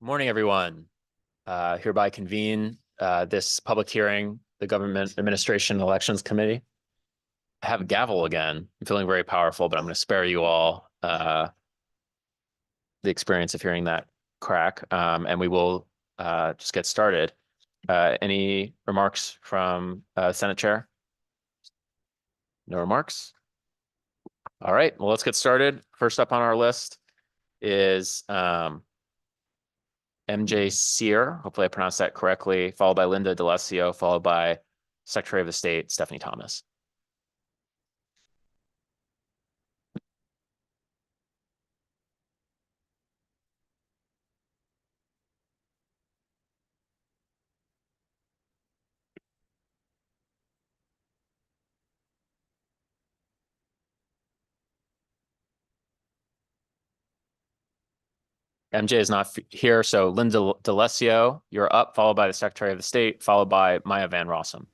Morning, everyone. Hereby convene this public hearing, the Government Administration and Elections Committee. I have a gavel again. I'm feeling very powerful, but I'm going to spare you all the experience of hearing that crack, and we will just get started. Any remarks from Senate Chair? No remarks? All right, well, let's get started. First up on our list is MJ Sear, hopefully I pronounced that correctly, followed by Linda D'Alessio, followed by Secretary of the State, Stephanie Thomas. MJ is not here, so Linda D'Alessio, you're up, followed by the Secretary of the State, followed by Maya Van Rossum.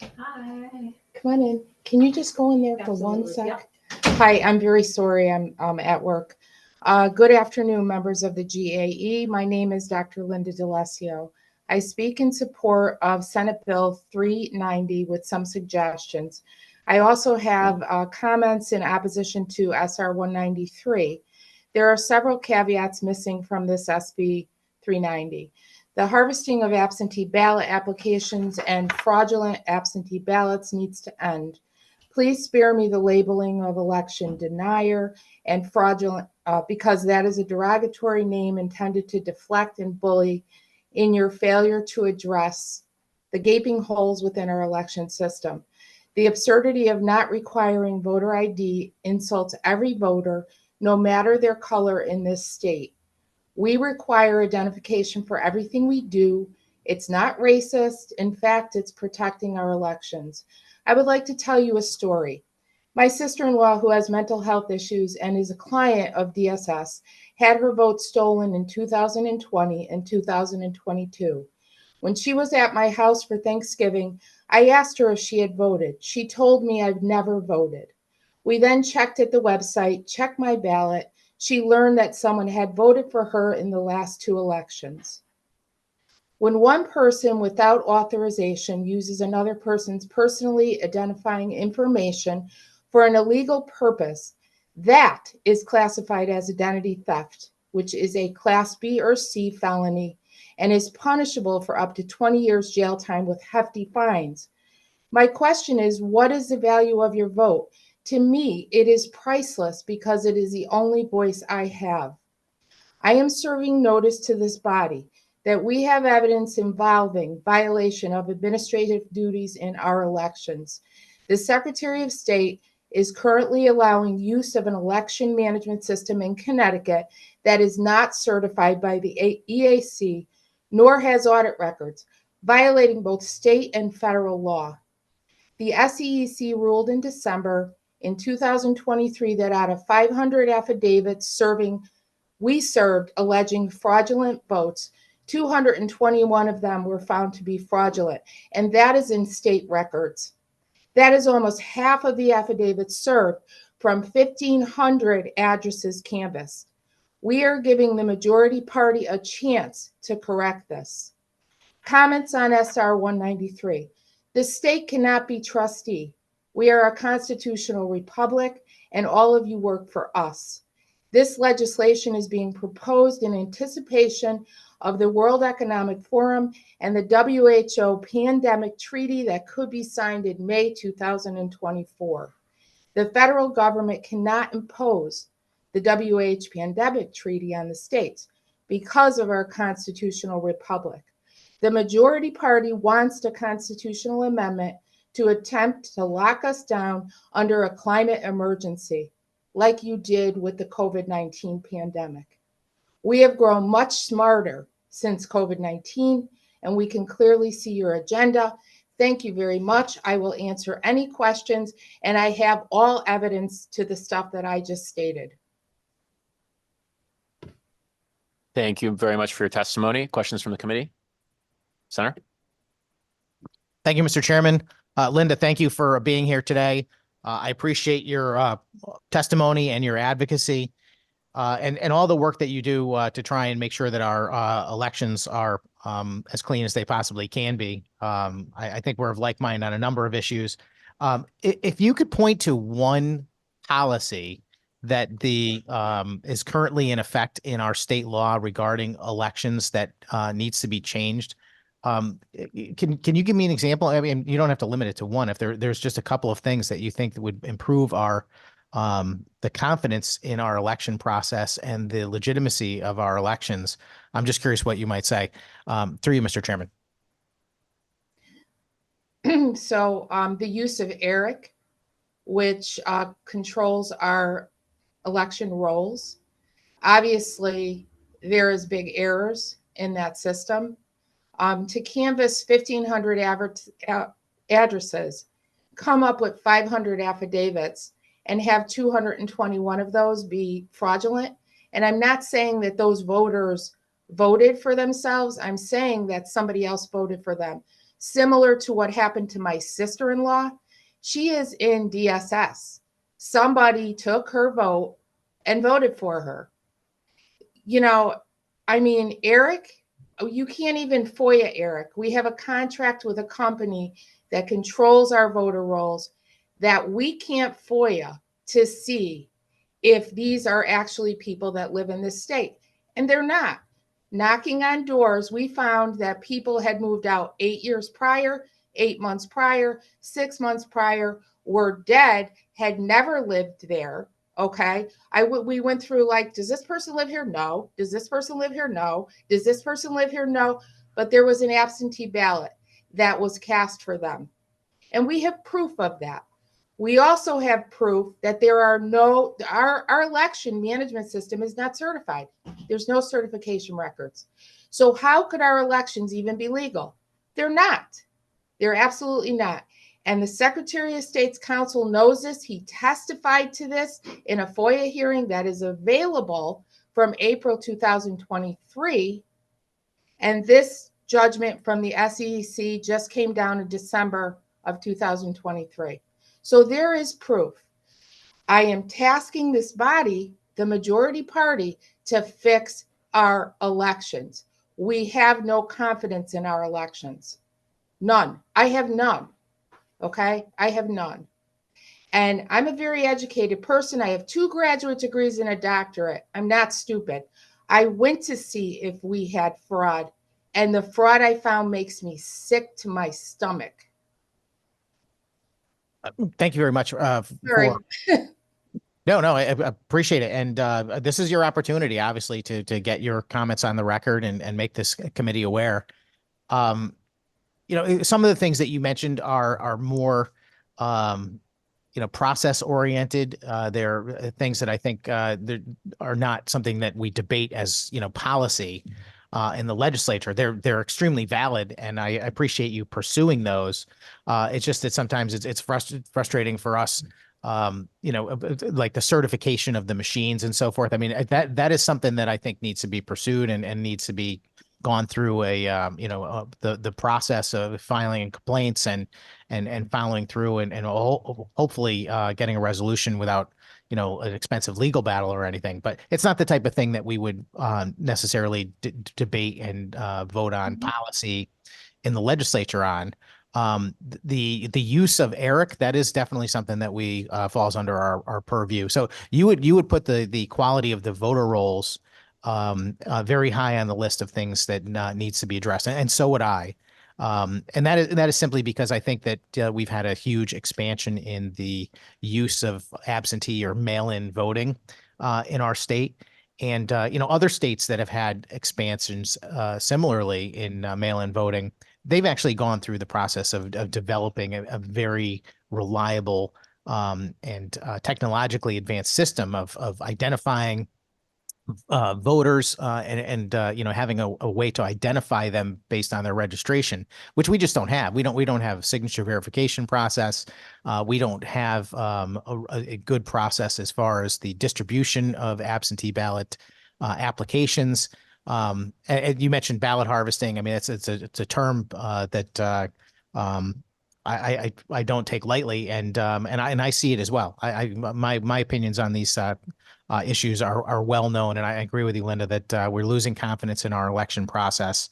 Hi. Come on in. Can you just go in there for 1 sec? Yep. Hi, I'm very sorry. I'm at work. Good afternoon, members of the GAE. My name is Dr. Linda D'Alessio. I speak in support of Senate Bill 390 with some suggestions. I also have comments in opposition to SR 193. There are several caveats missing from this SB 390. The harvesting of absentee ballot applications and fraudulent absentee ballots needs to end. Please spare me the labeling of election denier and fraudulent because that is a derogatory name intended to deflect and bully in your failure to address the gaping holes within our election system. The absurdity of not requiring voter ID insults every voter, no matter their color in this state. We require identification for everything we do. It's not racist. In fact, it's protecting our elections. I would like to tell you a story. My sister-in-law, who has mental health issues and is a client of DSS, had her vote stolen in 2020 and 2022. When she was at my house for Thanksgiving, I asked her if she had voted. She told me I've never voted. We then checked at the website, checked my ballot. She learned that someone had voted for her in the last 2 elections. When one person without authorization uses another person's personally identifying information for an illegal purpose, that is classified as identity theft, which is a Class B or C felony and is punishable for up to 20 years jail time with hefty fines. My question is, what is the value of your vote? To me, it is priceless because it is the only voice I have. I am serving notice to this body that we have evidence involving violation of administrative duties in our elections. The Secretary of State is currently allowing use of an election management system in Connecticut that is not certified by the EAC, nor has audit records, violating both state and federal law. The SEC ruled in December in 2023 that out of 500 affidavits we served alleging fraudulent votes, 221 of them were found to be fraudulent, and that is in state records. That is almost half of the affidavits served from 1,500 addresses canvassed. We are giving the majority party a chance to correct this. Comments on SR 193. The state cannot be trustee. We are a constitutional republic, and all of you work for us. This legislation is being proposed in anticipation of the World Economic Forum and the WHO pandemic treaty that could be signed in May 2024. The federal government cannot impose the WHO pandemic treaty on the states because of our constitutional republic. The majority party wants a constitutional amendment to attempt to lock us down under a climate emergency, like you did with the COVID-19 pandemic. We have grown much smarter since COVID-19, and we can clearly see your agenda. Thank you very much. I will answer any questions, and I have all evidence to the stuff that I just stated. Thank you very much for your testimony. Questions from the committee? Senator? Thank you, Mr. Chairman. Linda, thank you for being here today. I appreciate your testimony and your advocacy, and all the work that you do to try and make sure that our elections are as clean as they possibly can be. I think we're of like mind on a number of issues. If you could point to one policy that is currently in effect in our state law regarding elections that needs to be changed, can you give me an example? I mean, you don't have to limit it to one. If there's just a couple of things that you think that would improve our the confidence in our election process and the legitimacy of our elections, I'm just curious what you might say. Through you, Mr. Chairman. So the use of ERIC, which controls our election rolls, obviously there is big errors in that system. To canvass 1,500 addresses, come up with 500 affidavits, and have 221 of those be fraudulent. And I'm not saying that those voters voted for themselves. I'm saying that somebody else voted for them. Similar to what happened to my sister-in-law. She is in DSS. Somebody took her vote and voted for her. You know, I mean, Eric, you can't even FOIA Eric. We have a contract with a company that controls our voter rolls that we can't FOIA to see if these are actually people that live in this state. And they're not. Knocking on doors, we found that people had moved out 8 years prior, 8 months prior, 6 months prior, were dead, had never lived there. Okay. We went through like, does this person live here? No. Does this person live here? No. Does this person live here? No. But there was an absentee ballot that was cast for them. And we have proof of that. We also have proof that there are our election management system is not certified. There's no certification records. So how could our elections even be legal? They're not. They're absolutely not. And the Secretary of State's counsel knows this. He testified to this in a FOIA hearing that is available from April 2023. And this judgment from the SEC just came down in December of 2023. So there is proof. I am tasking this body, the majority party, to fix our elections. We have no confidence in our elections. None. I have none. Okay? I have none. And I'm a very educated person. I have 2 graduate degrees and a doctorate. I'm not stupid. I went to see if we had fraud, and the fraud I found makes me sick to my stomach. Thank you very much. No, I appreciate it. And this is your opportunity, obviously, to get your comments on the record and make this committee aware. You know, some of the things that you mentioned are more, you know, process oriented. They're things that I think are not something that we debate as, you know, policy in the legislature. They're extremely valid, and I appreciate you pursuing those. It's just that sometimes it's frustrating for us, you know, like the certification of the machines and so forth. I mean, that is something that I think needs to be pursued and needs to be gone through you know, the process of filing complaints and following through and hopefully getting a resolution without, you know, an expensive legal battle or anything. But it's not the type of thing that we would necessarily debate and vote on policy in the legislature on. The use of ERIC, that is definitely something that we falls under our purview. So you would put the quality of the voter rolls very high on the list of things that needs to be addressed, and so would I. And that is simply because I think that we've had a huge expansion in the use of absentee or mail-in voting in our state. And, you know, other states that have had expansions similarly in mail-in voting, they've actually gone through the process of developing a very reliable and technologically advanced system of identifying voters and you know, having a way to identify them based on their registration, which we just don't have. We don't have a signature verification process. We don't have a good process as far as the distribution of absentee ballot applications. And you mentioned ballot harvesting. I mean, it's a term that I don't take lightly, and I see it as well. My opinions on these issues are well known, and I agree with you, Linda, that we're losing confidence in our election process,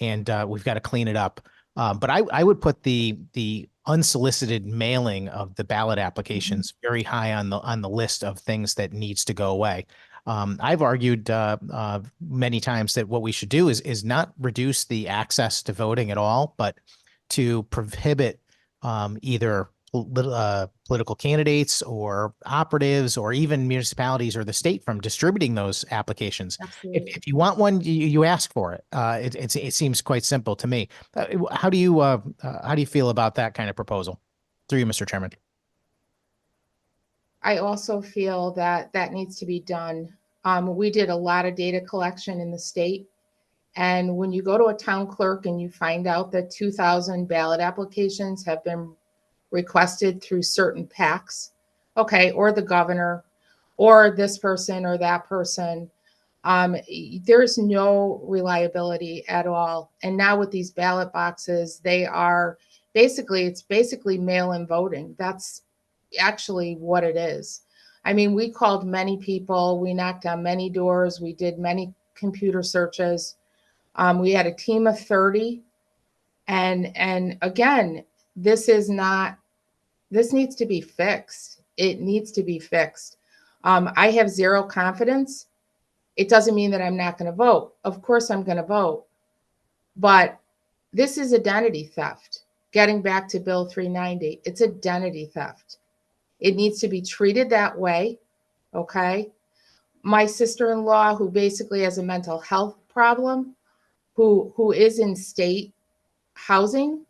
and we've got to clean it up. But I would put the unsolicited mailing of the ballot applications very high on the list of things that needs to go away. I've argued many times that what we should do is not reduce the access to voting at all, but to prohibit either political candidates or operatives or even municipalities or the state from distributing those applications. Absolutely. If you want one, you ask for it. It seems quite simple to me. How do you feel about that kind of proposal? Through you, Mr. Chairman. I also feel that that needs to be done. We did a lot of data collection in the state. And when you go to a town clerk and you find out that 2,000 ballot applications have been requested through certain PACs, okay, or the governor, or this person or that person, there's no reliability at all. And now with these ballot boxes, it's basically mail-in voting. That's actually what it is. I mean, we called many people, we knocked on many doors, we did many computer searches. We had a team of 30. And again, this needs to be fixed. It needs to be fixed. I have zero confidence. It doesn't mean that I'm not going to vote. Of course I'm going to vote. But this is identity theft. Getting back to Bill 390, it's identity theft. It needs to be treated that way. Okay. My sister-in-law, who basically has a mental health problem, who is in state housing,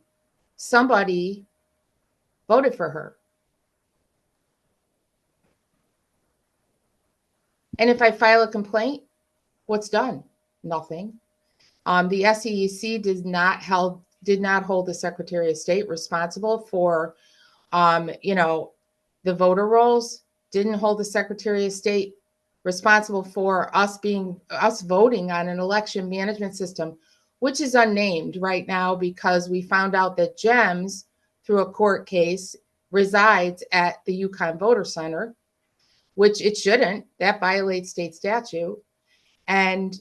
somebody voted for her. And if I file a complaint, what's done? Nothing. The SEEC did not hold the Secretary of State responsible for, the voter rolls, didn't hold the Secretary of State responsible for us voting on an election management system, which is unnamed right now because we found out that GEMS, through a court case, resides at the Yukon Voter Center, which it shouldn't. That violates state statute. And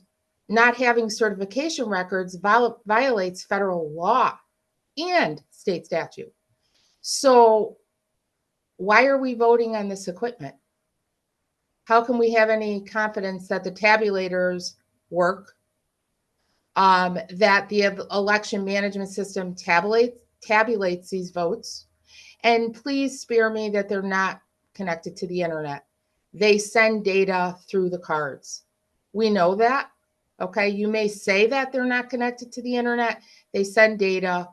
not having certification records violates federal law and state statute. So why are we voting on this equipment? How can we have any confidence that the tabulators work, that the election management system tabulates these votes? And please spare me that they're not connected to the internet. They send data through the cards. We know that. Okay, you may say that they're not connected to the internet. They send data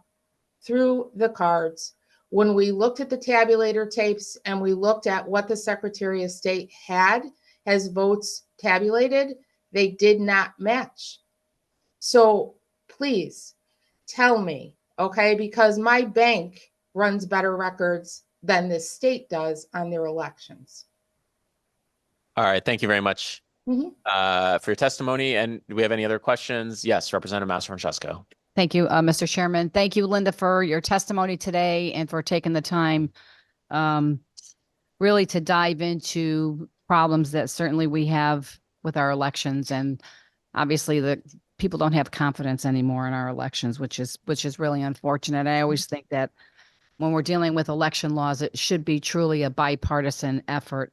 through the cards. When we looked at the tabulator tapes and we looked at what the Secretary of State had as votes tabulated, they did not match. So please tell me, okay, because my bank runs better records than this state does on their elections. All right. Thank you very much for your testimony. And do we have any other questions? Yes, Representative Master-Francesco. Thank you, Mr. Chairman. Thank you, Linda, for your testimony today and for taking the time really to dive into problems that certainly we have with our elections. And obviously the people don't have confidence anymore in our elections, which is really unfortunate. I always think that when we're dealing with election laws, it should be truly a bipartisan effort.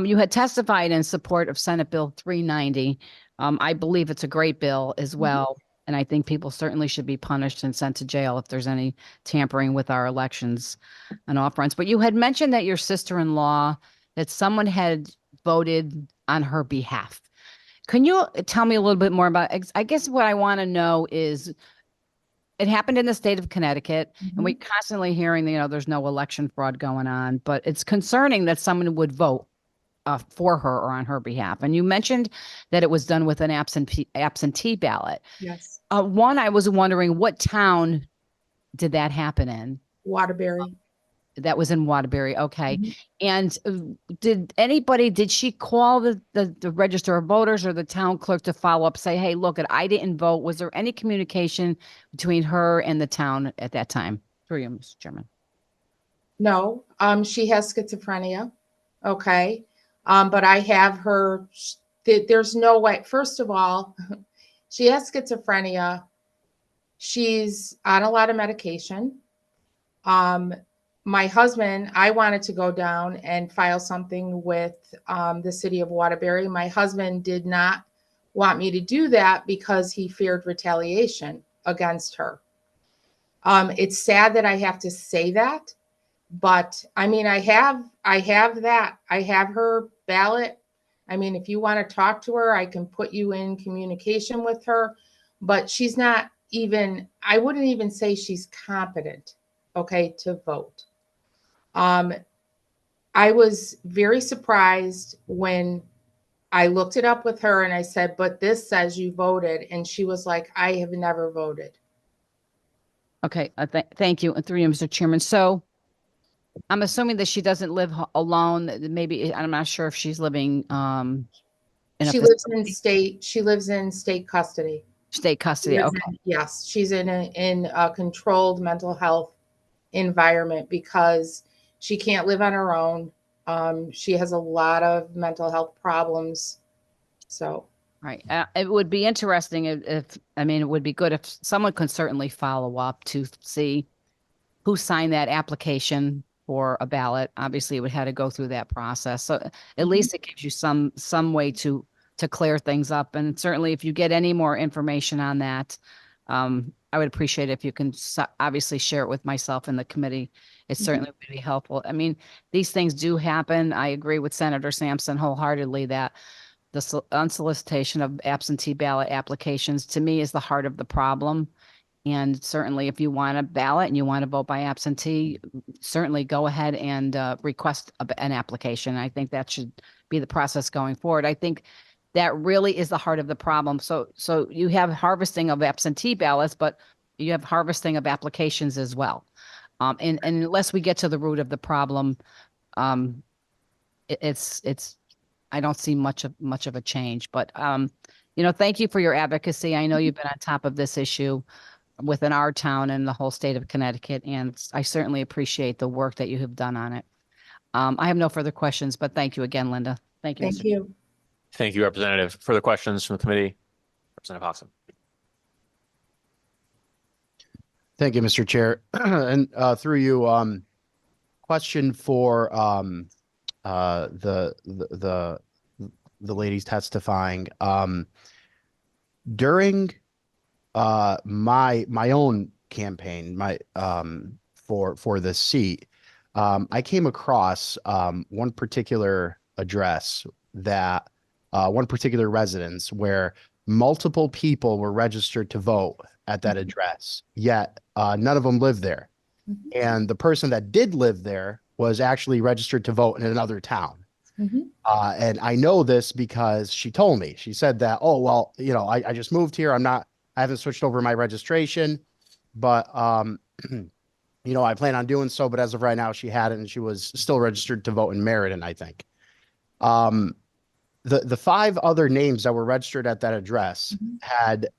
You had testified in support of Senate Bill 390. I believe it's a great bill as well. And I think people certainly should be punished and sent to jail if there's any tampering with our elections and off fronts. But you had mentioned that your sister-in-law, that someone had voted on her behalf. Can you tell me a little bit more about, I guess what I want to know is, it happened in the state of Connecticut, and we constantly hearing, there's no election fraud going on, but it's concerning that someone would vote for her or on her behalf. And you mentioned that it was done with an absentee ballot. Yes. One, I was wondering, what town did that happen in? Waterbury. That was in Waterbury. Okay. And did she call the register of voters or the town clerk to follow up, say, hey, look, I didn't vote. Was there any communication between her and the town at that time? Through you, Mr. Chairman. No, she has schizophrenia. Okay. But I have her, there's no way. First of all, she has schizophrenia. She's on a lot of medication. Um, my husband, I wanted to go down and file something with the city of Waterbury. My husband did not want me to do that because he feared retaliation against her. It's sad that I have to say that, but I mean, I have that. I have her ballot. I mean, if you want to talk to her, I can put you in communication with her, but she's not even, I wouldn't even say she's competent, okay, to vote. I was very surprised when I looked it up with her and I said, but this says you voted. And she was like, I have never voted. Okay, thank you. And through you, Mr. Chairman. So I'm assuming that she doesn't live alone. That maybe, I'm not sure if she's living in a She lives in state custody. state custody. Okay. Yes, she's in a controlled mental health environment because she can't live on her own. She has a lot of mental health problems. So, Right. It would be interesting I mean, it would be good if someone could certainly follow up to see who signed that application for a ballot. Obviously, it would have to go through that process. So at least it gives you some way to clear things up. And certainly, if you get any more information on that, I would appreciate it if you can obviously share it with myself and the committee. It certainly would be helpful. I mean, these things do happen. I agree with Senator Sampson wholeheartedly that the unsolicitation of absentee ballot applications to me is the heart of the problem. And certainly if you want a ballot and you want to vote by absentee, certainly go ahead and request an application. I think that should be the process going forward. I think that really is the heart of the problem. So you have harvesting of absentee ballots, but you have harvesting of applications as well. And unless we get to the root of the problem, it's I don't see much of a change. But thank you for your advocacy. I know you've been on top of this issue within our town and the whole state of Connecticut, and I certainly appreciate the work that you have done on it. I have no further questions, but thank you again, Linda. Thank you. thank you. Thank you, Representative. Further questions from the committee? Representative Hoxton. Thank you, Mr. Chair. And through you, question for the ladies testifying. During my own campaign, for this seat, I came across one particular address that one particular residence where multiple people were registered to vote at that address, yet none of them lived there. And the person that did live there was actually registered to vote in another town. And I know this because she told me. She said that, oh, well, I just moved here. I haven't switched over my registration, but I plan on doing so. But as of right now, she hadn't, and she was still registered to vote in Meriden, I think. The 5 other names that were registered at that address had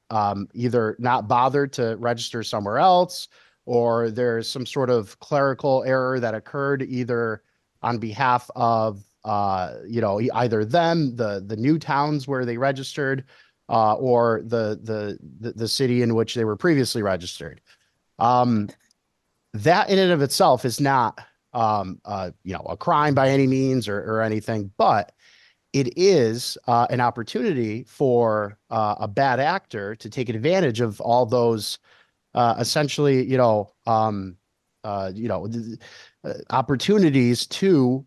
either not bothered to register somewhere else, or there's some sort of clerical error that occurred either on behalf of either them, the new towns where they registered, or the city in which they were previously registered. That in and of itself is not a crime by any means or anything, but it is an opportunity for a bad actor to take advantage of all those essentially opportunities to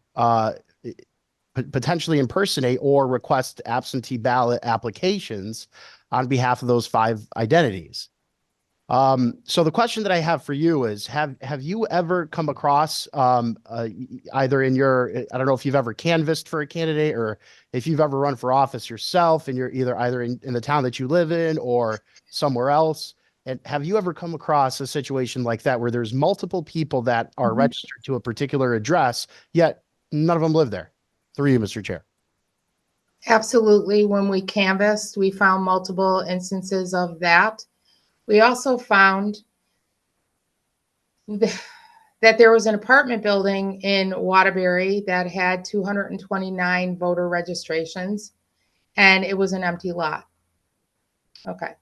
potentially impersonate or request absentee ballot applications on behalf of those 5 identities. So the question that I have for you is, have you ever come across either in your, I don't know if you've ever canvassed for a candidate or if you've ever run for office yourself and you're either in the town that you live in or somewhere else. And have you ever come across a situation like that where there's multiple people that are registered to a particular address, yet none of them live there? Through you, Mr. Chair. Absolutely. When we canvassed, we found multiple instances of that. We also found that there was an apartment building in Waterbury that had 229 voter registrations, and it was an empty lot. Okay.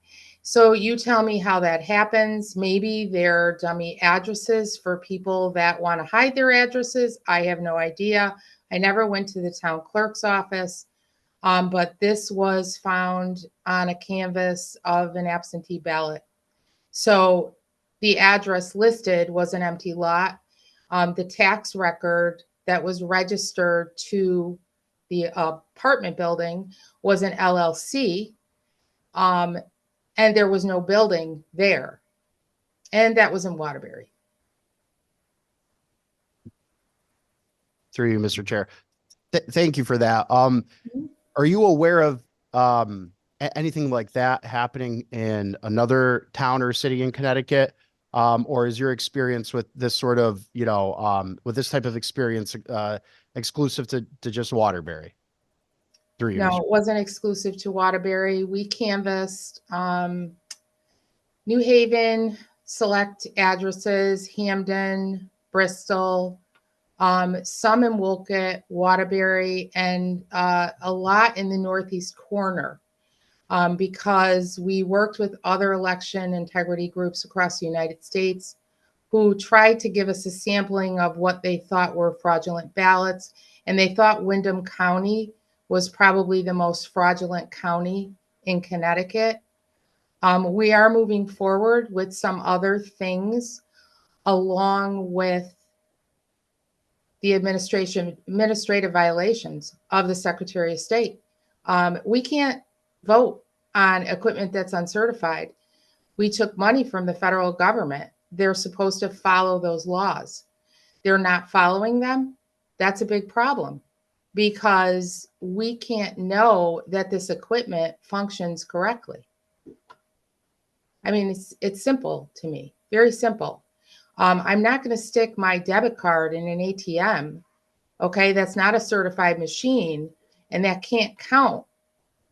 So you tell me how that happens. Maybe they're dummy addresses for people that want to hide their addresses. I have no idea. I never went to the town clerk's office, but this was found on a canvas of an absentee ballot. So the address listed was an empty lot. The tax record that was registered to the apartment building was an LLC. And there was no building there. And that was in Waterbury. Through you, Mr. Chair. Thank you for that. Mhm. Are you aware of anything like that happening in another town or city in Connecticut? Or is your experience with this sort of, with this type of experience exclusive to just Waterbury? Through you, No, Mr. it wasn't exclusive to Waterbury. We canvassed New Haven, select addresses, Hamden, Bristol, some in Wolcott, Waterbury, and a lot in the northeast corner. Because we worked with other election integrity groups across the United States who tried to give us a sampling of what they thought were fraudulent ballots. And they thought Windham County was probably the most fraudulent county in Connecticut. We are moving forward with some other things along with the administrative violations of the Secretary of State. We can't vote on equipment that's uncertified. We took money from the federal government. They're supposed to follow those laws. They're not following them. That's a big problem because we can't know that this equipment functions correctly. I mean, it's simple to me, very simple. I'm not going to stick my debit card in an ATM, okay, that's not a certified machine, and that can't count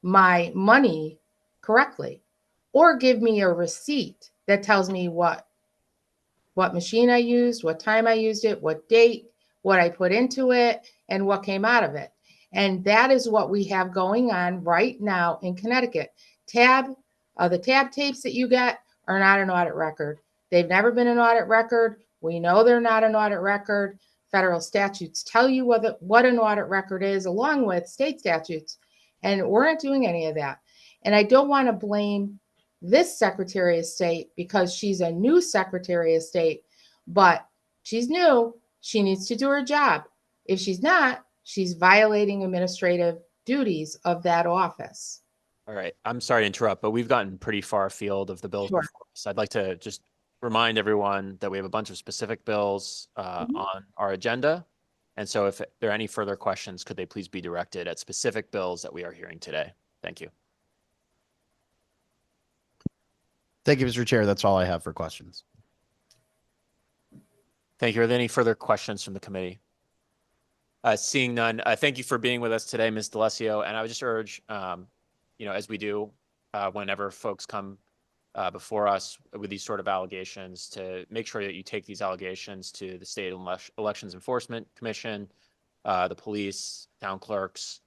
my money correctly, or give me a receipt that tells me what machine I used, what time I used it, what date, what I put into it, and what came out of it. And that is what we have going on right now in Connecticut. The tab tapes that you get are not an audit record. They've never been an audit record. We know they're not an audit record. Federal statutes tell you what an audit record is, along with state statutes. And we're not doing any of that. And I don't want to blame this Secretary of State because she's a new Secretary of State, but she's new. She needs to do her job. If she's not, she's violating administrative duties of that office. All right. I'm sorry to interrupt, but we've gotten pretty far afield of the bills Sure. before. So I'd like to just remind everyone that we have a bunch of specific bills on our agenda. And so if there are any further questions, could they please be directed at specific bills that we are hearing today? Thank you. Thank you, Mr. Chair. That's all I have for questions. Thank you. Are there any further questions from the committee? Seeing none, thank you for being with us today, Ms. DeLessio. And I would just urge, as we do whenever folks come before us with these sort of allegations, to make sure that you take these allegations to the State Elections Enforcement Commission, the police, town clerks,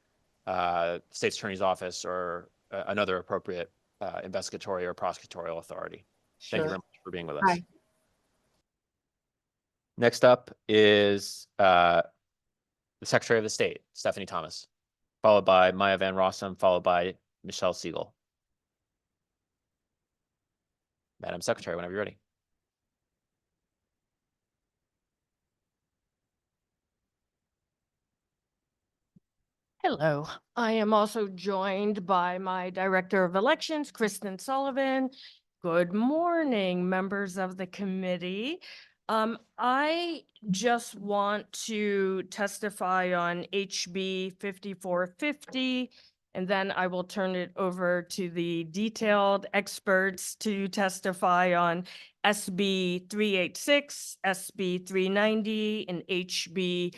state's attorney's office, or another appropriate investigatory or prosecutorial authority. Sure. Thank you very much for being with us. Hi. Next up is the Secretary of the State, Stephanie Thomas, followed by Maya Van Rossum, followed by Michelle Siegel. Madam Secretary, whenever you're ready. Hello, I am also joined by my Director of Elections, Kristen Sullivan. Good morning, members of the committee. I just want to testify on HB 5450, and then I will turn it over to the detailed experts to testify on SB 386, SB 390, and HB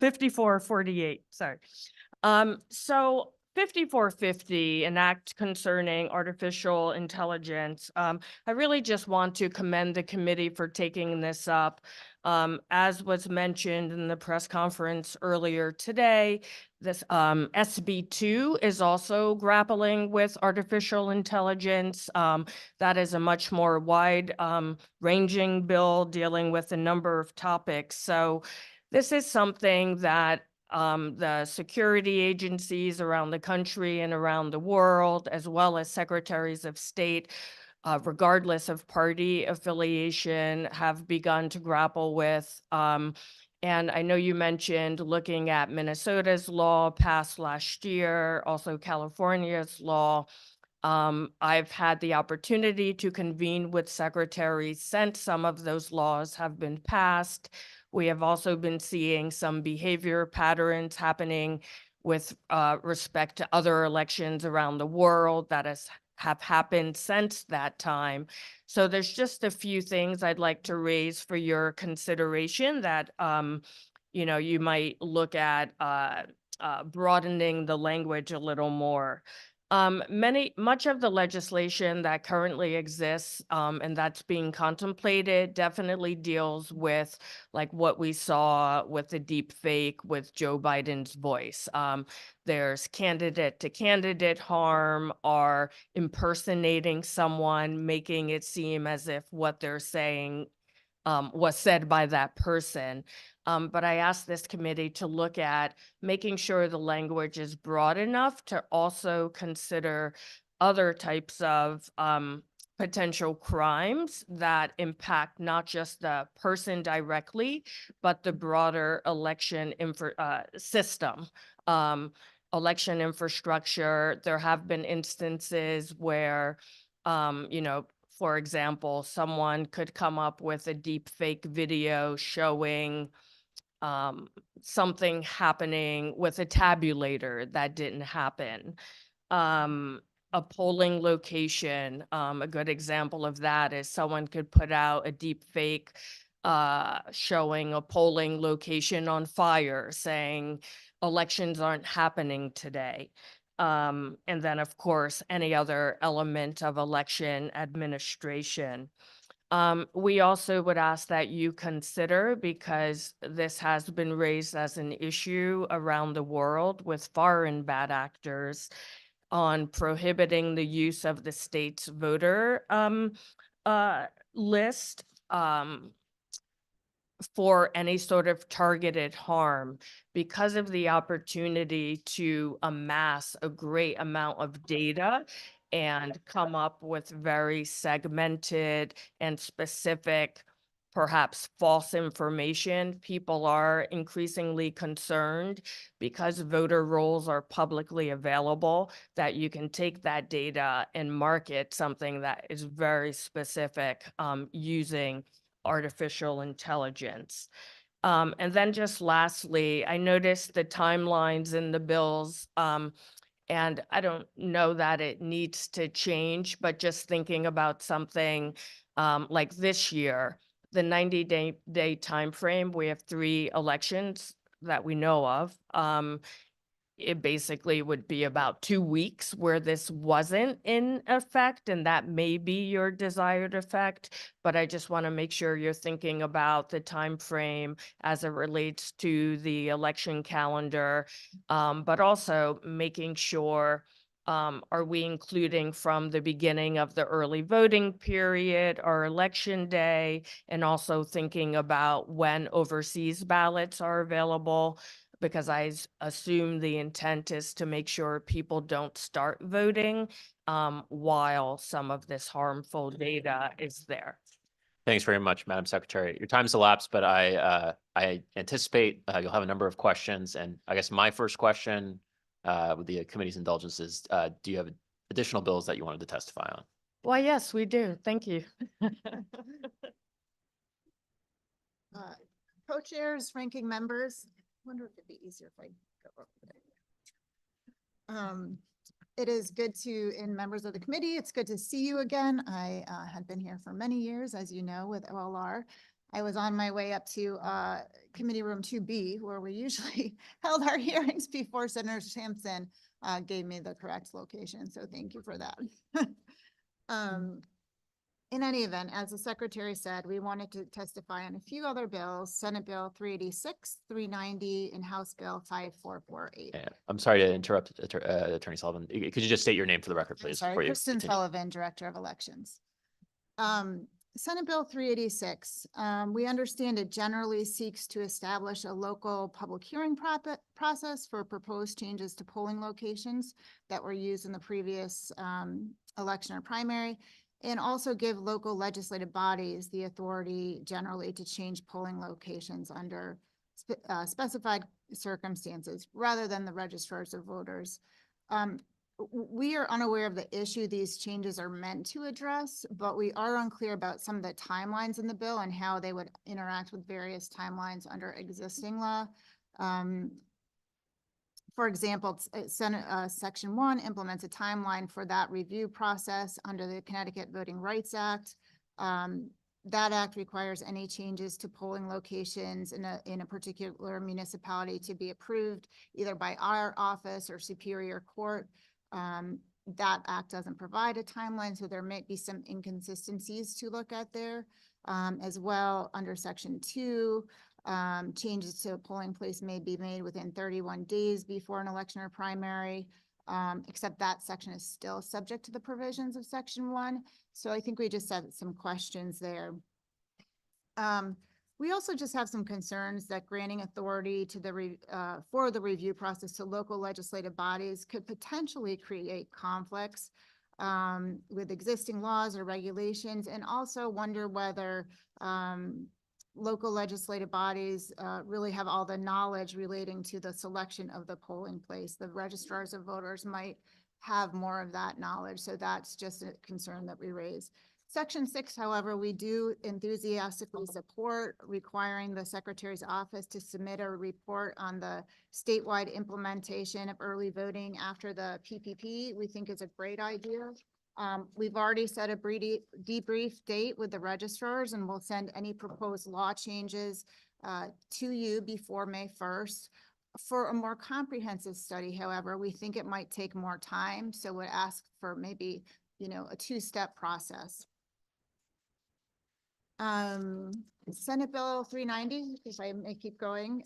5448, sorry. So 5450, an act concerning artificial intelligence. I really just want to commend the committee for taking this up. As was mentioned in the press conference earlier today, this SB2 is also grappling with artificial intelligence. That is a much more wide ranging bill dealing with a number of topics. So this is something that the security agencies around the country and around the world, as well as secretaries of state, regardless of party affiliation, have begun to grapple with. And I know you mentioned looking at Minnesota's law passed last year, also California's law. I've had the opportunity to convene with secretaries since some of those laws have been passed. We have also been seeing some behavior patterns happening with respect to other elections around the world that have happened since that time. So there's just a few things I'd like to raise for your consideration that you might look at broadening the language a little more. Much of the legislation that currently exists and that's being contemplated definitely deals with like what we saw with the deep fake with Joe Biden's voice. There's candidate to candidate harm, or impersonating someone, making it seem as if what they're saying was said by that person. But I asked this committee to look at making sure the language is broad enough to also consider other types of potential crimes that impact not just the person directly, but the broader election system. Election infrastructure. There have been instances where, for example, someone could come up with a deep fake video showing something happening with a tabulator that didn't happen. A polling location, a good example of that is someone could put out a deep fake showing a polling location on fire, saying elections aren't happening today. And then, of course, any other element of election administration. We also would ask that you consider, because this has been raised as an issue around the world with foreign bad actors, on prohibiting the use of the state's voter list for any sort of targeted harm, because of the opportunity to amass a great amount of data and come up with very segmented and specific, perhaps false information. People are increasingly concerned, because voter rolls are publicly available, that you can take that data and market something that is very specific using artificial intelligence. And then just lastly, I noticed the timelines in the bills, and I don't know that it needs to change, but just thinking about something like this year, the 90-day time frame, we have 3 elections that we know of. It basically would be about 2 weeks where this wasn't in effect, and that may be your desired effect. But I just want to make sure you're thinking about the time frame as it relates to the election calendar, but also making sure, are we including from the beginning of the early voting period or election day, and also thinking about when overseas ballots are available, because I assume the intent is to make sure people don't start voting while some of this harmful data is there. Thanks very much, Madam Secretary. Your time's elapsed, but I anticipate you'll have a number of questions. And I guess my first question with the committee's indulgence is, do you have additional bills that you wanted to testify on? Well, yes, we do. Thank you. Co-chairs, ranking members. I wonder if it'd be easier if I go over there. It is good and members of the committee, it's good to see you again. I had been here for many years, as you know, with OLR. I was on my way up to committee room 2B, where we usually held our hearings before Senator Sampson gave me the correct location, so thank you for that. In any event, as the secretary said, we wanted to testify on a few other bills, Senate Bill 386, 390, and House Bill 5448. Yeah, I'm sorry to interrupt, Attorney Sullivan. Could you just state your name for the record, I'm please? sorry, before you Kristen continue? Sullivan, Director of Elections. Senate Bill 386, we understand it generally seeks to establish a local public hearing process for proposed changes to polling locations that were used in the previous election or primary, and also give local legislative bodies the authority generally to change polling locations under specified circumstances rather than the registrars of voters. We are unaware of the issue these changes are meant to address, but we are unclear about some of the timelines in the bill and how they would interact with various timelines under existing law. For example, Senate Section 1 implements a timeline for that review process under the Connecticut Voting Rights Act. That act requires any changes to polling locations in a particular municipality to be approved either by our office or Superior Court. That act doesn't provide a timeline, so there might be some inconsistencies to look at there. As well, under Section 2, changes to a polling place may be made within 31 days before an election or primary, except that section is still subject to the provisions of Section 1. So I think we just had some questions there. We also just have some concerns that granting authority to for the review process to local legislative bodies could potentially create conflicts with existing laws or regulations, and also wonder whether local legislative bodies really have all the knowledge relating to the selection of the polling place. The registrars of voters might have more of that knowledge, so that's just a concern that we raise. Section 6, however, we do enthusiastically support requiring the Secretary's office to submit a report on the statewide implementation of early voting after the PPP. We think is a great idea. We've already set a debrief date with the registrars, and we'll send any proposed law changes to you before May 1st. For a more comprehensive study, however, we think it might take more time, so we'd ask for maybe, a two-step process. Senate Bill 390, if I may keep going.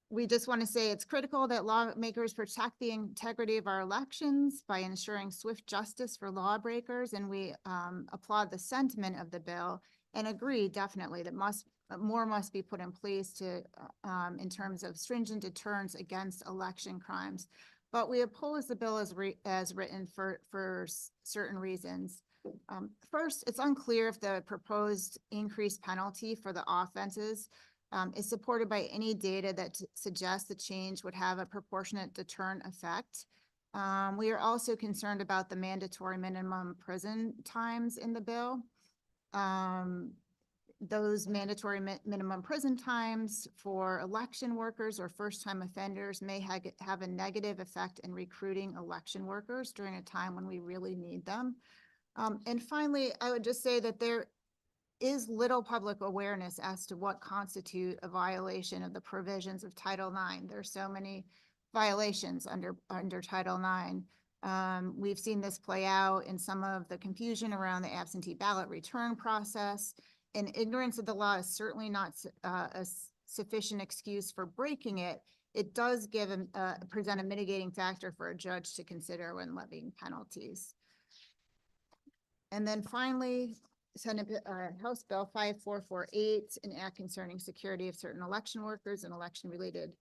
We just want to say it's critical that lawmakers protect the integrity of our elections by ensuring swift justice for lawbreakers, and we applaud the sentiment of the bill and agree definitely that more must be put in place to in terms of stringent deterrence against election crimes. But we oppose the bill as written for certain reasons. First, it's unclear if the proposed increased penalty for the offenses is supported by any data that suggests the change would have a proportionate deterrent effect. We are also concerned about the mandatory minimum prison times in the bill. Those mandatory minimum prison times for election workers or first-time offenders may have a negative effect in recruiting election workers during a time when we really need them. And finally, I would just say that there is little public awareness as to what constitute a violation of the provisions of Title IX. There's so many violations under Title IX. We've seen this play out in some of the confusion around the absentee ballot return process, and ignorance of the law is certainly not a sufficient excuse for breaking it. It does present a mitigating factor for a judge to consider when levying penalties. And then finally, House Bill 5448, an act concerning security of certain election workers and election-related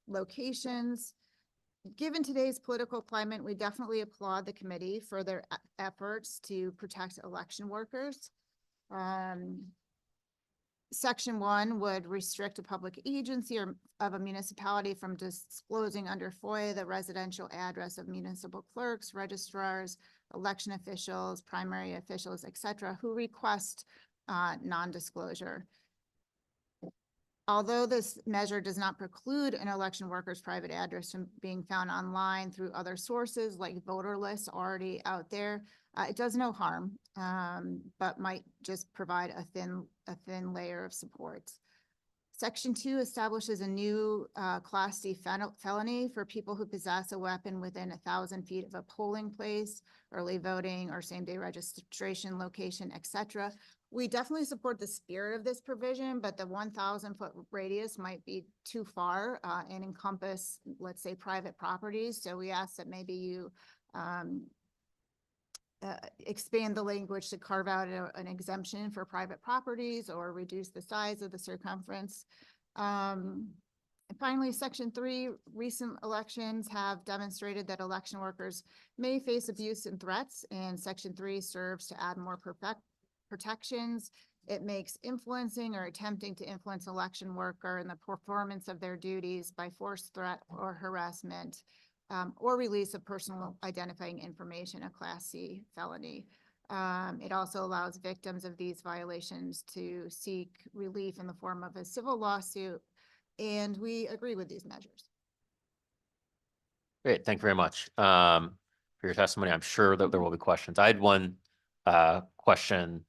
locations. Given today's political climate, we definitely applaud the committee for their efforts to protect election workers. Section 1 would restrict a public agency or of a municipality from disclosing under FOIA the residential address of municipal clerks, registrars, election officials, primary officials, etc., who request non-disclosure. Although this measure does not preclude an election worker's private address from being found online through other sources like voter lists already out there, it does no harm, but might just provide a thin layer of support. Section 2 establishes a new Class D felony for people who possess a weapon within 1,000 feet of a polling place, early voting, or same-day registration location, etc. We definitely support the spirit of this provision, but the 1,000-foot radius might be too far and encompass, let's say, private properties. So we ask that maybe you expand the language to carve out an exemption for private properties or reduce the size of the circumference. And finally, Section 3, recent elections have demonstrated that election workers may face abuse and threats, and Section 3 serves to add more protections. It makes influencing or attempting to influence election worker in the performance of their duties by force, threat, or harassment, or release of personal identifying information, a Class C felony. It also allows victims of these violations to seek relief in the form of a civil lawsuit, and we agree with these measures. Great, thank you very much for your testimony. I'm sure that there will be questions. I had one question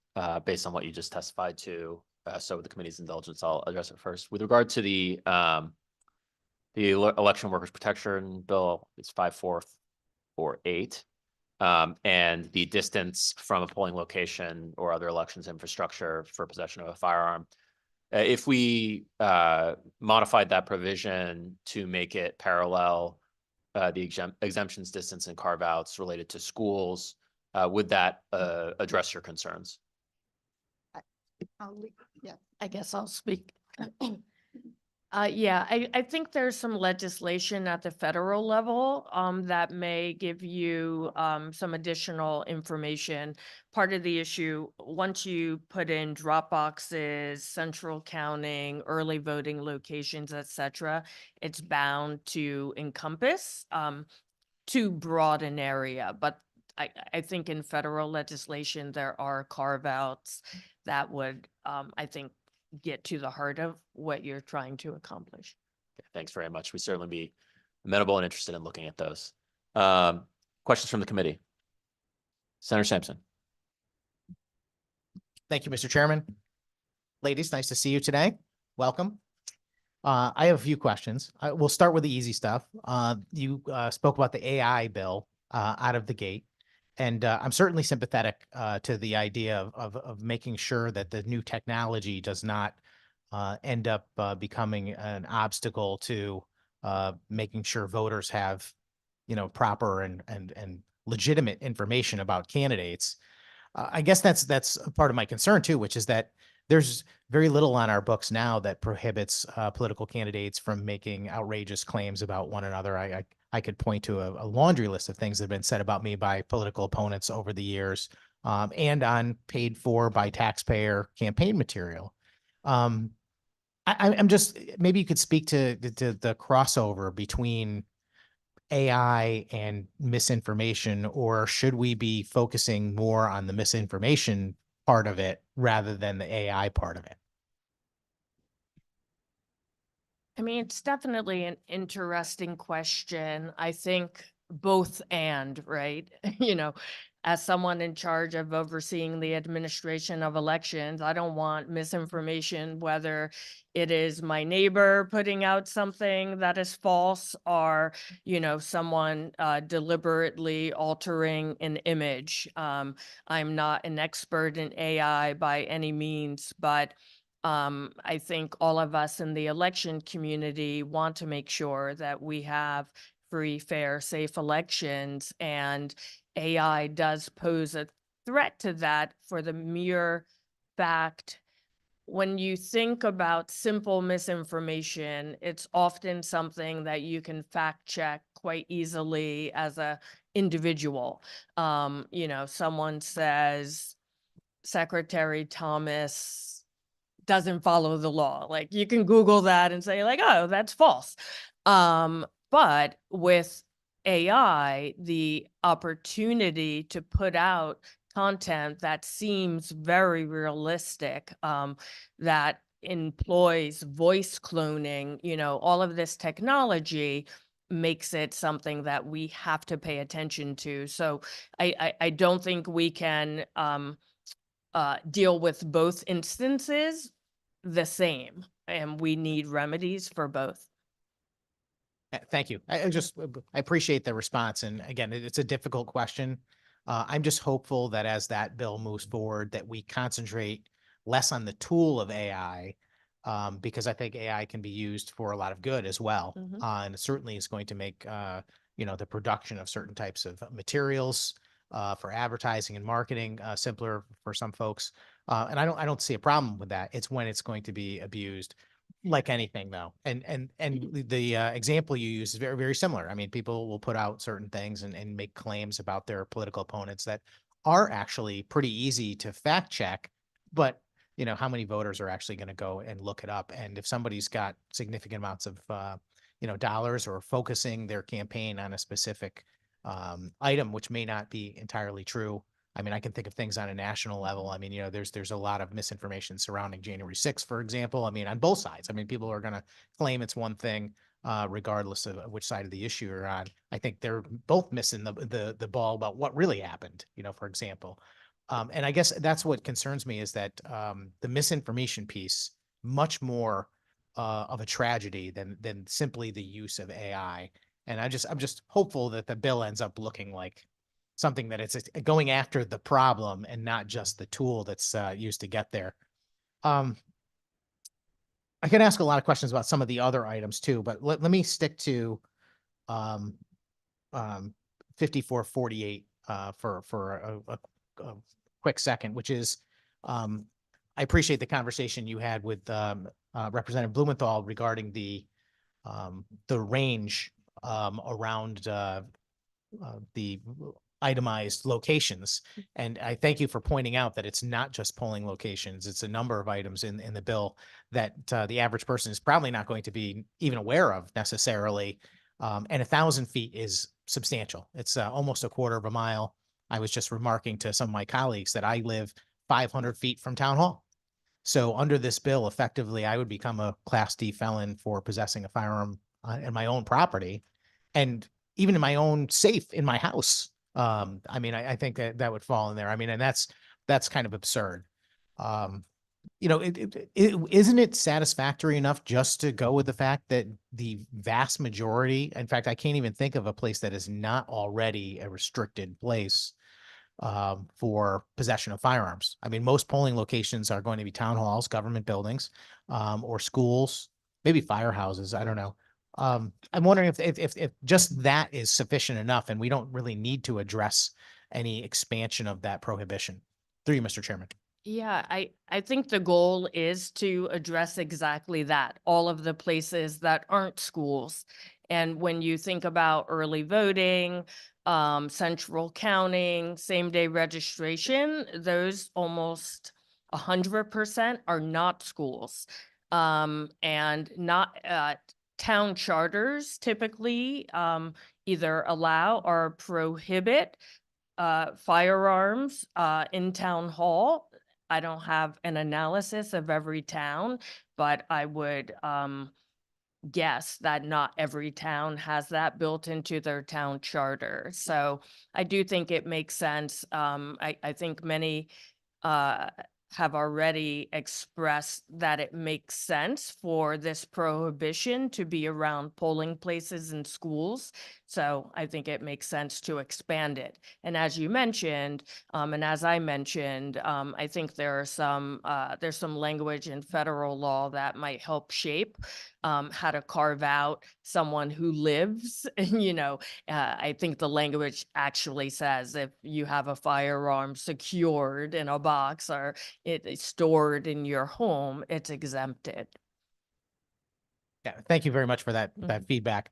based on what you just testified to. So with the committee's indulgence, I'll address it first. With regard to the Election Workers Protection Bill, it's 5448, and the distance from a polling location or other elections infrastructure for possession of a firearm. If we modified that provision to make it parallel the exemptions, distance, and carve-outs related to schools, would that address your concerns? I guess I'll speak. Yeah, I think there's some legislation at the federal level that may give you some additional information. Part of the issue, once you put in drop boxes, central counting, early voting locations, etc., it's bound to encompass too broad an area. But I think in federal legislation, there are carve-outs that would, I think, get to the heart of what you're trying to accomplish. Okay, thanks very much. We certainly be amenable and interested in looking at those. Questions from the committee? Senator Sampson. Thank you, Mr. Chairman. Ladies, nice to see you today. Welcome. I have a few questions. We'll start with the easy stuff. You spoke about the AI bill out of the gate. And I'm certainly sympathetic to the idea of making sure that the new technology does not end up becoming an obstacle to making sure voters have, proper and legitimate information about candidates. I guess that's a part of my concern too, which is that there's very little on our books now that prohibits political candidates from making outrageous claims about one another. I could point to a laundry list of things that have been said about me by political opponents over the years, and on paid for by taxpayer campaign material. I'm just, maybe you could speak to the crossover between AI and misinformation, or should we be focusing more on the misinformation part of it rather than the AI part of it? I mean, it's definitely an interesting question. I think both and, right? As someone in charge of overseeing the administration of elections, I don't want misinformation, whether it is my neighbor putting out something that is false or, someone deliberately altering an image. I'm not an expert in AI by any means, but I think all of us in the election community want to make sure that we have free, fair, safe elections, and AI does pose a threat to that for the mere fact, when you think about simple misinformation, it's often something that you can fact check quite easily as a individual. Someone says Secretary Thomas doesn't follow the law. Like, you can Google that and say like, oh, that's false. But with AI, the opportunity to put out content that seems very realistic, that employs voice cloning, all of this technology makes it something that we have to pay attention to. So I don't think we can deal with both instances the same. and we need remedies for both. Thank you. I appreciate the response. And again, it's a difficult question. I'm just hopeful that as that bill moves forward, that we concentrate less on the tool of AI, because I think AI can be used for a lot of good as well. Mhm. And it certainly is going to make, the production of certain types of materials, for advertising and marketing, simpler for some folks. And I don't see a problem with that. It's when it's going to be abused, like anything though. And the example you use is very, very similar. I mean, people will put out certain things and make claims about their political opponents that are actually pretty easy to fact check, but how many voters are actually going to go and look it up? And if somebody's got significant amounts of, dollars, or focusing their campaign on a specific item, which may not be entirely true. I mean, I can think of things on a national level. I mean, there's a lot of misinformation surrounding January 6th, for example. I mean, on both sides. I mean, people are going to claim it's one thing, regardless of which side of the issue you're on. I think they're both missing the ball about what really happened, for example. And I guess that's what concerns me, is that the misinformation piece, much more of a tragedy than simply the use of AI. And I'm just hopeful that the bill ends up looking like something that it's going after the problem and not just the tool that's used to get there. I could ask a lot of questions about some of the other items too, but let me stick to 5448 for a quick second, which is I appreciate the conversation you had with Representative Blumenthal regarding the range around the itemized locations. And I thank you for pointing out that it's not just polling locations. It's a number of items in the bill that the average person is probably not going to be even aware of necessarily. And 1,000 feet is substantial. It's almost a quarter of a mile. I was just remarking to some of my colleagues that I live 500 feet from town hall. So under this bill, effectively, I would become a Class D felon for possessing a firearm in my own property, and even in my own safe in my house. I mean, I think that would fall in there. I mean, and that's kind of absurd. Isn't it satisfactory enough just to go with the fact that the vast majority, in fact, I can't even think of a place that is not already a restricted place for possession of firearms. I mean, most polling locations are going to be town halls, government buildings, or schools, maybe firehouses. I don't know. I'm wondering if just that is sufficient enough, and we don't really need to address any expansion of that prohibition. Through you, Mr. Chairman. Yeah, I think the goal is to address exactly that, all of the places that aren't schools. And when you think about early voting, central counting, same-day registration, those almost 100% are not schools. And not town charters typically either allow or prohibit firearms in town hall. I don't have an analysis of every town, but I would guess that not every town has that built into their town charter. So I do think it makes sense. I think many have already expressed that it makes sense for this prohibition to be around polling places and schools. So I think it makes sense to expand it. And as you mentioned, and as I mentioned, I think there's some language in federal law that might help shape how to carve out someone who lives. I think the language actually says if you have a firearm secured in a box or it is stored in your home, it's exempted. Yeah, thank you very much for that feedback.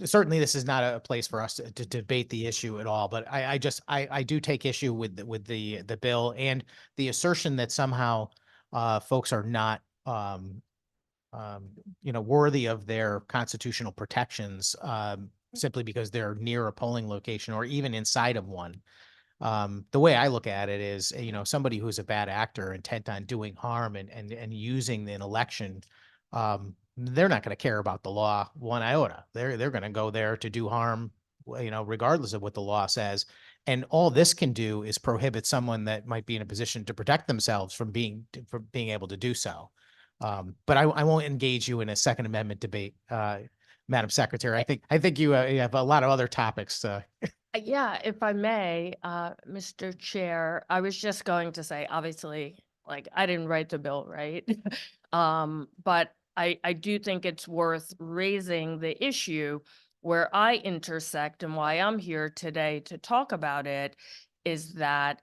Certainly, this is not a place for us to debate the issue at all. But I do take issue with the bill and the assertion that somehow folks are not worthy of their constitutional protections simply because they're near a polling location or even inside of one. The way I look at it is, somebody who's a bad actor intent on doing harm and using an election, they're not going to care about the law one iota. They're going to go there to do harm, regardless of what the law says. And all this can do is prohibit someone that might be in a position to protect themselves from being able to do so. But I won't engage you in a Second Amendment debate, Madam Secretary. I think you have a lot of other topics. Yeah, if I may, Mr. Chair, I was just going to say, obviously, like, I didn't write the bill, right? But I do think it's worth raising the issue where I intersect, and why I'm here today to talk about it is that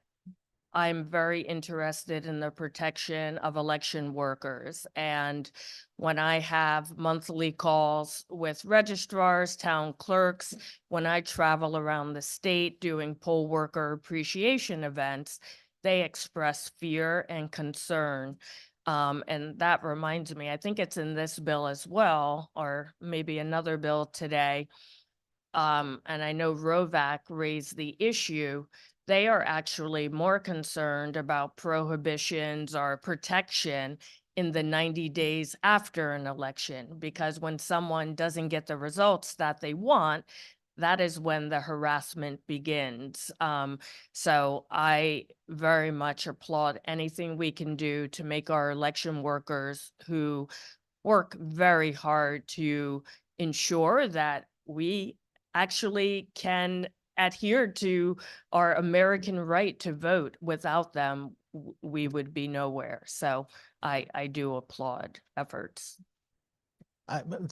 I'm very interested in the protection of election workers. And when I have monthly calls with registrars, town clerks, when I travel around the state doing poll worker appreciation events, they express fear and concern. And that reminds me, I think it's in this bill as well, or maybe another bill today. And I know Rovac raised the issue. They are actually more concerned about prohibitions or protection in the 90 days after an election, because when someone doesn't get the results that they want, that is when the harassment begins. So I very much applaud anything we can do to make our election workers, who work very hard to ensure that we actually can adhere to our American right to vote. Without them, we would be nowhere. So I do applaud efforts.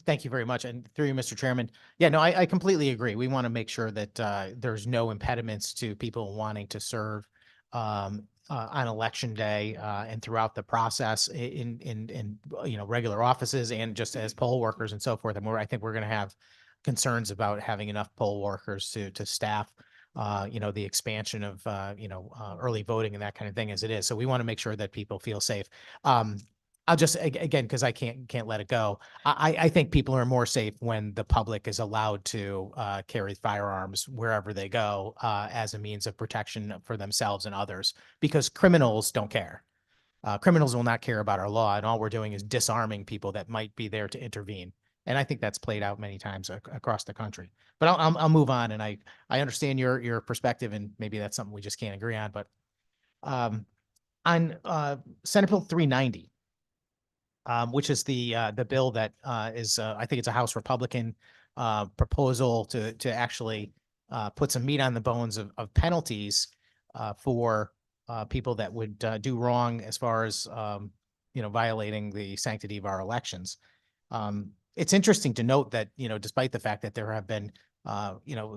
Thank you very much. And through you, Mr. Chairman. Yeah, no, I completely agree. We want to make sure that there's no impediments to people wanting to serve on election day and throughout the process in regular offices and just as poll workers and so forth. And I think we're going to have concerns about having enough poll workers to staff the expansion of early voting and that kind of thing as it is. So we want to make sure that people feel safe. I'll just again, because I can't let it go. I think people are more safe when the public is allowed to carry firearms wherever they go as a means of protection for themselves and others, because criminals don't care. Criminals will not care about our law, and all we're doing is disarming people that might be there to intervene. And I think that's played out many times across the country. But I'll move on, and I understand your perspective, and maybe that's something we just can't agree on. But on Senate Bill 390. Which is the bill that is I think it's a House Republican proposal to actually put some meat on the bones of penalties for people that would do wrong as far as violating the sanctity of our elections. It's interesting to note that despite the fact that there have been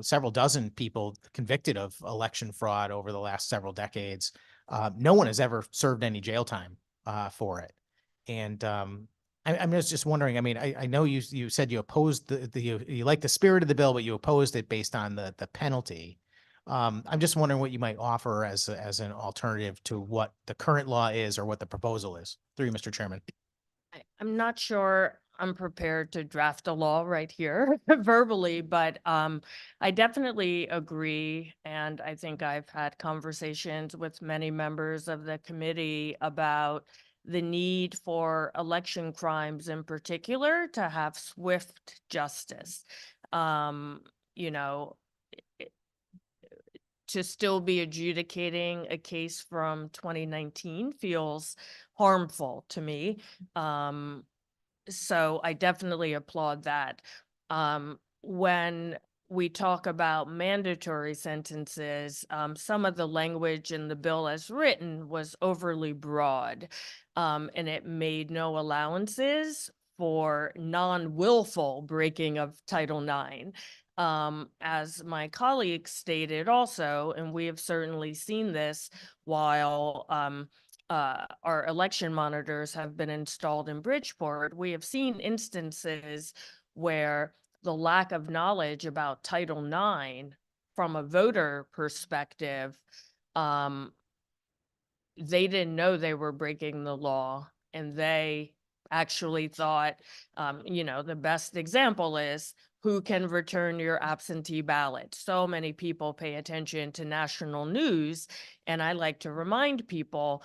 several dozen people convicted of election fraud over the last several decades, no one has ever served any jail time for it. And I'm just wondering, I mean, I know you said you opposed you like the spirit of the bill, but you opposed it based on the penalty. I'm just wondering what you might offer as an alternative to what the current law is or what the proposal is. Through you, Mr. Chairman. I'm not sure I'm prepared to draft a law right here verbally, but I definitely agree. And I think I've had conversations with many members of the committee about the need for election crimes in particular to have swift justice. To still be adjudicating a case from 2019 feels harmful to me. So I definitely applaud that. When we talk about mandatory sentences, some of the language in the bill as written was overly broad, and it made no allowances for non-willful breaking of Title IX. As my colleague stated also, and we have certainly seen this while our election monitors have been installed in Bridgeport, we have seen instances where the lack of knowledge about Title IX from a voter perspective, they didn't know they were breaking the law, and they actually thought, the best example is who can return your absentee ballot. So many people pay attention to national news, and I like to remind people,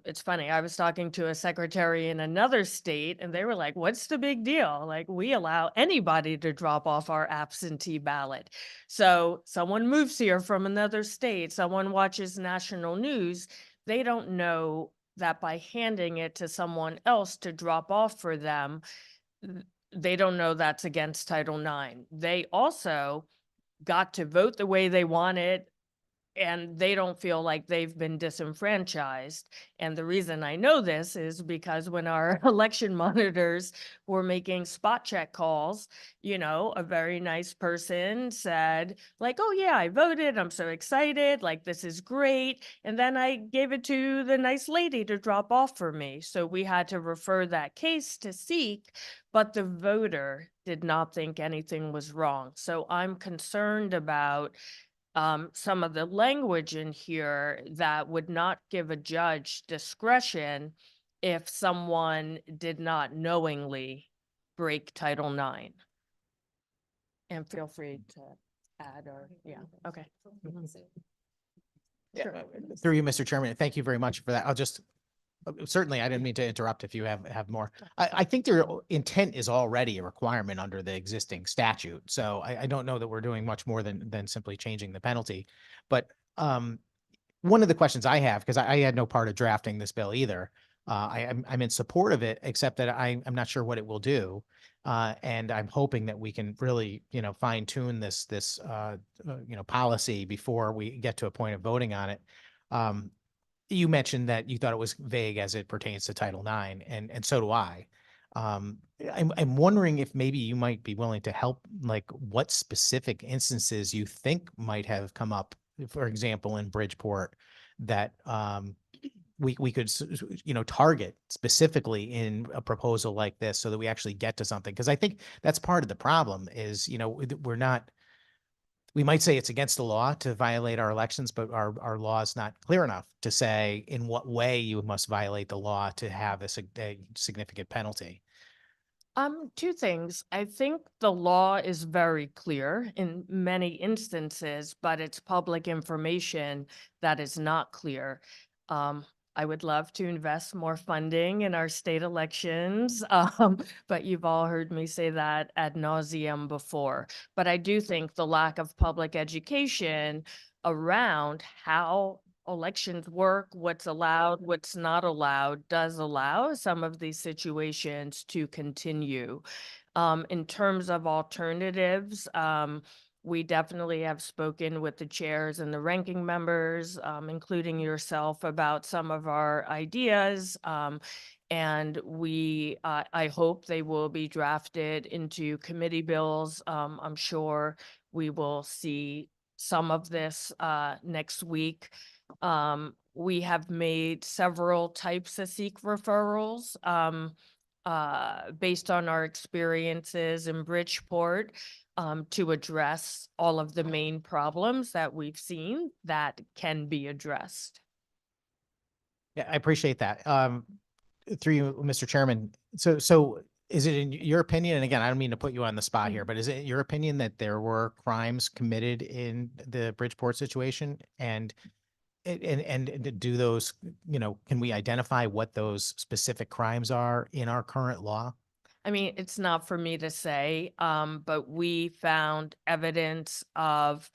it's funny, I was talking to a secretary in another state and they were like, what's the big deal? Like, we allow anybody to drop off our absentee ballot. So someone moves here from another state, someone watches national news, they don't know that by handing it to someone else to drop off for them, they don't know that's against Title IX. They also got to vote the way they wanted, and they don't feel like they've been disenfranchised. And the reason I know this is because when our election monitors were making spot check calls, a very nice person said like, oh yeah, I voted. I'm so excited. Like, this is great. And then I gave it to the nice lady to drop off for me. So we had to refer that case to SEEK, but the voter did not think anything was wrong. So I'm concerned about some of the language in here that would not give a judge discretion if someone did not knowingly break Title IX. And feel free to add or, yeah, okay. Sure. Through you, Mr. Chairman, thank you very much for that. I'll just, certainly, I didn't mean to interrupt if you have more. I think their intent is already a requirement under the existing statute. So I don't know that we're doing much more than simply changing the penalty. But one of the questions I have, because I had no part of drafting this bill either, I'm in support of it, except that I'm not sure what it will do. And I'm hoping that we can really, fine tune this policy before we get to a point of voting on it. You mentioned that you thought it was vague as it pertains to Title IX, and so do I. I'm wondering if maybe you might be willing to help, like what specific instances you think might have come up, for example, in Bridgeport, that we could, target specifically in a proposal like this so that we actually get to something. Because I think that's part of the problem is, we might say it's against the law to violate our elections, but our law is not clear enough to say in what way you must violate the law to have a significant penalty. Two things. I think the law is very clear in many instances, but it's public information that is not clear. I would love to invest more funding in our state elections, but you've all heard me say that ad nauseum before. But I do think the lack of public education around how elections work, what's allowed, what's not allowed, does allow some of these situations to continue. In terms of alternatives, we definitely have spoken with the chairs and the ranking members, including yourself, about some of our ideas. And I hope they will be drafted into committee bills. I'm sure we will see some of this next week. We have made several types of SEEK referrals based on our experiences in Bridgeport, to address all of the main problems that we've seen that can be addressed. Yeah, I appreciate that. Through you, Mr. Chairman. So is it in your opinion, and again, I don't mean to put you on the spot here, but is it your opinion that there were crimes committed in the Bridgeport situation? And do those, can we identify what those specific crimes are in our current law? I mean, it's not for me to say, but we found evidence of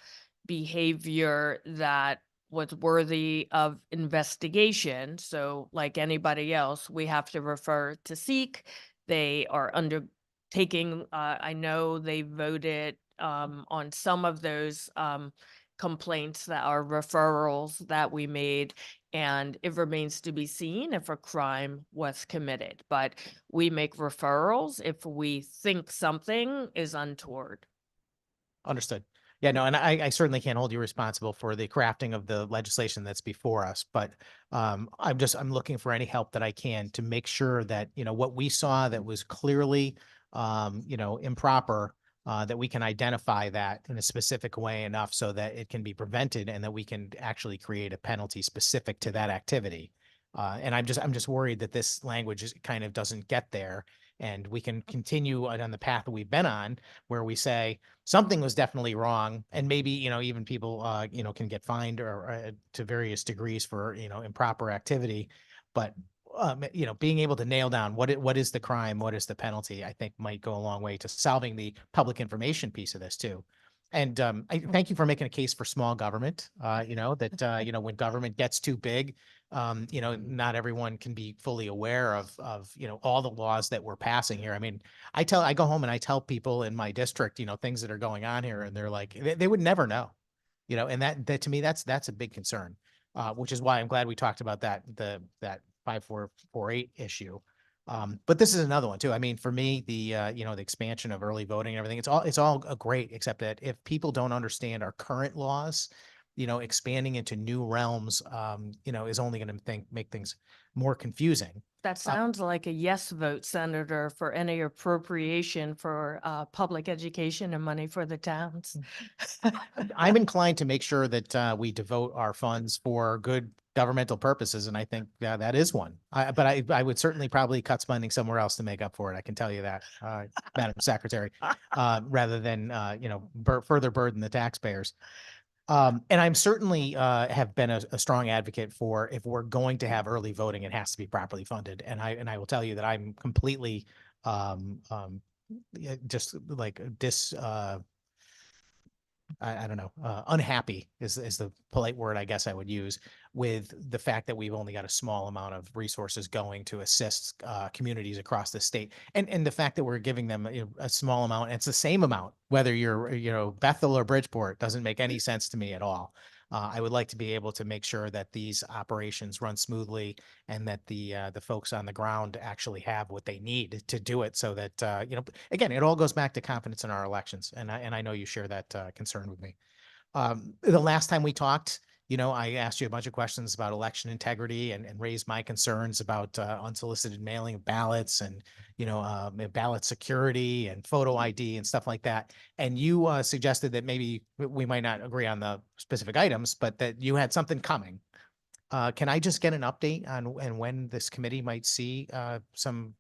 behavior that was worthy of investigation. So like anybody else, we have to refer to SEEK. They are undertaking, I know they voted on some of those complaints that are referrals that we made, and it remains to be seen if a crime was committed. But we make referrals if we think something is untoward. Understood. Yeah, no, and I certainly can't hold you responsible for the crafting of the legislation that's before us, but I'm looking for any help that I can to make sure that, what we saw that was clearly, improper, that we can identify that in a specific way enough so that it can be prevented and that we can actually create a penalty specific to that activity. And I'm just worried that this language kind of doesn't get there, and we can continue on the path that we've been on, where we say something was definitely wrong, and maybe even people can get fined or to various degrees for improper activity, but being able to nail down what is the crime, what is the penalty, I think might go a long way to solving the public information piece of this too. And I thank you for making a case for small government. That when government gets too big, You know, not everyone can be fully aware of, you know, all the laws that we're passing here. I mean, I go home and I tell people in my district, you know, things that are going on here, and they're like, they would never know, you know, and that to me, that's a big concern. Which is why I'm glad we talked about that 5448 issue. But this is another one too. I mean, for me, you know, the expansion of early voting and everything, it's all great, except that if people don't understand our current laws, you know, expanding into new realms, you know, is only going to make things more confusing. That sounds like a yes vote, Senator, for any appropriation for public education and money for the towns. I'm inclined to make sure that we devote our funds for good governmental purposes, and I think that is one. But I would certainly probably cut spending somewhere else to make up for it. I can tell you that, Madam Secretary, rather than you know, further burden the taxpayers. And I'm certainly have been a strong advocate for, if we're going to have early voting, it has to be properly funded. And I will tell you that I'm completely just like I don't know, unhappy is the polite word I guess I would use, with the fact that we've only got a small amount of resources going to assist communities across the state, and the fact that we're giving them, you know, a small amount, and it's the same amount whether you're, you know, Bethel or Bridgeport, doesn't make any sense to me at all. I would like to be able to make sure that these operations run smoothly, and that the folks on the ground actually have what they need to do it, so that you know, again, it all goes back to confidence in our elections, and I know you share that concern with me. The last time we talked, you know, I asked you a bunch of questions about election integrity, and raised my concerns about unsolicited mailing of ballots, and, you know, ballot security and photo ID and stuff like that. And you suggested that maybe we might not agree on the specific items, but that you had something coming. Can I just get an update on and when this committee might see some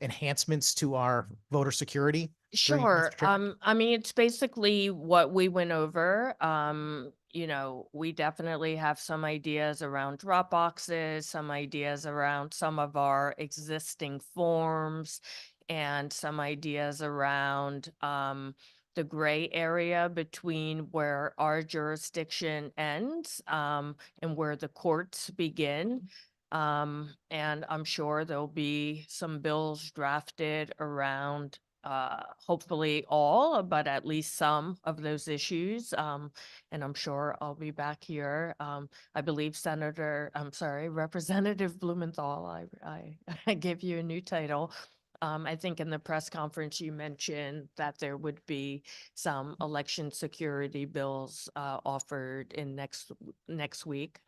enhancements to our voter security? during this Sure. trip? I mean, it's basically what we went over. You know, we definitely have some ideas around drop boxes, some ideas around some of our existing forms, and some ideas around the gray area between where our jurisdiction ends and where the courts begin. And I'm sure there'll be some bills drafted around hopefully all, but at least some of those issues. And I'm sure I'll be back here. I believe Representative Blumenthal, I gave you a new title. I think in the press conference you mentioned that there would be some election security bills offered in next week.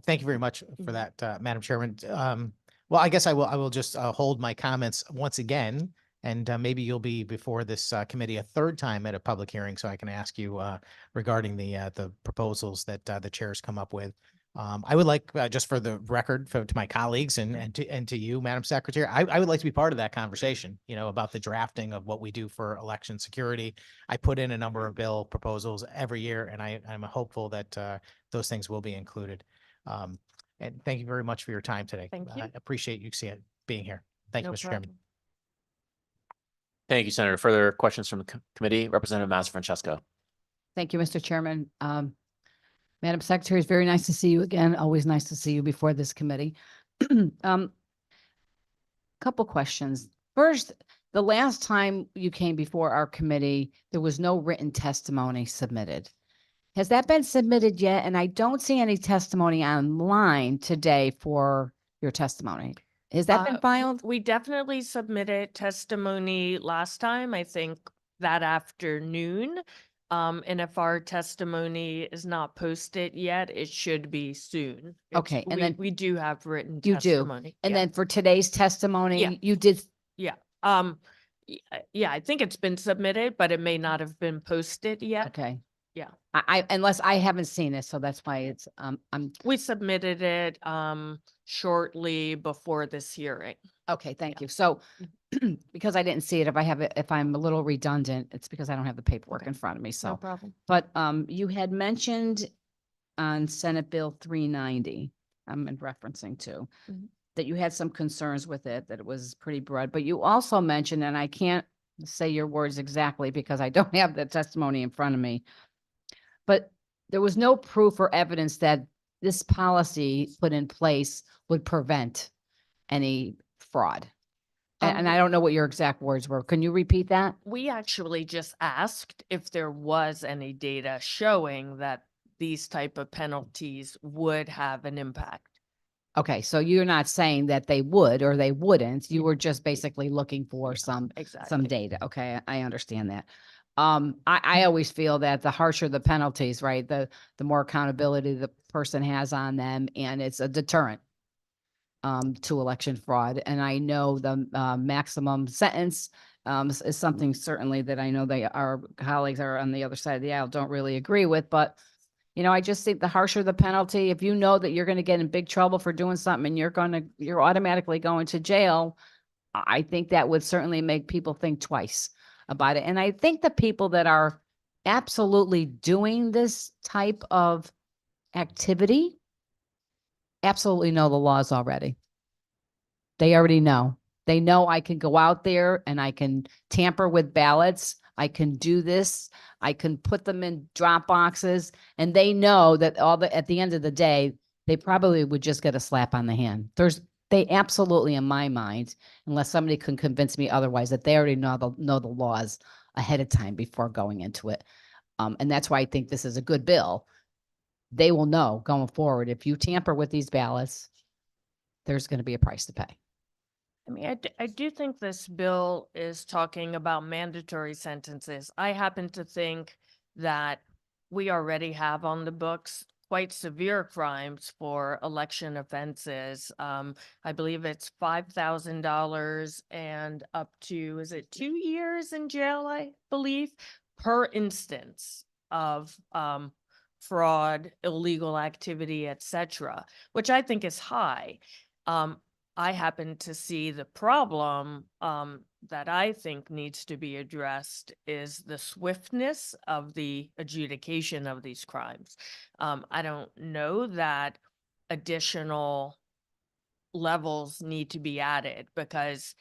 Thank you very much for Mhm. that, Madam Chairman. Well, I guess I will just hold my comments once again, and maybe you'll be before this committee a third time at a public hearing, so I can ask you regarding the proposals that the chairs come up with. I would like, just for the record, to my colleagues and to you, Madam Secretary, I would like to be part of that conversation, you know, about the drafting of what we do for election security. I put in a number of bill proposals every year, and I'm hopeful that those things will be included. And thank you very much for your time today. Thank you. I appreciate you being here. Thank you, No Mr. Chairman. problem. Thank you, Senator. Further questions from the committee? Representative Mazzafrancesco. Thank you, Mr. Chairman. Madam Secretary, it's very nice to see you again. Always nice to see you before this committee. Couple questions. First, the last time you came before our committee, there was no written testimony submitted. Has that been submitted yet? And I don't see any testimony online today for your testimony. Has that been filed? We definitely submitted testimony last time, I think that afternoon. And if our testimony is not posted yet, it should be soon. Okay, and then- we do have written You do. testimony. And yeah. then for today's testimony, Yeah. you did, Yeah, I think it's been submitted, but it may not have been posted yet. okay. Yeah. I unless I haven't seen it, so that's why it's, We submitted it shortly before this hearing. okay, thank you. So because I didn't see it, if I'm a little redundant, it's because I don't have the paperwork in front of me, No so. problem. But you had mentioned on Senate Bill 390, I'm referencing to, Mhm. that you had some concerns with it, that it was pretty broad, but you also mentioned, and I can't say your words exactly because I don't have the testimony in front of me, but there was no proof or evidence that this policy put in place would prevent any fraud. And I don't know what your exact words were. Can you repeat that? We actually just asked if there was any data showing that these type of penalties would have an impact. Okay, so you're not saying that they would or they wouldn't. You were just basically looking for some Exactly. data. Okay, I understand that. I always feel that the harsher the penalties, right, the more accountability the person has on them, and it's a deterrent to election fraud. And I know the maximum sentence is something certainly that I know our colleagues are on the other side of the aisle don't really agree with, but you know, I just think the harsher the penalty, if you know that you're going to get in big trouble for doing something and you're automatically going to jail, I think that would certainly make people think twice about it. And I think the people that are absolutely doing this type of activity absolutely know the laws already. They already know. They know I can go out there and I can tamper with ballots. I can do this. I can put them in drop boxes, and they know that at the end of the day, they probably would just get a slap on the hand. They absolutely, in my mind, unless somebody can convince me otherwise, that they already know the laws ahead of time before going into it. And that's why I think this is a good bill. They will know going forward, if you tamper with these ballots, there's going to be a price to pay. I mean, I do think this bill is talking about mandatory sentences. I happen to think that we already have on the books quite severe crimes for election offenses. I believe it's $5,000 and up to, is it 2 years in jail, I believe, per instance of fraud, illegal activity, etc., which I think is high. I happen to see the problem that I think needs to be addressed is the swiftness of the adjudication of these crimes. I don't know that additional levels need to be added, because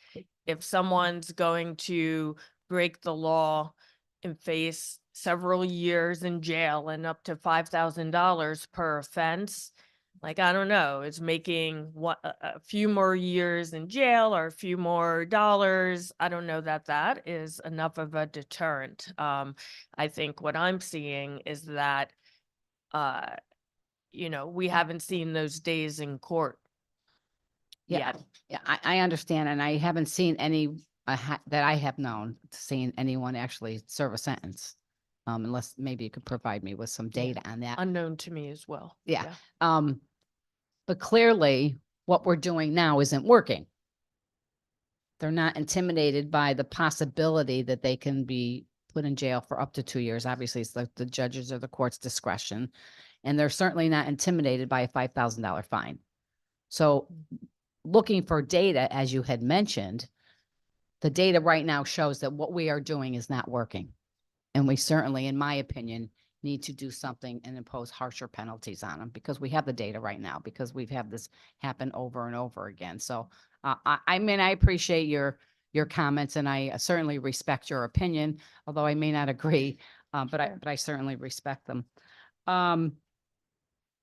if someone's going to break the law and face several years in jail and up to $5,000 per offense, like, I don't know, it's making a few more years in jail or a few more dollars. I don't know that that is enough of a deterrent. I think what I'm seeing is that, we haven't seen those days in court Yeah. yet. Yeah, I understand. And I haven't seen any that I have known, seen anyone actually serve a sentence. Unless maybe you could provide me with some data on that. Unknown to me as well. Yeah. But clearly what we're doing now isn't working. They're not intimidated by the possibility that they can be put in jail for up to 2 years. Obviously, it's the judges or the court's discretion. And they're certainly not intimidated by a $5,000 fine. So looking for data, as you had mentioned, the data right now shows that what we are doing is not working. And we certainly, in my opinion, need to do something and impose harsher penalties on them, because we have the data right now, because we've had this happen over and over again. So I mean, I appreciate your comments, and I certainly respect your opinion, although I may not agree, but I certainly respect them.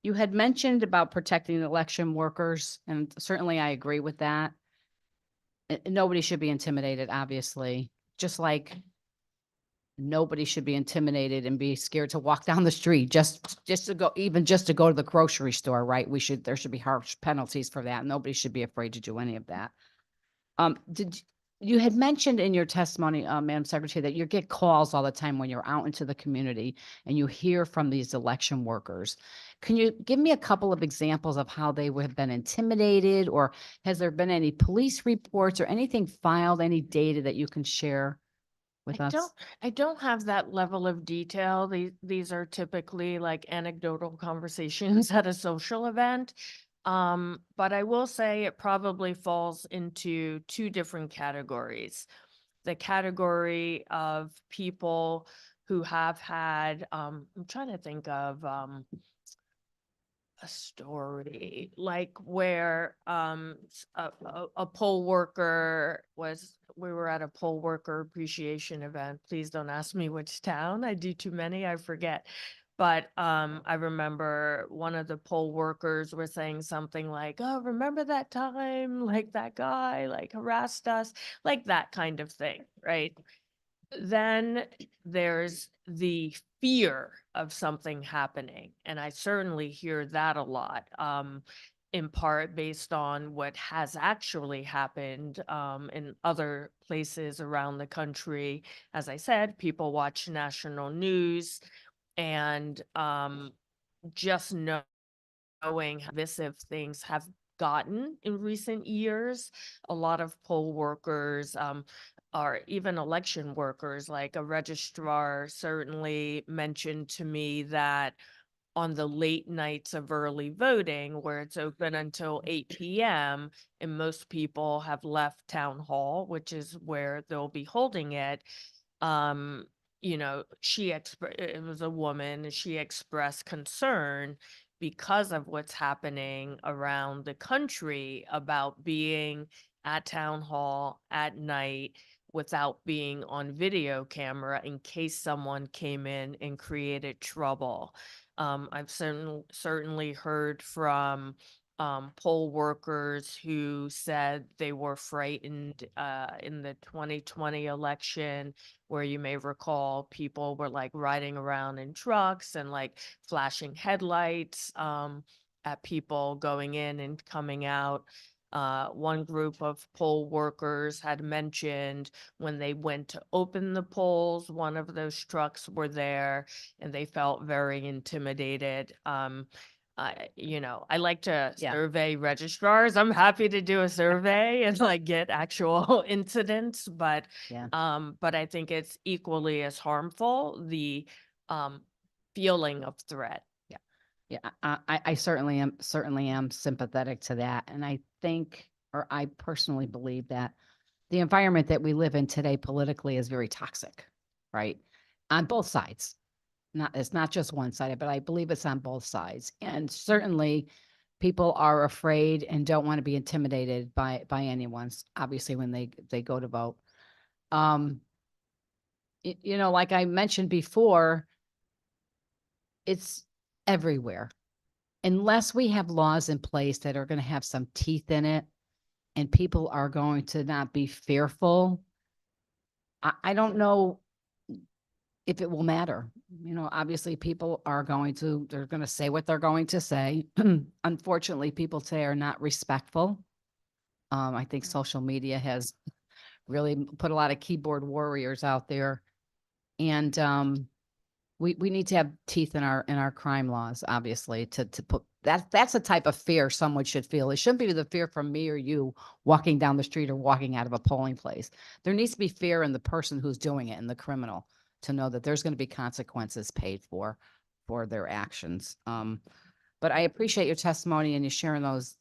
You had mentioned about protecting the election workers, and certainly I agree with that. Nobody should be intimidated, obviously, just like nobody should be intimidated and be scared to walk down the street just to go, even just to go to the grocery store, right? There should be harsh penalties for that. Nobody should be afraid to do any of that. You had mentioned in your testimony, Madam Secretary, that you get calls all the time when you're out into the community and you hear from these election workers. Can you give me a couple of examples of how they would have been intimidated, or has there been any police reports or anything filed, any data that you can share with us? I don't have that level of detail. These are typically like anecdotal conversations at a social event. But I will say it probably falls into 2 different categories. The category of people who have had, I'm trying to think of a story like where a poll worker we were at a poll worker appreciation event. Please don't ask me which town. I do too many, I forget. But I remember one of the poll workers were saying something like, "Oh, remember that time like that guy like harassed us," like that kind of thing, right? Then there's the fear of something happening, and I certainly hear that a lot. In part based on what has actually happened in other places around the country. As I said, people watch national news, and just knowing how divisive things have gotten in recent years. A lot of poll workers, or even election workers, like a registrar certainly mentioned to me that on the late nights of early voting, where it's open until 8 p.m., and most people have left town hall, which is where they'll be holding it. Um, it was a woman, and she expressed concern because of what's happening around the country about being at town hall at night without being on video camera in case someone came in and created trouble. I've certainly heard from poll workers who said they were frightened in the 2020 election, where you may recall people were like riding around in trucks and like flashing headlights at people going in and coming out. One group of poll workers had mentioned when they went to open the polls, one of those trucks were there, and they felt very intimidated. I like to Yeah. survey registrars. I'm happy to do a survey and like get actual incidents, but Yeah. but I think it's equally as harmful, the feeling of threat. Yeah, I certainly am sympathetic to that. And I think, or I personally believe that the environment that we live in today politically is very toxic, right? On both sides. It's not just one sided, but I believe it's on both sides. And certainly people are afraid and don't want to be intimidated by anyone, obviously, when they go to vote. Like I mentioned before, it's everywhere. Unless we have laws in place that are going to have some teeth in it and people are going to not be fearful, I don't know if it will matter. Obviously people they're going to say what they're going to say. Unfortunately, people today are not respectful. I think social media has really put a lot of keyboard warriors out there. And we need to have teeth in our crime laws, obviously, to put that's the type of fear someone should feel. It shouldn't be the fear from me or you walking down the street or walking out of a polling place. There needs to be fear in the person who's doing it and the criminal, to know that there's going to be consequences paid for their actions. But I appreciate your testimony and you sharing those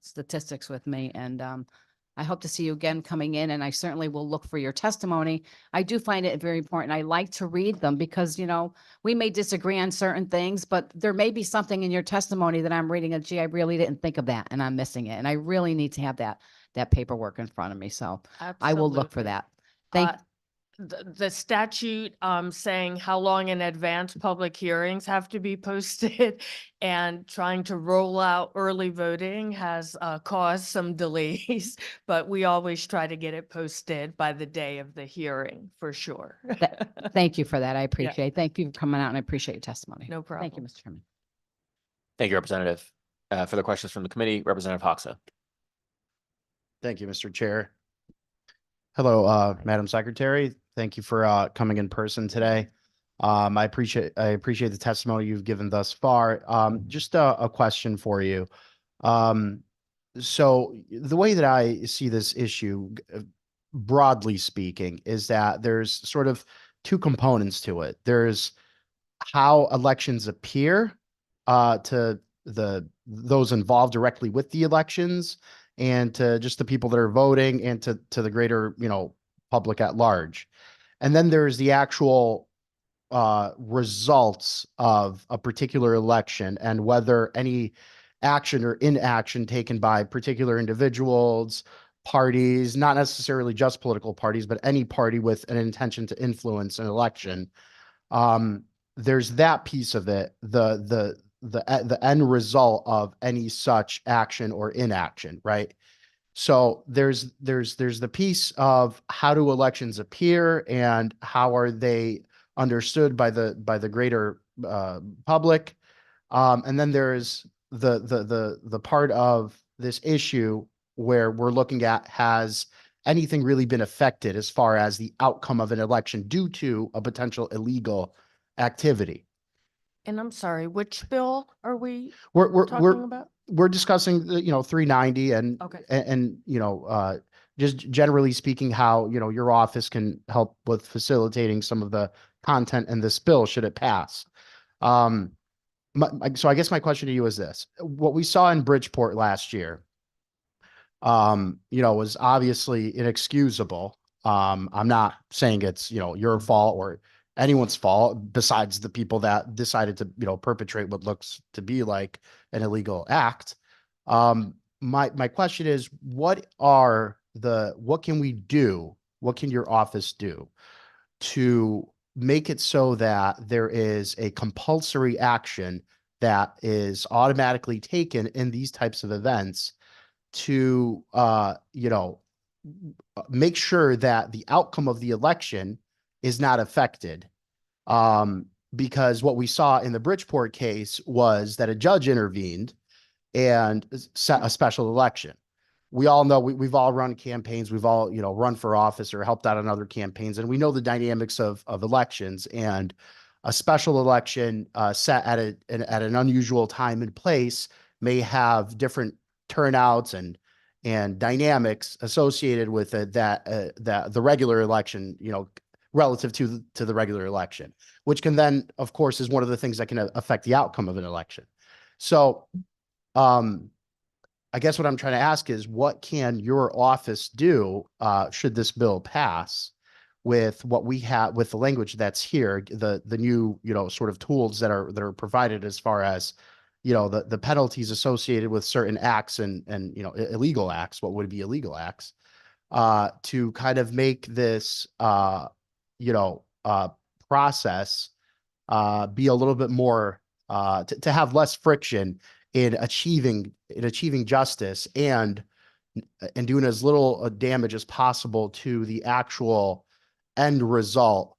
statistics with me. And I hope to see you again coming in, and I certainly will look for your testimony. I do find it very important. I like to read them because, we may disagree on certain things, but there may be something in your testimony that I'm reading and gee, I really didn't think of that and I'm missing it. And I really need to have that paperwork in front of me. So I will look for Absolutely. that. Thank The statute saying how long in advance public hearings have to be posted and trying to roll out early voting has caused some delays, but we always try to get it posted by the day of the hearing for sure. Thank you for that. I appreciate it. Thank you for coming out and I appreciate your testimony. No Thank you, problem. Mr. Chairman. Thank you, Representative. For the questions from the committee, Representative Hoxa. Thank you, Mr. Chair. Hello, Madam Secretary. Thank you for coming in person today. I appreciate the testimony you've given thus far. Just a question for you. So the way that I see this issue, broadly speaking, is that there's sort of two components to it. There's how elections appear to those involved directly with the elections, and to just the people that are voting, and to the greater, public at large. And then there's the actual results of a particular election and whether any action or inaction taken by particular individuals, parties, not necessarily just political parties, but any party with an intention to influence an election, there's that piece of it, the end result of any such action or inaction, right? So there's the piece of how do elections appear and how are they understood by the greater public. And then there's the part of this issue where we're looking at, has anything really been affected as far as the outcome of an election due to a potential illegal activity? And I'm sorry, which bill are we We're talking about? we're discussing the, 390 and Okay. and just generally speaking, how, your office can help with facilitating some of the content in this bill should it pass. So I guess my question to you is this: what we saw in Bridgeport last year, was obviously inexcusable. I'm not saying it's, your fault or anyone's fault besides the people that decided to, perpetrate what looks to be like an illegal act. My question is, what can we do? What can your office do to make it so that there is a compulsory action that is automatically taken in these types of events to, make sure that the outcome of the election is not affected? Because what we saw in the Bridgeport case was that a judge intervened and set a special election. We all know we've all run campaigns. We've all, run for office or helped out on other campaigns. And we know the dynamics of elections, and a special election set at an unusual time and place may have different turnouts and dynamics associated with it that the regular election, relative to the regular election, which can then, of course, is one of the things that can affect the outcome of an election. So, I guess what I'm trying to ask is, what can your office do should this bill pass, with what we have, with the language that's here, the new, sort of tools that are provided as far as, the penalties associated with certain acts and illegal acts, what would be illegal acts, to kind of make this process be a little bit more, to have less friction in achieving justice and doing as little damage as possible to the actual end result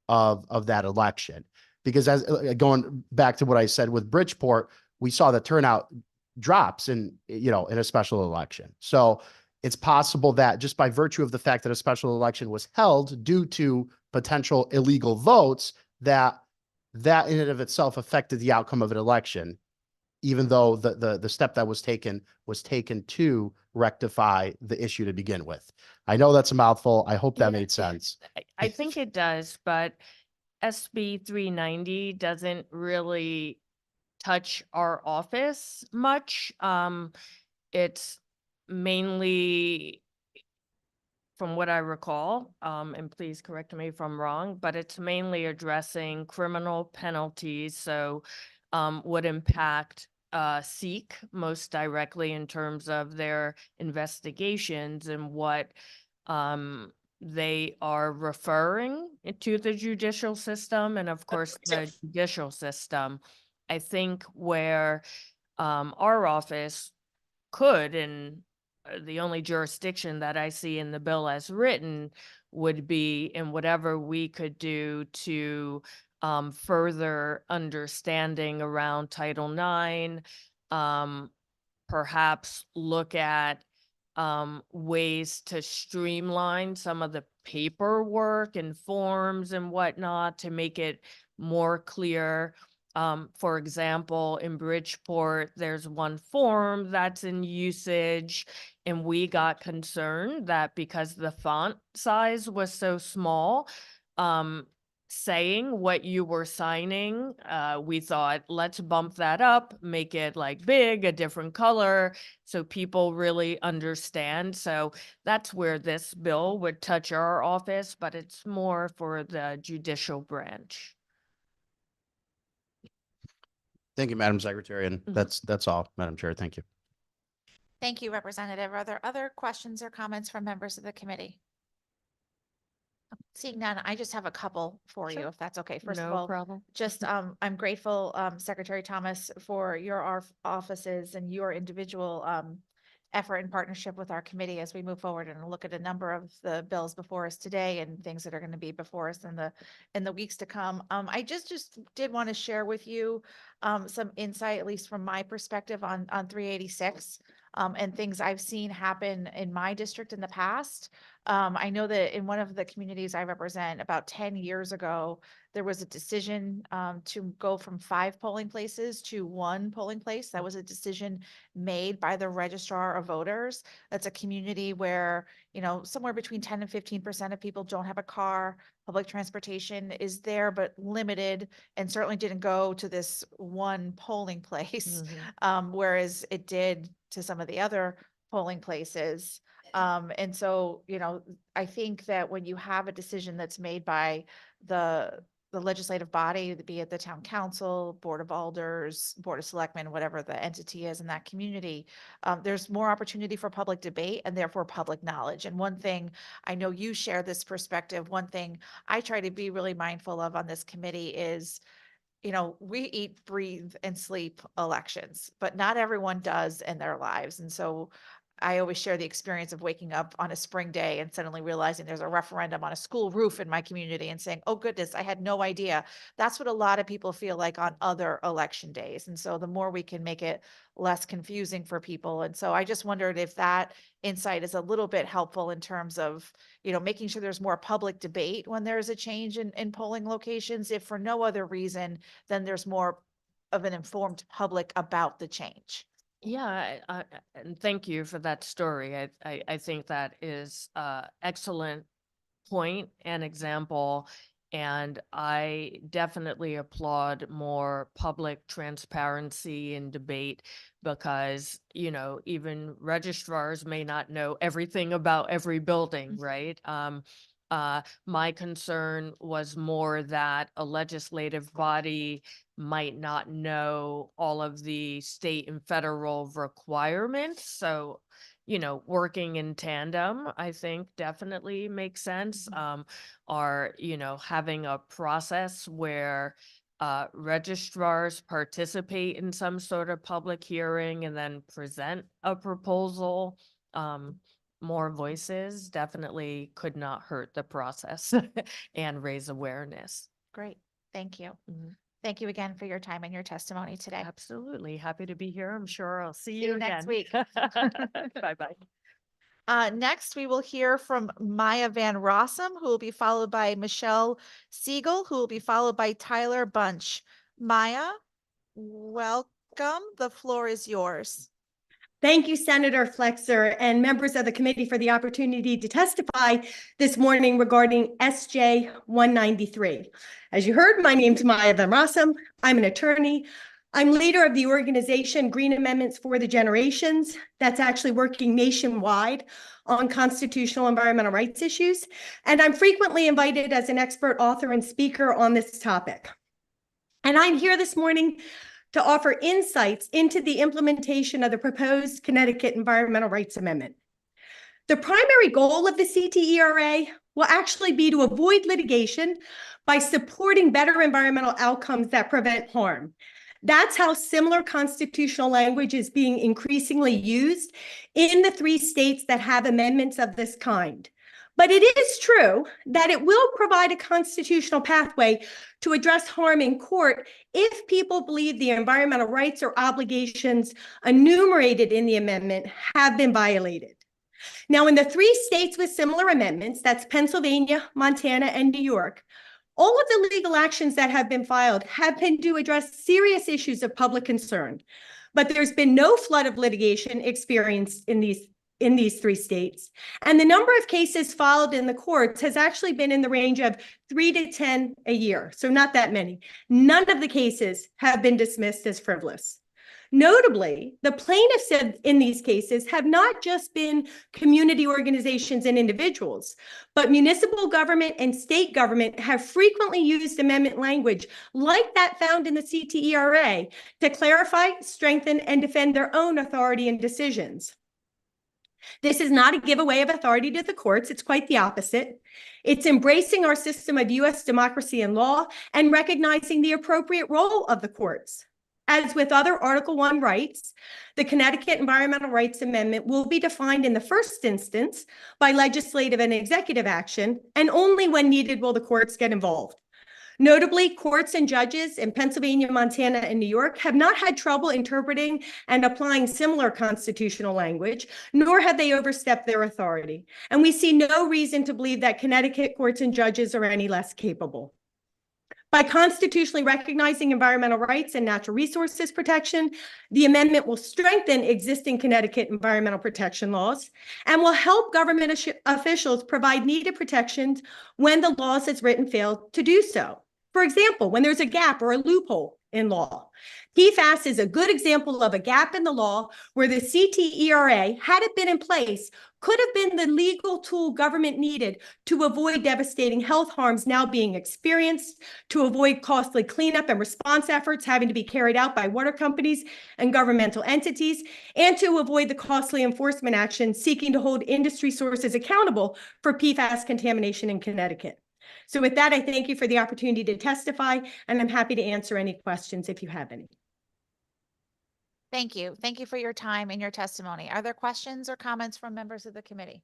of that election. Because as going back to what I said with Bridgeport, we saw the turnout drops in a special election. So it's possible that just by virtue of the fact that a special election was held due to potential illegal votes, that in and of itself affected the outcome of an election, even though the step that was taken to rectify the issue to begin with. I know that's a mouthful. I hope that made sense. I think it does, but SB 390 doesn't really touch our office much. It's mainly, from what I recall, and please correct me if I'm wrong, but it's mainly addressing criminal penalties. So would impact SEEK most directly in terms of their investigations and what they are referring to the judicial system. And of course, the judicial system, I think where our office could, and the only jurisdiction that I see in the bill as written would be in whatever we could do to further understanding around Title IX, perhaps look at ways to streamline some of the paperwork and forms and whatnot to make it more clear. For example, in Bridgeport, there's one form that's in usage, and we got concerned that because the font size was so small, saying what you were signing, we thought, let's bump that up, make it like big, a different color, so people really understand. So that's where this bill would touch our office, but it's more for the judicial branch. Thank you, Madam Secretary. And that's all, Madam Chair. Thank you. Thank you, Representative. Are there other questions or comments from members of the committee? Seeing none, I just have a couple for you, Sure. if that's okay. First of No all, problem. just, I'm grateful, Secretary Thomas, for your offices and your individual, effort and partnership with our committee as we move forward and look at a number of the bills before us today and things that are going to be before us in the weeks to come. I just did want to share with you, some insight, at least from my perspective on 386, and things I've seen happen in my district in the past. I know that in one of the communities I represent, about 10 years ago, there was a decision to go from 5 polling places to 1 polling place. That was a decision made by the registrar of voters. That's a community where, somewhere between 10 and 15% of people don't have a car. Public transportation is there, but limited, and certainly didn't go to this 1 polling place, whereas it did to some of the other polling places. And so, I think that when you have a decision that's made by the legislative body, be it the town council, board of alders, board of selectmen, whatever the entity is in that community, there's more opportunity for public debate and therefore public knowledge. And one thing, I know you share this perspective, one thing I try to be really mindful of on this committee is, we eat, breathe, and sleep elections, but not everyone does in their lives. And so I always share the experience of waking up on a spring day and suddenly realizing there's a referendum on a school roof in my community and saying, oh goodness, I had no idea. That's what a lot of people feel like on other election days. And so the more we can make it less confusing for people. And so I just wondered if that insight is a little bit helpful in terms of, making sure there's more public debate when there's a change in polling locations, if for no other reason, then there's more of an informed public about the change. Yeah, and thank you for that story. I think that is excellent point and example. And I definitely applaud more public transparency and debate because, even registrars may not know everything about every building, right? My concern was more that a legislative body might not know all of the state and federal requirements. So, working in tandem, I think definitely makes sense. Or, having a process where registrars participate in some sort of public hearing and then present a proposal. More voices definitely could not hurt the process and raise awareness. Great. Thank you. Mhm. Thank you again for your time and your testimony today. Absolutely. Happy to be here. I'm sure I'll see you you next again. week. Bye-bye. Next, we will hear from Maya Van Rossum, who will be followed by Michelle Siegel, who will be followed by Tyler Bunch. Maya, welcome. The floor is yours. Thank you, Senator Flexer and members of the committee for the opportunity to testify this morning regarding SJ 193. As you heard, my name's Maya Van Rossum. I'm an attorney. I'm leader of the organization Green Amendments for the Generations that's actually working nationwide on constitutional environmental rights issues. And I'm frequently invited as an expert author and speaker on this topic. And I'm here this morning to offer insights into the implementation of the proposed Connecticut Environmental Rights Amendment. The primary goal of the CTERA will actually be to avoid litigation by supporting better environmental outcomes that prevent harm. That's how similar constitutional language is being increasingly used in the 3 states that have amendments of this kind. But it is true that it will provide a constitutional pathway to address harm in court if people believe the environmental rights or obligations enumerated in the amendment have been violated. Now, in the 3 states with similar amendments, that's Pennsylvania, Montana, and New York, all of the legal actions that have been filed have been to address serious issues of public concern. But there's been no flood of litigation experienced in these 3 states. And the number of cases filed in the courts has actually been in the range of 3 to 10 a year. So not that many. None of the cases have been dismissed as frivolous. Notably, the plaintiffs in these cases have not just been community organizations and individuals, but municipal government and state government have frequently used amendment language like that found in the CTERA to clarify, strengthen, and defend their own authority and decisions. This is not a giveaway of authority to the courts. It's quite the opposite. It's embracing our system of U.S. democracy and law and recognizing the appropriate role of the courts. As with other Article I rights, the Connecticut Environmental Rights Amendment will be defined in the first instance by legislative and executive action, and only when needed will the courts get involved. Notably, courts and judges in Pennsylvania, Montana, and New York have not had trouble interpreting and applying similar constitutional language, nor have they overstepped their authority. And we see no reason to believe that Connecticut courts and judges are any less capable. By constitutionally recognizing environmental rights and natural resources protection, the amendment will strengthen existing Connecticut environmental protection laws and will help government officials provide needed protections when the laws as written fail to do so. For example, when there's a gap or a loophole in law. PFAS is a good example of a gap in the law where the CTERA, had it been in place, could have been the legal tool government needed to avoid devastating health harms now being experienced, to avoid costly cleanup and response efforts having to be carried out by water companies and governmental entities, and to avoid the costly enforcement action seeking to hold industry sources accountable for PFAS contamination in Connecticut. So with that, I thank you for the opportunity to testify, and I'm happy to answer any questions if you have any. Thank you. Thank you for your time and your testimony. Are there questions or comments from members of the committee?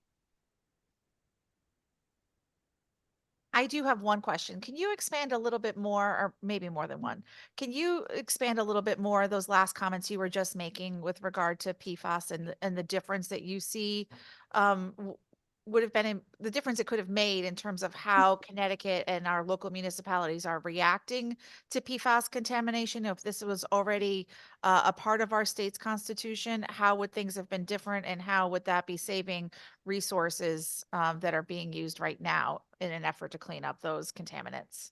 I do have one question. Can you expand a little bit more, or maybe more than one? Can you expand a little bit more those last comments you were just making with regard to PFAS and the difference that you see would have been the difference it could have made in terms of how Connecticut and our local municipalities are reacting to PFAS contamination? If this was already a part of our state's constitution, how would things have been different, and how would that be saving resources that are being used right now in an effort to clean up those contaminants?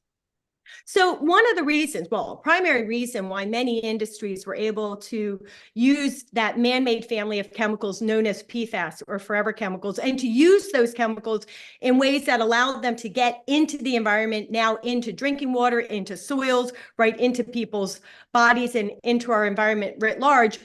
So one of the reasons, well, a primary reason why many industries were able to use that man-made family of chemicals known as PFAS or forever chemicals, and to use those chemicals in ways that allowed them to get into the environment, now into drinking water, into soils, right into people's bodies and into our environment writ large,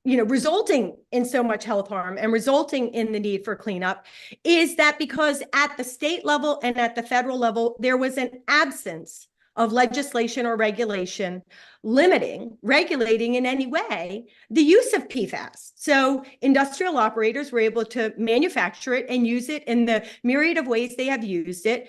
resulting in so much health harm and resulting in the need for cleanup, is that because at the state level and at the federal level, there was an absence of legislation or regulation regulating in any way the use of PFAS. So industrial operators were able to manufacture it and use it in the myriad of ways they have used it,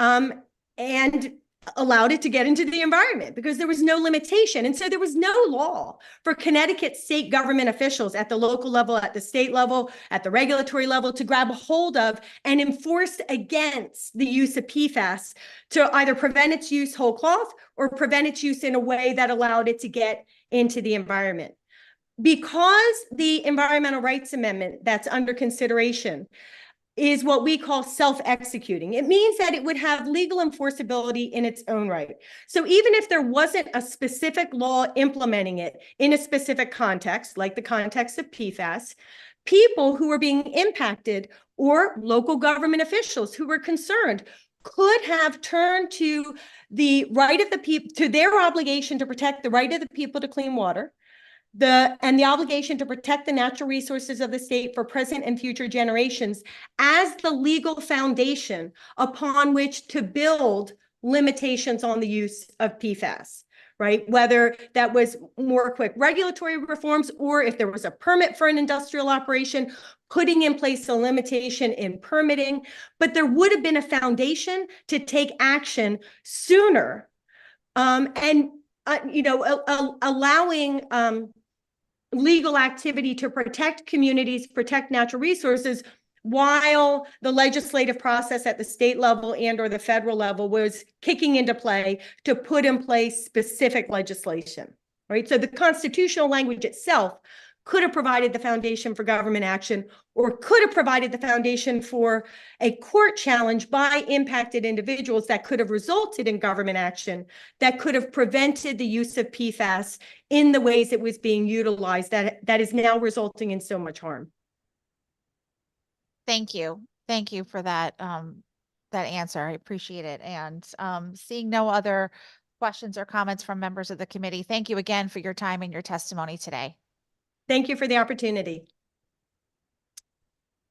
and allowed it to get into the environment because there was no limitation. And so there was no law for Connecticut state government officials at the local level, at the state level, at the regulatory level to grab a hold of and enforce against the use of PFAS to either prevent its use whole cloth or prevent its use in a way that allowed it to get into the environment. Because the Environmental Rights Amendment that's under consideration is what we call self-executing. It means that it would have legal enforceability in its own right. So even if there wasn't a specific law implementing it in a specific context, like the context of PFAS, people who were being impacted or local government officials who were concerned could have turned to the right of the people, to their obligation to protect the right of the people to clean water, and the obligation to protect the natural resources of the state for present and future generations as the legal foundation upon which to build limitations on the use of PFAS, right? Whether that was more quick regulatory reforms, or if there was a permit for an industrial operation, putting in place a limitation in permitting, but there would have been a foundation to take action sooner, allowing legal activity to protect communities, protect natural resources, while the legislative process at the state level and or the federal level was kicking into play to put in place specific legislation, right? So the constitutional language itself could have provided the foundation for government action, or could have provided the foundation for a court challenge by impacted individuals that could have resulted in government action that could have prevented the use of PFAS in the ways it was being utilized that is now resulting in so much harm. Thank you. Thank you for that, that answer. I appreciate it. And seeing no other questions or comments from members of the committee, thank you again for your time and your testimony today. Thank you for the opportunity.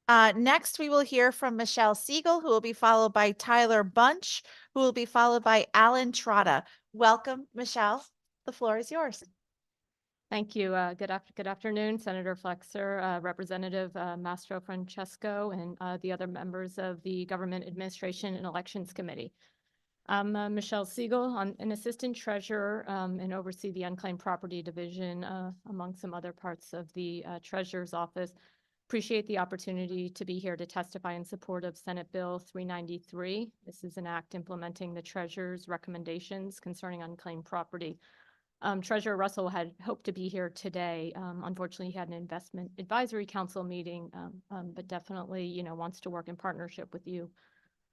Next, we will hear from Michelle Siegel, who will be followed by Tyler Bunch, who will be followed by Alan Trotta. Welcome, Michelle. The floor is yours. Thank you. Good afternoon, Senator Flexer, Representative Mastro Francesco, and the other members of the Government Administration and Elections Committee. I'm Michelle Siegel. I'm an assistant treasurer and oversee the unclaimed property division among some other parts of the treasurer's office. Appreciate the opportunity to be here to testify in support of Senate Bill 393. This is an act implementing the treasurer's recommendations concerning unclaimed property. Treasurer Russell had hoped to be here today. Unfortunately, he had an investment advisory council meeting, but definitely, wants to work in partnership with you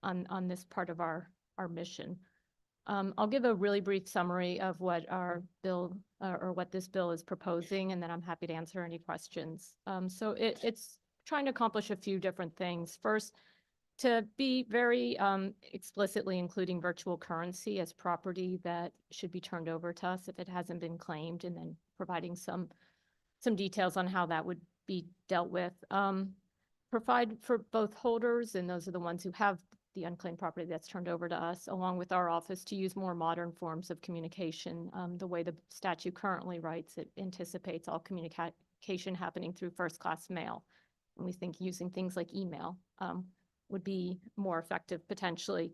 on this part of our mission. I'll give a really brief summary of what our bill or what this bill is proposing, and then I'm happy to answer any questions. So it's trying to accomplish a few different things. First, to be very explicitly including virtual currency as property that should be turned over to us if it hasn't been claimed, and then providing some details on how that would be dealt with. Provide for both holders, and those are the ones who have the unclaimed property that's turned over to us, along with our office, to use more modern forms of communication. The way the statute currently writes, it anticipates all communication happening through first-class mail. And we think using things like email would be more effective potentially.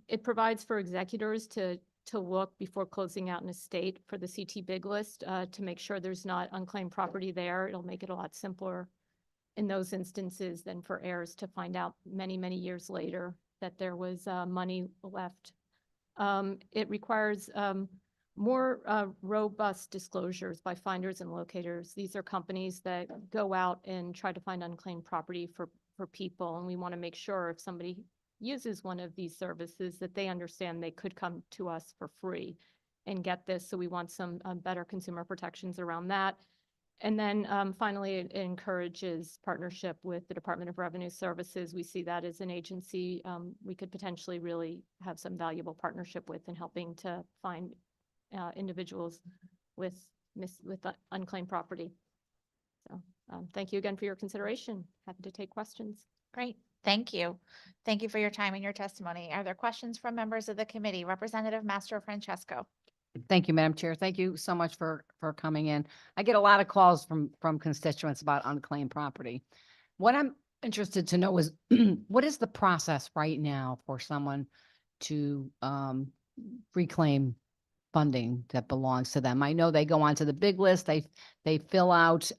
It provides for executors to look before closing out an estate for the CT big list to make sure there's not unclaimed property there. It'll make it a lot simpler in those instances than for heirs to find out many, many years later that there was money left. It requires more robust disclosures by finders and locators. These are companies that go out and try to find unclaimed property for people, and we want to make sure if somebody uses one of these services that they understand they could come to us for free and get this. So we want some better consumer protections around that. And then finally, it encourages partnership with the Department of Revenue Services. We see that as an agency we could potentially really have some valuable partnership with in helping to find individuals with unclaimed property. So thank you again for your consideration. Happy to take questions. Great. Thank you. Thank you for your time and your testimony. Are there questions from members of the committee? Representative Mastro Francesco. Thank you, Madam Chair. Thank you so much for coming in. I get a lot of calls from constituents about unclaimed property. What I'm interested to know is what is the process right now for someone to reclaim funding that belongs to them? I know they go onto the big list, they fill out,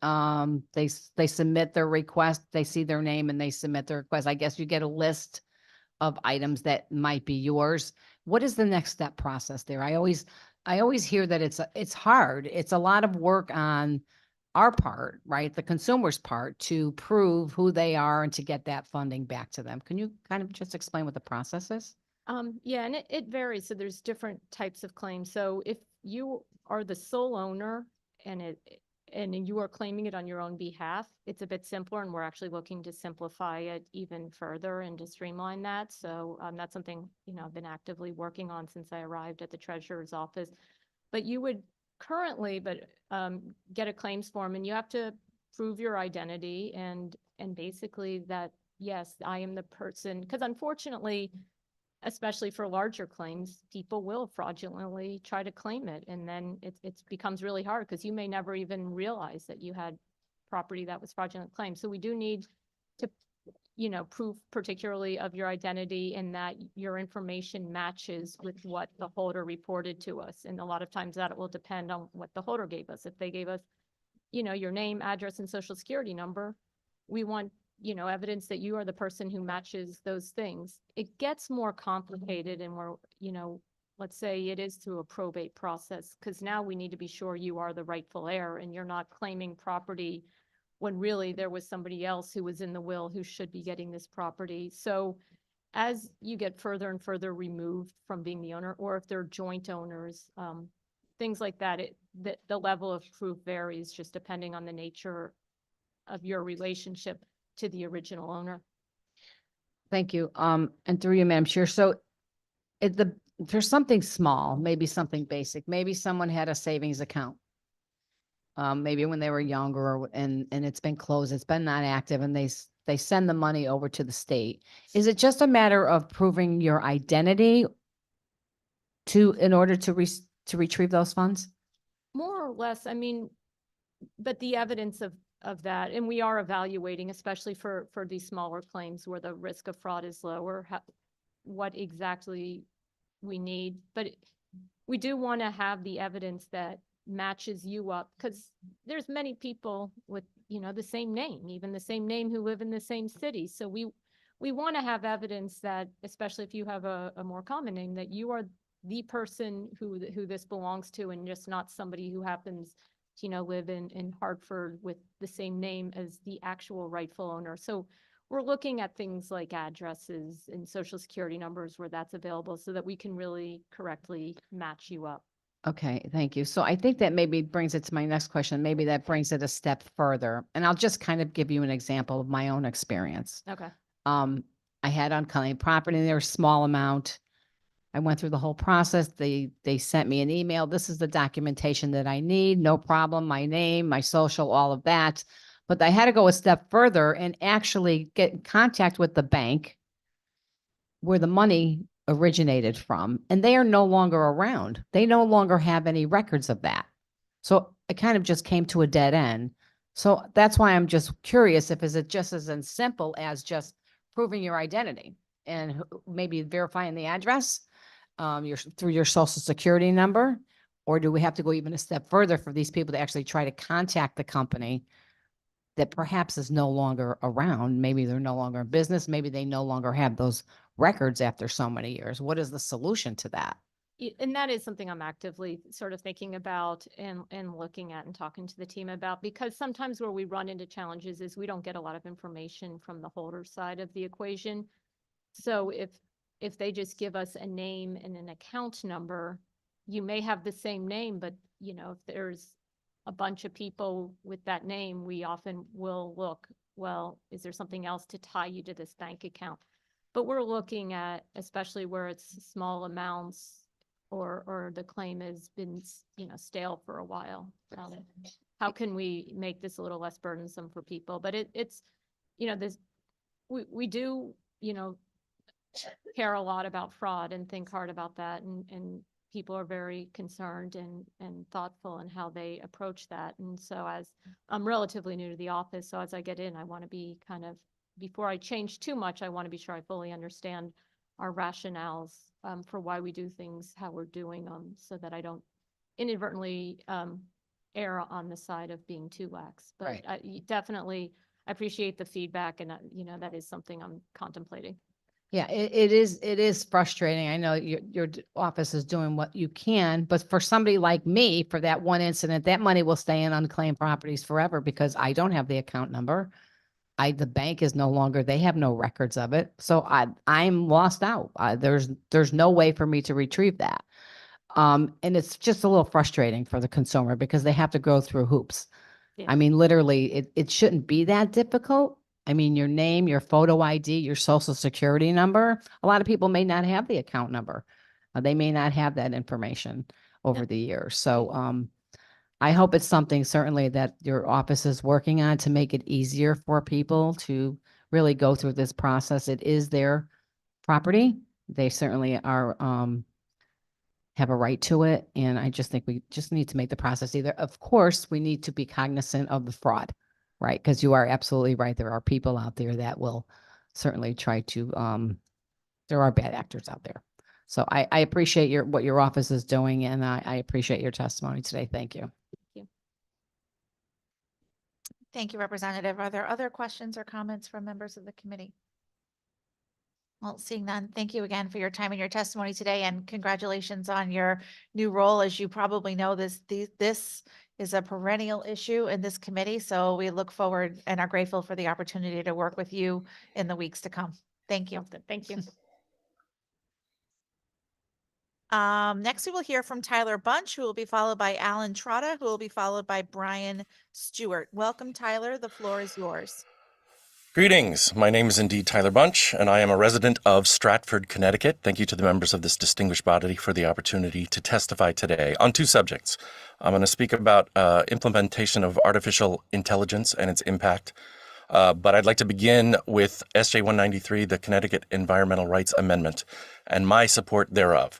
they submit their request, they see their name and they submit their request. I guess you get a list of items that might be yours. What is the next step process there? I always hear that it's hard. It's a lot of work on our part, right? The consumer's part, to prove who they are and to get that funding back to them. Can you kind of just explain what the process is? Yeah, and it varies. So there's different types of claims. So if you are the sole owner and you are claiming it on your own behalf, it's a bit simpler, and we're actually looking to simplify it even further and to streamline that. So that's something, I've been actively working on since I arrived at the treasurer's office. But you would currently get a claims form, and you have to prove your identity and basically that, yes, I am the person, because unfortunately, especially for larger claims, people will fraudulently try to claim it. And then it becomes really hard because you may never even realize that you had property that was fraudulent claimed. So we do need to, prove particularly of your identity and that your information matches with what the holder reported to us. And a lot of times that will depend on what the holder gave us. If they gave us, your name, address, and social security number, we want evidence that you are the person who matches those things. It gets more complicated and more, let's say it is through a probate process, because now we need to be sure you are the rightful heir and you're not claiming property when really there was somebody else who was in the will who should be getting this property. So as you get further and further removed from being the owner, or if they're joint owners, things like that, the level of proof varies just depending on the nature of your relationship to the original owner. Thank you. And through you, Madam Chair. So there's something small, maybe something basic. Maybe someone had a savings account. Maybe when they were younger and it's been closed, it's been not active, and they they send the money over to the state. Is it just a matter of proving your identity in order to retrieve those funds? More or less, I mean, but the evidence of that, and we are evaluating, especially for these smaller claims where the risk of fraud is lower, what exactly we need. But we do want to have the evidence that matches you up, because there's many people with, the same name, even the same name, who live in the same city. So we want to have evidence that, especially if you have a more common name, that you are the person who this belongs to, and just not somebody who happens to, live in Hartford with the same name as the actual rightful owner. So we're looking at things like addresses and social security numbers where that's available, so that we can really correctly match you up. Okay, thank you. So I think that maybe brings it to my next question. Maybe that brings it a step further. And I'll just kind of give you an example of my own experience. Okay. I had unclaimed property, and there was a small amount. I went through the whole process. They sent me an email. This is the documentation that I need. No problem. My name, my social, all of that. But I had to go a step further and actually get in contact with the bank where the money originated from, and they are no longer around. They no longer have any records of that. So it kind of just came to a dead end. So that's why I'm just curious, is it just as simple as just proving your identity and maybe verifying the address through your social security number? Or do we have to go even a step further for these people to actually try to contact the company that perhaps is no longer around? Maybe they're no longer in business. Maybe they no longer have those records after so many years. What is the solution to that? And that is something I'm actively sort of thinking about and looking at and talking to the team about, because sometimes where we run into challenges is we don't get a lot of information from the holder side of the equation. So if they just give us a name and an account number, you may have the same name, but if there's a bunch of people with that name, we often will look, well, is there something else to tie you to this bank account? But we're looking at, especially where it's small amounts or the claim has been, stale for a while. How can we make this a little less burdensome for people? But it's, this, we do, care a lot about fraud and think hard about that. And people are very concerned and thoughtful in how they approach that. And so as I'm relatively new to the office, so as I get in, I want to be before I change too much, I want to be sure I fully understand our rationales for why we do things, how we're doing them, so that I don't inadvertently err on the side of being too lax. But Right. I definitely appreciate the feedback, and that is something I'm contemplating. Yeah, it is frustrating. I know your office is doing what you can, but for somebody like me, for that one incident, that money will stay in unclaimed properties forever because I don't have the account number. The bank is no longer, they have no records of it. So I'm lost out. There's no way for me to retrieve that. And it's just a little frustrating for the consumer because they have to go through hoops. Yeah. I mean, literally, it shouldn't be that difficult. I mean, your name, your photo ID, your social security number. A lot of people may not have the account number. They may not have that information over the years. So I hope it's something certainly that your office is working on to make it easier for people to really go through this process. It is their property. They certainly are have a right to it. And I just think we just need to make the process either. Of course, we need to be cognizant of the fraud, right? Because you are absolutely right. There are people out there that will certainly try to, there are bad actors out there. So I appreciate what your office is doing, and I appreciate your testimony today. Thank you. Thank you, Representative. Are there other questions or comments from members of the committee? Well, seeing none, thank you again for your time and your testimony today, and congratulations on your new role. As you probably know, this is a perennial issue in this committee, so we look forward and are grateful for the opportunity to work with you in the weeks to come. Thank you. Thank you. Next we will hear from Tyler Bunch, who will be followed by Alan Trotta, who will be followed by Brian Stewart. Welcome, Tyler. The floor is yours. Greetings. My name is indeed Tyler Bunch, and I am a resident of Stratford, Connecticut. Thank you to the members of this distinguished body for the opportunity to testify today on two subjects. I'm going to speak about implementation of artificial intelligence and its impact But I'd like to begin with SJ 193, the Connecticut Environmental Rights Amendment, and my support thereof.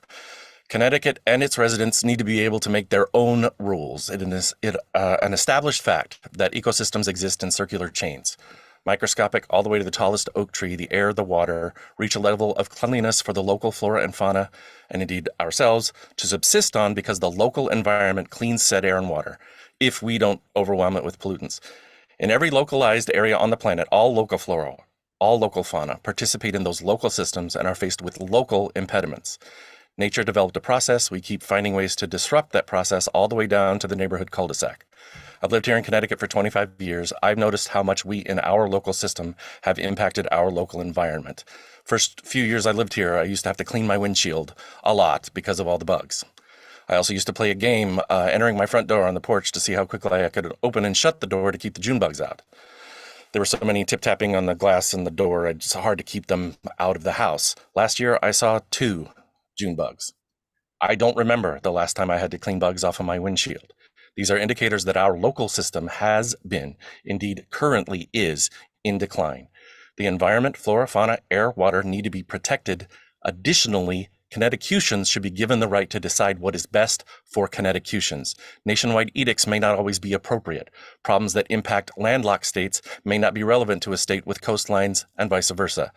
Connecticut and its residents need to be able to make their own rules. It is an established fact that ecosystems exist in circular chains. Microscopic all the way to the tallest oak tree, the air, the water, reach a level of cleanliness for the local flora and fauna, and indeed ourselves, to subsist on because the local environment cleans said air and water, if we don't overwhelm it with pollutants. In every localized area on the planet, all local flora, all local fauna participate in those local systems and are faced with local impediments. Nature developed a process. We keep finding ways to disrupt that process all the way down to the neighborhood cul-de-sac. I've lived here in Connecticut for 25 years. I've noticed how much we in our local system have impacted our local environment. First few years I lived here, I used to have to clean my windshield a lot because of all the bugs. I also used to play a game entering my front door on the porch to see how quickly I could open and shut the door to keep the June bugs out. There were so many tip-tapping on the glass and the door, it's hard to keep them out of the house. Last year, I saw 2 June bugs. I don't remember the last time I had to clean bugs off of my windshield. These are indicators that our local system has been, indeed currently is, in decline. The environment, flora, fauna, air, water need to be protected. Additionally, Connecticutians should be given the right to decide what is best for Connecticutians. Nationwide edicts may not always be appropriate. Problems that impact landlocked states may not be relevant to a state with coastlines and vice versa.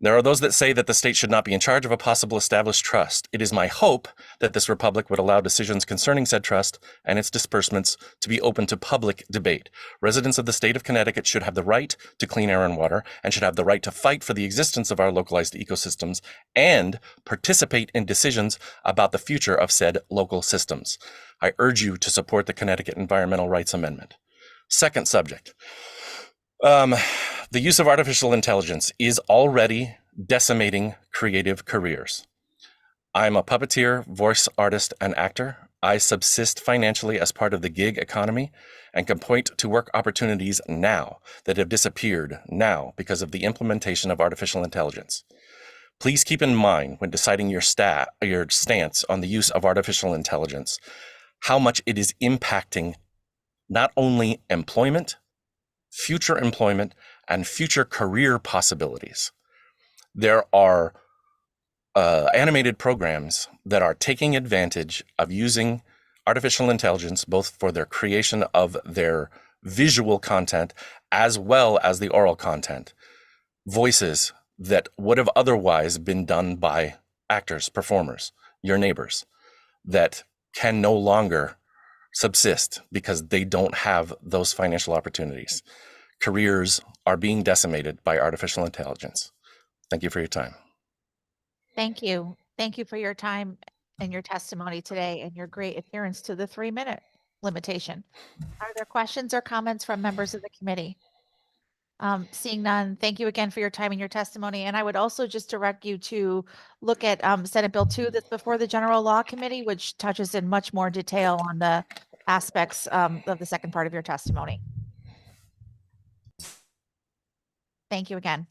There are those that say that the state should not be in charge of a possible established trust. It is my hope that this republic would allow decisions concerning said trust and its disbursements to be open to public debate. Residents of the state of Connecticut should have the right to clean air and water and should have the right to fight for the existence of our localized ecosystems and participate in decisions about the future of said local systems. I urge you to support the Connecticut Environmental Rights Amendment. Second subject. The use of artificial intelligence is already decimating creative careers. I'm a puppeteer, voice artist, and actor. I subsist financially as part of the gig economy and can point to work opportunities now that have disappeared now because of the implementation of artificial intelligence. Please keep in mind when deciding your stance on the use of artificial intelligence, how much it is impacting not only employment, future employment, and future career possibilities. There are animated programs that are taking advantage of using artificial intelligence, both for their creation of their visual content as well as the oral content. Voices that would have otherwise been done by actors, performers, your neighbors, that can no longer subsist because they don't have those financial opportunities. Careers are being decimated by artificial intelligence. Thank you for your time. Thank you. Thank you for your time and your testimony today and your great adherence to the 3-minute limitation. Are there questions or comments from members of the committee? Seeing none, thank you again for your time and your testimony. And I would also just direct you to look at Senate Bill 2 that's before the General Law Committee, which touches in much more detail on the aspects of the second part of your testimony. Thank you again.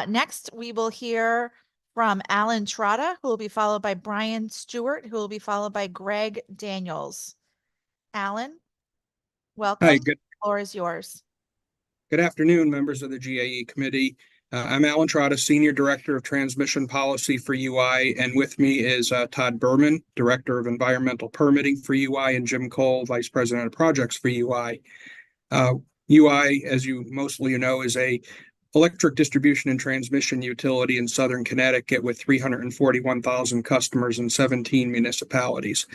Next, we will hear from Alan Trotta, who will be followed by Brian Stewart, who will be followed by Greg Daniels. Alan, welcome. Hi, The floor is yours. good afternoon, members of the GAE committee. I'm Alan Trotta, Senior Director of Transmission Policy for UI, and with me is Todd Berman, Director of Environmental Permitting for UI, and Jim Cole, Vice President of Projects for UI. UI, as you mostly know, is a electric distribution and transmission utility in southern Connecticut with 341,000 customers in 17 municipalities.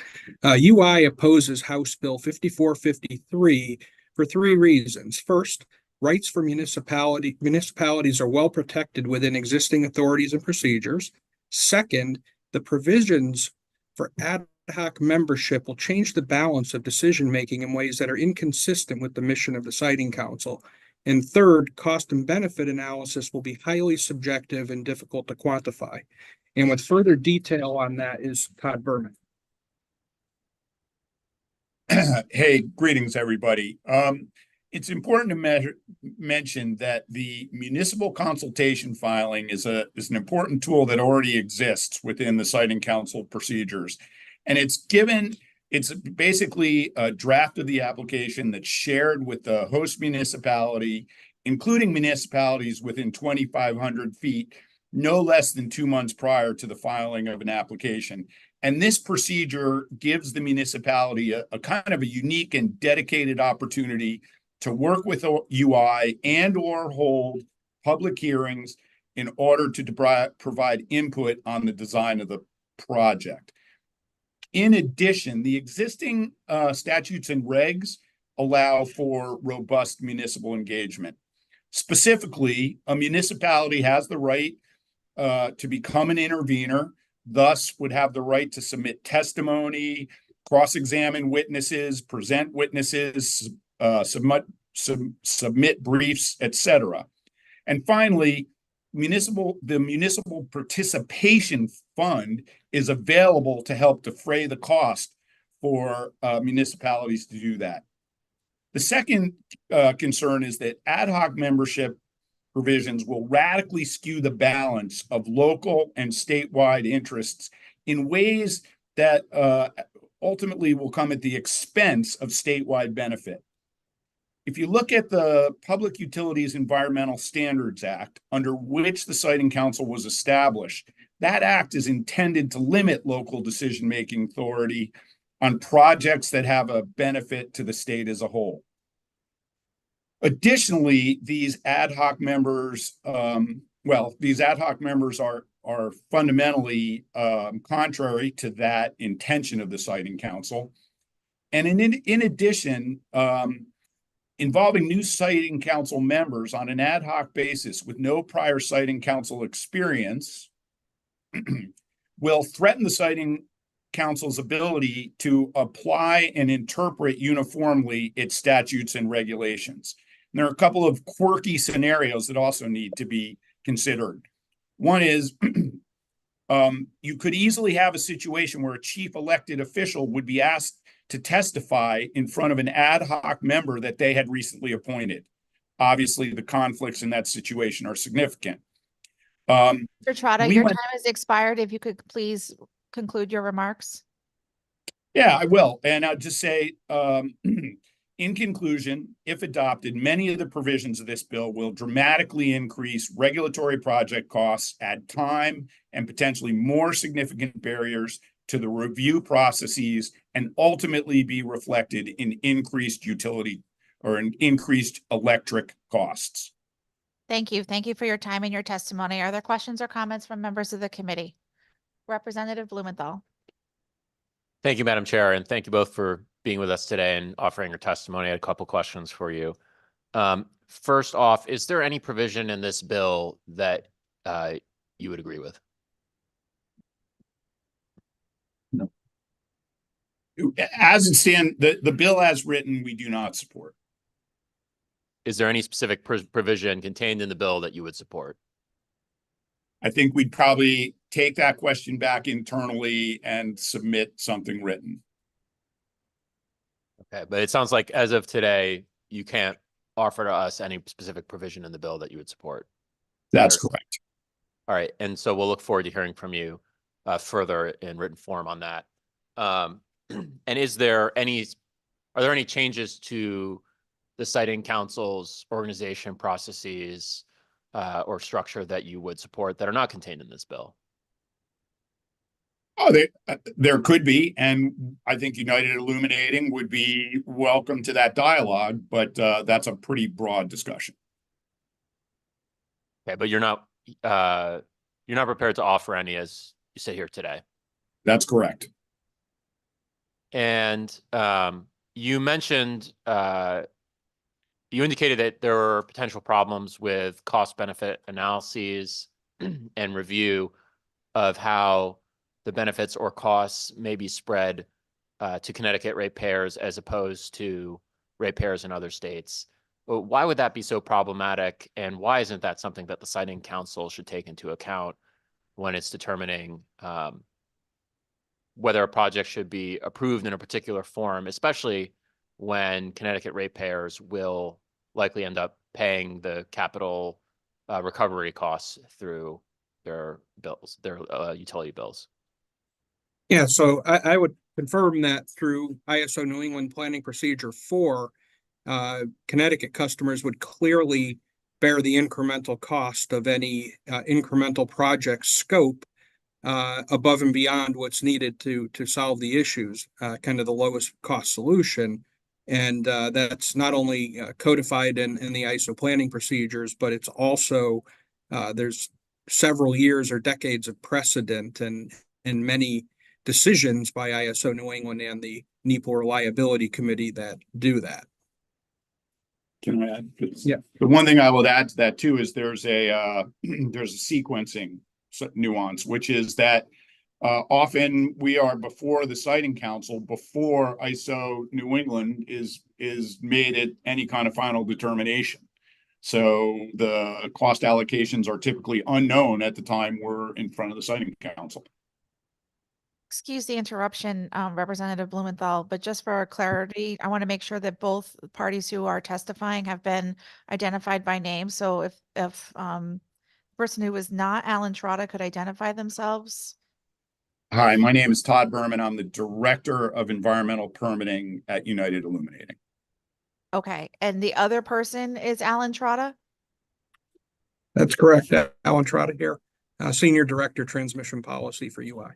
UI opposes House Bill 5453 for 3 reasons. First, rights for municipalities are well protected within existing authorities and procedures. Second, the provisions for ad hoc membership will change the balance of decision-making in ways that are inconsistent with the mission of the Siting Council. And third, cost and benefit analysis will be highly subjective and difficult to quantify. And with further detail on that is Todd Berman. Hey, greetings, everybody. It's important to mention that the municipal consultation filing is an important tool that already exists within the Siting Council procedures. And it's basically a draft of the application that's shared with the host municipality including municipalities within 2,500 feet, no less than 2 months prior to the filing of an application. And this procedure gives the municipality a kind of a unique and dedicated opportunity to work with UI and or hold public hearings in order to provide input on the design of the project. In addition, the existing statutes and regs allow for robust municipal engagement. Specifically, a municipality has the right to become an intervener, thus would have the right to submit testimony, cross-examine witnesses, present witnesses, submit briefs, etc. And finally, the municipal participation fund is available to help defray the cost for municipalities to do that. The second concern is that ad hoc membership provisions will radically skew the balance of local and statewide interests in ways that ultimately will come at the expense of statewide benefit. If you look at the Public Utilities Environmental Standards Act, under which the Siting Council was established, that act is intended to limit local decision-making authority on projects that have a benefit to the state as a whole. Additionally, these ad hoc members, are fundamentally contrary to that intention of the Siting Council. And in addition, involving new Siting Council members on an ad hoc basis with no prior Siting Council experience will threaten the Siting Council's ability to apply and interpret uniformly its statutes and regulations. And there are a couple of quirky scenarios that also need to be considered. One is you could easily have a situation where a chief elected official would be asked to testify in front of an ad hoc member that they had recently appointed. Obviously, the conflicts in that situation are significant. Mr. Trotta, your time has expired. If you could please conclude your remarks. Yeah, I will. And I'll just say, in conclusion, if adopted, many of the provisions of this bill will dramatically increase regulatory project costs, add time, and potentially more significant barriers to the review processes, and ultimately be reflected in increased utility or in increased electric costs. Thank you. Thank you for your time and your testimony. Are there questions or comments from members of the committee? Representative Blumenthal. Thank you, Madam Chair, and thank you both for being with us today and offering your testimony. I had a couple questions for you. First off, is there any provision in this bill that you would agree with? No. As it stands, the bill as written, we do not support. Is there any specific provision contained in the bill that you would support? I think we'd probably take that question back internally and submit something written. Okay, but it sounds like as of today, you can't offer to us any specific provision in the bill that you would support. That's correct. All right, and so we'll look forward to hearing from you further in written form on that. And are there any changes to the Siting Council's organization processes or structure that you would support that are not contained in this bill? Oh, there could be, and I think United Illuminating would be welcome to that dialogue, but that's a pretty broad discussion. Okay, but you're not prepared to offer any as you sit here today. That's correct. And you mentioned, you indicated that there were potential problems with cost-benefit analyses and review of how the benefits or costs may be spread to Connecticut ratepayers as opposed to ratepayers in other states. Why would that be so problematic? And why isn't that something that the Siting Council should take into account when it's determining whether a project should be approved in a particular form, especially when Connecticut ratepayers will likely end up paying the capital recovery costs through their bills, their utility bills? Yeah, so I would confirm that through ISO New England Planning Procedure 4, Connecticut customers would clearly bear the incremental cost of any incremental project scope above and beyond what's needed to solve the issues, kind of the lowest cost solution. And that's not only codified in the ISO planning procedures, but it's also there's several years or decades of precedent and many decisions by ISO New England and the NEPA Reliability Committee that do that. Can I add? Yeah. The one thing I would add to that too is there's a sequencing nuance, which is that often we are before the siting council before ISO New England is made at any kind of final determination. So the cost allocations are typically unknown at the time we're in front of the siting council. Excuse the interruption, Representative Blumenthal, but just for our clarity, I want to make sure that both parties who are testifying have been identified by name. So if the person who is not Alan Trotta could identify themselves. Hi, my name is Todd Berman. I'm the Director of Environmental Permitting at United Illuminating. Okay, and the other person is Alan Trotta? That's correct. Alan Trotta here, Senior Director, Transmission Policy for UI.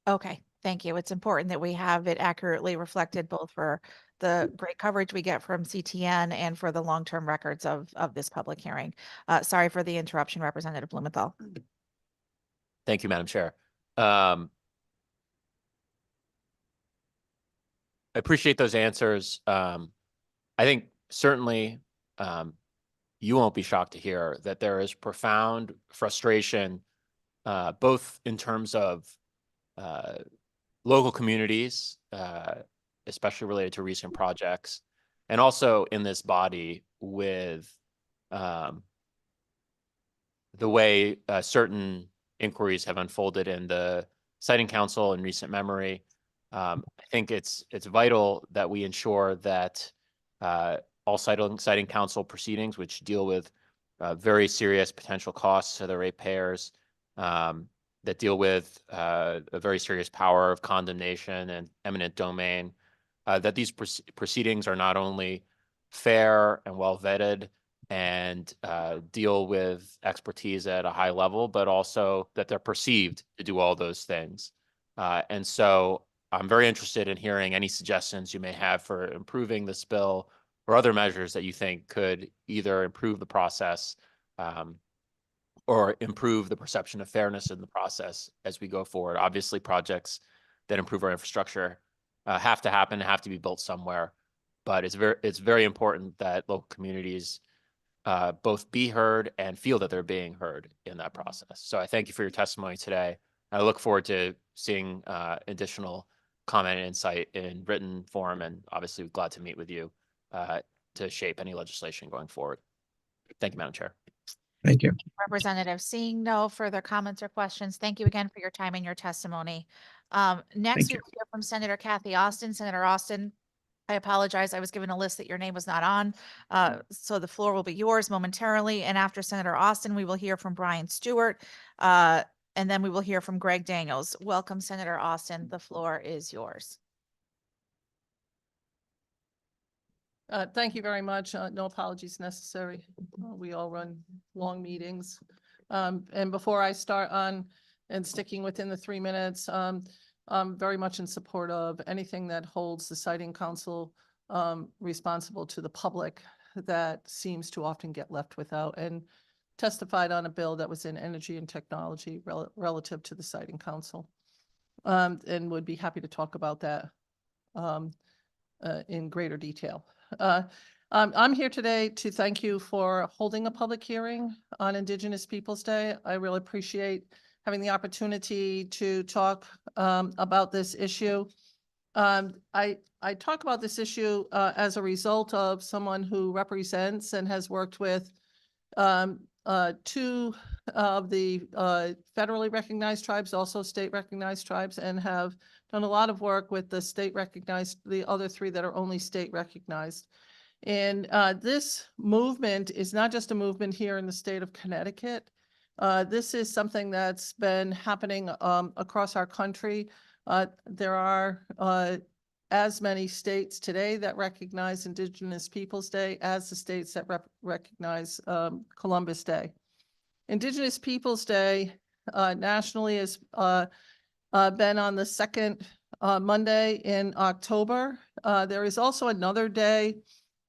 Okay, thank you. It's important that we have it accurately reflected both for the great coverage we get from CTN and for the long-term records of this public hearing. Sorry for the interruption, Representative Blumenthal. Thank you, Madam Chair. I appreciate those answers. I think certainly you won't be shocked to hear that there is profound frustration, both in terms of local communities, especially related to recent projects, and also in this body with the way certain inquiries have unfolded in the Siting Council in recent memory. I think it's vital that we ensure that all Siting Council proceedings, which deal with very serious potential costs to the ratepayers, that deal with a very serious power of condemnation and eminent domain, that these proceedings are not only fair and well vetted and deal with expertise at a high level, but also that they're perceived to do all those things. And so I'm very interested in hearing any suggestions you may have for improving this bill or other measures that you think could either improve the process or improve the perception of fairness in the process as we go forward. Obviously, projects that improve our infrastructure have to happen, have to be built somewhere, but it's very important that local communities both be heard and feel that they're being heard in that process. So I thank you for your testimony today. I look forward to seeing additional comment and insight in written form, and obviously glad to meet with you to shape any legislation going forward. Thank you, Madam Chair. Thank you. Representative, seeing no further comments or questions, thank you again for your time and your testimony. Next, we'll hear from Senator Kathy Austin. Senator Austin, I apologize. I was given a list that your name was not on. So the floor will be yours momentarily. And after Senator Austin, we will hear from Brian Stewart. And then we will hear from Greg Daniels. Welcome, Senator Austin. The floor is yours. Thank you very much. No apologies necessary. We all run long meetings. And before I start on and sticking within the 3 minutes, I'm very much in support of anything that holds the Siting Council responsible to the public that seems to often get left without, and testified on a bill that was in energy and technology relative to the Siting Council, and would be happy to talk about that in greater detail. I'm here today to thank you for holding a public hearing on Indigenous Peoples Day. I really appreciate having the opportunity to talk about this issue. I talk about this issue as a result of someone who represents and has worked with two of the federally recognized tribes, also state recognized tribes, and have done a lot of work with the state recognized, the other three that are only state recognized. And this movement is not just a movement here in the state of Connecticut. This is something that's been happening across our country. There are as many states today that recognize Indigenous Peoples' Day as the states that recognize Columbus Day. Indigenous Peoples' Day nationally has been on the second Monday in October. There is also another day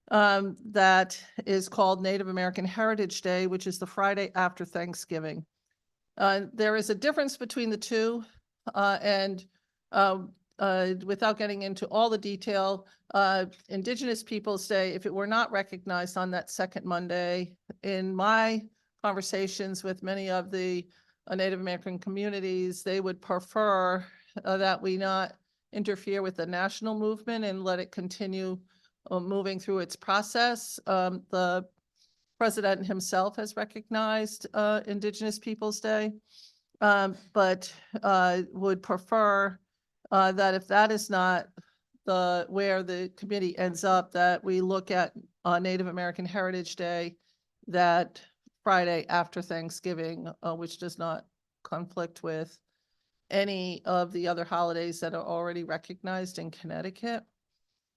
that is called Native American Heritage Day, which is the Friday after Thanksgiving. There is a difference between the two, and without getting into all the detail, Indigenous Peoples' Day, if it were not recognized on that second Monday, in my conversations with many of the Native American communities, they would prefer that we not interfere with the national movement and let it continue moving through its process. The president himself has recognized Indigenous Peoples' Day, but would prefer that if that is not where the committee ends up, that we look at Native American Heritage Day that Friday after Thanksgiving, which does not conflict with any of the other holidays that are already recognized in Connecticut.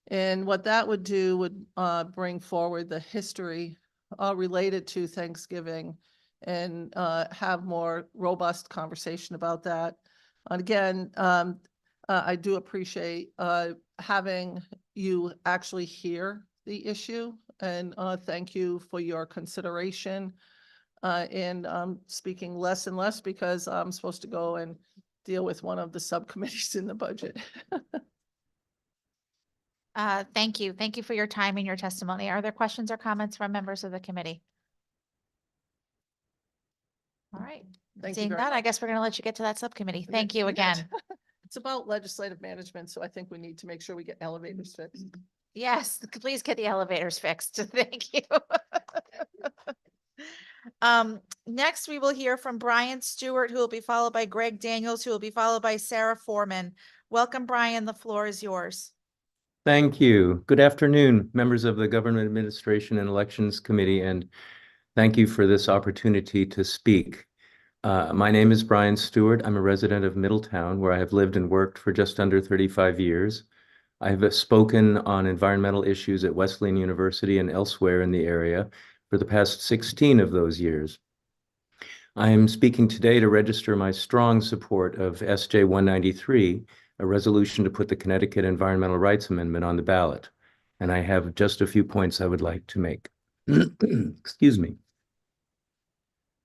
And what that would do would bring forward the history related to Thanksgiving and have more robust conversation about that. And again, I do appreciate having you actually hear the issue, and thank you for your consideration. And I'm speaking less and less because I'm supposed to go and deal with one of the subcommittees in the budget. Thank you. Thank you for your time and your testimony. Are there questions or comments from members of the committee? All right. Thank you Seeing very that, I much. guess we're going to let you get to that subcommittee. Okay. Thank you again. It's about legislative management, so I think we need to make sure we get elevators fixed. Yes, please get the elevators fixed. Thank you. Next, we will hear from Brian Stewart, who will be followed by Greg Daniels, who will be followed by Sarah Foreman. Welcome, Brian. The floor is yours. Thank you. Good afternoon, members of the Government Administration and Elections Committee, and thank you for this opportunity to speak. My name is Brian Stewart. I'm a resident of Middletown, where I have lived and worked for just under 35 years. I have spoken on environmental issues at Wesleyan University and elsewhere in the area for the past 16 of those years. I am speaking today to register my strong support of SJ 193, a resolution to put the Connecticut Environmental Rights Amendment on the ballot. And I have just a few points I would like to make. Excuse me.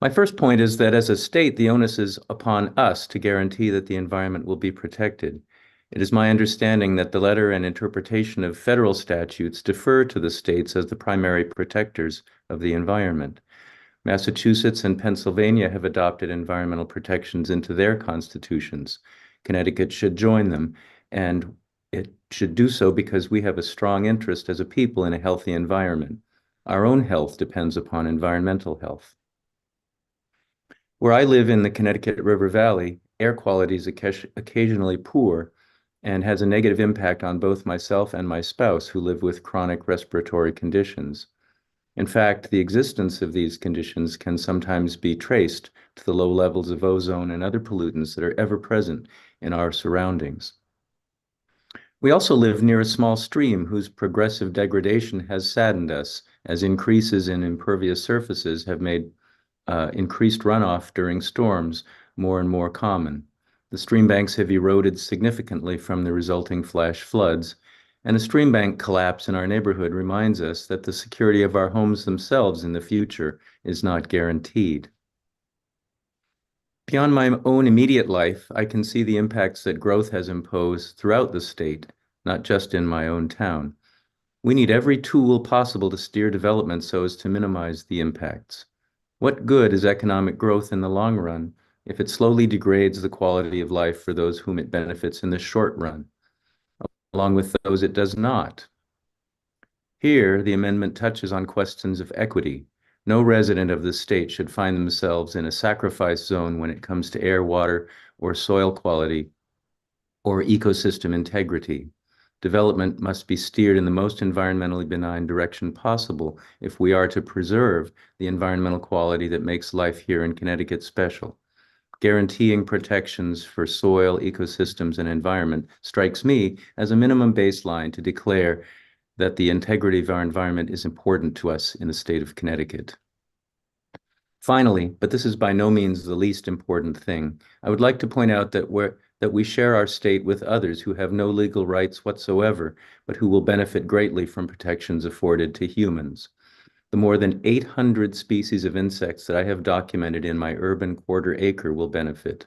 My first point is that as a state, the onus is upon us to guarantee that the environment will be protected. It is my understanding that the letter and interpretation of federal statutes defer to the states as the primary protectors of the environment. Massachusetts and Pennsylvania have adopted environmental protections into their constitutions. Connecticut should join them, and it should do so because we have a strong interest as a people in a healthy environment. Our own health depends upon environmental health. Where I live in the Connecticut River Valley, air quality is occasionally poor and has a negative impact on both myself and my spouse, who live with chronic respiratory conditions. In fact, the existence of these conditions can sometimes be traced to the low levels of ozone and other pollutants that are ever present in our surroundings. We also live near a small stream whose progressive degradation has saddened us, as increases in impervious surfaces have made increased runoff during storms more and more common. The stream banks have eroded significantly from the resulting flash floods, and a stream bank collapse in our neighborhood reminds us that the security of our homes themselves in the future is not guaranteed. Beyond my own immediate life, I can see the impacts that growth has imposed throughout the state, not just in my own town. We need every tool possible to steer development so as to minimize the impacts. What good is economic growth in the long run if it slowly degrades the quality of life for those whom it benefits in the short run, along with those it does not? Here, the amendment touches on questions of equity. No resident of the state should find themselves in a sacrifice zone when it comes to air, water, or soil quality, or ecosystem integrity. Development must be steered in the most environmentally benign direction possible if we are to preserve the environmental quality that makes life here in Connecticut special. guaranteeing protections for soil, ecosystems, and environment strikes me as a minimum baseline to declare that the integrity of our environment is important to us in the state of Connecticut. Finally, but this is by no means the least important thing, I would like to point out that we share our state with others who have no legal rights whatsoever, but who will benefit greatly from protections afforded to humans. The more than 800 species of insects that I have documented in my urban quarter acre will benefit.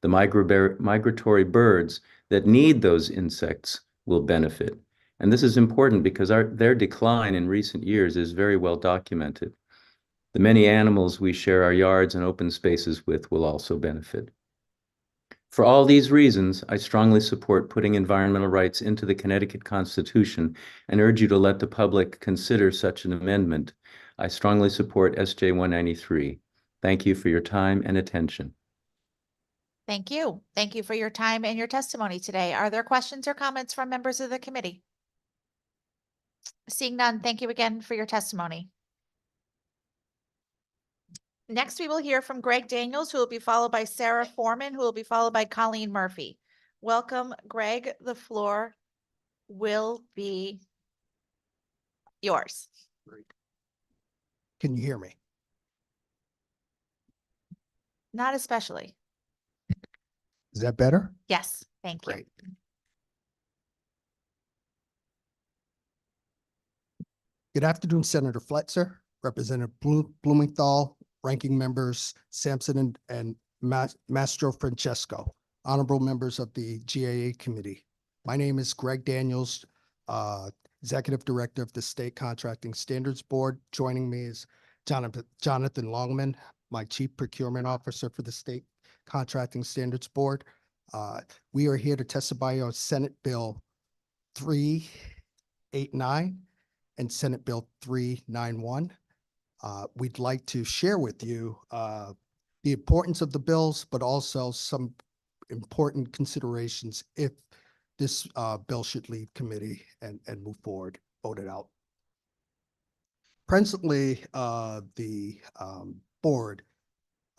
The migratory birds that need those insects will benefit. And this is important because their decline in recent years is very well documented. The many animals we share our yards and open spaces with will also benefit. For all these reasons, I strongly support putting environmental rights into the Connecticut Constitution and urge you to let the public consider such an amendment. I strongly support SJ 193. Thank you for your time and attention. Thank you. Thank you for your time and your testimony today. Are there questions or comments from members of the committee? Seeing none, thank you again for your testimony. Next, we will hear from Greg Daniels, who will be followed by Sarah Foreman, who will be followed by Colleen Murphy. Welcome, Greg. The floor will be yours. Can you hear me? Not especially. Is that better? Yes, thank you. Great. Good afternoon, Senator Fletcher, Representative Blumenthal, ranking members Sampson and Mastro Francesco, honorable members of the GAA committee. My name is Greg Daniels, Executive Director of the State Contracting Standards Board. Joining me is Jonathan Longman, my Chief Procurement Officer for the State Contracting Standards Board. We are here to testify on Senate Bill 389 and Senate Bill 391. We'd like to share with you the importance of the bills, but also some important considerations if this bill should leave committee and move forward, voted out. Presently, the board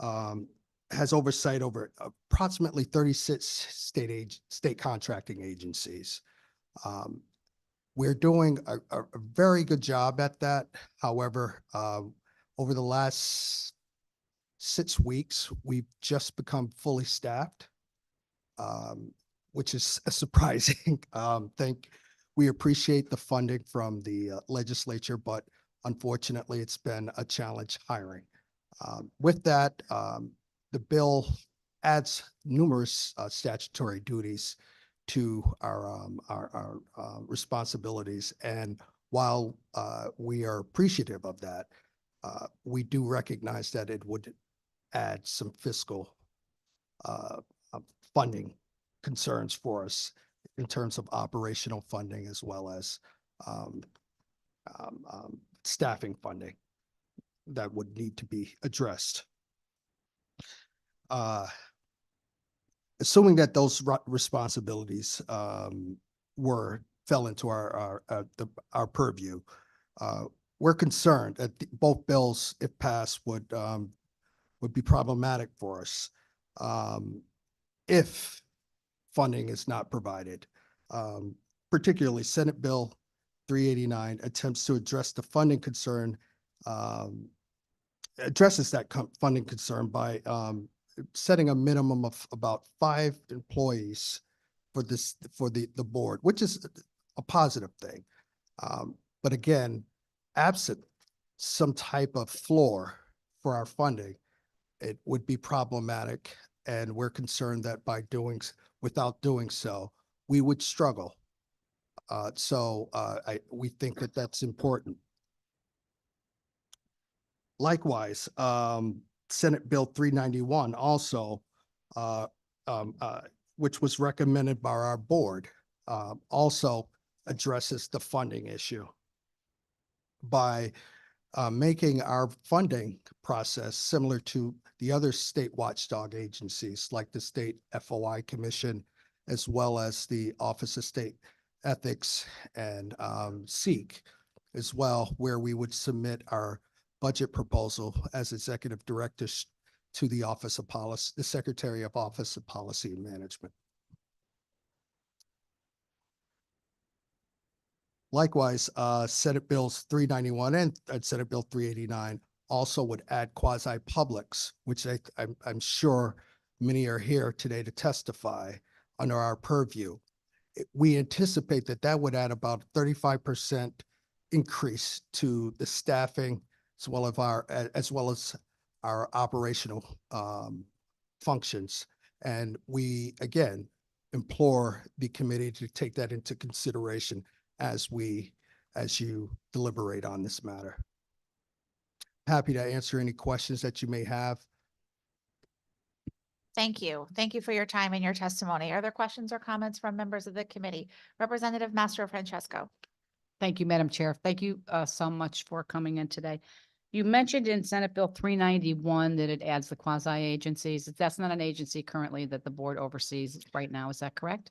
has oversight over approximately 36 state contracting agencies. We're doing a very good job at that. However, over the last 6 weeks, we've just become fully staffed, which is surprising. We appreciate the funding from the legislature, but unfortunately, it's been a challenge hiring. With that, the bill adds numerous statutory duties to our responsibilities. And while we are appreciative of that, we do recognize that it would add some fiscal funding concerns for us in terms of operational funding as well as staffing funding that would need to be addressed. Assuming that those responsibilities fell into our purview, we're concerned that both bills, if passed, would be problematic for us if funding is not provided. Particularly Senate Bill 389 attempts to address the funding concern, addresses that funding concern by setting a minimum of about 5 employees for the board, which is a positive thing. But again, absent some type of floor for our funding, it would be problematic. And we're concerned that without doing so, we would struggle. We think that that's important. Likewise, Senate Bill 391 also, which was recommended by our board, also addresses the funding issue by making our funding process similar to the other state watchdog agencies like the State FOI Commission, as well as the Office of State Ethics and SEEK as well, where we would submit our budget proposal as executive directors to the Office of Policy, the Secretary of Office of Policy and Management. Likewise, Senate Bills 391 and Senate Bill 389 also would add quasi-publics, which I'm sure many are here today to testify under our purview. We anticipate that that would add about 35% increase to the staffing as well as our operational functions. And we, again, implore the committee to take that into consideration as you deliberate on this matter. Happy to answer any questions that you may have. Thank you. Thank you for your time and your testimony. Are there questions or comments from members of the committee? Representative Mastro Francesco. Thank you, Madam Chair. Thank you so much for coming in today. You mentioned in Senate Bill 391 that it adds the quasi agencies. That's not an agency currently that the board oversees right now. Is that correct?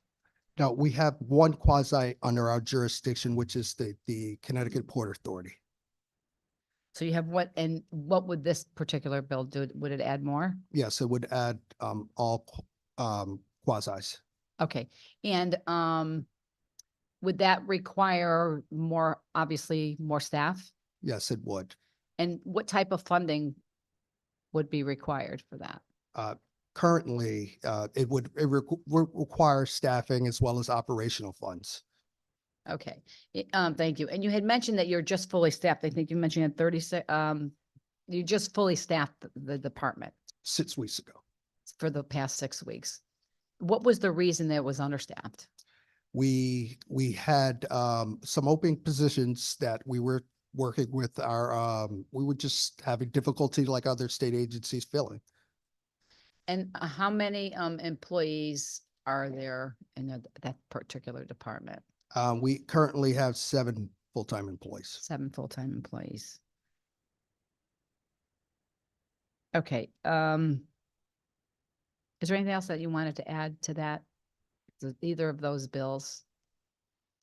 Now, we have one quasi under our jurisdiction, which is the Connecticut Port Authority. So you have what would this particular bill do? Would it add more? Yes, it would add all quasis. Okay, and would that require obviously more staff? Yes, it would. And what type of funding would be required for that? Currently, it would require staffing as well as operational funds. Okay, thank you. And you had mentioned that you're just fully staffed. I think you mentioned at 36, you just fully staffed the department 6 weeks ago. for the past 6 weeks. What was the reason that it was understaffed? We had some open positions that we were working with we were just having difficulty like other state agencies filling. And how many employees are there in that particular department? We currently have 7 full-time employees. 7 full-time employees. Okay. Is there anything else that you wanted to add to that? Either of those bills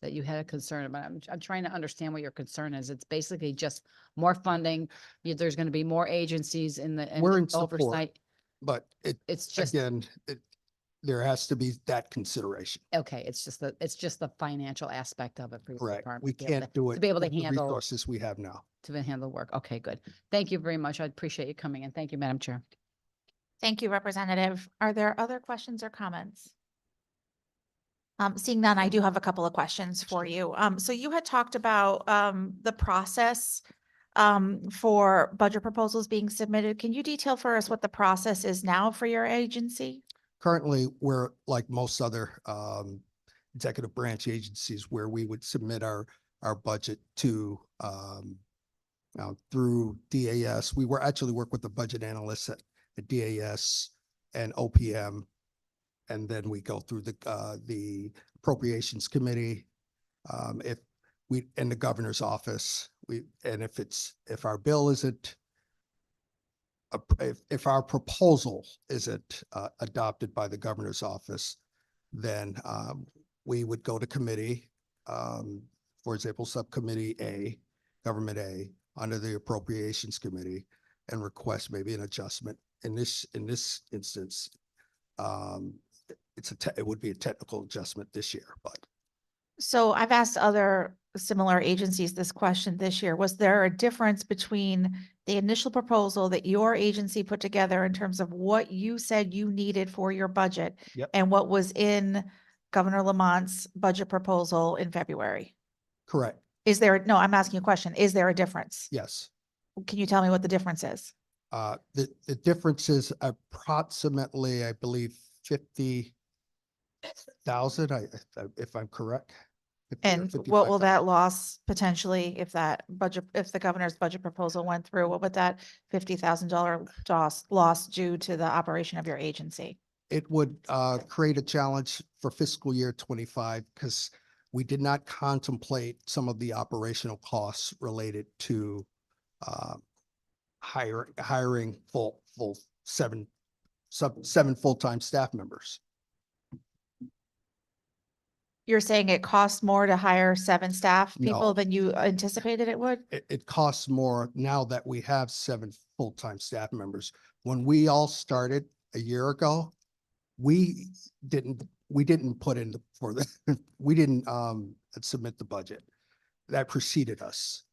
that you had a concern about? I'm trying to understand what your concern is. It's basically just more funding. There's going to be more agencies in the We're in support, oversight. but It's just, again, there has to be that consideration. okay, it's just the financial aspect of it for your Correct. department. We to be able can't do it to be able to with the handle, resources we have now. to handle work. Okay, good. Thank you very much. I appreciate you coming in. Thank you, Madam Chair. Thank you, Representative. Are there other questions or comments? Seeing none, I do have a couple of questions for you. So you had talked about the process for budget proposals being submitted. Can you detail for us what the process is now for your agency? Currently, we're like most other executive branch agencies where we would submit our budget to through DAS. We were actually work with the budget analysts at DAS and OPM. And then we go through the Appropriations Committee, and the Governor's Office. If our bill isn't, if our proposal isn't adopted by the Governor's Office, then we would go to committee, for example, Subcommittee A, Government A, under the Appropriations Committee, and request maybe an adjustment. In this instance, it would be a technical adjustment this year, but. So I've asked other similar agencies this question this year. Was there a difference between the initial proposal that your agency put together in terms of what you said you needed for your budget Yep. and what was in Governor Lamont's budget proposal in February? Correct. No, I'm asking you a question. Is there a difference? Yes. Can you tell me what the difference is? The difference is approximately, I believe, 50,000, if I'm correct. 50 or And what will 55,000. that loss potentially, if the governor's budget proposal went through, what would that $50,000 loss due to the operation of your agency? It would create a challenge for fiscal year 25 because we did not contemplate some of the operational costs related to hiring seven full-time staff members. You're saying it costs more to hire 7 staff people No. than you anticipated it would? It costs more now that we have 7 full-time staff members When we all started a year ago, we didn't put in we didn't submit the budget. That preceded us.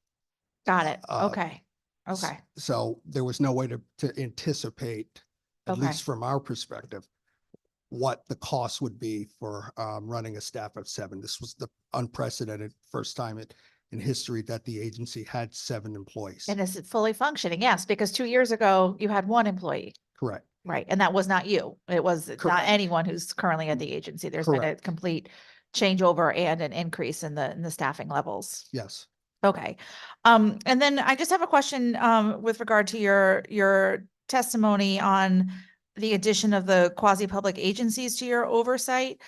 Got it. Uh, Okay. Okay. So there was no way to anticipate, at Okay. least from our perspective, what the cost would be for running a staff of 7. This was the unprecedented first time in history that the agency had 7 employees. And is it fully functioning? Yes, because 2 years ago you had 1 employee, Correct. right? And that was not you. It was not Correct. anyone who's currently at the agency. There's been a Correct. complete changeover and an increase in the staffing levels. Yes. Okay. And then I just have a question, with regard to your testimony on the addition of the quasi-public agencies to your oversight.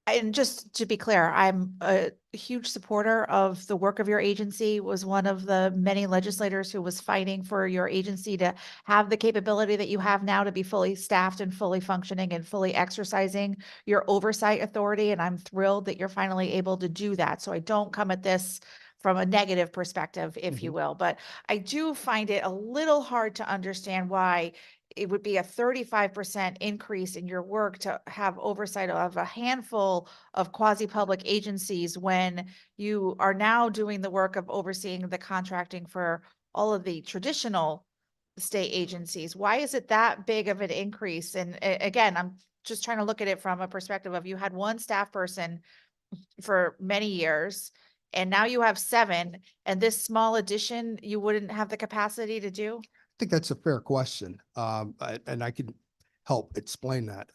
And just to be clear, I'm a huge supporter of the work of your agency, was one of the many legislators who was fighting for your agency to have the capability that you have now to be fully staffed and fully functioning and fully exercising your oversight authority. And I'm thrilled that you're finally able to do that. So I don't come at this from a negative perspective, if you will, but I do find it a little hard to understand why it would be a 35% increase in your work to have oversight of a handful of quasi-public agencies when you are now doing the work of overseeing the contracting for all of the traditional state agencies. Why is it that big of an increase? And again, I'm just trying to look at it from a perspective of you had 1 staff person for many years, and now you have 7, and this small addition, you wouldn't have the capacity to do? I think that's a fair question. And I can help explain that.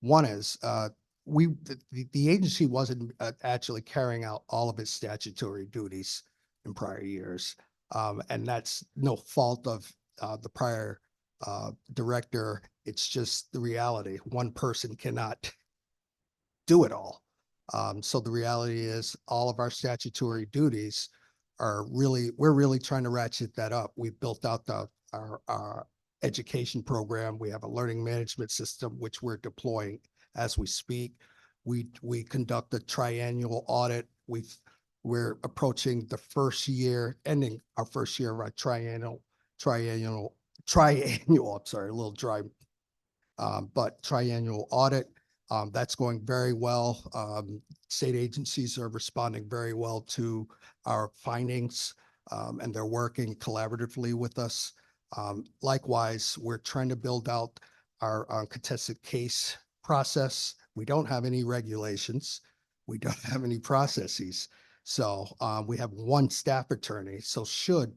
One is, the agency wasn't actually carrying out all of its statutory duties in prior years. And that's no fault of the prior director. It's just the reality. One person cannot do it all. So the reality is all of our statutory duties we're really trying to ratchet that up. We've built out our education program. We have a learning management system, which we're deploying as we speak. We conduct a triennial audit. We're approaching the first year, ending our first year of our triennial, I'm sorry, a little dry, but triennial audit. That's going very well. State agencies are responding very well to our findings, and they're working collaboratively with us. Likewise, we're trying to build out our contested case process. We don't have any regulations. We don't have any processes. So we have 1 staff attorney. So should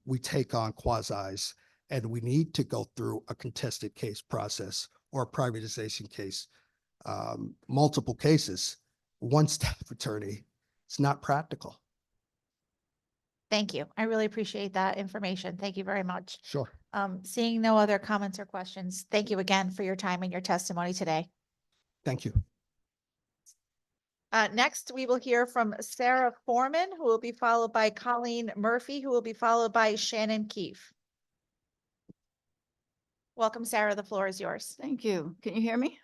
we take on quasis and we need to go through a contested case process or a privatization case, multiple cases, 1 staff attorney, it's not practical. Thank you. I really appreciate that information. Thank you very much. Sure. Seeing no other comments or questions, thank you again for your time and your testimony today. Thank you. Next, we will hear from Sarah Foreman, who will be followed by Colleen Murphy, who will be followed by Shannon Keefe. Welcome, Sarah. The floor is yours. Thank you. Can you hear me?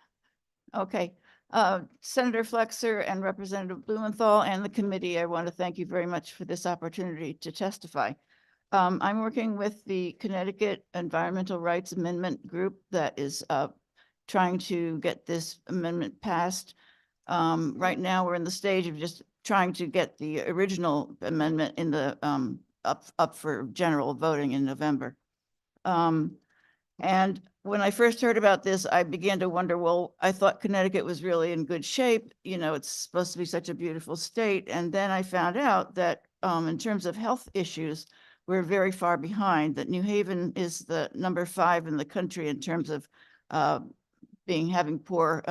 Okay. Senator Flexer and Representative Blumenthal and the committee, I want to thank you very much for this opportunity to testify. I'm working with the Connecticut Environmental Rights Amendment Group that is trying to get this amendment passed. Right now, we're in the stage of just trying to get the original amendment in the up for general voting in November. And when I first heard about this, I began to wonder, well, I thought Connecticut was really in good shape. You know, it's supposed to be such a beautiful state. And then I found out that in terms of health issues, we're very far behind, that New Haven is the number 5 in the country in terms of having poor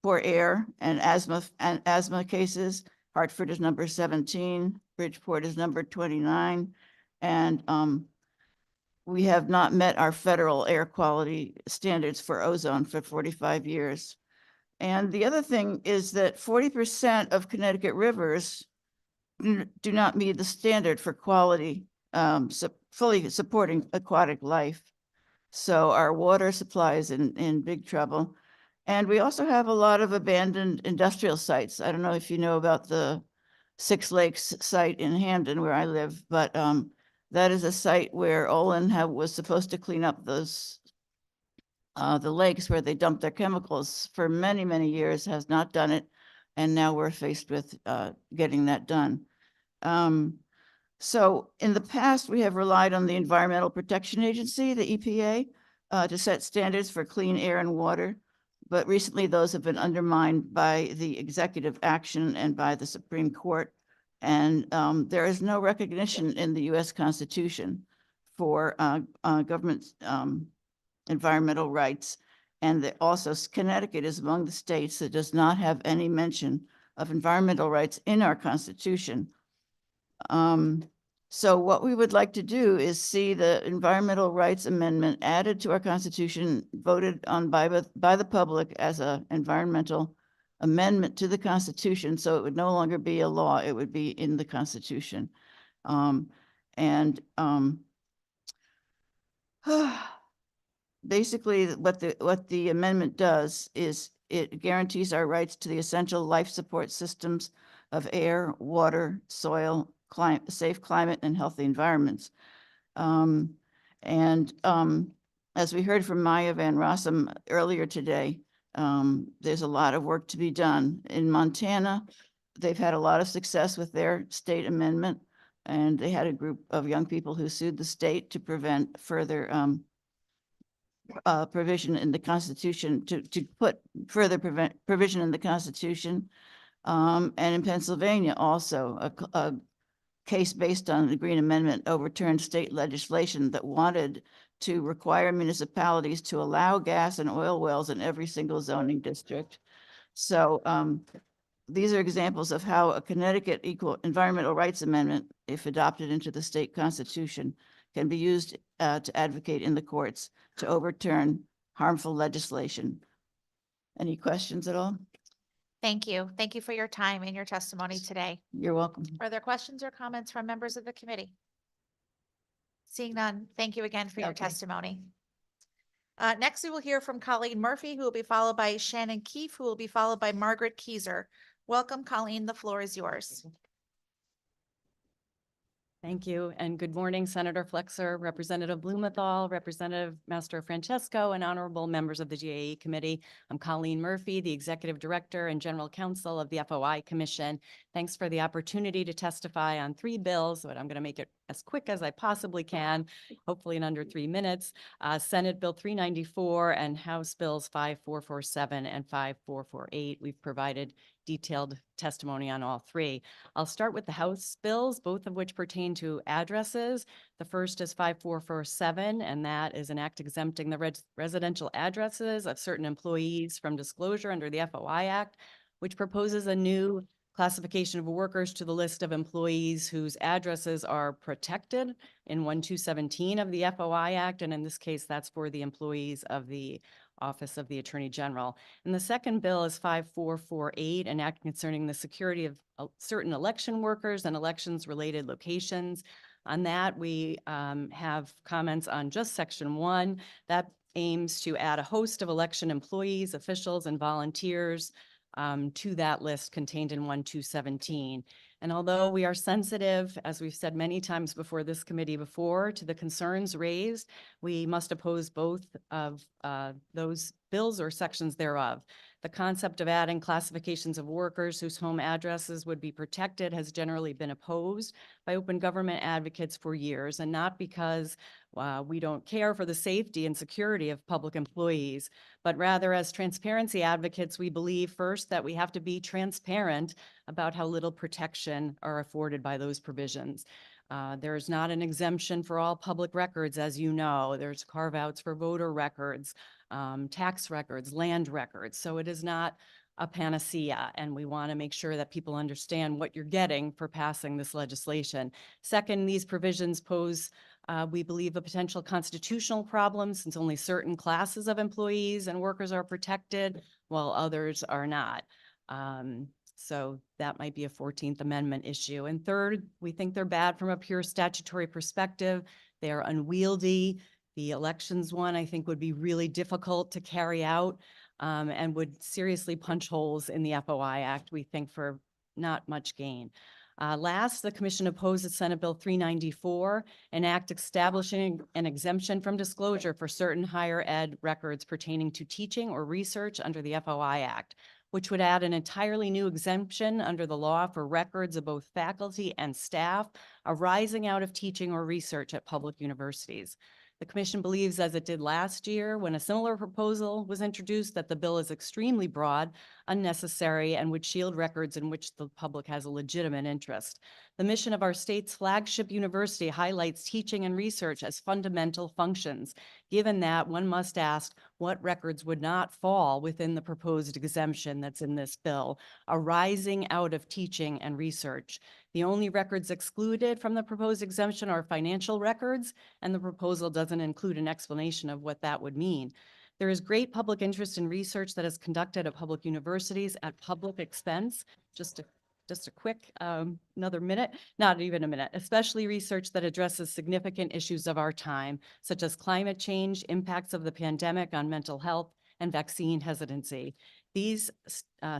air and asthma cases. Hartford is number 17, Bridgeport is number 29. And we have not met our federal air quality standards for ozone for 45 years. And the other thing is that 40% of Connecticut rivers do not meet the standard for quality, fully supporting aquatic life. So our water supply is in big trouble. And we also have a lot of abandoned industrial sites. I don't know if you know about the Six Lakes site in Hamden where I live, but That is a site where Olin was supposed to clean up those the lakes where they dump their chemicals for many, many years, has not done it. And now we're faced with getting that done. So in the past, we have relied on the Environmental Protection Agency, the EPA, to set standards for clean air and water. But recently those have been undermined by the executive action and by the Supreme Court. And there is no recognition in the US Constitution for government environmental rights. And also Connecticut is among the states that does not have any mention of environmental rights in our Constitution. So what we would like to do is see the Environmental Rights Amendment added to our Constitution, voted on by the public as an environmental amendment to the Constitution. So it would no longer be a law, it would be in the Constitution. Basically, what the amendment does is it guarantees our rights to the essential life support systems of air, water, soil, safe climate, and healthy environments. As we heard from Maya Van Rossum earlier today, there's a lot of work to be done. In Montana, they've had a lot of success with their state amendment, and they had a group of young people who sued the state to prevent further provision in the Constitution, to put further provision in the Constitution. And in Pennsylvania also, a case based on the Green Amendment overturned state legislation that wanted to require municipalities to allow gas and oil wells in every single zoning district. So these are examples of how a Connecticut Environmental Rights Amendment, if adopted into the state constitution, can be used to advocate in the courts to overturn harmful legislation. Any questions at all? Thank you. Thank you for your time and your testimony today. You're welcome. Are there questions or comments from members of the committee? Seeing none, thank you again for your testimony. Next, we will hear from Colleen Murphy, who will be followed by Shannon Keefe, who will be followed by Margaret Keyser. Welcome, Colleen. The floor is yours. Thank you, and good morning, Senator Flexer, Representative Blumenthal, Representative Mastro Francesco, and honorable members of the GAE Committee. I'm Colleen Murphy, the Executive Director and General Counsel of the FOI Commission. Thanks for the opportunity to testify on 3 bills, but I'm going to make it as quick as I possibly can, hopefully in under 3 minutes. Senate Bill 394 and House Bills 5447 and 5448. We've provided detailed testimony on all 3. I'll start with the House bills, both of which pertain to addresses. The first is 5447, and that is an act exempting the residential addresses of certain employees from disclosure under the FOI Act, which proposes a new classification of workers to the list of employees whose addresses are protected in 1217 of the FOI Act. And in this case, that's for the employees of the Office of the Attorney General. And the second bill is 5448, an act concerning the security of certain election workers and elections related locations. On that, we have comments on just section 1 that aims to add a host of election employees, officials, and volunteers to that list contained in 1217. And although we are sensitive, as we've said many times before this committee before, to the concerns raised, we must oppose both of those bills or sections thereof. The concept of adding classifications of workers whose home addresses would be protected has generally been opposed by open government advocates for years, and not because we don't care for the safety and security of public employees, but rather as transparency advocates, we believe first that we have to be transparent about how little protection are afforded by those provisions. There is not an exemption for all public records, as you know. There's carve-outs for voter records, tax records, land records. So it is not a panacea, and we want to make sure that people understand what you're getting for passing this legislation. Second, these provisions pose, we believe, a potential constitutional problem since only certain classes of employees and workers are protected while others are not. So that might be a 14th Amendment issue. And third, we think they're bad from a pure statutory perspective. They are unwieldy. The elections one, I think, would be really difficult to carry out and would seriously punch holes in the FOI Act, we think, for not much gain. Last, the commission opposed Senate Bill 394, an act establishing an exemption from disclosure for certain higher ed records pertaining to teaching or research under the FOI Act, which would add an entirely new exemption under the law for records of both faculty and staff arising out of teaching or research at public universities. The commission believes, as it did last year when a similar proposal was introduced, that the bill is extremely broad, unnecessary, and would shield records in which the public has a legitimate interest. The mission of our state's flagship university highlights teaching and research as fundamental functions. Given that, one must ask what records would not fall within the proposed exemption that's in this bill, arising out of teaching and research. The only records excluded from the proposed exemption are financial records, and the proposal doesn't include an explanation of what that would mean. There is great public interest in research that is conducted at public universities at public expense. Just a quick, another minute, not even a minute, especially research that addresses significant issues of our time, such as climate change, impacts of the pandemic on mental health, and vaccine hesitancy. These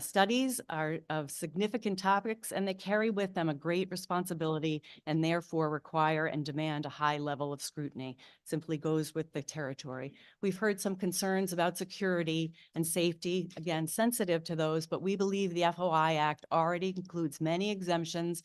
studies are of significant topics, and they carry with them a great responsibility and therefore require and demand a high level of scrutiny. Simply goes with the territory. We've heard some concerns about security and safety, again, sensitive to those, but we believe the FOI Act already includes many exemptions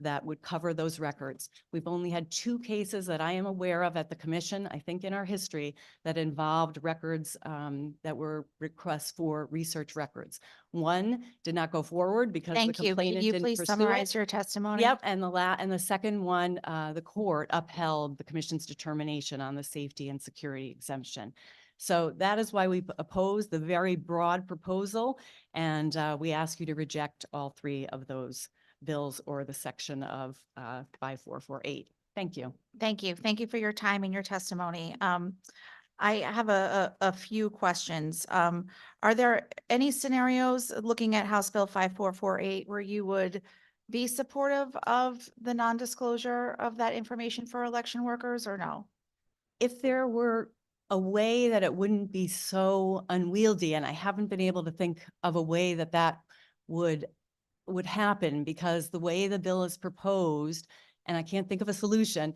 that would cover those records. We've only had 2 cases that I am aware of at the commission, I think in our history, that involved records that were requests for research records. One did not go forward because the Thank you. Could complainant you didn't please pursue summarize it. your testimony? Yep, and the second one, the court upheld the commission's determination on the safety and security exemption. So that is why we oppose the very broad proposal, and we ask you to reject all 3 of those bills or the section of 5448. Thank you. Thank you. Thank you for your time and your testimony. I have a few questions. Are there any scenarios looking at House Bill 5448 where you would be supportive of the non-disclosure of that information for election workers or no? If there were a way that it wouldn't be so unwieldy, and I haven't been able to think of a way that that would happen, because the way the bill is proposed, and I can't think of a solution,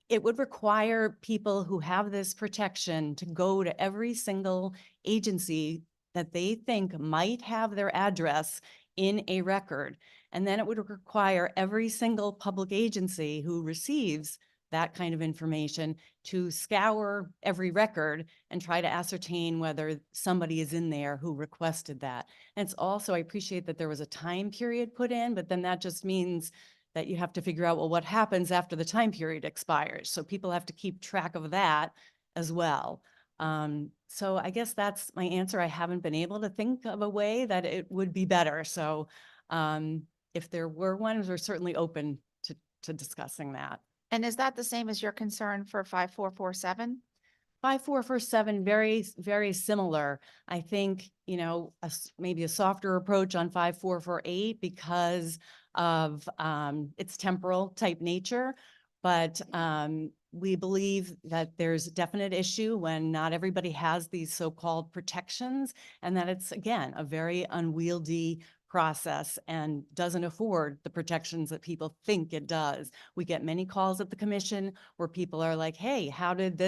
it would require people who have this protection to go to every single agency that they think might have their address in a record. And then it would require every single public agency who receives that kind of information to scour every record and try to ascertain whether somebody is in there who requested that. And it's also, I appreciate that there was a time period put in, but then that just means that you have to figure out, well, what happens after the time period expires? So people have to keep track of that as well. So I guess that's my answer. I haven't been able to think of a way that it would be better. So if there were one, we're certainly open to discussing that. And is that the same as your concern for 5447? 5447, very, very similar. I think, maybe a softer approach on 5448 because of its temporal type nature. But we believe that there's a definite issue when not everybody has these so-called protections, and that it's, again, a very unwieldy process and doesn't afford the protections that people think it does. We get many calls at the commission where people are like, hey, how did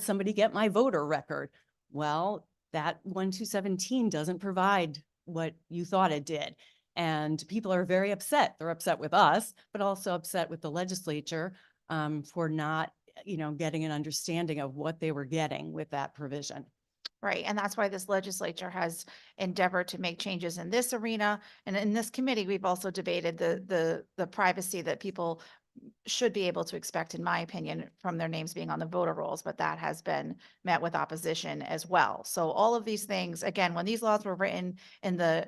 somebody get my voter record? Well, that 1217 doesn't provide what you thought it did. And people are very upset. They're upset with us, but also upset with the legislature for not, getting an understanding of what they were getting with that provision. Right. And that's why this legislature has endeavored to make changes in this arena. And in this committee, we've also debated the privacy that people should be able to expect, in my opinion, from their names being on the voter rolls, but that has been met with opposition as well. So all of these things, again, when these laws were written in the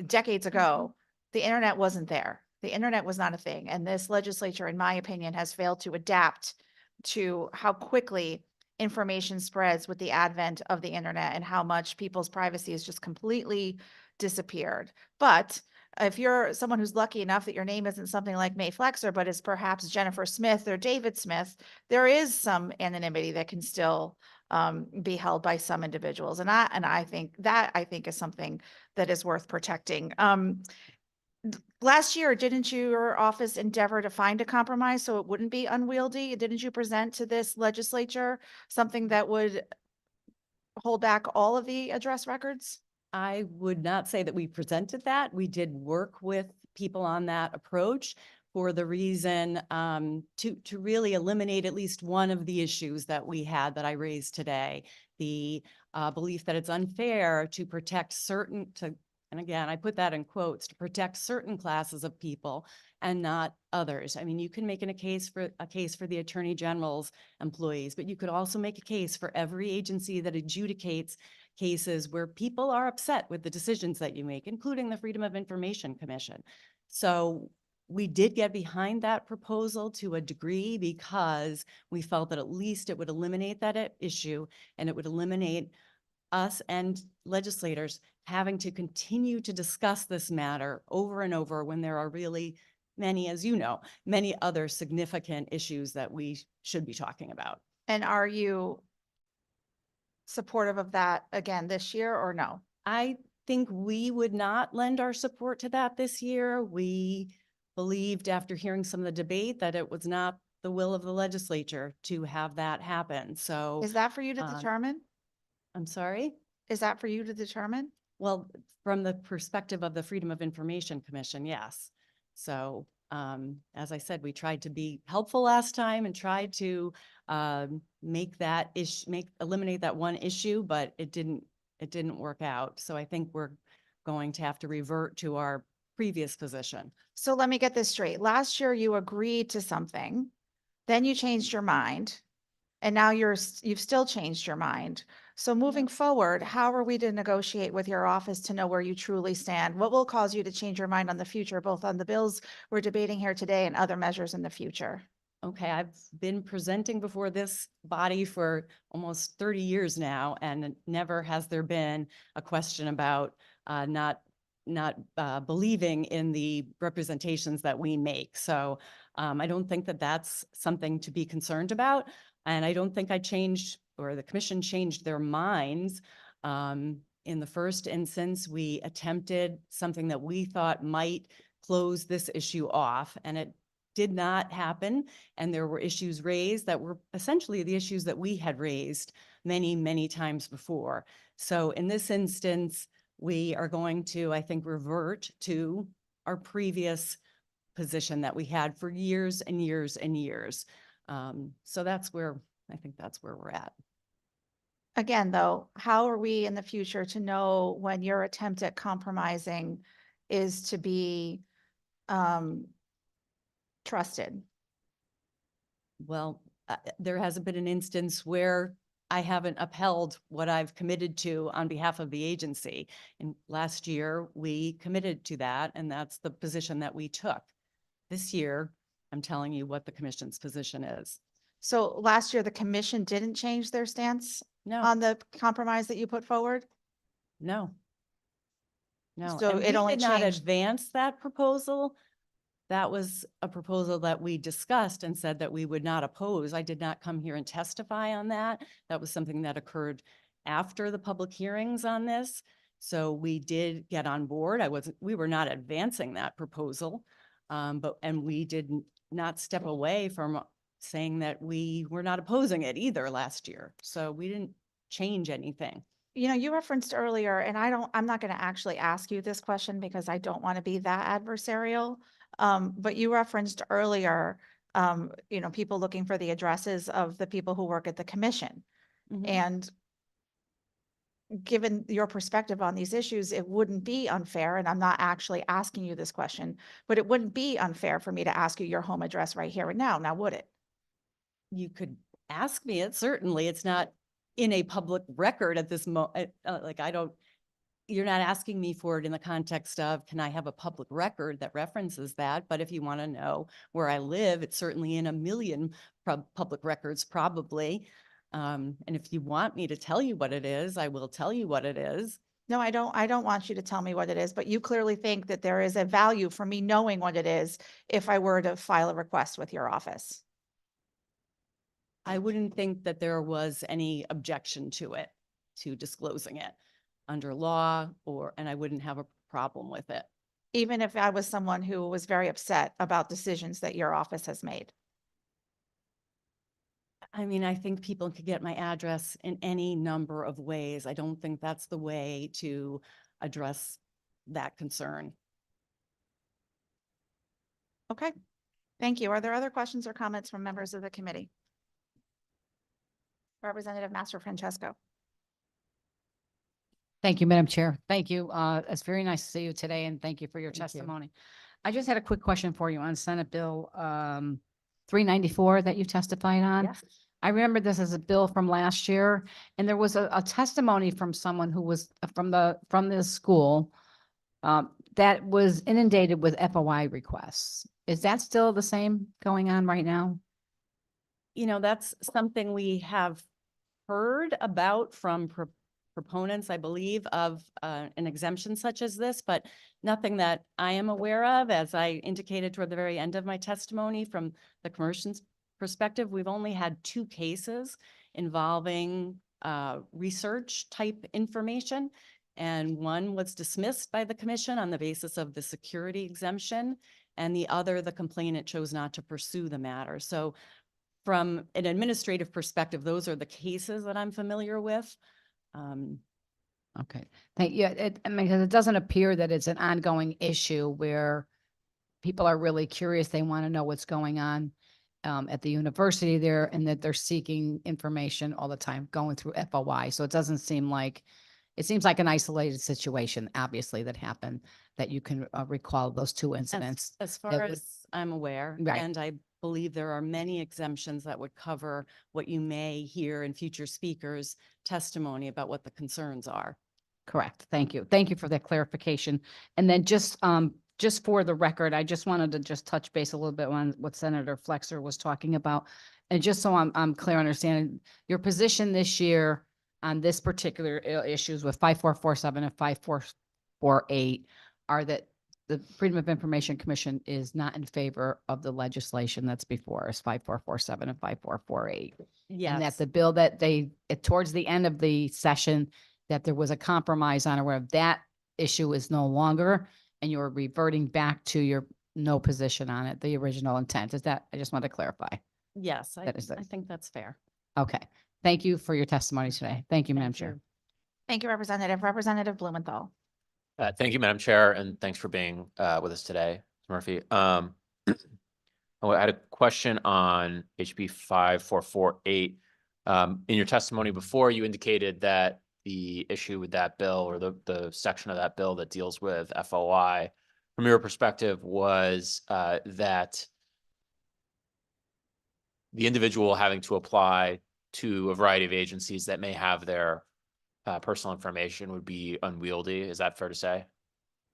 decades ago, the internet wasn't there. The internet was not a thing. And this legislature, in my opinion, has failed to adapt to how quickly information spreads with the advent of the internet and how much people's privacy has just completely disappeared. But if you're someone who's lucky enough that your name isn't something like May Flexer, but is perhaps Jennifer Smith or David Smith, there is some anonymity that can still be held by some individuals. And I think is something that is worth protecting. Last year, didn't your office endeavor to find a compromise so it wouldn't be unwieldy? Didn't you present to this legislature something that would hold back all of the address records? I would not say that we presented that. We did work with people on that approach for the reason to really eliminate at least one of the issues that we had that I raised today. The belief that it's unfair to protect and again, I put that in quotes, to protect certain classes of people and not others. I mean, you can make a case for the Attorney General's employees, but you could also make a case for every agency that adjudicates cases where people are upset with the decisions that you make, including the Freedom of Information Commission. So we did get behind that proposal to a degree because we felt that at least it would eliminate that issue, and it would eliminate us and legislators having to continue to discuss this matter over and over when there are really many, as you know, many other significant issues that we should be talking about. And are you supportive of that again this year or no? I think we would not lend our support to that this year. We believed after hearing some of the debate that it was not the will of the legislature to have that happen. So Is that for you to determine? I'm sorry? Is that for you to determine? Well, from the perspective of the Freedom of Information Commission, yes. So as I said, we tried to be helpful last time and tried to eliminate that one issue, but it didn't work out. So I think we're going to have to revert to our previous position. So let me get this straight. Last year you agreed to something, then you changed your mind, and now you've still changed your mind. So moving forward, how are we to negotiate with your office to know where you truly stand? What will cause you to change your mind on the future, both on the bills we're debating here today and other measures in the future? Okay, I've been presenting before this body for almost 30 years now, and never has there been a question about not believing in the representations that we make. So I don't think that that's something to be concerned about. And I don't think I changed, or the commission changed their minds. In the first instance, we attempted something that we thought might close this issue off, and it did not happen. And there were issues raised that were essentially the issues that we had raised many, many times before. So in this instance, we are going to, I think, revert to our previous position that we had for years and years and years. So I think that's where we're at. Again, though, how are we in the future to know when your attempt at compromising is to be trusted? Well, there hasn't been an instance where I haven't upheld what I've committed to on behalf of the agency. And last year, we committed to that, and that's the position that we took. This year, I'm telling you what the commission's position is. So last year, the commission didn't change their stance No, on the compromise that you put forward? no. No, So and it we only did not changed. advance that proposal. That was a proposal that we discussed and said that we would not oppose. I did not come here and testify on that. That was something that occurred after the public hearings on this. So we did get on board. We were not advancing that proposal, and we did not step away from saying that we were not opposing it either last year. So we didn't change anything. You know, you referenced earlier, and I'm not going to actually ask you this question because I don't want to be that adversarial. But you referenced earlier, people looking for the addresses of the people who work at the commission. Mhm. And given your perspective on these issues, it wouldn't be unfair, and I'm not actually asking you this question, but it wouldn't be unfair for me to ask you your home address right here and now, would it? You could ask me it, certainly. It's not in a public record at this moment. You're not asking me for it in the context of, can I have a public record that references that? But if you want to know where I live, it's certainly in a million public records, probably. And if you want me to tell you what it is, I will tell you what it is. No, I don't want you to tell me what it is, but you clearly think that there is a value for me knowing what it is if I were to file a request with your office. I wouldn't think that there was any objection to it, to disclosing it under law, and I wouldn't have a problem with it. even if I was someone who was very upset about decisions that your office has made? I mean, I think people could get my address in any number of ways. I don't think that's the way to address that concern. Okay, thank you. Are there other questions or comments from members of the committee? Representative Mastro Francesco. Thank you, Madam Chair. Thank you. It's very nice to see you today, and thank you for your Thank you. testimony. I just had a quick question for you on Senate Bill 394 that you testified on. Yes. I remember this as a bill from last year, and there was a testimony from someone who was from this school that was inundated with FOI requests. Is that still the same going on right now? You know, that's something we have heard about from proponents, I believe, of an exemption such as this, but nothing that I am aware of. As I indicated toward the very end of my testimony, from the commission's perspective, we've only had 2 cases involving research type information. And one was dismissed by the commission on the basis of the security exemption, and the other, the complainant chose not to pursue the matter. So from an administrative perspective, those are the cases that I'm familiar with. Okay, thank you. I mean, 'cause it doesn't appear that it's an ongoing issue where people are really curious. They want to know what's going on at the university there, and that they're seeking information all the time, going through FOI. So it doesn't seem like, it seems like an isolated situation, obviously, that happened, that you can recall those 2 incidents. As that far would- as I'm aware, Right. and I believe there are many exemptions that would cover what you may hear in future speakers' testimony about what the concerns are. Correct. Thank you. Thank you for that clarification. And then just for the record, I just wanted to just touch base a little bit on what Senator Flexer was talking about. And just so I'm clear, understanding your position this year on this particular issues with 5447 and 5448 are that the Freedom of Information Commission is not in favor of the legislation that's before us, 5447 and 5448. And that Yes. the bill that towards the end of the session, that there was a compromise on, or where that issue is no longer, and you're reverting back to your no position on it, the original intent. Is that, I just want to clarify. Yes, I That is it. think that's fair. Okay. Thank you for your testimony today. Thank you, Madam Thank Chair. you. Thank you, Representative. Representative Blumenthal. Thank you, Madam Chair, and thanks for being with us today, Murphy. I had a question on HB 5448. In your testimony before, you indicated that the issue with that bill, or the section of that bill that deals with FOI, from your perspective, was that the individual having to apply to a variety of agencies that may have their personal information would be unwieldy. Is that fair to say?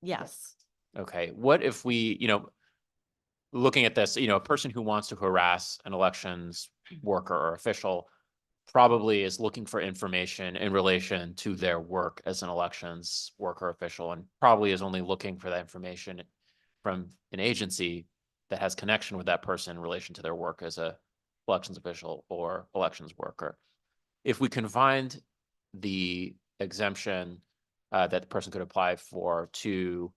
Yes. Okay. What if we, looking at this, a person who wants to harass an elections worker or official probably is looking for information in relation to their work as an elections worker official, and probably is only looking for that information from an agency that has connection with that person in relation to their work as a elections official or elections worker. If we confined the exemption that the person could apply for to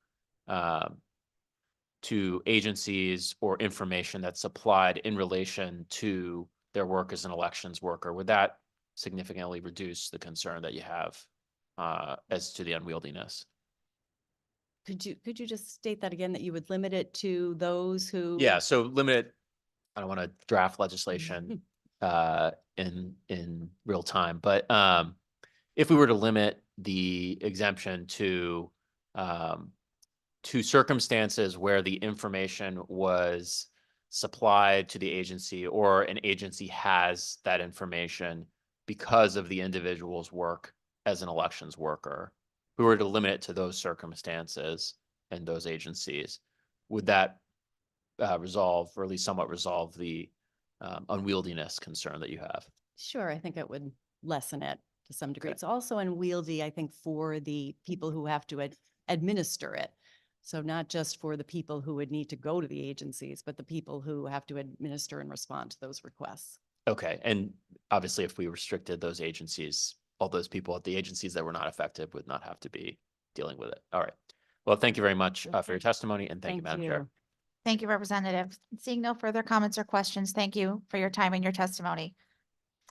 agencies or information that's supplied in relation to their work as an elections worker, would that significantly reduce the concern that you have as to the unwieldiness? Could you just state that again, that you would limit it to those who? Yeah, so limited, I don't want to draft legislation in real time, but if we were to limit the exemption to circumstances where the information was supplied to the agency, or an agency has that information because of the individual's work as an elections worker, if we were to limit it to those circumstances and those agencies, would that resolve, or at least somewhat resolve, the unwieldiness concern that you have? Sure, I think it would lessen it to some degree. It's also unwieldy, I think, for the people who have to administer it. So not just for the people who would need to go to the agencies, but the people who have to administer and respond to those requests. Okay, and obviously if we restricted those agencies, all those people at the agencies that were not affected would not have to be dealing with it. All right. Well, thank you very much for your testimony, and thank you, Madam Chair. Thank you, Representative. Seeing no further comments or questions, thank you for your time and your testimony.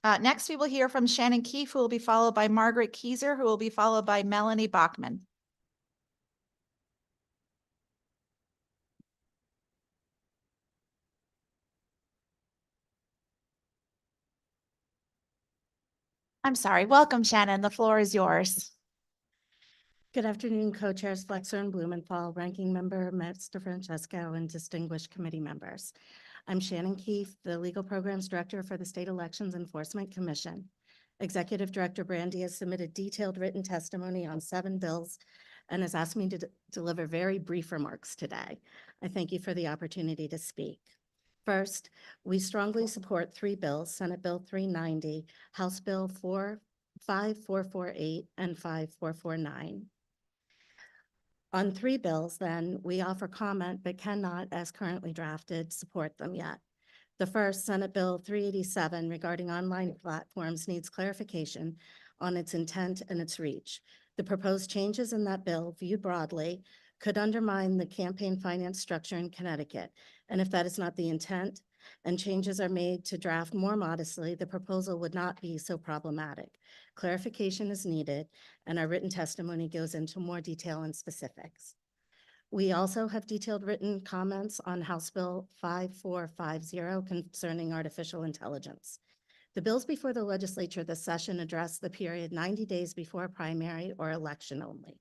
Next, we will hear from Shannon Keefe, who will be followed by Margaret Keyser, who will be followed by Melanie Bachman. I'm sorry. Welcome, Shannon. The floor is yours. Good afternoon, co-chairs Flexer and Blumenthal, ranking member Mr. Francesco, and distinguished committee members. I'm Shannon Keefe, the Legal Programs Director for the State Elections Enforcement Commission. Executive Director Brandy has submitted detailed written testimony on 7 bills and has asked me to deliver very brief remarks today. I thank you for the opportunity to speak. First, we strongly support 3 bills, Senate Bill 390, House Bill 5448, and 5449. On 3 bills, then, we offer comment but cannot, as currently drafted, support them yet. The first, Senate Bill 387 regarding online platforms, needs clarification on its intent and its reach. The proposed changes in that bill, viewed broadly, could undermine the campaign finance structure in Connecticut. And if that is not the intent and changes are made to draft more modestly, the proposal would not be so problematic. Clarification is needed, and our written testimony goes into more detail and specifics. We also have detailed written comments on House Bill 5450 concerning artificial intelligence. The bills before the legislature this session address the period 90 days before a primary or election only.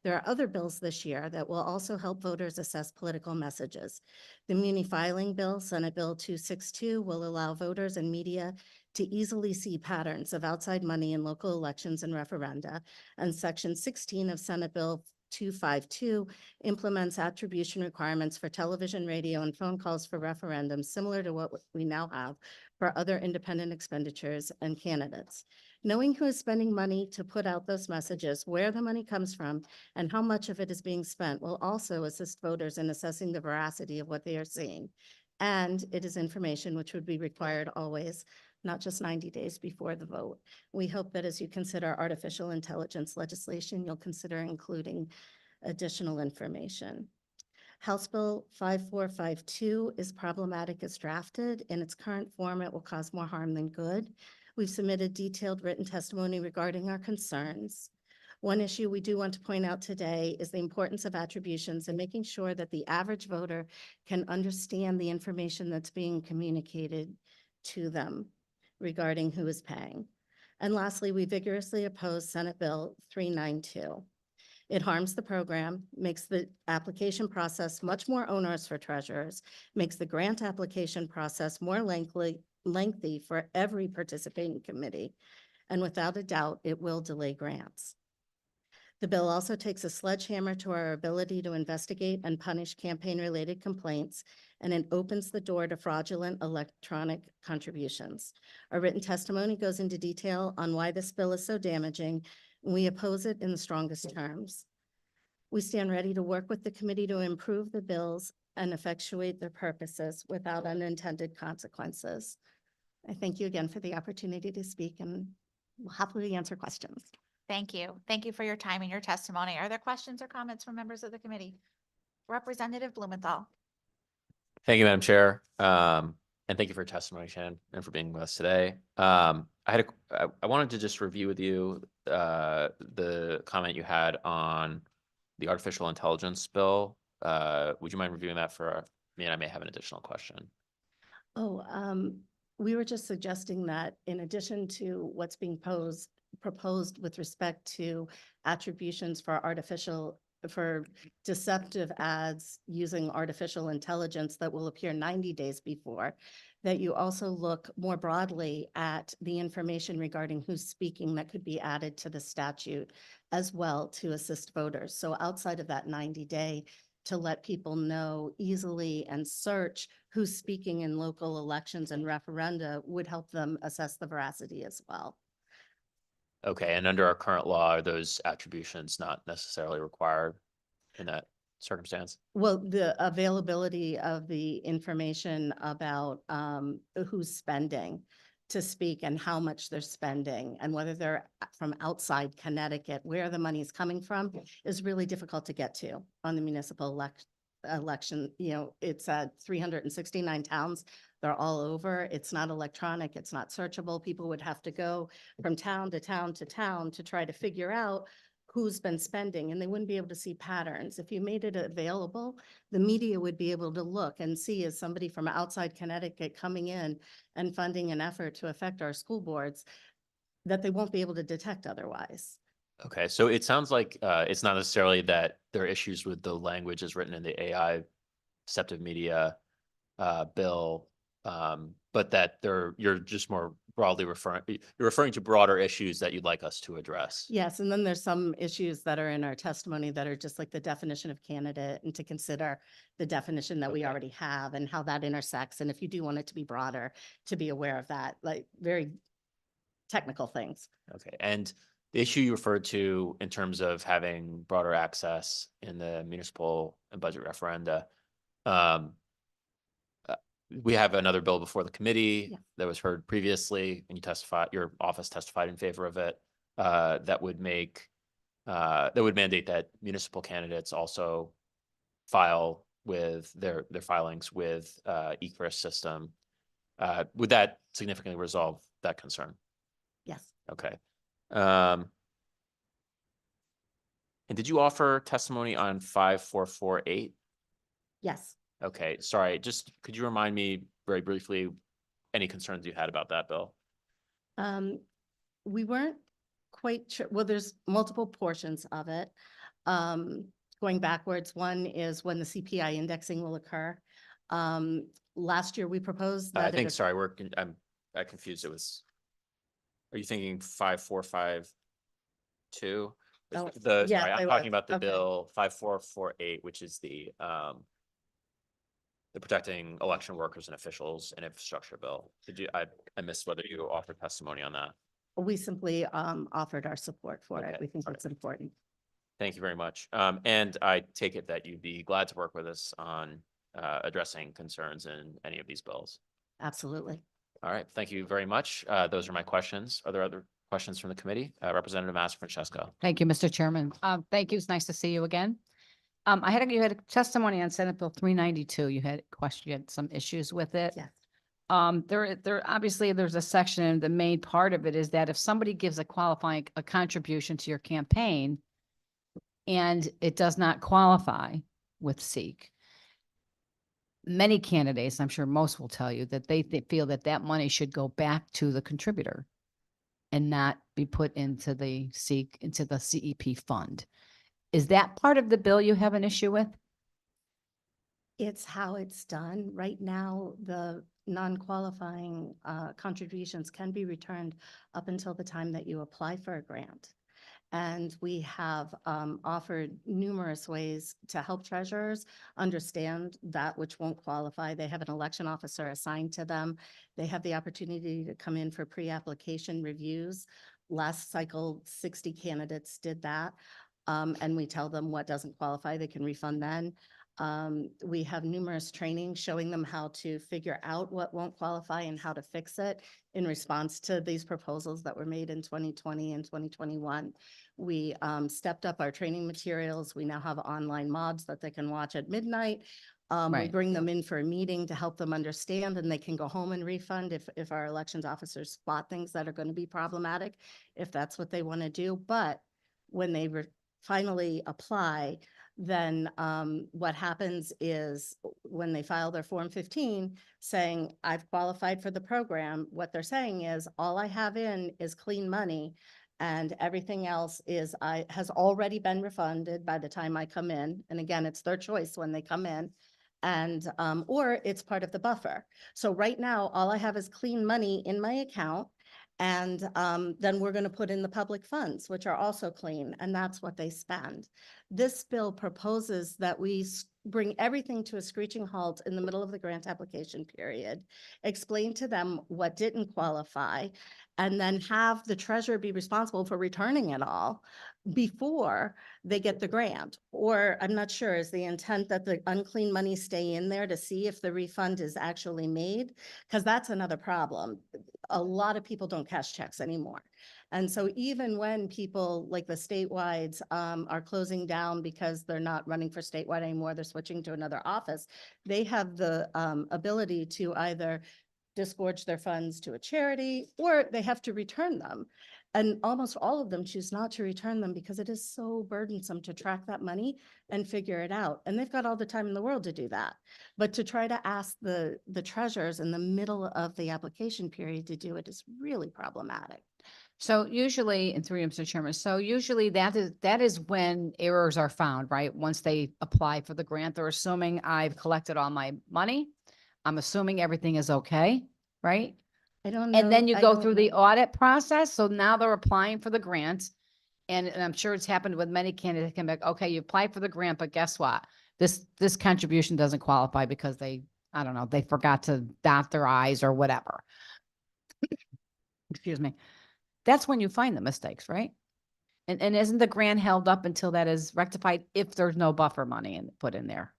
There are other bills this year that will also help voters assess political messages. The Muni Filing Bill, Senate Bill 262, will allow voters and media to easily see patterns of outside money in local elections and referenda. And Section 16 of Senate Bill 252 implements attribution requirements for television, radio, and phone calls for referendums, similar to what we now have for other independent expenditures and candidates. Knowing who is spending money to put out those messages, where the money comes from, and how much of it is being spent will also assist voters in assessing the veracity of what they are seeing. And it is information which would be required always, not just 90 days before the vote. We hope that as you consider artificial intelligence legislation, you'll consider including additional information. House Bill 5452 is problematic as drafted. In its current form, it will cause more harm than good. We've submitted detailed written testimony regarding our concerns. One issue we do want to point out today is the importance of attributions and making sure that the average voter can understand the information that's being communicated to them regarding who is paying. And lastly, we vigorously oppose Senate Bill 392. It harms the program, makes the application process much more onerous for treasurers, makes the grant application process more lengthy for every participating committee, and without a doubt, it will delay grants. The bill also takes a sledgehammer to our ability to investigate and punish campaign-related complaints, and it opens the door to fraudulent electronic contributions. Our written testimony goes into detail on why this bill is so damaging, and we oppose it in the strongest terms. We stand ready to work with the committee to improve the bills and effectuate their purposes without unintended consequences. I thank you again for the opportunity to speak and will happily answer questions. Thank you. Thank you for your time and your testimony. Are there questions or comments from members of the committee? Representative Blumenthal. Thank you, Madam Chair. And thank you for your testimony, Shannon, and for being with us today. I wanted to just review with you the comment you had on the artificial intelligence bill. Would you mind reviewing that for me? And I may have an additional question. We were just suggesting that in addition to what's being proposed with respect to attributions for deceptive ads using artificial intelligence that will appear 90 days before, that you also look more broadly at the information regarding who's speaking that could be added to the statute as well to assist voters. So outside of that 90-day, to let people know easily and search who's speaking in local elections and referenda would help them assess the veracity as well. Okay, and under our current law, are those attributions not necessarily required in that circumstance? Well, the availability of the information about who's spending to speak and how much they're spending and whether they're from outside Connecticut, where the money is coming from is really difficult to get to on the municipal election. You know, it's 369 towns. They're all over. It's not electronic. It's not searchable. People would have to go from town to town to town to try to figure out who's been spending, and they wouldn't be able to see patterns. If you made it available, the media would be able to look and see, is somebody from outside Connecticut coming in and funding an effort to affect our school boards that they won't be able to detect otherwise. Okay, so it sounds like it's not necessarily that there are issues with the language as written in the AI deceptive media bill, but that you're just more broadly referring to broader issues that you'd like us to address. Yes, and then there's some issues that are in our testimony that are just like the definition of candidate, and to consider the definition that we already have and how that intersects. And if you do want it to be broader, to be aware of that, like very technical things. Okay, and the issue you referred to in terms of having broader access in the municipal and budget referenda, we have another bill before the committee that was heard previously, and your office testified in favor of it, that would mandate that municipal candidates also file with their filings with ECRIS system. Would that significantly resolve that concern? Yes. Okay. And did you offer testimony on 5448? Yes. Okay, sorry, just could you remind me very briefly any concerns you had about that bill? We weren't quite sure. Well, there's multiple portions of it. Going backwards, one is when the CPI indexing will occur. Last year, we proposed that. I confused. Are you thinking 5452? Oh, Sorry, yes, I'm I talking was. about the Okay. bill 5448, which is the protecting election workers and officials and infrastructure bill. I missed whether you offered testimony on that. We simply offered our support for it. Okay, We think all it's important. Thank you very much. And I take it that you'd be glad to work with us on addressing concerns in any of these bills. Absolutely. All right, thank you very much. Those are my questions. Are there other questions from the committee? Representative Mastrofrancesco. Thank you, Mr. Chairman. Thank you. It's nice to see you again. You had a testimony on Senate Bill 392. You had some issues with it. Yes. Obviously there's a section, the main part of it is that if somebody gives a contribution to your campaign and it does not qualify with SEEK, many candidates, I'm sure most will tell you that they feel that that money should go back to the contributor and not be put into the SEEK, into the CEP fund. Is that part of the bill you have an issue with? It's how it's done. Right now, the non-qualifying contributions can be returned up until the time that you apply for a grant. And we have offered numerous ways to help treasurers understand that which won't qualify. They have an election officer assigned to them. They have the opportunity to come in for pre-application reviews. Last cycle, 60 candidates did that. And we tell them what doesn't qualify, they can refund then. We have numerous trainings showing them how to figure out what won't qualify and how to fix it in response to these proposals that were made in 2020 and 2021. We stepped up our training materials. We now have online mods that they can watch at midnight. We Right. bring them in for a meeting to help them understand, and they can go home and refund if our elections officers spot things that are going to be problematic, if that's what they want to do. But when they finally apply, then what happens is when they file their Form 15 saying, I've qualified for the program, what they're saying is, all I have in is clean money and everything else has already been refunded by the time I come in. And again, it's their choice when they come in, and or it's part of the buffer. So right now, all I have is clean money in my account. And then we're going to put in the public funds, which are also clean, and that's what they spend. This bill proposes that we bring everything to a screeching halt in the middle of the grant application period, explain to them what didn't qualify, and then have the treasurer be responsible for returning it all before they get the grant. Or I'm not sure, is the intent that the unclean money stay in there to see if the refund is actually made? Because that's another problem. A lot of people don't cash checks anymore. And so even when people like the statewides are closing down because they're not running for statewide anymore, they're switching to another office, they have the ability to either disgorge their funds to a charity or they have to return them. And almost all of them choose not to return them because it is so burdensome to track that money and figure it out. And they've got all the time in the world to do that. But to try to ask the treasurers in the middle of the application period to do it is really problematic. So usually, and through you, Mr. Chairman, so usually that is when errors are found, right? Once they apply for the grant, they're assuming I've collected all my money. I'm assuming everything is okay, right? I don't know. And then you I go don't through the know. audit process. So now they're applying for the grant. And I'm sure it's happened with many candidates come back, okay, you applied for the grant, but guess what? This contribution doesn't qualify because they, I don't know, they forgot to dot their I's or whatever. Excuse me. That's when you find the mistakes, right? And isn't the grant held up until that is rectified if there's no buffer money put in there?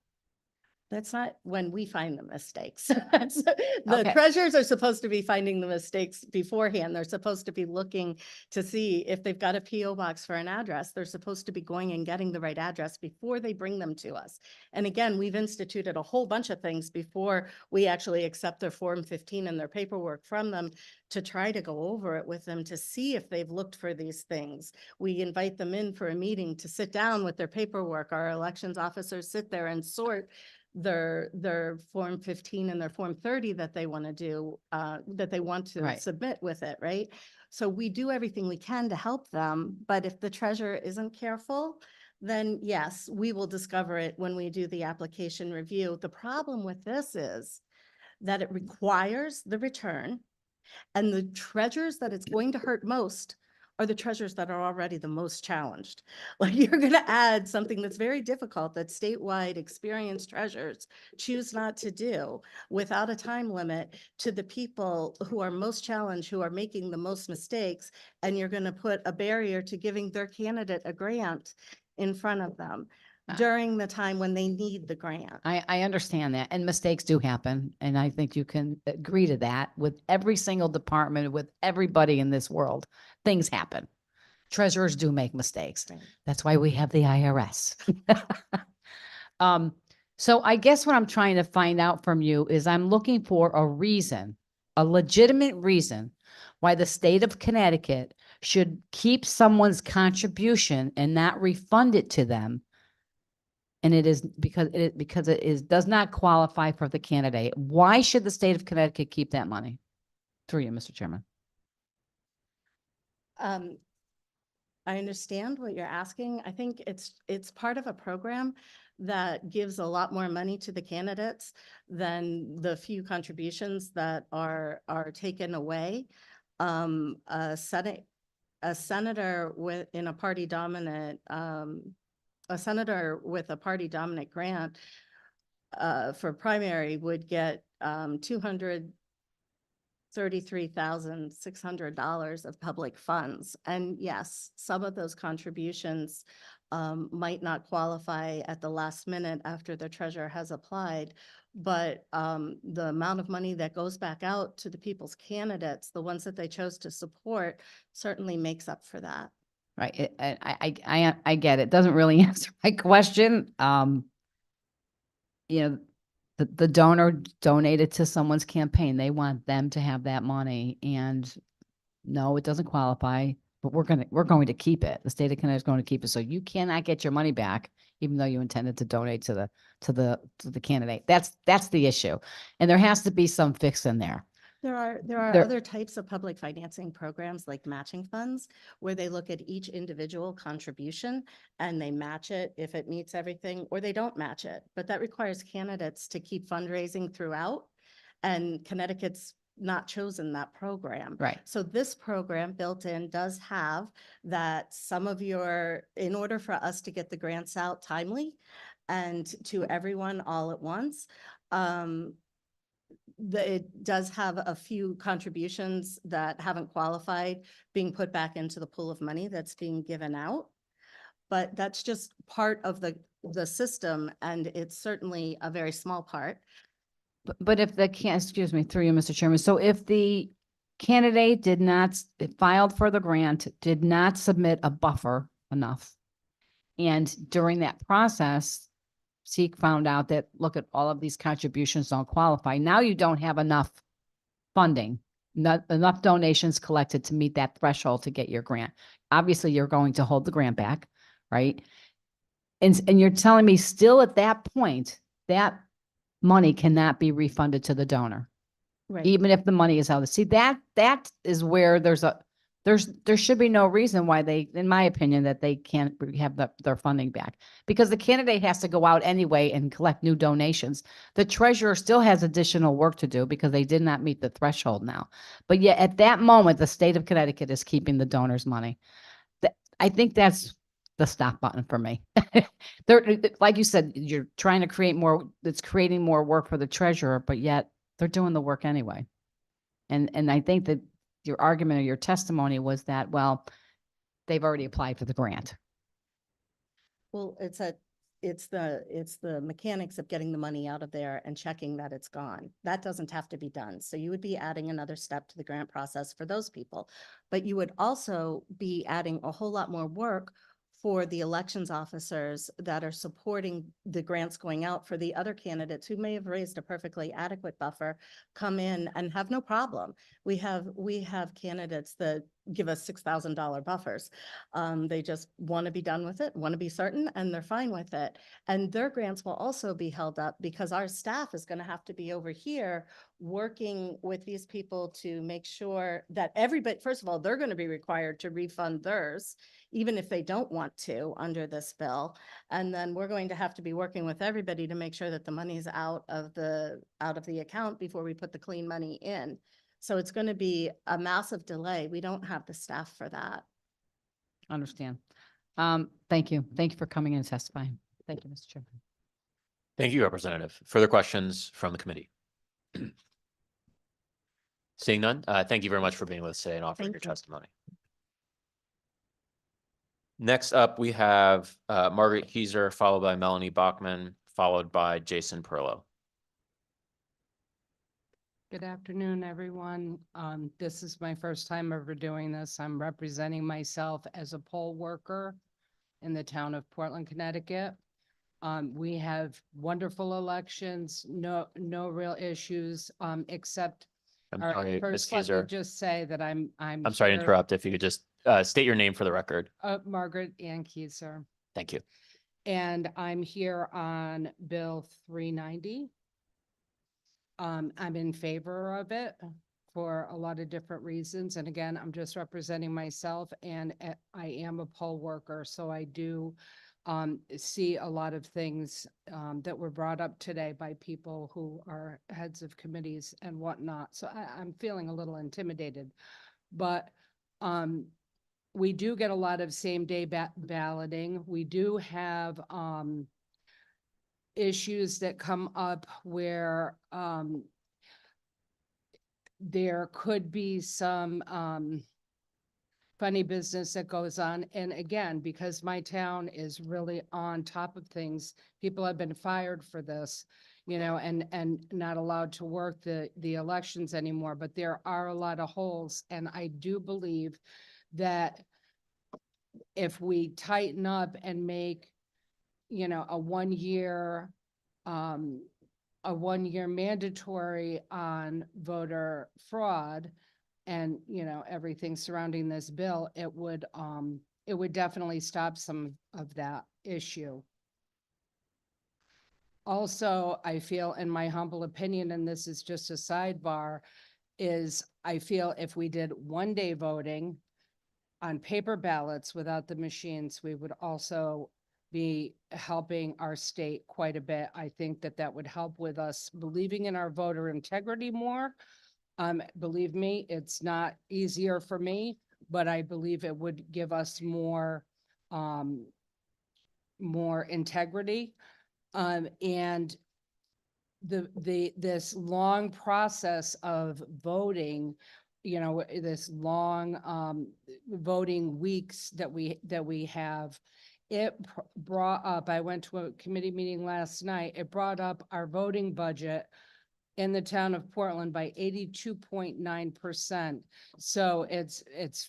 That's not when we find the mistakes. The Okay. treasurers are supposed to be finding the mistakes beforehand. They're supposed to be looking to see if they've got a PO box for an address. They're supposed to be going and getting the right address before they bring them to us. And again, we've instituted a whole bunch of things before we actually accept their Form 15 and their paperwork from them to try to go over it with them to see if they've looked for these things. We invite them in for a meeting to sit down with their paperwork. Our elections officers sit there and sort their Form 15 and their Form 30 that they want to do, that they want to Right. submit with it, right? So we do everything we can to help them, but if the treasurer isn't careful, then yes, we will discover it when we do the application review. The problem with this is that it requires the return, and the treasurers that it's going to hurt most are the treasurers that are already the most challenged. Like, you're going to add something that's very difficult that statewide experienced treasurers choose not to do without a time limit to the people who are most challenged, who are making the most mistakes, and you're going to put a barrier to giving their candidate a grant in front of them during the time when they need the grant. I understand that, and mistakes do happen, and I think you can agree to that with every single department, with everybody in this world. Things happen. Treasurers do make mistakes. Right. That's why we have the IRS. So I guess what I'm trying to find out from you is I'm looking for a reason, a legitimate reason why the state of Connecticut should keep someone's contribution and not refund it to them. And it is because it does not qualify for the candidate. Why should the state of Connecticut keep that money? Through you, Mr. Chairman. I understand what you're asking. I think it's part of a program that gives a lot more money to the candidates than the few contributions that are taken away. A senator in a party dominant, a senator with a party dominant grant for primary would get $233,600 of public funds. And yes, some of those contributions might not qualify at the last minute after the treasurer has applied. But the amount of money that goes back out to the people's candidates, the ones that they chose to support, certainly makes up for that. Right. I get it. Doesn't really answer my question. You know, the donor donated to someone's campaign. They want them to have that money, and no, it doesn't qualify, but we're going to keep it. The state of Connecticut is going to keep it. So you cannot get your money back, even though you intended to donate to the candidate. That's the issue. And there has to be some fix in there. There are There- other types of public financing programs like matching funds where they look at each individual contribution and they match it if it meets everything, or they don't match it. But that requires candidates to keep fundraising throughout. And Connecticut's not chosen that program. Right. So this program built in does have that some of in order for us to get the grants out timely and to everyone all at once, it does have a few contributions that haven't qualified being put back into the pool of money that's being given out. But that's just part of the system, and it's certainly a very small part. But if excuse me, through you, Mr. Chairman. So if the candidate filed for the grant, did not submit a buffer enough, and during that process, SEEK found out that, look at all of these contributions don't qualify. Now you don't have enough funding, not enough donations collected to meet that threshold to get your grant. Obviously, you're going to hold the grant back, right? And you're telling me still at that point, that money cannot be refunded to the donor, Right. even if the money is held. See, that is where there should be no reason why they, in my opinion, that they can't have their funding back, because the candidate has to go out anyway and collect new donations. The treasurer still has additional work to do because they did not meet the threshold now. But yet at that moment, the state of Connecticut is keeping the donor's money. I think that's the stop button for me. Like you said, you're trying to create more, it's creating more work for the treasurer, but yet they're doing the work anyway. And I think that your argument or your testimony was that, well, they've already applied for the grant. Well, it's the mechanics of getting the money out of there and checking that it's gone. That doesn't have to be done. So you would be adding another step to the grant process for those people. But you would also be adding a whole lot more work for the elections officers that are supporting the grants going out for the other candidates who may have raised a perfectly adequate buffer, come in and have no problem. We have candidates that give us $6,000 buffers. They just want to be done with it, want to be certain, and they're fine with it. And their grants will also be held up because our staff is going to have to be over here working with these people to make sure that everybody, first of all, they're going to be required to refund theirs, even if they don't want to under this bill. And then we're going to have to be working with everybody to make sure that the money's out of the account before we put the clean money in. So it's going to be a massive delay. We don't have the staff for that. Understand. Thank you. Thank you for coming in and testifying. Thank you, Mr. Chairman. Thank you, Representative. Further questions from the committee? Seeing none, thank you very much for being with us today and offering your testimony. Next up, we have Margaret Keyser, followed by Melanie Bachman, followed by Jason Perlow. Good afternoon, everyone. This is my first time ever doing this. I'm representing myself as a poll worker in the town of Portland, Connecticut. We have wonderful elections, no real issues, except. I'm sorry, Ms. First, let me Keyser. just say that I'm sorry to here- interrupt. If you could just state your name for the record. Margaret Ann Keyser, Thank you. and I'm here on Bill 390. I'm in favor of it for a lot of different reasons. And again, I'm just representing myself, and I am a poll worker. So I do see a lot of things that were brought up today by people who are heads of committees and whatnot. So I'm feeling a little intimidated, but we do get a lot of same day balloting. We do have issues that come up where there could be some funny business that goes on. And again, because my town is really on top of things, people have been fired for this, and not allowed to work the elections anymore. But there are a lot of holes. And I do believe that if we tighten up and make a 1 year mandatory on voter fraud and, everything surrounding this bill, it would definitely stop some of that issue. Also, I feel, in my humble opinion, and this is just a sidebar, is I feel if we did 1 day voting on paper ballots without the machines, we would also be helping our state quite a bit. I think that would help with us believing in our voter integrity more, Believe me, it's not easier for me, but I believe it would give us more integrity. And this long process of voting, this long voting weeks that we have, it brought up, I went to a committee meeting last night, it brought up our voting budget in the town of Portland by 82.9%. So it's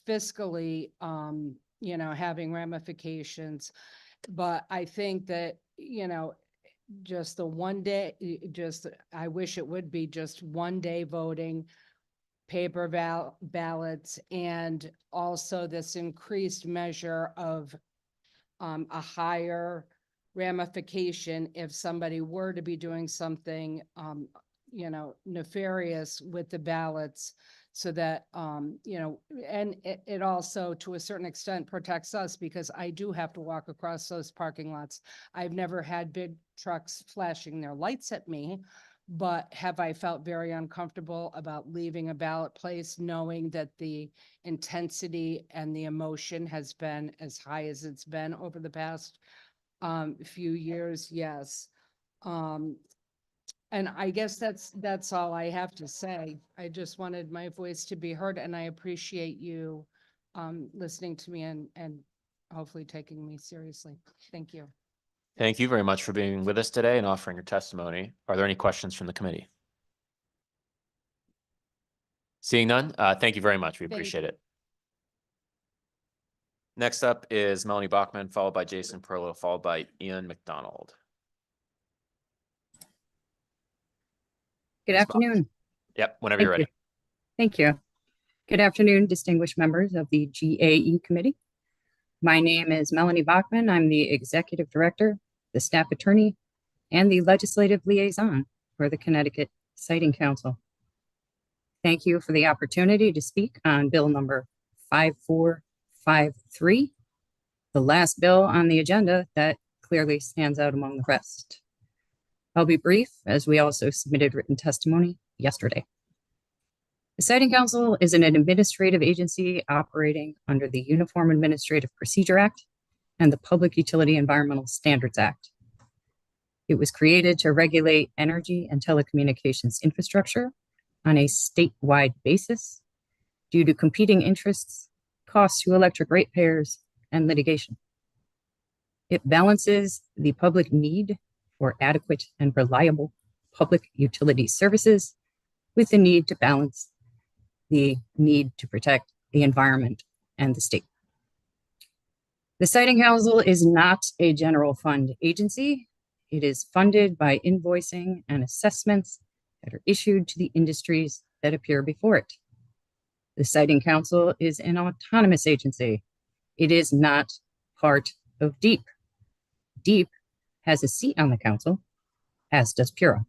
fiscally, having ramifications. But I think that, just the one day, I wish it would be just one day voting, paper ballots, and also this increased measure of a higher ramification if somebody were to be doing something, nefarious with the ballots, so that, and it also, to a certain extent, protects us, because I do have to walk across those parking lots. I've never had big trucks flashing their lights at me, but have I felt very uncomfortable about leaving a ballot place, knowing that the intensity and the emotion has been as high as it's been over the past few years? Yes. And I guess that's all I have to say. I just wanted my voice to be heard, and I appreciate you listening to me and hopefully taking me seriously. Thank you. Thank you very much for being with us today and offering your testimony. Are there any questions from the committee? Seeing none, thank you very much. We appreciate it. Next up is Melanie Bachman, followed by Jason Perlow, followed by Ian McDonald. Good afternoon. Yep, whenever you're ready. Thank you. Good afternoon, distinguished members of the GAE committee. My name is Melanie Bachman. I'm the executive director, the staff attorney, and the legislative liaison for the Connecticut Siting Council. Thank you for the opportunity to speak on bill number 5453, the last bill on the agenda that clearly stands out among the rest. I'll be brief, as we also submitted written testimony yesterday. The Siting Council is an administrative agency operating under the Uniform Administrative Procedure Act and the Public Utility Environmental Standards Act. It was created to regulate energy and telecommunications infrastructure on a statewide basis due to competing interests, costs to electric ratepayers, and litigation. It balances the public need for adequate and reliable public utility services with the need to balance the need to protect the environment and the state. The Siting Council is not a general fund agency. It is funded by invoicing and assessments that are issued to the industries that appear before it. The Siting Council is an autonomous agency. It is not part of DEEP. DEEP has a seat on the council, as does PURA.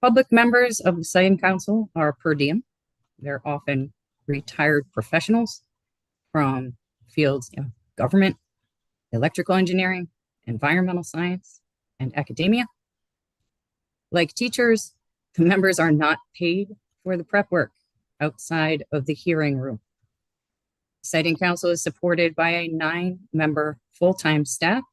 Public members of the Siting Council are per diem. They're often retired professionals from fields of government, electrical engineering, environmental science, and academia. Like teachers, the members are not paid for the prep work outside of the hearing room. Siting Council is supported by a 9-member full-time staff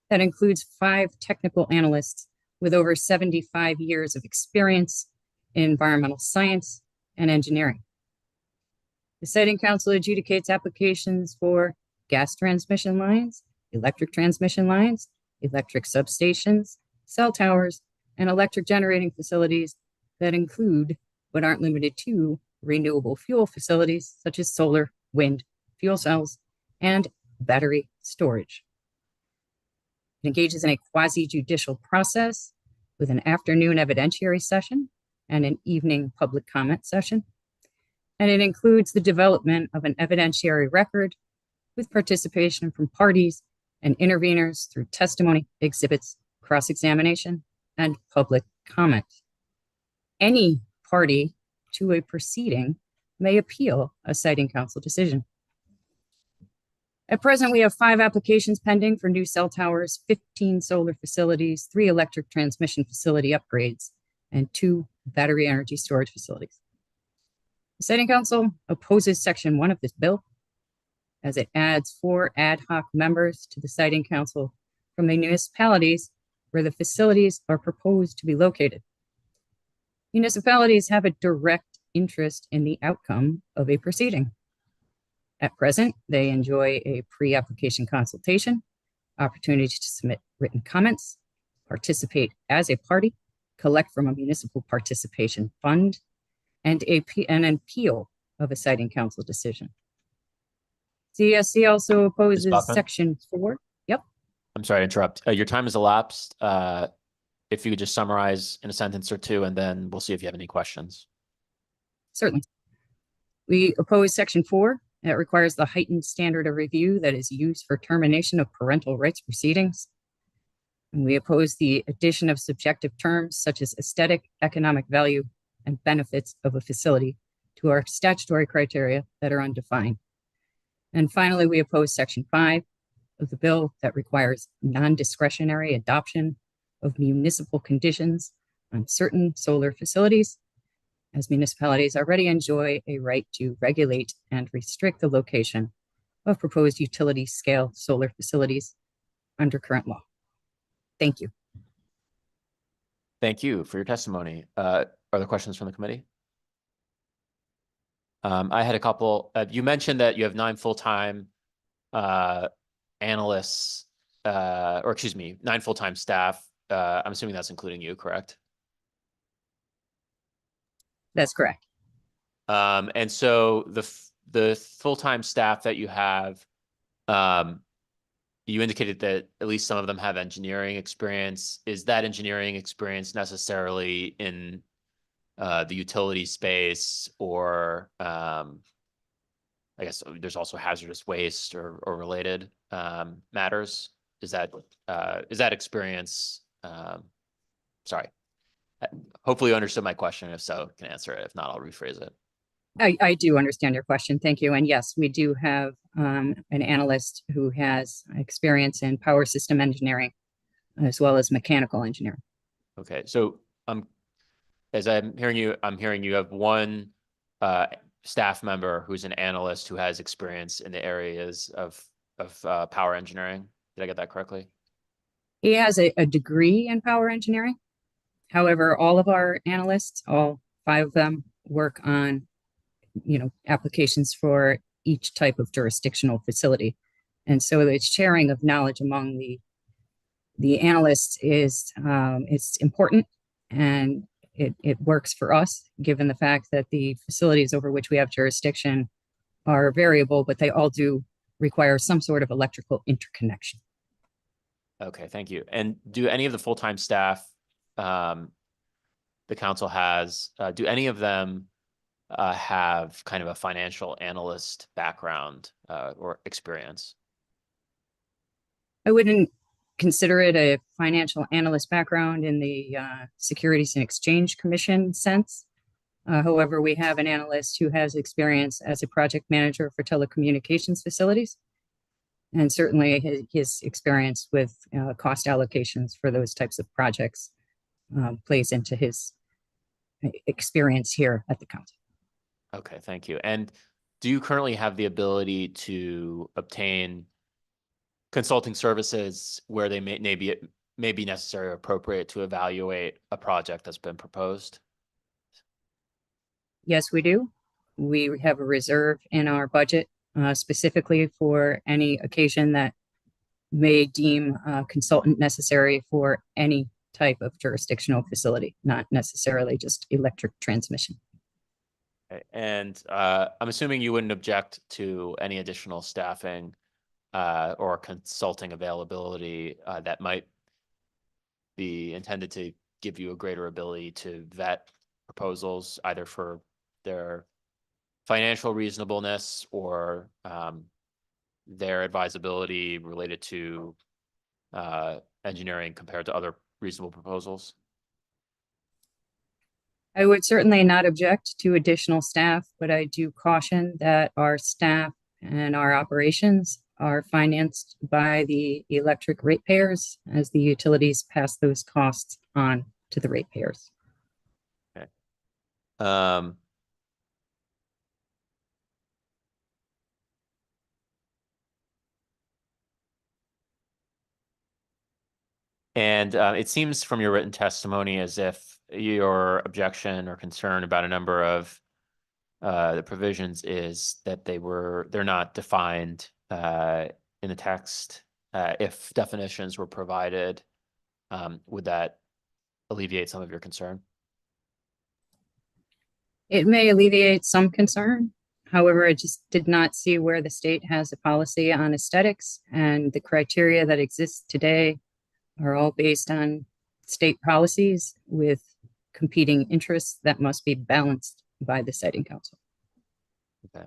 that includes 5 technical analysts with over 75 years of experience in environmental science and engineering. The Siting Council adjudicates applications for gas transmission lines, electric transmission lines, electric substations, cell towers, and electric generating facilities that include, but aren't limited to, renewable fuel facilities such as solar, wind, fuel cells, and battery storage. It engages in a quasi-judicial process with an afternoon evidentiary session and an evening public comment session. And it includes the development of an evidentiary record with participation from parties and interveners through testimony, exhibits, cross-examination, and public comment. Any party to a proceeding may appeal a Siting Council decision. At present, we have 5 applications pending for new cell towers, 15 solar facilities, 3 electric transmission facility upgrades, and 2 battery energy storage facilities. The Siting Council opposes Section 1 of this bill as it adds 4 ad hoc members to the Siting Council from the municipalities where the facilities are proposed to be located. Municipalities have a direct interest in the outcome of a proceeding. At present, they enjoy a pre-application consultation, opportunity to submit written comments, participate as a party, collect from a municipal participation fund, and an appeal of a Siting Council decision. CSC also opposes Buckman? Section 4. Yep. I'm sorry to interrupt. Your time has elapsed. If you could just summarize in a sentence or two, and then we'll see if you have any questions. Certainly. We oppose Section 4. That requires the heightened standard of review that is used for termination of parental rights proceedings. And we oppose the addition of subjective terms such as aesthetic, economic value, and benefits of a facility to our statutory criteria that are undefined. And finally, we oppose Section 5 of the bill that requires non-discretionary adoption of municipal conditions on certain solar facilities, as municipalities already enjoy a right to regulate and restrict the location of proposed utility scale solar facilities under current law. Thank you. Thank you for your testimony. Are there questions from the committee? I had a couple. You mentioned that you have 9 full-time analysts, or excuse me, 9 full-time staff. I'm assuming that's including you, correct? That's correct. And so the full-time staff that you have, you indicated that at least some of them have engineering experience. Is that engineering experience necessarily in the utility space, or I guess there's also hazardous waste or related matters? Is that experience? Sorry. Hopefully you understood my question. If so, can answer it. If not, I'll rephrase it. I do understand your question. Thank you. And yes, we do have an analyst who has experience in power system engineering as well as mechanical engineering. Okay. So as I'm hearing you have 1 staff member who's an analyst who has experience in the areas of power engineering. Did I get that correctly? He has a degree in power engineering. However, all of our analysts, all 5 of them, work on, applications for each type of jurisdictional facility. And so the sharing of knowledge among the analysts is it's important, and it works for us, given the fact that the facilities over which we have jurisdiction are variable, but they all do require some sort of electrical interconnection. Okay, thank you. And do any of the full-time staff the council has, do any of them have kind of a financial analyst background or experience? I wouldn't consider it a financial analyst background in the Securities and Exchange Commission sense. However, we have an analyst who has experience as a project manager for telecommunications facilities. And certainly his experience with cost allocations for those types of projects plays into his experience here at the council. Okay, thank you. And do you currently have the ability to obtain consulting services where they may be necessary or appropriate to evaluate a project that's been proposed? Yes, we do. We have a reserve in our budget specifically for any occasion that may deem a consultant necessary for any type of jurisdictional facility, not necessarily just electric transmission. Okay. And I'm assuming you wouldn't object to any additional staffing or consulting availability that might be intended to give you a greater ability to vet proposals, either for their financial reasonableness or their advisability related to engineering compared to other reasonable proposals? I would certainly not object to additional staff, but I do caution that our staff and our operations are financed by the electric ratepayers as the utilities pass those costs on to the ratepayers. Okay. Um, And it seems from your written testimony as if your objection or concern about a number of the provisions is that they're not defined in the text. If definitions were provided, would that alleviate some of your concern? It may alleviate some concern. However, I just did not see where the state has a policy on aesthetics, and the criteria that exists today are all based on state policies with competing interests that must be balanced by the Siting Council. Okay.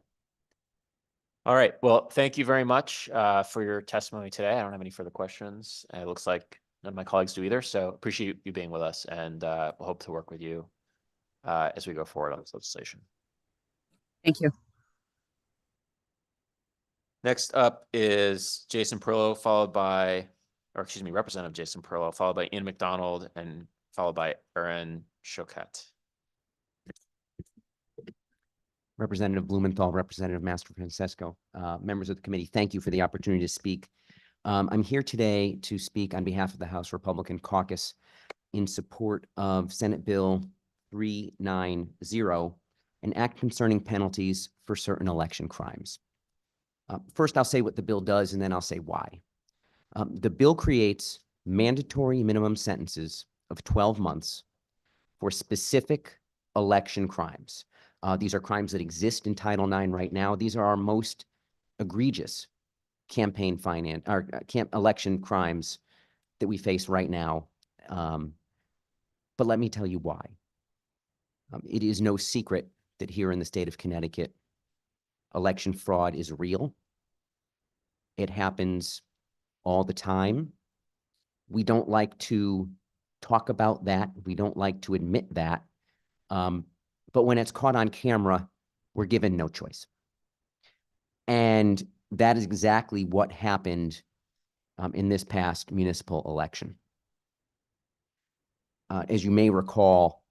All right. Well, thank you very much for your testimony today. I don't have any further questions. It looks like none of my colleagues do either. So appreciate you being with us, and we'll hope to work with you as we go forward on this legislation. Thank you. Next up is Jason Perillo, Representative Jason Perillo, followed by Ian McDonald, and followed by Erin Choquette. Representative Blumenthal, Representative Mastro Francesco, members of the committee, thank you for the opportunity to speak. I'm here today to speak on behalf of the House Republican Caucus in support of Senate Bill 390, an act concerning penalties for certain election crimes. First, I'll say what the bill does, and then I'll say why. The bill creates mandatory minimum sentences of 12 months for specific election crimes. These are crimes that exist in Title IX right now. These are our most egregious campaign finance or election crimes that we face right now. But let me tell you why. It is no secret that here in the state of Connecticut, election fraud is real. It happens all the time. We don't like to talk about that. We don't like to admit that. But when it's caught on camera, we're given no choice. And that is exactly what happened in this past municipal election. As you may recall,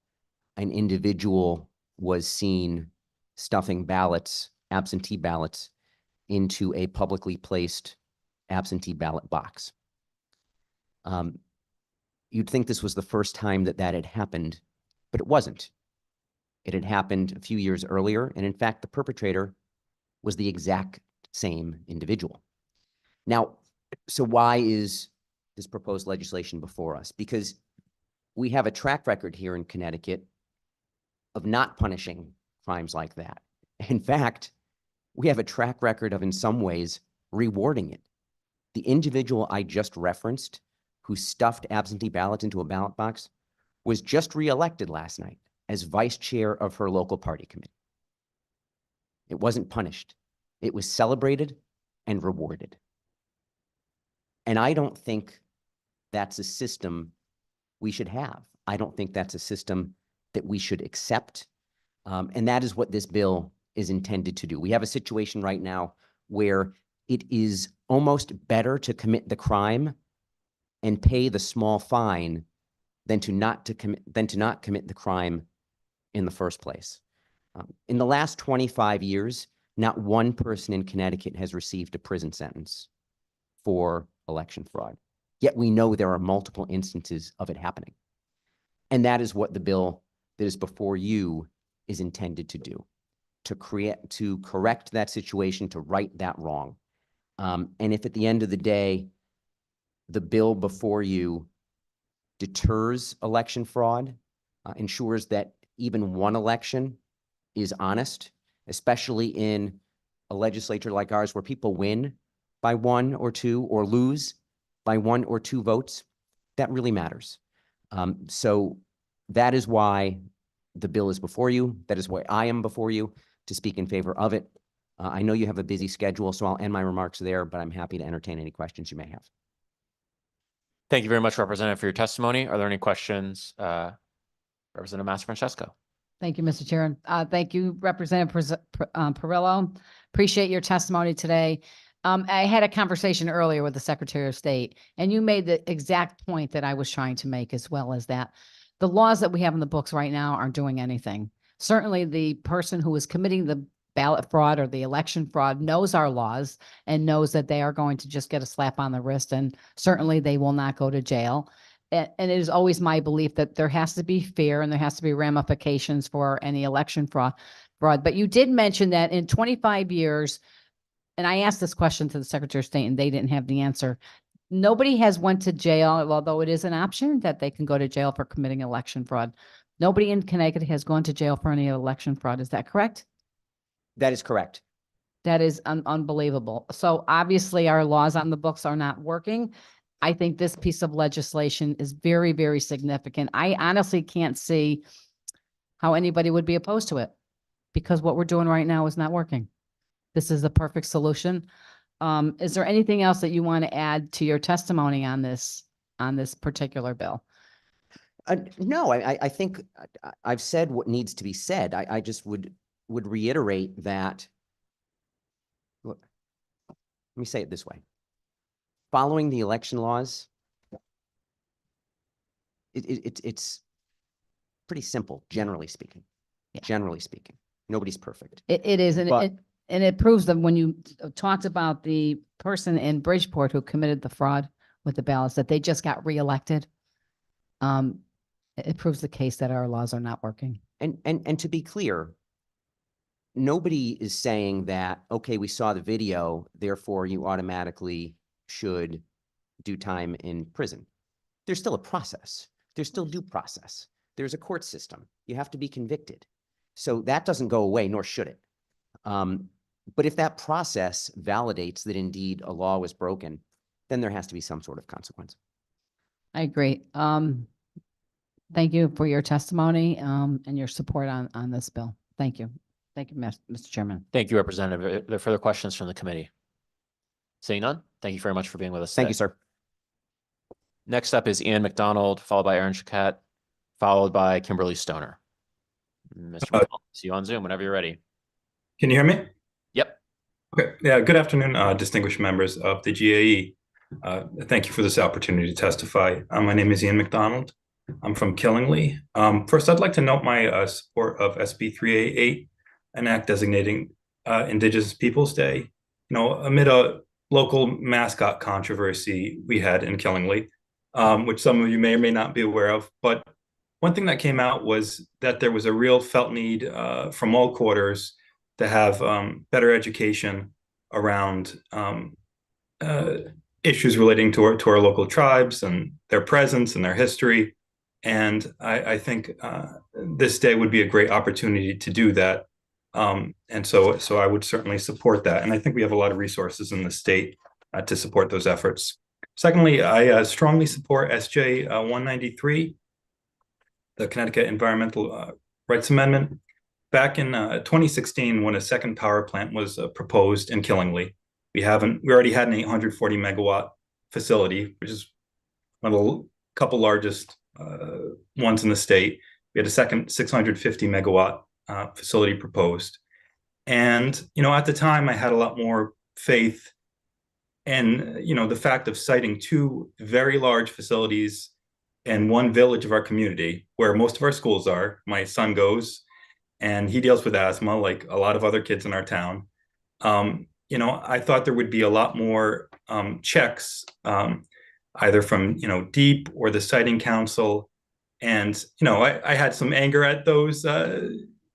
an individual was seen stuffing ballots, absentee ballots, into a publicly placed absentee ballot box. You'd think this was the first time that that had happened, but it wasn't. It had happened a few years earlier, and in fact, the perpetrator was the exact same individual. Now, so why is this proposed legislation before us? Because we have a track record here in Connecticut of not punishing crimes like that. In fact, we have a track record of, in some ways, rewarding it. The individual I just referenced, who stuffed absentee ballots into a ballot box, was just reelected last night as vice chair of her local party committee. It wasn't punished. It was celebrated and rewarded. And I don't think that's a system we should have. I don't think that's a system that we should accept. And that is what this bill is intended to do. We have a situation right now where it is almost better to commit the crime and pay the small fine than to not commit the crime in the first place. In the last 25 years, not one person in Connecticut has received a prison sentence for election fraud. Yet we know there are multiple instances of it happening. And that is what the bill that is before you is intended to do, to correct that situation, to right that wrong. And if at the end of the day, the bill before you deters election fraud, ensures that even one election is honest, especially in a legislature like ours where people win by 1 or 2 or lose by 1 or 2 votes, that really matters. So that is why the bill is before you. That is why I am before you to speak in favor of it. I know you have a busy schedule, so I'll end my remarks there, but I'm happy to entertain any questions you may have. Thank you very much, Representative, for your testimony. Are there any questions? Representative Mastro Francesco. Thank you, Mr. Chair. Thank you, Representative Perillo. Appreciate your testimony today. I had a conversation earlier with the Secretary of State, and you made the exact point that I was trying to make, as well as that the laws that we have in the books right now aren't doing anything. certainly the person who is committing the ballot fraud or the election fraud knows our laws and knows that they are going to just get a slap on the wrist, and certainly they will not go to jail. And it is always my belief that there has to be fair and there has to be ramifications for any election fraud. But you did mention that in 25 years, and I asked this question to the Secretary of State and they didn't have the answer. Nobody has went to jail, although it is an option that they can go to jail for committing election fraud. Nobody in Connecticut has gone to jail for any election fraud. Is that correct? That is correct. That is unbelievable. So obviously our laws on the books are not working. I think this piece of legislation is very, very significant. I honestly can't see how anybody would be opposed to it because what we're doing right now is not working. This is the perfect solution. Is there anything else that you want to add to your testimony on this particular bill? No, I think I've said what needs to be said. I just would reiterate that. Look, let me say it this way. Following the election laws, it's pretty simple, generally speaking. Yeah. Generally speaking, nobody's perfect. It is, and it proves that when you talked about the person in Bridgeport who committed the fraud with the ballots, that they just got reelected. It proves the case that our laws are not working. And to be clear, nobody is saying that, okay, we saw the video, therefore you automatically should do time in prison. There's still a process. There's still due process. There's a court system. You have to be convicted. So that doesn't go away, nor should it. But if that process validates that indeed a law was broken, then there has to be some sort of consequence. I agree. Thank you for your testimony and your support on this bill. Thank you. Thank you, Mr. Chairman. Thank you, Representative. Are there further questions from the committee? Seeing none, thank you very much for being with us Thank today. you, sir. Next up is Ian McDonald, followed by Aaron Shakat, followed by Kimberly Stoner. Mr. McDonald, see you on Zoom whenever you're ready. Can you hear me? Yep. Okay. Yeah. Good afternoon, distinguished members of the GAE. Thank you for this opportunity to testify. My name is Ian McDonald. I'm from Killingly. First, I'd like to note my support of SB 388, an act designating Indigenous Peoples Day. You know, amid a local mascot controversy we had in Killingly, which some of you may or may not be aware of. But one thing that came out was that there was a real felt need from all quarters to have better education around issues relating to our local tribes and their presence and their history. And I think this day would be a great opportunity to do that. And so I would certainly support that. And I think we have a lot of resources in the state to support those efforts. Secondly, I strongly support SJ 193, the Connecticut Environmental Rights Amendment. Back in 2016, when a second power plant was proposed in Killingly, we already had an 840 megawatt facility, which is one of the couple largest ones in the state. We had a second 650 megawatt facility proposed. And, you know, at the time I had a lot more faith in, you know, the fact of siting two very large facilities in one village of our community where most of our schools are. My son goes and he deals with asthma like a lot of other kids in our town. You know, I thought there would be a lot more checks, either from, you know, DEEP or the Siting Council. And, you know, I had some anger at those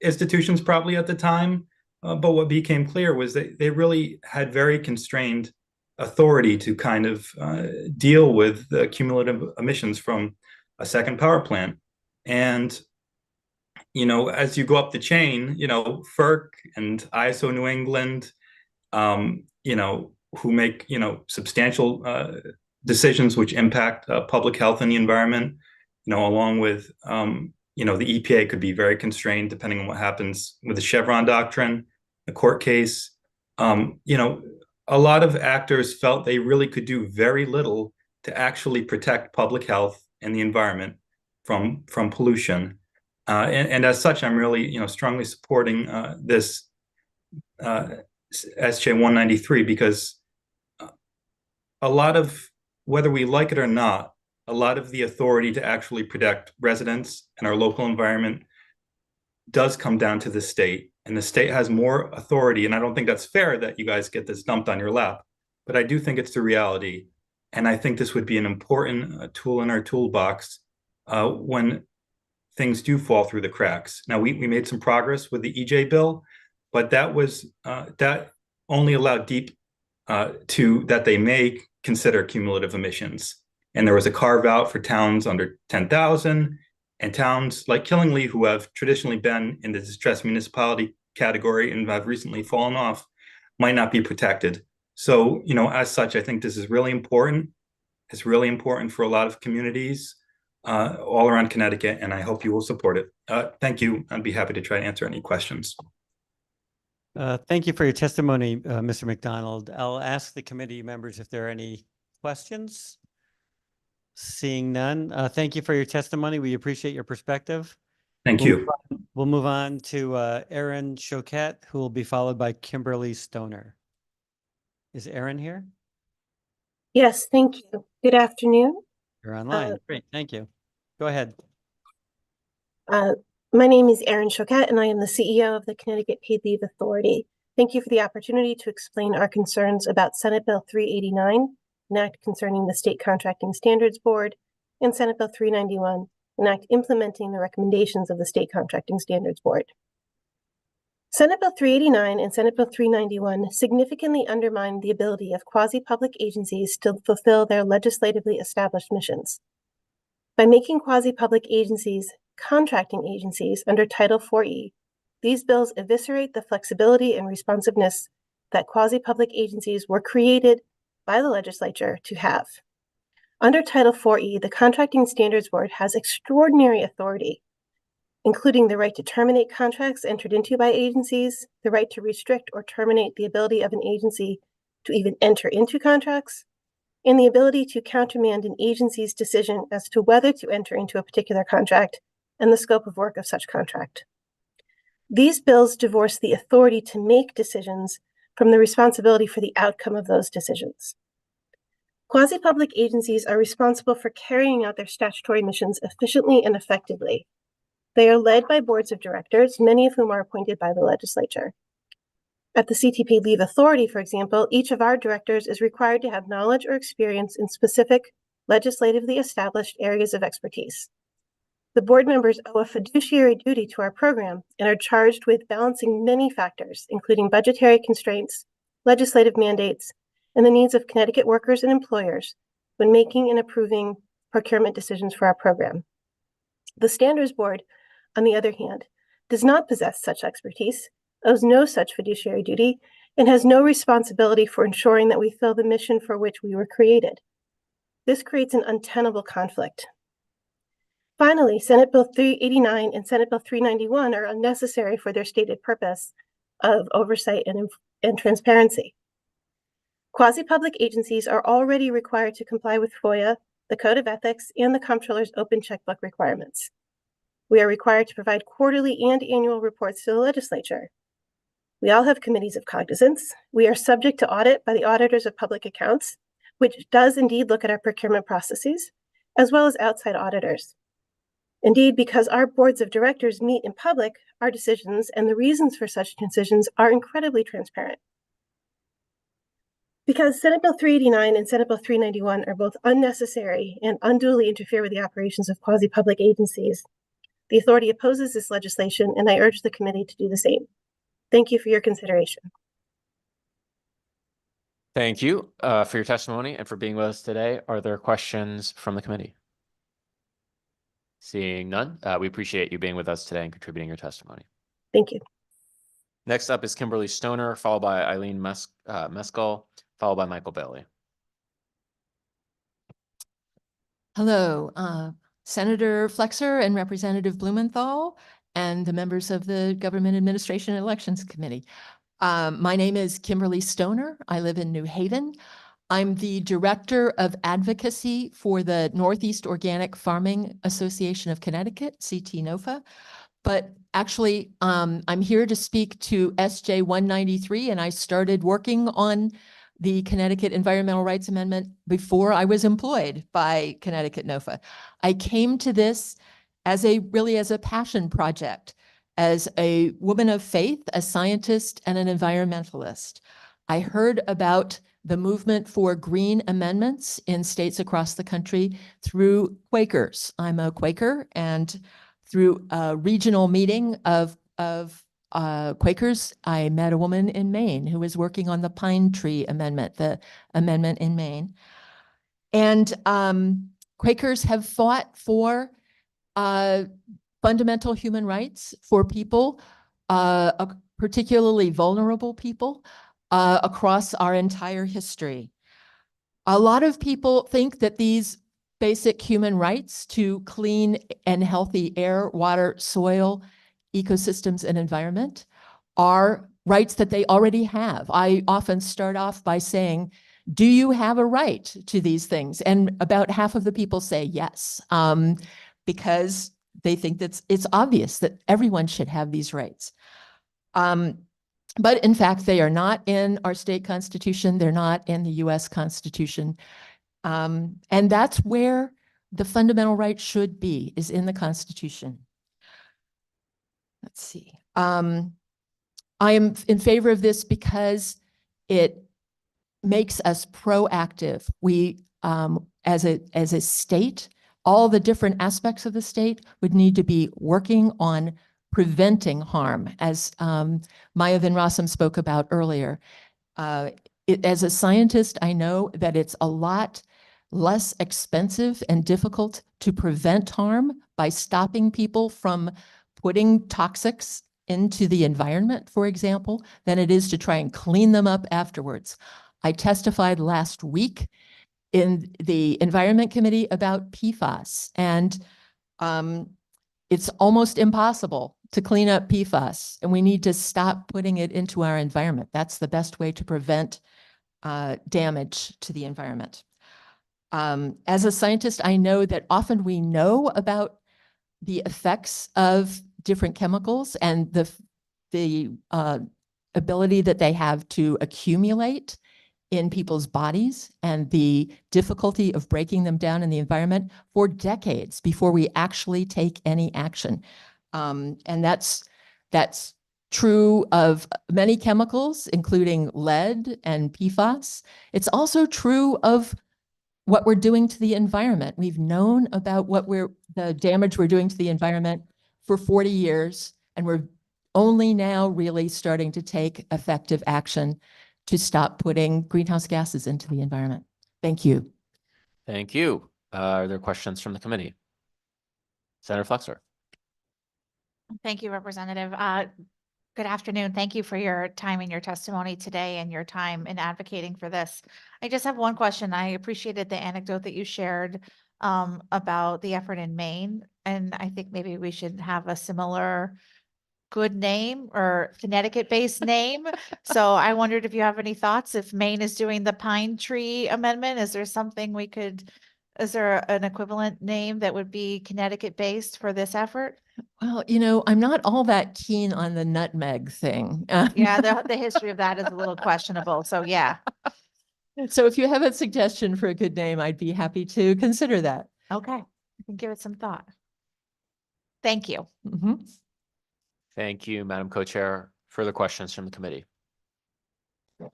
institutions probably at the time. But what became clear was that they really had very constrained authority to kind of deal with the cumulative emissions from a second power plant. And, you know, as you go up the chain, you know, FERC and ISO New England, you know, who make, you know, substantial decisions which impact public health and the environment, you know, along with, you know, the EPA could be very constrained depending on what happens with the Chevron doctrine, the court case. You know, a lot of actors felt they really could do very little to actually protect public health and the environment from pollution. And as such, I'm really, you know, strongly supporting this SJ 193 because a lot of, whether we like it or not, a lot of the authority to actually protect residents and our local environment does come down to the state, and the state has more authority. And I don't think that's fair that you guys get this dumped on your lap, but I do think it's the reality. And I think this would be an important tool in our toolbox when things do fall through the cracks. Now, we made some progress with the EJ bill, but that was that only allowed DEEP that they may consider cumulative emissions. And there was a carve out for towns under 10,000, and towns like Killingly, who have traditionally been in the distressed municipality category and have recently fallen off, might not be protected. So, you know, as such, I think this is really important. It's really important for a lot of communities all around Connecticut, and I hope you will support it. Thank you. I'd be happy to try to answer any questions. Thank you for your testimony, Mr. McDonald. I'll ask the committee members if there are any questions. Seeing none, thank you for your testimony. We appreciate your perspective. Thank you. We'll move on to Aaron Choquette, who will be followed by Kimberly Stoner. Is Aaron here? Yes, thank you. Good afternoon. You're online. Great, thank you. Go ahead. My name is Aaron Choquette, and I am the CEO of the Connecticut Paid Leave Authority. Thank you for the opportunity to explain our concerns about Senate Bill 389, an act concerning the State Contracting Standards Board, and Senate Bill 391, an act implementing the recommendations of the State Contracting Standards Board. Senate Bill 389 and Senate Bill 391 significantly undermine the ability of quasi-public agencies to fulfill their legislatively established missions. By making quasi-public agencies contracting agencies under Title 4E, these bills eviscerate the flexibility and responsiveness that quasi-public agencies were created by the legislature to have. Under Title 4E, the Contracting Standards Board has extraordinary authority, including the right to terminate contracts entered into by agencies, the right to restrict or terminate the ability of an agency to even enter into contracts, and the ability to countermand an agency's decision as to whether to enter into a particular contract and the scope of work of such contract. These bills divorce the authority to make decisions from the responsibility for the outcome of those decisions. Quasi-public agencies are responsible for carrying out their statutory missions efficiently and effectively. They are led by boards of directors, many of whom are appointed by the legislature. At the CT Paid Leave Authority, for example, each of our directors is required to have knowledge or experience in specific legislatively established areas of expertise. The board members owe a fiduciary duty to our program and are charged with balancing many factors, including budgetary constraints, legislative mandates, and the needs of Connecticut workers and employers when making and approving procurement decisions for our program. The Standards Board, on the other hand, does not possess such expertise, owes no such fiduciary duty, and has no responsibility for ensuring that we fill the mission for which we were created. This creates an untenable conflict. Finally, Senate Bill 389 and Senate Bill 391 are unnecessary for their stated purpose of oversight and transparency. Quasi-public agencies are already required to comply with FOIA, the Code of Ethics, and the Comptroller's open checkbook requirements. We are required to provide quarterly and annual reports to the legislature. We all have committees of cognizance. We are subject to audit by the auditors of public accounts, which does indeed look at our procurement processes, as well as outside auditors. Indeed, because our boards of directors meet in public, our decisions and the reasons for such decisions are incredibly transparent. Because Senate Bill 389 and Senate Bill 391 are both unnecessary and unduly interfere with the operations of quasi-public agencies, the authority opposes this legislation, and I urge the committee to do the same. Thank you for your consideration. Thank you for your testimony and for being with us today. Are there questions from the committee? Seeing none, we appreciate you being with us today and contributing your testimony. Thank you. Next up is Kimberly Stoner, followed by Eileen Meskel, followed by Michael Bailey. Hello, Senator Flexer and Representative Blumenthal and the members of the Government Administration and Elections Committee. My name is Kimberly Stoner. I live in New Haven. I'm the Director of Advocacy for the Northeast Organic Farming Association of Connecticut, CT-NOFA. But actually, I'm here to speak to SJ 193, and I started working on the Connecticut Environmental Rights Amendment before I was employed by Connecticut NOFA. I came to this as a passion project. as a woman of faith, a scientist, and an environmentalist. I heard about the movement for green amendments in states across the country through Quakers. I'm a Quaker, and through a regional meeting of Quakers, I met a woman in Maine who was working on the Pine Tree Amendment, the amendment in Maine. And Quakers have fought for fundamental human rights for people, particularly vulnerable people, across our entire history. A lot of people think that these basic human rights to clean and healthy air, water, soil, ecosystems, and environment are rights that they already have. I often start off by saying, do you have a right to these things? And about half of the people say yes, because they think that it's obvious that everyone should have these rights. But in fact, they are not in our state constitution. They're not in the US Constitution. And that's where the fundamental right should be, is in the Constitution. Let's see. I am in favor of this because it makes us proactive. We, as a state, all the different aspects of the state would need to be working on preventing harm, as Maya Vinrasam spoke about earlier. As a scientist, I know that it's a lot less expensive and difficult to prevent harm by stopping people from putting toxics into the environment, for example, than it is to try and clean them up afterwards. I testified last week in the Environment Committee about PFAS, and it's almost impossible to clean up PFAS, and we need to stop putting it into our environment. That's the best way to prevent damage to the environment. As a scientist, I know that often we know about the effects of different chemicals and the ability that they have to accumulate in people's bodies and the difficulty of breaking them down in the environment for decades before we actually take any action. And that's true of many chemicals, including lead and PFAS. It's also true of what we're doing to the environment. We've known about the damage we're doing to the environment for 40 years, and we're only now really starting to take effective action to stop putting greenhouse gases into the environment. Thank you. Thank you. Are there questions from the committee? Senator Flexer. Thank you, Representative. Good afternoon. Thank you for your time and your testimony today and your time in advocating for this. I just have one question. I appreciated the anecdote that you shared about the effort in Maine, and I think maybe we should have a similar good name or Connecticut-based name. So I wondered if you have any thoughts. If Maine is doing the Pine Tree Amendment, is there something is there an equivalent name that would be Connecticut-based for this effort? Well, I'm not all that keen on the nutmeg thing. Yeah, the history of that is a little questionable. So yeah. So if you have a suggestion for a good name, I'd be happy to consider that. Okay, I can give it some thought. Thank you. Mm-hmm. Thank you, Madam Co-Chair. Further questions from the committee?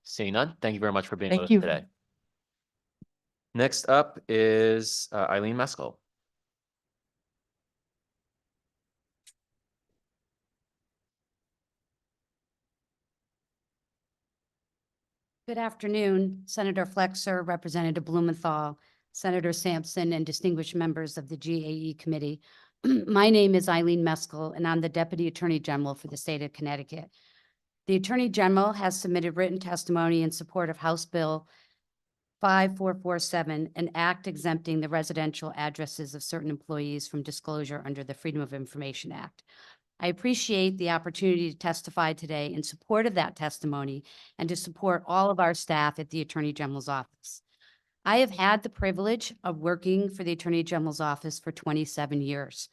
Seeing none, thank you very much for being with us today. Next up is Eileen Meskel. Good afternoon, Senator Flexer, Representative Blumenthal, Senator Sampson, and distinguished members of the GAE committee. My name is Eileen Meskel, and I'm the Deputy Attorney General for the state of Connecticut. The Attorney General has submitted written testimony in support of House Bill 5447, an act exempting the residential addresses of certain employees from disclosure under the Freedom of Information Act. I appreciate the opportunity to testify today in support of that testimony and to support all of our staff at the Attorney General's office. I have had the privilege of working for the Attorney General's office for 27 years.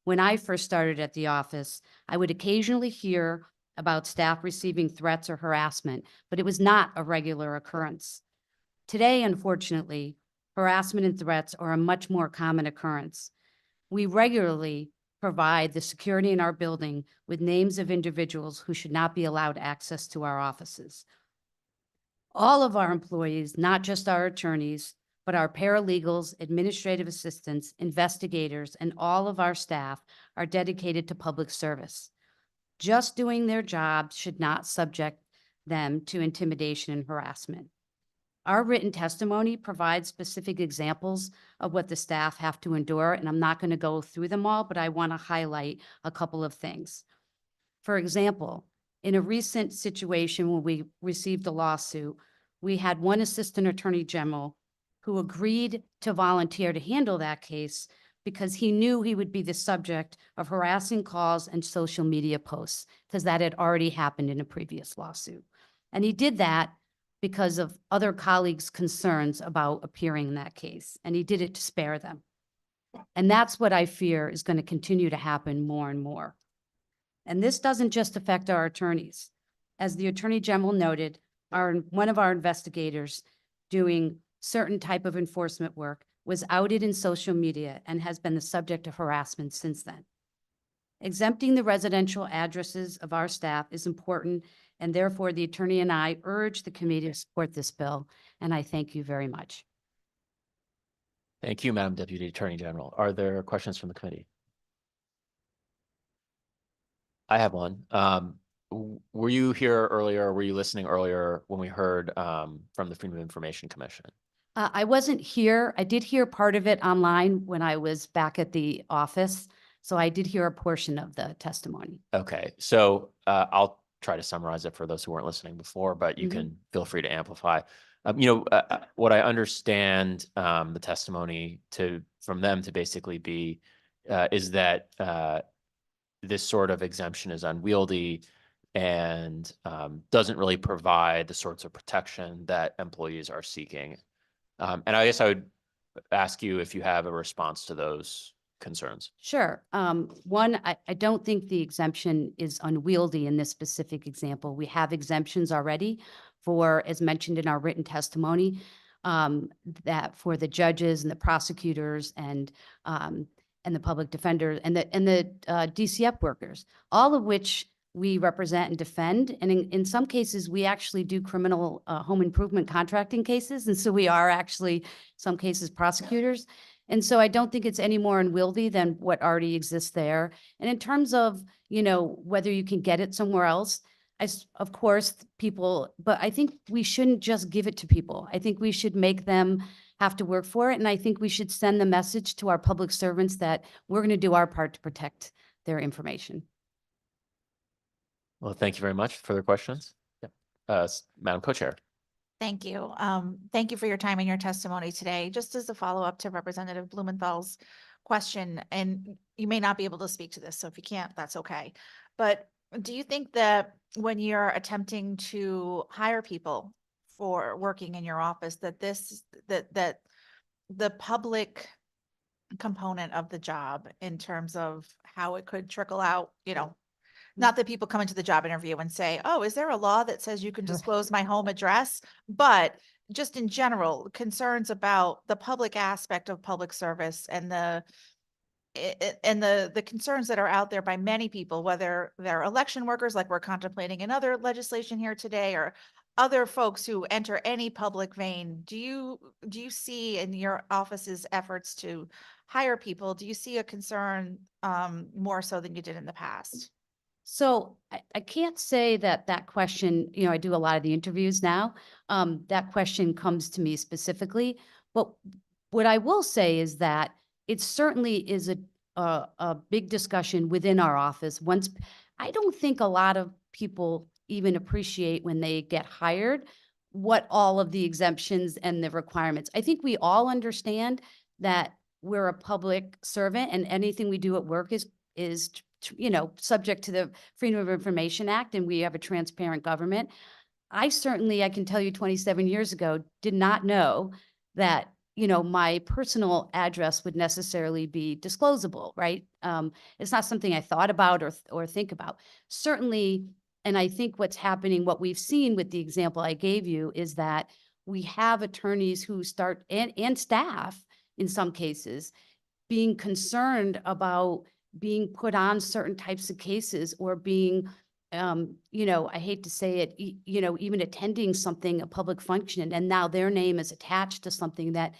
When I first started at the office, I would occasionally hear about staff receiving threats or harassment, but it was not a regular occurrence. Today, unfortunately, harassment and threats are a much more common occurrence. We regularly provide the security in our building with names of individuals who should not be allowed access to our offices. All of our employees, not just our attorneys, but our paralegals, administrative assistants, investigators, and all of our staff are dedicated to public service. Just doing their jobs should not subject them to intimidation and harassment. Our written testimony provides specific examples of what the staff have to endure, and I'm not going to go through them all, but I want to highlight a couple of things. For example, in a recent situation when we received a lawsuit, we had one assistant attorney general who agreed to volunteer to handle that case because he knew he would be the subject of harassing calls and social media posts, because that had already happened in a previous lawsuit. And he did that because of other colleagues' concerns about appearing in that case, and he did it to spare them. And that's what I fear is going to continue to happen more and more. And this doesn't just affect our attorneys. As the Attorney General noted, one of our investigators doing certain type of enforcement work was outed in social media and has been the subject of harassment since then. Exempting the residential addresses of our staff is important, and therefore the attorney and I urge the committee to support this bill, and I thank you very much. Thank you, Madam Deputy Attorney General. Are there questions from the committee? I have one. Were you here earlier? Were you listening earlier when we heard from the Freedom of Information Commission? I wasn't here. I did hear part of it online when I was back at the office. So I did hear a portion of the testimony. Okay, so I'll try to summarize it for those who weren't listening before, but you can feel free to amplify. What I understand the testimony from them to basically be is that this sort of exemption is unwieldy and doesn't really provide the sorts of protection that employees are seeking. And I guess I would ask you if you have a response to those concerns. Sure. One, I don't think the exemption is unwieldy in this specific example. We have exemptions already for, as mentioned in our written testimony, that for the judges and the prosecutors and the public defenders and the DCF workers, all of which we represent and defend. And in some cases, we actually do criminal home improvement contracting cases. And so we are actually, some cases, prosecutors. And so I don't think it's any more unwieldy than what already exists there. And in terms of, whether you can get it somewhere else, of course, but I think we shouldn't just give it to people. I think we should make them have to work for it. And I think we should send the message to our public servants that we're going to do our part to protect their information. Well, thank you very much. Further questions? Yeah. Madam Co-Chair. Thank you. Thank you for your time and your testimony today. Just as a follow-up to Representative Blumenthal's question, and you may not be able to speak to this, so if you can't, that's okay. But do you think that when you're attempting to hire people for working in your office, that that the public component of the job in terms of how it could trickle out, not that people come into the job interview and say, oh, is there a law that says you can disclose my home address? But just in general, concerns about the public aspect of public service and the concerns that are out there by many people, whether they're election workers, like we're contemplating in other legislation here today, or other folks who enter any public vein. Do you see in your office's efforts to hire people, do you see a concern more so than you did in the past? So I can't say that question, I do a lot of the interviews now. That question comes to me specifically, but what I will say is that it certainly is a big discussion within our office. I don't think a lot of people even appreciate when they get hired what all of the exemptions and the requirements. I think we all understand that we're a public servant and anything we do at work is subject to the Freedom of Information Act, and we have a transparent government. I can tell you 27 years ago, did not know that, my personal address would necessarily be disclosable, right? It's not something I thought about or think about. Certainly, and I think what's happening, what we've seen with the example I gave you is that we have attorneys who start, and staff in some cases, being concerned about being put on certain types of cases or being, you know, I hate to say it, you know, even attending something, a public function, and now their name is attached to something that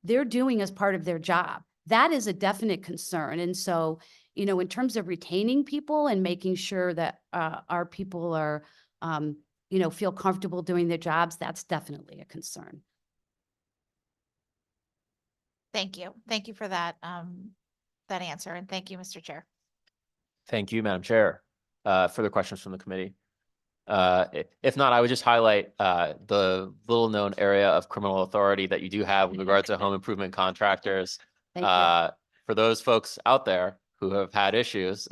they're doing as part of their job. That is a definite concern. And so, you know, in terms of retaining people and making sure that our people are, you know, feel comfortable doing their jobs, that's definitely a concern. Thank you. Thank you for that, that answer. And thank you, Mr. Chair. Thank you, Madam Chair. Further questions from the committee? If not, I would just highlight the little known area of criminal authority that you do have with regard to home improvement contractors. Thank you. For those folks out there who have had issues,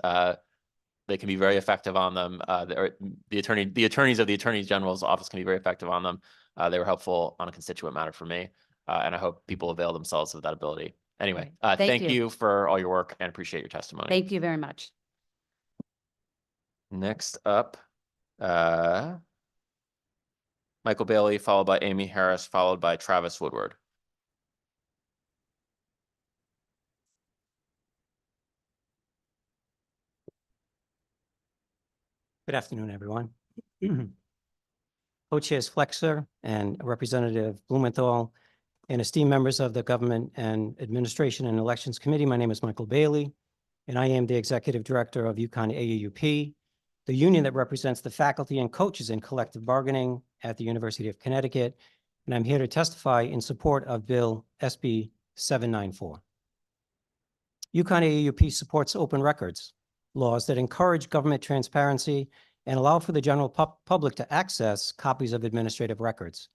they can be very effective on them. The attorneys of the Attorney General's office can be very effective on them. They were helpful on a constituent matter for me, and I hope people avail themselves of that ability. Anyway, thank you for all your work and appreciate your testimony. Thank you very much. Next up, Michael Bailey, followed by Amy Harris, followed by Travis Woodward. Good afternoon, everyone. Co-chairs Flexer and Representative Blumenthal and esteemed members of the Government and Administration and Elections Committee. My name is Michael Bailey, and I am the Executive Director of UConn AAUP, the union that represents the faculty and coaches in collective bargaining at the University of Connecticut. And I'm here to testify in support of Bill SB 794. UConn AAUP supports open records laws that encourage government transparency and allow for the general public to access copies of administrative records.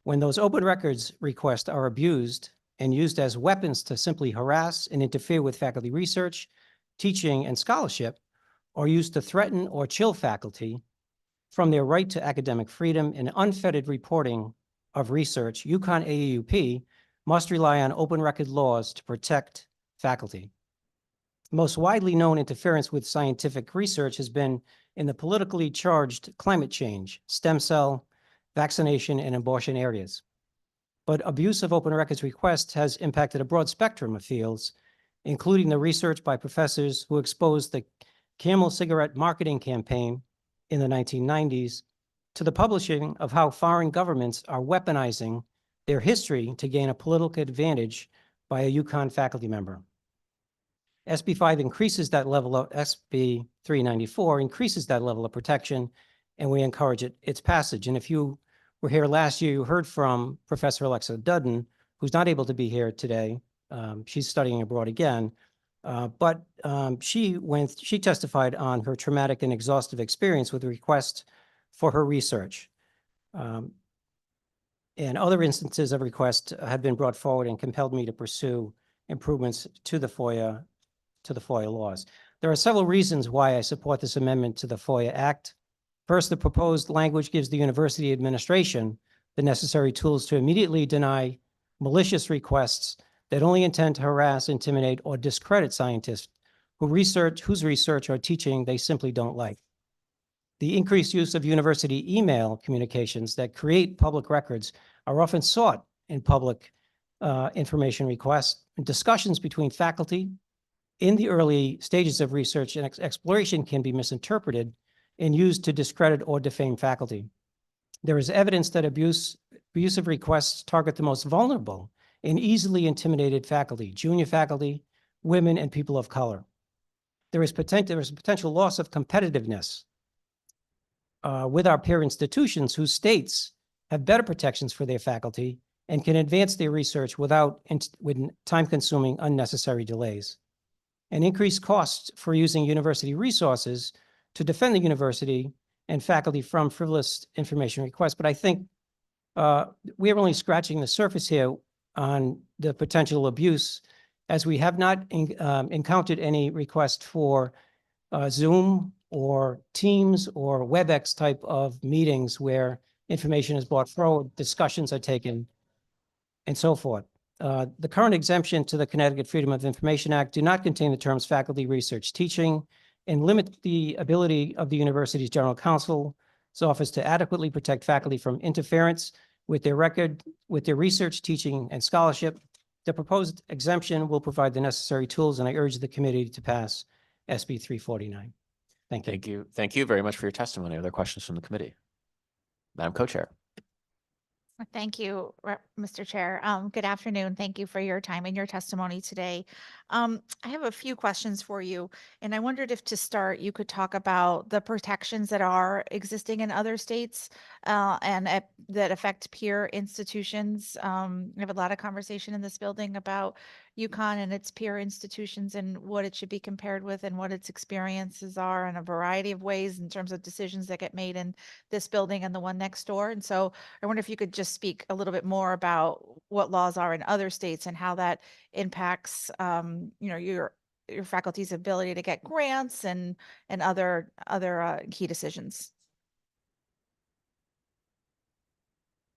When those open records requests are abused and used as weapons to simply harass and interfere with faculty research, teaching, and scholarship, or used to threaten or chill faculty from their right to academic freedom and unfettered reporting of research, UConn AAUP must rely on open record laws to protect faculty. The most widely known interference with scientific research has been in the politically charged climate change, stem cell, vaccination, and abortion areas. But abuse of open records requests has impacted a broad spectrum of fields, including the research by professors who exposed the Camel cigarette marketing campaign in the 1990s to the publishing of how foreign governments are weaponizing their history to gain a political advantage by a UConn faculty member. SB 5 increases that level of, SB 394 increases that level of protection, and we encourage its passage. And if you were here last year, you heard from Professor Alexa Dudden, who's not able to be here today. She's studying abroad again, but she testified on her traumatic and exhaustive experience with the request for her research. And other instances of requests have been brought forward and compelled me to pursue improvements to the FOIA laws. There are several reasons why I support this amendment to the FOIA Act. First, the proposed language gives the university administration the necessary tools to immediately deny malicious requests that only intend to harass, intimidate, or discredit scientists whose research or teaching they simply don't like. The increased use of university email communications that create public records are often sought in public information requests. Discussions between faculty in the early stages of research and exploration can be misinterpreted and used to discredit or defame faculty. There is evidence that abusive requests target the most vulnerable and easily intimidated faculty, junior faculty, women, and people of color. There is potential loss of competitiveness with our peer institutions whose states have better protections for their faculty and can advance their research without time-consuming unnecessary delays. And increased costs for using university resources to defend the university and faculty from frivolous information requests. But I think we are only scratching the surface here on the potential abuse, as we have not encountered any request for Zoom or Teams or WebEx type of meetings where information is brought forward, discussions are taken, and so forth. The current exemption to the Connecticut Freedom of Information Act do not contain the terms faculty, research, teaching, and limit the ability of the university's general counsel's office to adequately protect faculty from interference with their research, teaching, and scholarship. The proposed exemption will provide the necessary tools, and I urge the committee to pass SB 349. Thank you. Thank you. Thank you very much for your testimony. Are there questions from the committee? Madam Co-Chair. Thank you, Mr. Chair. Good afternoon. Thank you for your time and your testimony today. I have a few questions for you, and I wondered if to start, you could talk about the protections that are existing in other states that affect peer institutions. We have a lot of conversation in this building about UConn and its peer institutions and what it should be compared with and what its experiences are in a variety of ways in terms of decisions that get made in this building and the one next door. And so I wonder if you could just speak a little bit more about what laws are in other states and how that impacts, your faculty's ability to get grants and other key decisions.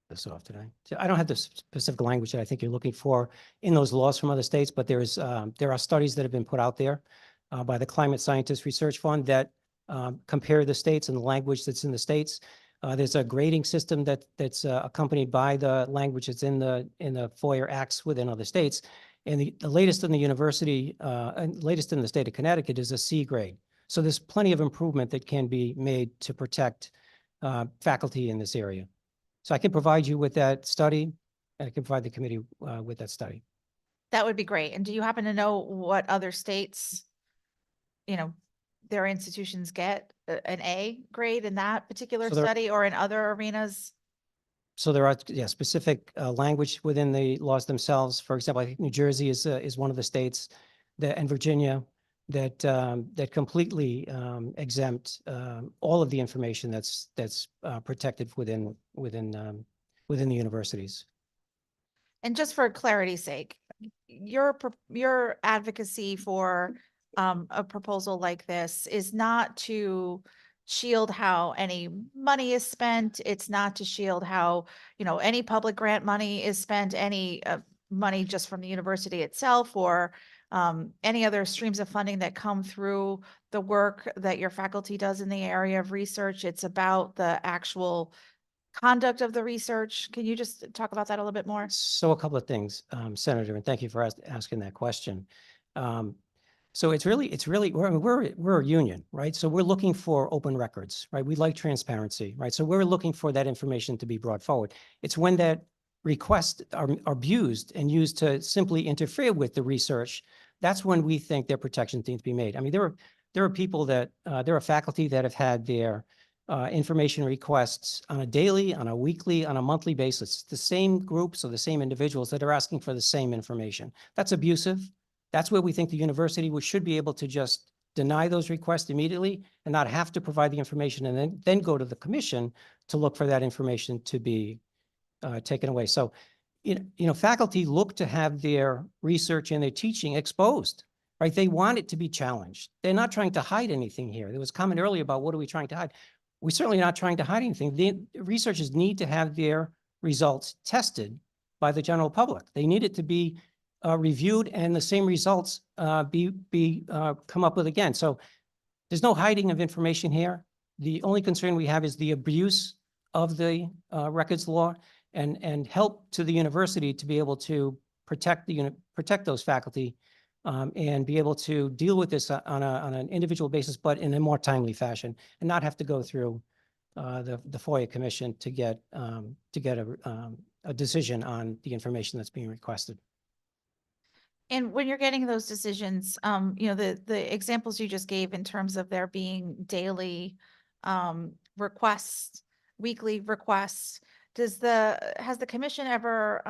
This off today. So I don't have the specific language that I think you're looking for in those laws from other states, but there are studies that have been put out there by the Climate Scientist Research Fund that compare the states and the language that's in the states. There's a grading system that's accompanied by the language that's in the FOIA acts within other states. And the latest in the university, latest in the state of Connecticut is a C grade. So there's plenty of improvement that can be made to protect faculty in this area. So I can provide you with that study, and I can provide the committee with that study. That would be great. And do you happen to know what other states, their institutions get an A grade in that particular So there- study or in other arenas? So there are, specific language within the laws themselves. For example, I think New Jersey is one of the states and Virginia that completely exempt all of the information that's protected within the universities. And just for clarity's sake, your advocacy for a proposal like this is not to shield how any money is spent. It's not to shield how, any public grant money is spent, any money just from the university itself, or any other streams of funding that come through the work that your faculty does in the area of research. It's about the actual conduct of the research. Can you just talk about that a little bit more? So a couple of things, Senator, and thank you for asking that question. So it's really, we're a union, right? So we're looking for open records, right? We like transparency, right? So we're looking for that information to be brought forward. It's when that requests are abused and used to simply interfere with the research, that's when we think their protections need to be made. I mean, there are people there are faculty that have had their information requests on a daily, on a weekly, on a monthly basis. The same groups or the same individuals that are asking for the same information. That's abusive. That's where we think the university should be able to just deny those requests immediately and not have to provide the information and then go to the commission to look for that information to be taken away. So, faculty look to have their research and their teaching exposed, right? They want it to be challenged. They're not trying to hide anything here. There was a comment earlier about what are we trying to hide? We're certainly not trying to hide anything. The researchers need to have their results tested by the general public. They need it to be reviewed and the same results come up with again. So there's no hiding of information here. The only concern we have is the abuse of the records law and help to the university to be able to protect those faculty and be able to deal with this on an individual basis, but in a more timely fashion, and not have to go through the FOIA commission to get a decision on the information that's being requested. And when you're getting those decisions, the examples you just gave in terms of there being daily requests, weekly requests, has the commission ever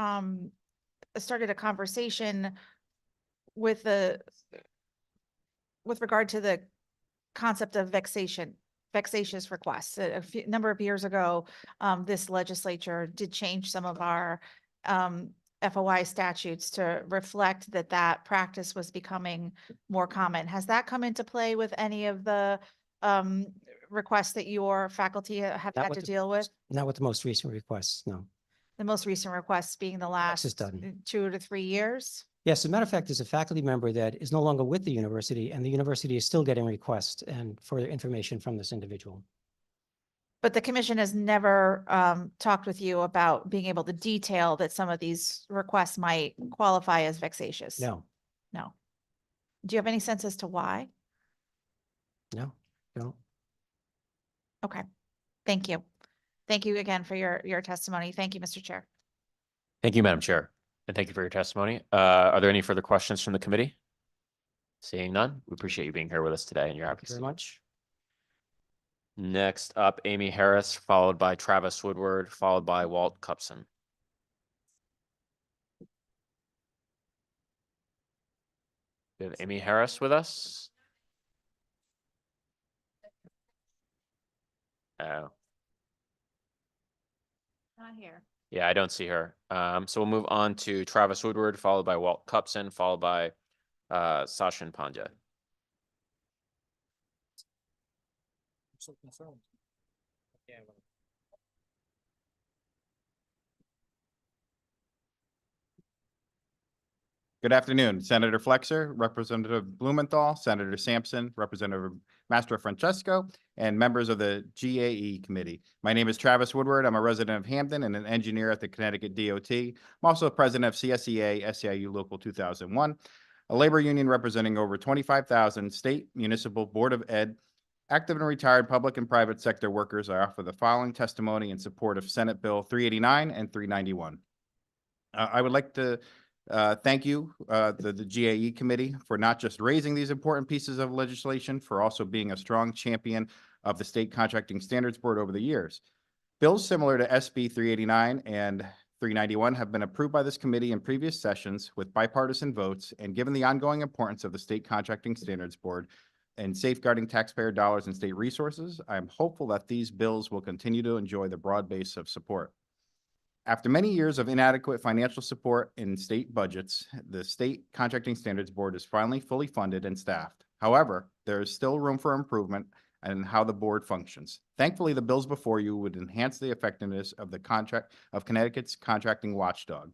started a conversation with regard to the concept of vexatious requests? A number of years ago, this legislature did change some of our FOI statutes to reflect that practice was becoming more common. Has that come into play with any of the requests that your faculty have had to deal with? Not with the most recent requests, no. The most recent requests being the last 2 to 3 years? Yes, as a matter of fact, there's a faculty member that is no longer with the university, and the university is still getting requests for information from this individual. But the commission has never talked with you about being able to detail that some of these requests might qualify as vexatious? No, No. Do you have any sense as to why? no. Okay, thank you. Thank you again for your testimony. Thank you, Mr. Chair. Thank you, Madam Chair, and thank you for your testimony. Are there any further questions from the committee? Seeing none, we appreciate you being here with us today and your Thank you advocacy. very much. Next up, Amy Harris, followed by Travis Woodward, followed by Walt Cupson. We have Amy Harris with us. Oh, Not here. yeah, I don't see her. So we'll move on to Travis Woodward, followed by Walt Cupson, followed by Sachin Pandya. Good afternoon, Senator Flexer, Representative Blumenthal, Senator Sampson, Representative Mastro Francesco, and members of the GAE committee. My name is Travis Woodward. I'm a resident of Hamden and an engineer at the Connecticut DOT. I'm also the president of CSEA SEIU Local 2001, a labor union representing over 25,000 state, municipal, Board of Ed, active and retired public and private sector workers. I offer the following testimony in support of Senate Bill 389 and 391. I would like to thank you, the GAE committee, for not just raising these important pieces of legislation, for also being a strong champion of the State Contracting Standards Board over the years. Bills similar to SB 389 and 391 have been approved by this committee in previous sessions with bipartisan votes, and given the ongoing importance of the State Contracting Standards Board and safeguarding taxpayer dollars and state resources, I am hopeful that these bills will continue to enjoy the broad base of support. After many years of inadequate financial support in state budgets, the State Contracting Standards Board is finally fully funded and staffed. However, there is still room for improvement in how the board functions. Thankfully, the bills before you would enhance the effectiveness of Connecticut's contracting watchdog.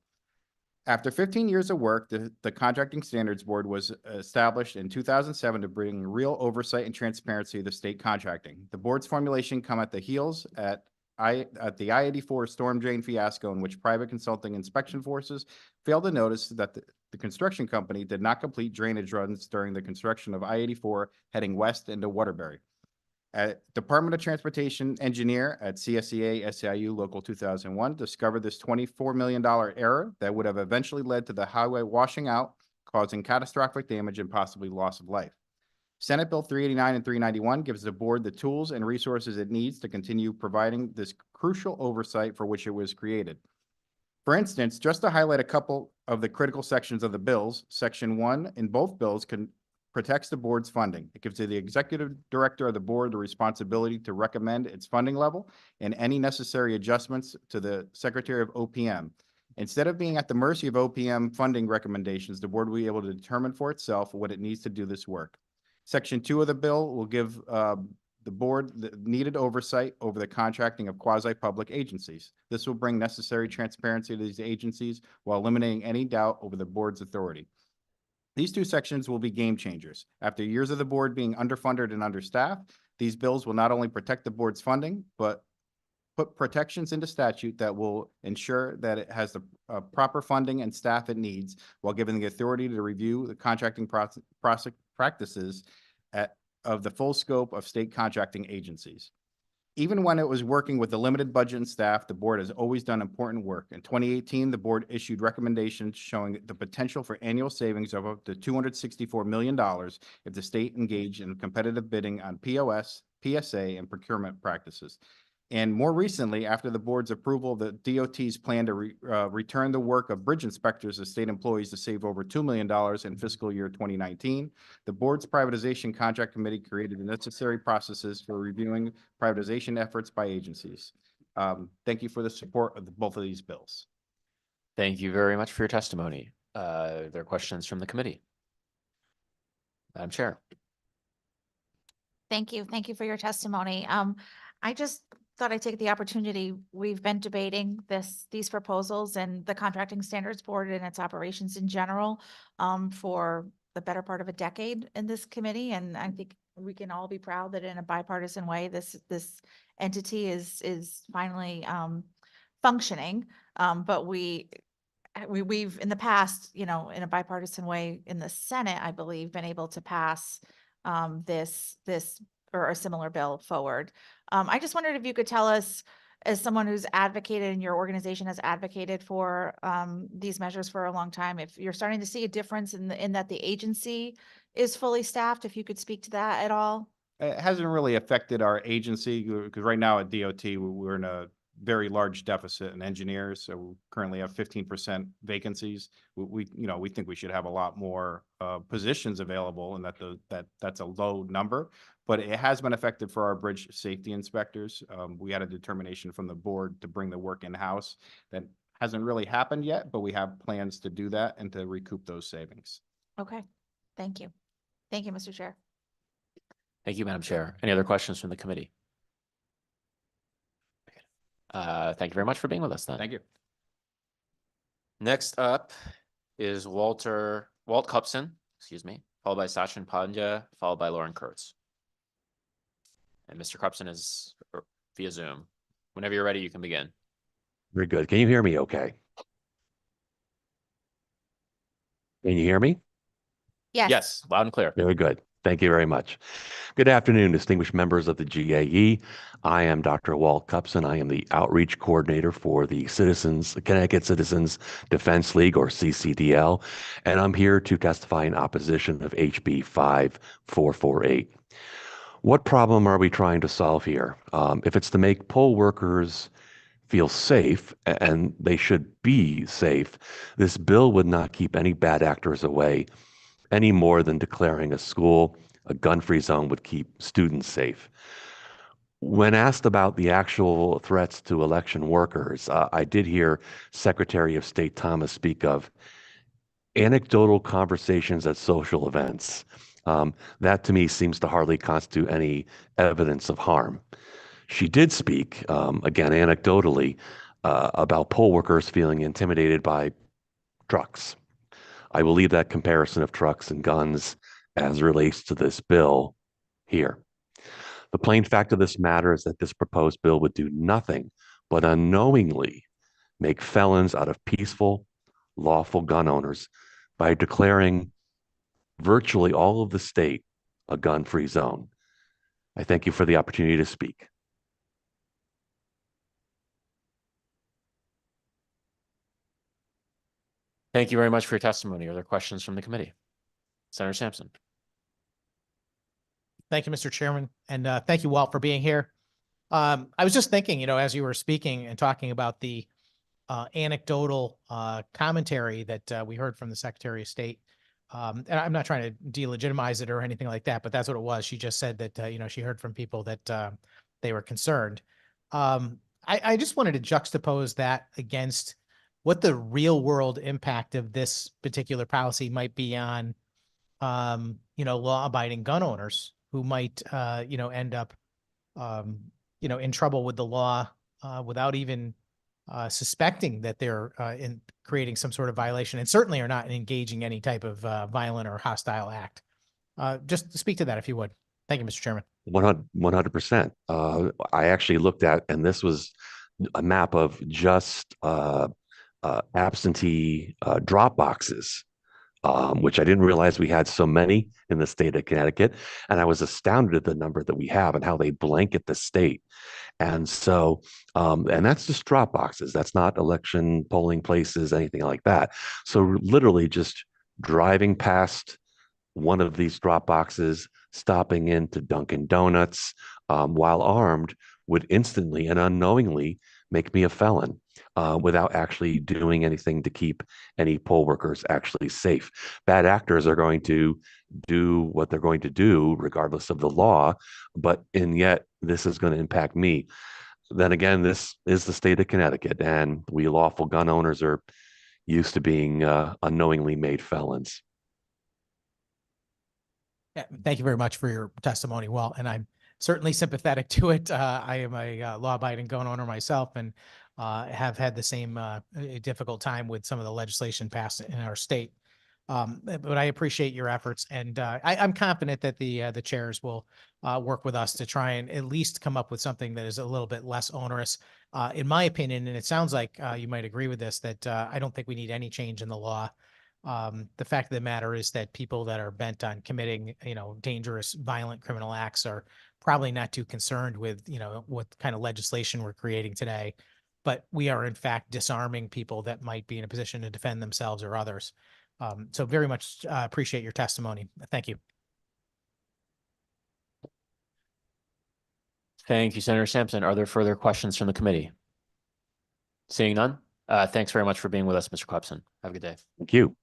After 15 years of work, the Contracting Standards Board was established in 2007 to bring real oversight and transparency to state contracting. The board's formulation come at the heels at the I-84 storm drain fiasco, in which private consulting inspection forces failed to notice that the construction company did not complete drainage runs during the construction of I-84 heading west into Waterbury. Department of Transportation engineer at CSEA SEIU Local 2001 discovered this $24 million error that would have eventually led to the highway washing out, causing catastrophic damage and possibly loss of life. Senate Bill 389 and 391 gives the board the tools and resources it needs to continue providing this crucial oversight for which it was created. For instance, just to highlight a couple of the critical sections of the bills, Section 1 in both bills protects the board's funding. It gives the executive director of the board the responsibility to recommend its funding level and any necessary adjustments to the Secretary of OPM. Instead of being at the mercy of OPM funding recommendations, the board will be able to determine for itself what it needs to do this work. Section 2 of the bill will give the board the needed oversight over the contracting of quasi-public agencies. This will bring necessary transparency to these agencies while eliminating any doubt over the board's authority. These two sections will be game changers. After years of the board being underfunded and understaffed, these bills will not only protect the board's funding, but put protections into statute that will ensure that it has the proper funding and staff it needs, while giving the authority to review the contracting practices of the full scope of state contracting agencies. Even when it was working with the limited budget and staff, the board has always done important work. In 2018, the board issued recommendations showing the potential for annual savings of up to $264 million if the state engaged in competitive bidding on POS, PSA, and procurement practices. And more recently, after the board's approval of the DOT's plan to return the work of bridge inspectors as state employees to save over $2 million in fiscal year 2019, the board's privatization contract committee created the necessary processes for reviewing privatization efforts by agencies. Thank you for the support of both of these bills. Thank you very much for your testimony. There are questions from the committee. Madam Chair. Thank you. Thank you for your testimony. I just thought I'd take the opportunity. We've been debating these proposals and the Contracting Standards Board and its operations in general for the better part of a decade in this committee. And I think we can all be proud that in a bipartisan way, this entity is finally functioning. But we've in the past, in a bipartisan way in the Senate, I believe, been able to pass this or a similar bill forward. I just wondered if you could tell us, as someone who's advocated and your organization has advocated for these measures for a long time, if you're starting to see a difference in that the agency is fully staffed, if you could speak to that at all. It hasn't really affected our agency because right now at DOT, we're in a very large deficit in engineers. So we currently have 15% vacancies. We think we should have a lot more positions available, and that's a low number, but it has been effective for our bridge safety inspectors. We had a determination from the board to bring the work in-house. That hasn't really happened yet, but we have plans to do that and to recoup those savings. Okay, thank you. Thank you, Mr. Chair. Thank you, Madam Chair. Any other questions from the committee? Thank you very much for being with us then. Thank you. Next up is Walt Cupson, followed by Sachin Pandya, followed by Lauren Kurtz. And Mr. Cupson is via Zoom. Whenever you're ready, you can begin. Very good. Can you hear me okay? Can you hear me? Yes. Yes, loud and clear. Very good. Thank you very much. Good afternoon, distinguished members of the GAE. I am Dr. Walt Cupson. I am the outreach coordinator for the Connecticut Citizens Defense League, or CCDL, and I'm here to testify in opposition of HB 5448. What problem are we trying to solve here? If it's to make poll workers feel safe, and they should be safe, this bill would not keep any bad actors away any more than declaring a school a gun-free zone would keep students safe. When asked about the actual threats to election workers, I did hear Secretary of State Thomas speak of anecdotal conversations at social events. That to me seems to hardly constitute any evidence of harm. She did speak, again, anecdotally, about poll workers feeling intimidated by trucks. I will leave that comparison of trucks and guns as relates to this bill here. The plain fact of this matter is that this proposed bill would do nothing but unknowingly make felons out of peaceful, lawful gun owners by declaring virtually all of the state a gun-free zone. I thank you for the opportunity to speak. Thank you very much for your testimony. Are there questions from the committee? Senator Sampson. Thank you, Mr. Chairman, and thank you, Walt, for being here. I was just thinking, as you were speaking and talking about the anecdotal commentary that we heard from the Secretary of State, and I'm not trying to delegitimize it or anything like that, but that's what it was. She just said that, she heard from people that they were concerned. I just wanted to juxtapose that against what the real world impact of this particular policy might be on, law-abiding gun owners who might, end up, in trouble with the law without even suspecting that they're in creating some sort of violation, and certainly are not engaging any type of violent or hostile act. Just speak to that if you would. Thank you, Mr. Chairman. 100%. I actually looked at, and this was a map of just absentee drop boxes, which I didn't realize we had so many in the state of Connecticut. And I was astounded at the number that we have and how they blanket the state. And so, and that's just drop boxes. That's not election polling places, anything like that. So literally just driving past one of these drop boxes, stopping into Dunkin' Donuts while armed would instantly and unknowingly make me a felon. Without actually doing anything to keep any poll workers actually safe. Bad actors are going to do what they're going to do regardless of the law, and yet this is going to impact me. Then again, this is the state of Connecticut, and we lawful gun owners are used to being unknowingly made felons. Yeah, thank you very much for your testimony, Walt, and I'm certainly sympathetic to it. I am a law-abiding gun owner myself, and have had the same difficult time with some of the legislation passed in our state. But I appreciate your efforts, and I'm confident that the chairs will work with us to try and at least come up with something that is a little bit less onerous. In my opinion, and it sounds like you might agree with this, that I don't think we need any change in the law. The fact of the matter is that people that are bent on committing, dangerous, violent criminal acts are probably not too concerned with, what kind of legislation we're creating today. But we are in fact disarming people that might be in a position to defend themselves or others. So very much appreciate your testimony. Thank you. Thank you, Senator Sampson. Are there further questions from the committee? Seeing none, thanks very much for being with us, Mr. Clepson. Have a good day. Thank you.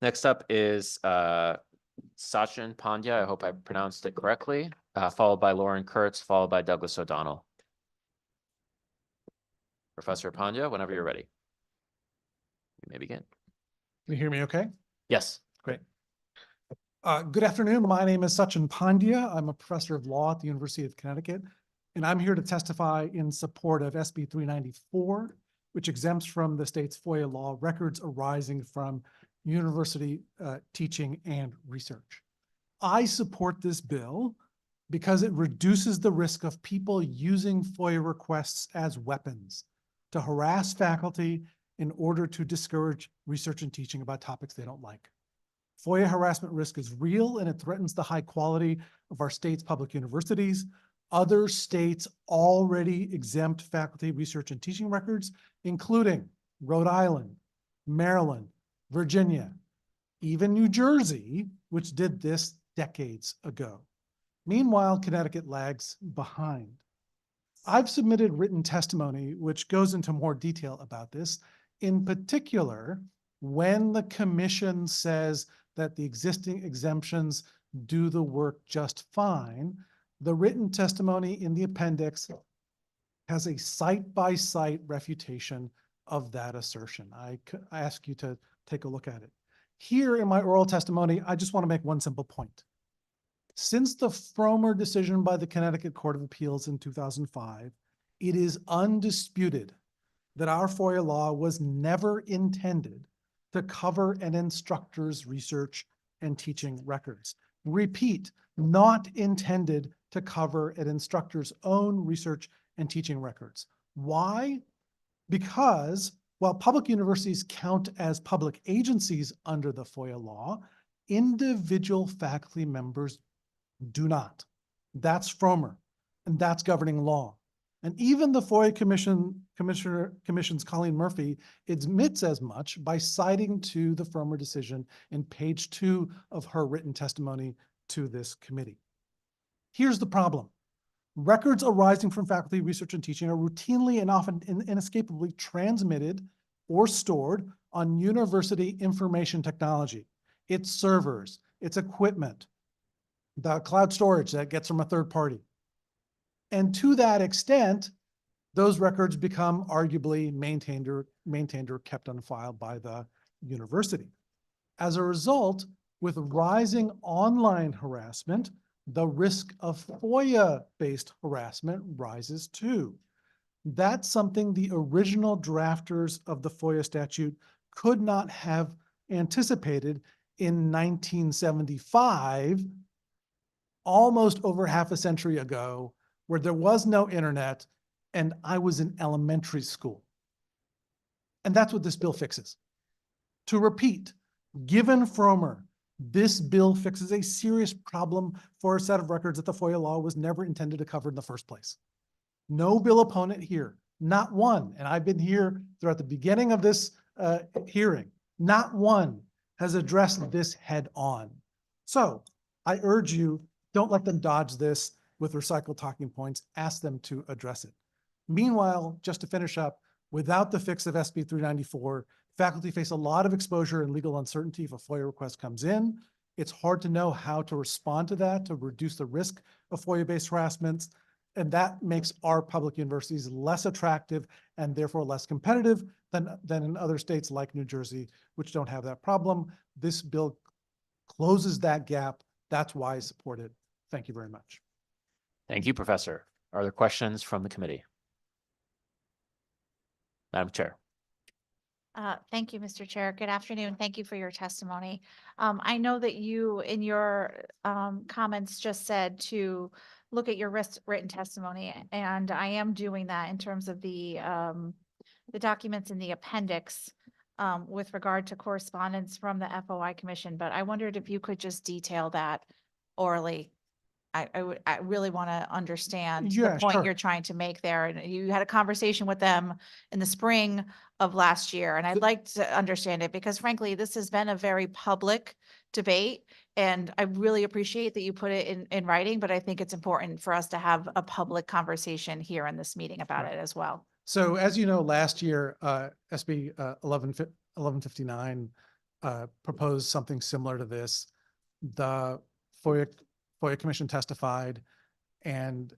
Next up is Sachin Pandya. I hope I pronounced it correctly, followed by Lauren Kurtz, followed by Douglas O'Donnell. Professor Pandya, whenever you're ready, you may begin. Can you hear me okay? Yes. Great. Good afternoon. My name is Sachin Pandya. I'm a professor of law at the University of Connecticut, and I'm here to testify in support of SB 394, which exempts from the state's FOIA law records arising from university teaching and research. I support this bill because it reduces the risk of people using FOIA requests as weapons to harass faculty in order to discourage research and teaching about topics they don't like. FOIA harassment risk is real, and it threatens the high quality of our state's public universities. Other states already exempt faculty research and teaching records, including Rhode Island, Maryland, Virginia, even New Jersey, which did this decades ago. Meanwhile, Connecticut lags behind. I've submitted written testimony which goes into more detail about this. In particular, when the commission says that the existing exemptions do the work just fine, the written testimony in the appendix has a site-by-site refutation of that assertion. I ask you to take a look at it. Here in my oral testimony, I just want to make one simple point. Since the Fromer decision by the Connecticut Court of Appeals in 2005, it is undisputed that our FOIA law was never intended to cover an instructor's research and teaching records. Repeat, not intended to cover an instructor's own research and teaching records. Why? Because while public universities count as public agencies under the FOIA law, individual faculty members do not. That's Fromer, and that's governing law. And even the FOIA Commission's Colleen Murphy admits as much by citing to the Fromer decision in page 2 of her written testimony to this committee. Here's the problem. Records arising from faculty research and teaching are routinely and often inescapably transmitted or stored on university information technology, its servers, its equipment, the cloud storage that gets from a third party. And to that extent, those records become arguably maintained or kept on file by the university. As a result, with rising online harassment, the risk of FOIA-based harassment rises too. That's something the original drafters of the FOIA statute could not have anticipated in 1975, almost over half a century ago, where there was no internet and I was in elementary school. And that's what this bill fixes. To repeat, given Fromer, this bill fixes a serious problem for a set of records that the FOIA law was never intended to cover in the first place. No bill opponent here, not one, and I've been here throughout the beginning of this hearing, not one has addressed this head on. So I urge you, don't let them dodge this with recycled talking points, ask them to address it. Meanwhile, just to finish up, without the fix of SB 394, faculty face a lot of exposure and legal uncertainty if a FOIA request comes in. It's hard to know how to respond to that to reduce the risk of FOIA-based harassments, and that makes our public universities less attractive and therefore less competitive than in other states like New Jersey, which don't have that problem. This bill closes that gap. That's why I support it. Thank you very much. Thank you, Professor. Are there questions from the committee? Madam Chair. Thank you, Mr. Chair. Good afternoon. Thank you for your testimony. I know that you, in your comments, just said to look at your written testimony, and I am doing that in terms of the documents in the appendix with regard to correspondence from the FOI Commission, but I wondered if you could just detail that orally. I really want to understand the Yeah, point sure. you're trying to make there. And you had a conversation with them in the spring of last year, and I'd like to understand it because frankly, this has been a very public debate. And I really appreciate that you put it in writing, but I think it's important for us to have a public conversation here in this meeting about Right. it as well. So as you know, last year, SB 1159 proposed something similar to this. The FOIA Commission testified, and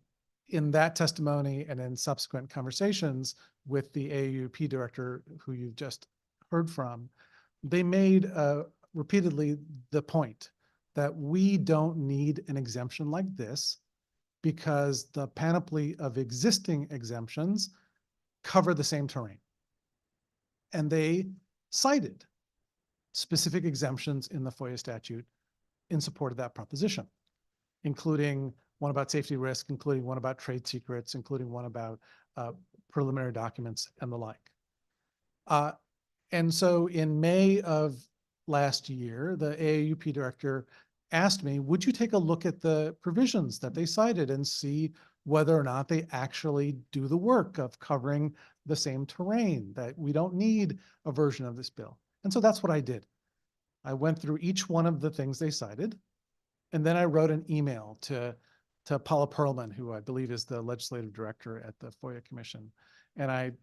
in that testimony and in subsequent conversations with the AAUP director who you've just heard from, they made repeatedly the point that we don't need an exemption like this because the panoply of existing exemptions cover the same terrain. And they cited specific exemptions in the FOIA statute in support of that proposition, including one about safety risk, including one about trade secrets, including one about preliminary documents and the like. And so in May of last year, the AAUP director asked me, would you take a look at the provisions that they cited and see whether or not they actually do the work of covering the same terrain, that we don't need a version of this bill. And so that's what I did. I went through each one of the things they cited, and then I wrote an email to Paula Perlman, who I believe is the legislative director at the FOIA Commission. And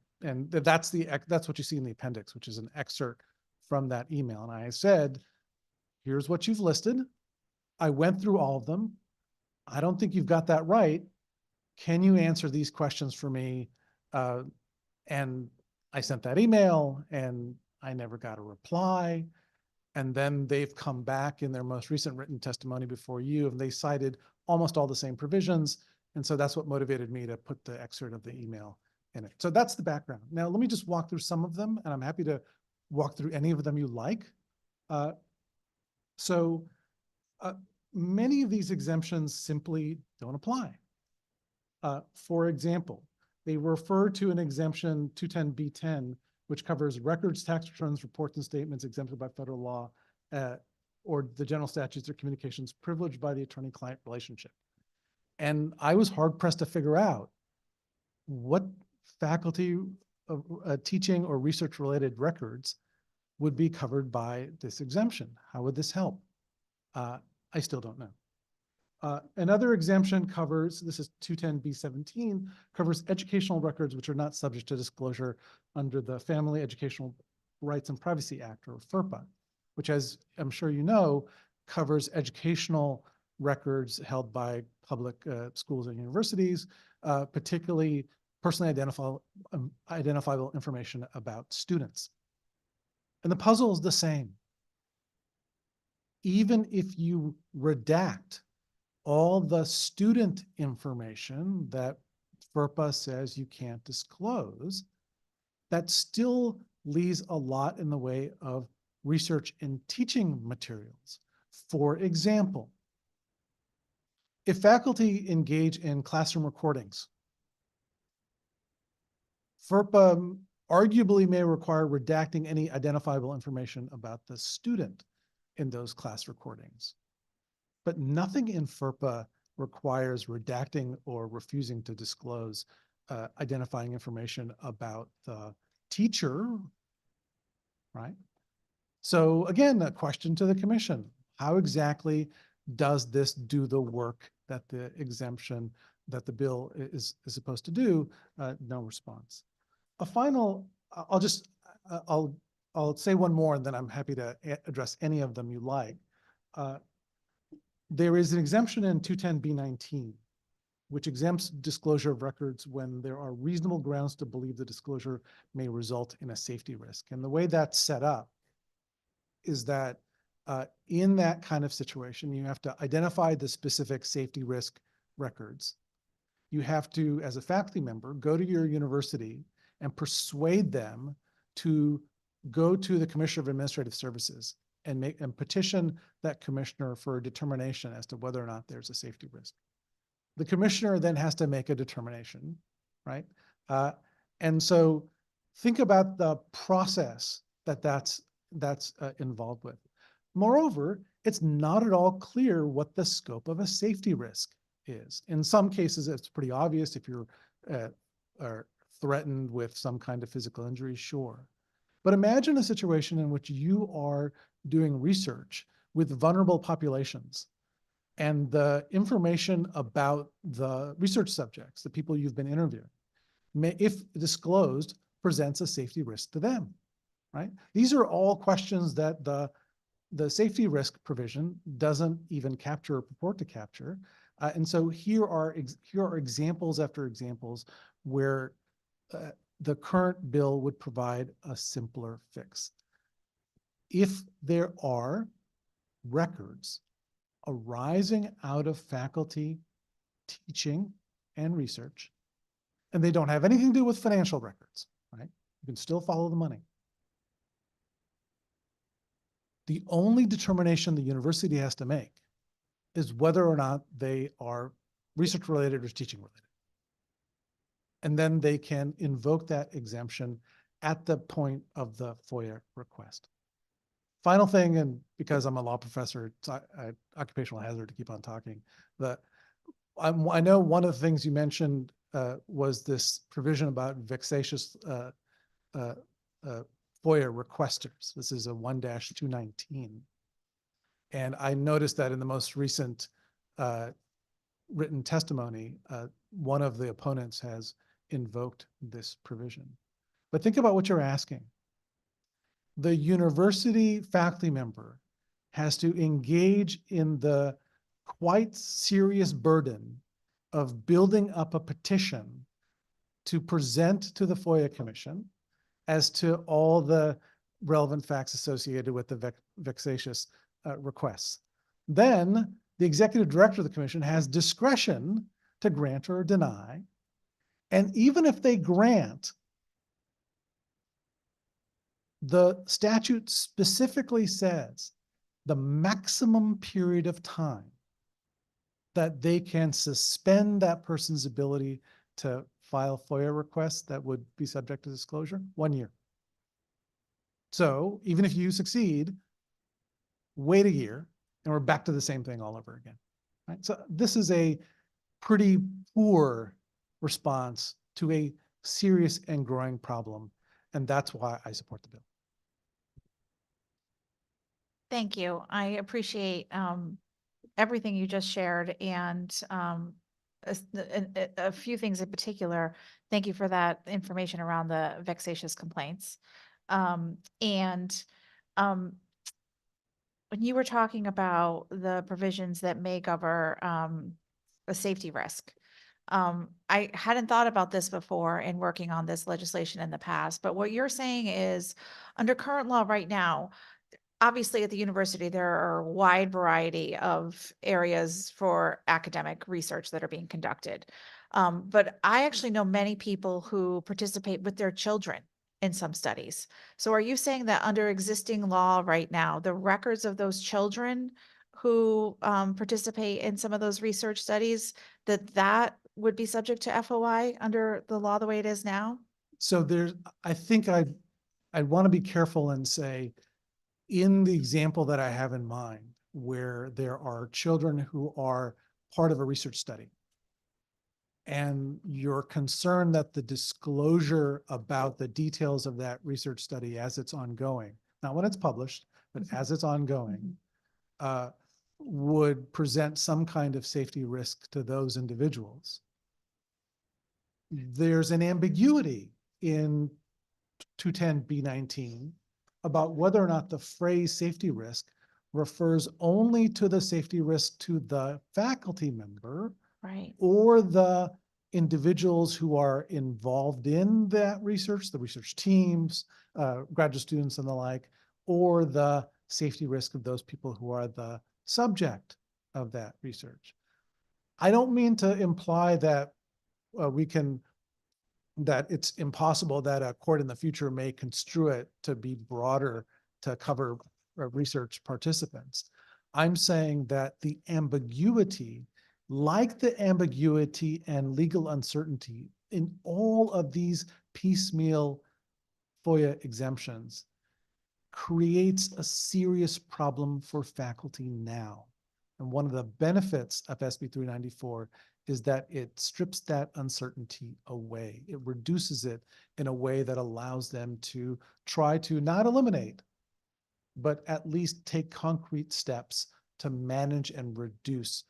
that's what you see in the appendix, which is an excerpt from that email. And I said, here's what you've listed. I went through all of them. I don't think you've got that right. Can you answer these questions for me? And I sent that email and I never got a reply. And then they've come back in their most recent written testimony before you, and they cited almost all the same provisions. And so that's what motivated me to put the excerpt of the email in it. So that's the background. Now, let me just walk through some of them, and I'm happy to walk through any of them you like. Many of these exemptions simply don't apply. For example, they refer to an exemption 210B10, which covers records, tax returns, reports, and statements exempted by federal law, or the general statutes or communications privileged by the attorney-client relationship. And I was hard-pressed to figure out what faculty of teaching or research-related records would be covered by this exemption. How would this help? I still don't know. Another exemption covers, this is 210B17, covers educational records which are not subject to disclosure under the Family Educational Rights and Privacy Act, or FERPA, which, as I'm sure you know, covers educational records held by public schools and universities, particularly personally identifiable information about students. And the puzzle is the same. Even if you redact all the student information that FERPA says you can't disclose, that still leaves a lot in the way of research and teaching materials. For example, if faculty engage in classroom recordings, FERPA arguably may require redacting any identifiable information about the student in those class recordings. But nothing in FERPA requires redacting or refusing to disclose identifying information about the teacher, right? So again, a question to the commission: how exactly does this do the work that the exemption that the bill is supposed to do? No response. A final, I'll say one more, and then I'm happy to address any of them you like. There is an exemption in 210B19, which exempts disclosure of records when there are reasonable grounds to believe the disclosure may result in a safety risk. And the way that's set up is that in that kind of situation, you have to identify the specific safety risk records. You have to, as a faculty member, go to your university and persuade them to go to the Commissioner of Administrative Services and petition that commissioner for a determination as to whether or not there's a safety risk. The commissioner then has to make a determination, right? And so think about the process that's involved with. Moreover, it's not at all clear what the scope of a safety risk is. In some cases, it's pretty obvious. If you're are threatened with some kind of physical injury, sure. But imagine a situation in which you are doing research with vulnerable populations, and the information about the research subjects, the people you've been interviewing, may, if disclosed, presents a safety risk to them, right? These are all questions that the safety risk provision doesn't even capture or purport to capture. And so here are examples after examples where the current bill would provide a simpler fix. If there are records arising out of faculty teaching and research, and they don't have anything to do with financial records, right? You can still follow the money. The only determination the university has to make is whether or not they are research related or teaching related. And then they can invoke that exemption at the point of the FOIA request. Final thing, and because I'm a law professor, it's occupational hazard to keep on talking, I know one of the things you mentioned was this provision about vexatious FOIA requesters. This is a 1-219. And I noticed that in the most recent written testimony, one of the opponents has invoked this provision. But think about what you're asking. The university faculty member has to engage in the quite serious burden of building up a petition to present to the FOIA Commission as to all the relevant facts associated with the vexatious requests. Then the executive director of the commission has discretion to grant or deny. And even if they grant, the statute specifically says the maximum period of time that they can suspend that person's ability to file FOIA requests that would be subject to disclosure, 1 year. So even if you succeed, wait a year, and we're back to the same thing all over again, right? So this is a pretty poor response to a serious and growing problem, and that's why I support the bill. Thank you. I appreciate everything you just shared, and a few things in particular. Thank you for that information around the vexatious complaints. When you were talking about the provisions that may govern a safety risk, I hadn't thought about this before in working on this legislation in the past, but what you're saying is under current law right now, obviously at the university, there are a wide variety of areas for academic research that are being conducted. But I actually know many people who participate with their children in some studies. So are you saying that under existing law right now, the records of those children who participate in some of those research studies, that would be subject to FOI under the law the way it is now? So I think I'd want to be careful and say, in the example that I have in mind, where there are children who are part of a research study, and you're concerned that the disclosure about the details of that research study as it's ongoing, not when it's published, but as it's ongoing, would present some kind of safety risk to those individuals. There's an ambiguity in 210B19 about whether or not the phrase safety risk refers only to the safety risk to the faculty member, right, or the individuals who are involved in that research, the research teams, graduate students and the like, or the safety risk of those people who are the subject of that research. I don't mean to imply that we can that it's impossible that a court in the future may construe it to be broader to cover research participants. I'm saying that the ambiguity, like the ambiguity and legal uncertainty in all of these piecemeal FOIA exemptions, creates a serious problem for faculty now. And one of the benefits of SB 394 is that it strips that uncertainty away. It reduces it in a way that allows them to try to not eliminate, but at least take concrete steps to manage and reduce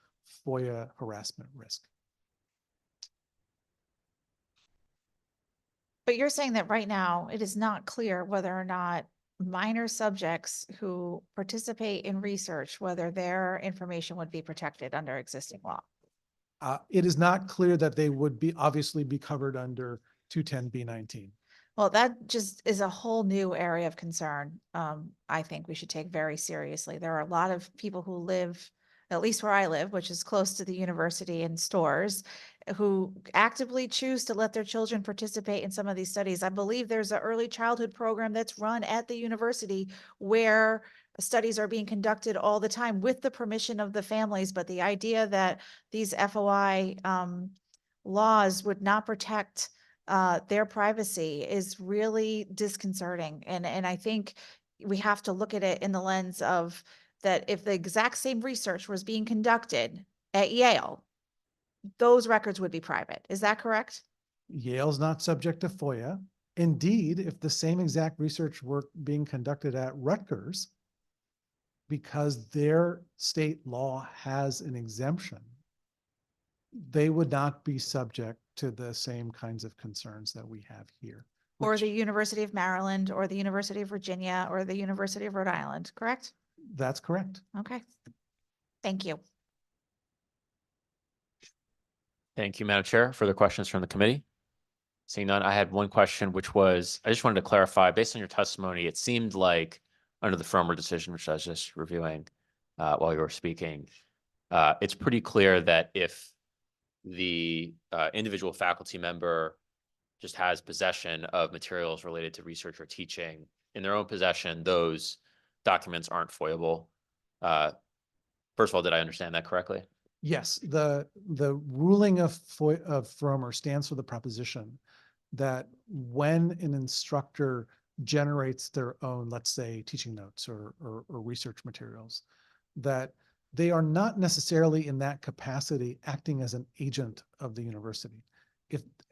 FOIA harassment risk. But you're saying that right now, it is not clear whether or not minor subjects who participate in research, whether their information would be protected under existing law. It is not clear that they would be obviously be covered under 210B19. Well, that just is a whole new area of concern. I think we should take very seriously. There are a lot of people who live, at least where I live, which is close to the university and stores, who actively choose to let their children participate in some of these studies. I believe there's an early childhood program that's run at the university where studies are being conducted all the time with the permission of the families. But the idea that these FOI laws would not protect their privacy is really disconcerting. And I think we have to look at it in the lens of that if the exact same research was being conducted at Yale, those records would be private. Is that correct? Yale's not subject to FOIA. Indeed, if the same exact research were being conducted at Rutgers, because their state law has an exemption, they would not be subject to the same kinds of concerns that we have here. Or the University of Maryland, or the University of Virginia, or the University of Rhode Island, correct? That's correct. Okay. Thank you. Thank you, Madam Chair. Further questions from the committee? Seeing none, I had one question, which was, I just wanted to clarify, based on your testimony, it seemed like under the Frommer decision, which I was just reviewing while you were speaking, it's pretty clear that if the individual faculty member just has possession of materials related to research or teaching in their own possession, those documents aren't FOIable. First of all, did I understand that correctly? Yes, the ruling of Frommer stands for the proposition that when an instructor generates their own, let's say, teaching notes or research materials, that they are not necessarily in that capacity acting as an agent of the university.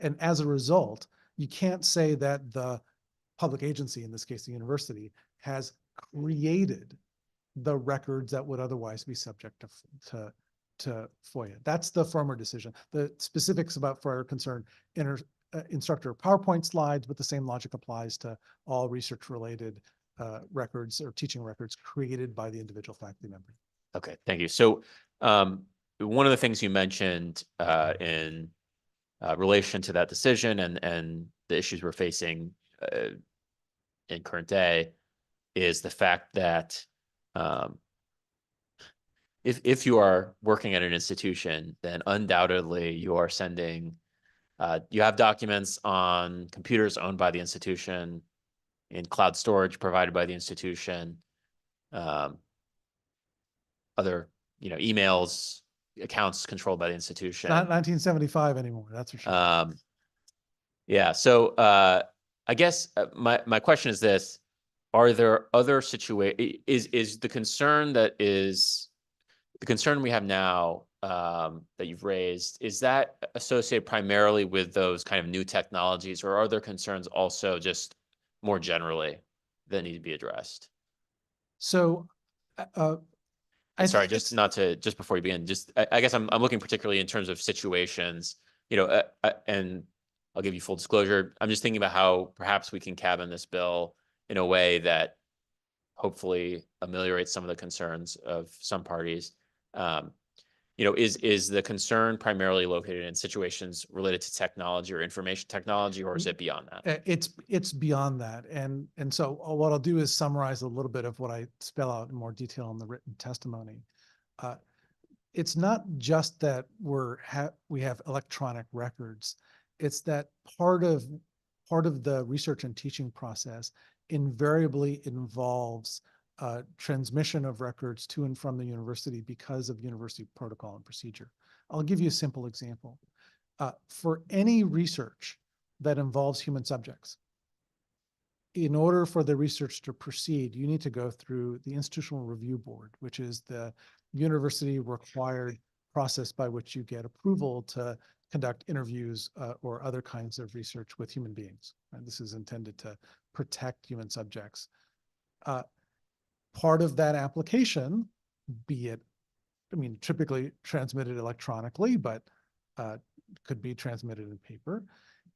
And as a result, you can't say that the public agency, in this case, the university, has created the records that would otherwise be subject to FOIA. That's the Frommer decision. The specifics about FOIA are concerned instructor PowerPoint slides, but the same logic applies to all research-related records or teaching records created by the individual faculty member. Okay, thank you. So one of the things you mentioned in relation to that decision and the issues we're facing in current day is the fact that if you are working at an institution, then undoubtedly you are sending, you have documents on computers owned by the institution, in cloud storage provided by the institution, other, emails, accounts controlled by the institution. Not 1975 anymore, that's for sure. Yeah, so I guess my question is this: are there other situations? Is the concern the concern we have now that you've raised, is that associated primarily with those kind of new technologies, or are there concerns also just more generally that need to be addressed? So, sorry, just before you begin, I guess I'm looking particularly in terms of situations, and I'll give you full disclosure. I'm just thinking about how perhaps we can cabin this bill in a way that hopefully ameliorates some of the concerns of some parties. Is the concern primarily located in situations related to technology or information technology, or is it beyond that? It's beyond that. And so what I'll do is summarize a little bit of what I spell out in more detail in the written testimony. It's not just that we have electronic records. It's that part of the research and teaching process invariably involves transmission of records to and from the university because of university protocol and procedure. I'll give you a simple example. For any research that involves human subjects, in order for the research to proceed, you need to go through the Institutional Review Board, which is the university required process by which you get approval to conduct interviews or other kinds of research with human beings. And this is intended to protect human subjects. Part of that application, be it, I mean, typically transmitted electronically, but could be transmitted in paper,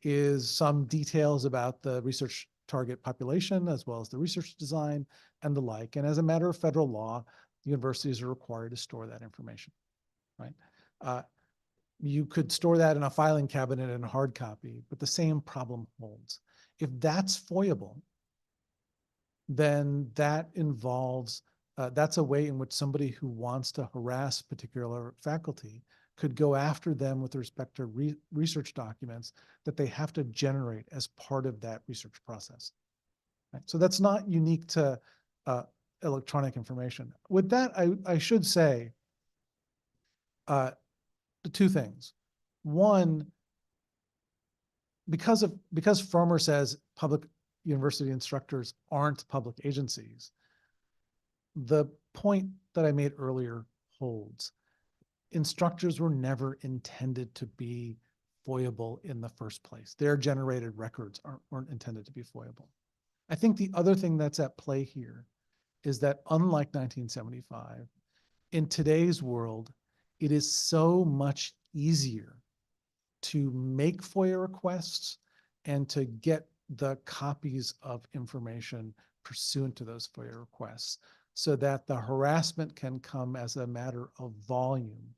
is some details about the research target population, as well as the research design and the like. And as a matter of federal law, universities are required to store that information, right? You could store that in a filing cabinet in hard copy, but the same problem holds. If that's FOIAble, then that involves, that's a way in which somebody who wants to harass particular faculty could go after them with respect to research documents that they have to generate as part of that research process. Right? So that's not unique to electronic information. With that, I should say two things. One, because Frommer says public university instructors aren't public agencies, the point that I made earlier holds. Instructors were never intended to be FOIAble in the first place. Their generated records weren't intended to be FOIAble. I think the other thing that's at play here is that unlike 1975, in today's world, it is so much easier to make FOIA requests and to get the copies of information pursuant to those FOIA requests so that the harassment can come as a matter of volume,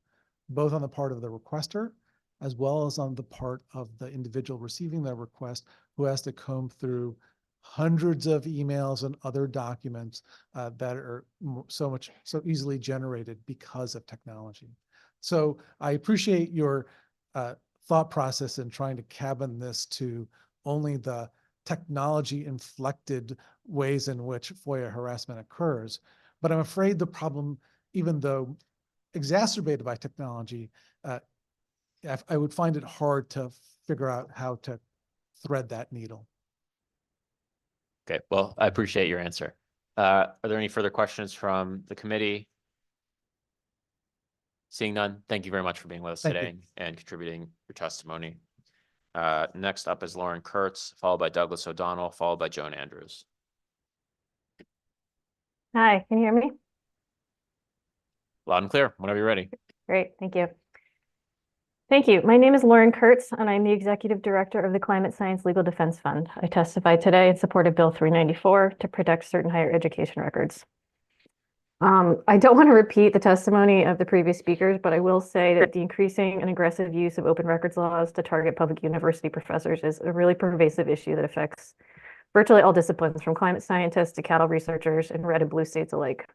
both on the part of the requester as well as on the part of the individual receiving the request, who has to comb through hundreds of emails and other documents that are so easily generated because of technology. So I appreciate your thought process in trying to cabin this to only the technology-inflected ways in which FOIA harassment occurs. But I'm afraid the problem, even though exacerbated by technology, I would find it hard to figure out how to thread that needle. Okay, well, I appreciate your answer. Are there any further questions from the committee? Seeing none, thank you very much for being with us today and contributing your testimony. Next up is Lauren Kurtz, followed by Douglas O'Donnell, followed by Joan Andrews. Hi, can you hear me? Loud and clear, whenever you're ready. Great, thank you. Thank you. My name is Lauren Kurtz, and I'm the Executive Director of the Climate Science Legal Defense Fund. I testify today in support of Bill 394 to protect certain higher education records. I don't want to repeat the testimony of the previous speakers, but I will say that the increasing and aggressive use of open records laws to target public university professors is a really pervasive issue that affects virtually all disciplines, from climate scientists to cattle researchers in red and blue states alike.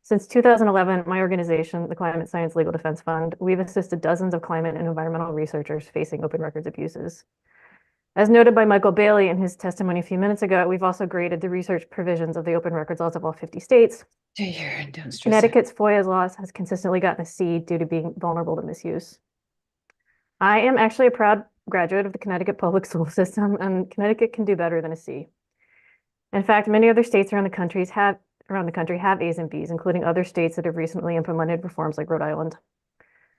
Since 2011, my organization, the Climate Science Legal Defense Fund, we've assisted dozens of climate and environmental researchers facing open records abuses. As noted by Michael Bailey in his testimony a few minutes ago, we've also graded the research provisions of the open records laws of all 50 states. Connecticut's FOIA laws has consistently gotten a C due to being vulnerable to misuse. I am actually a proud graduate of the Connecticut public school system, and Connecticut can do better than a C. In fact, many other states around the country have A's and B's, including other states that have recently implemented reforms like Rhode Island.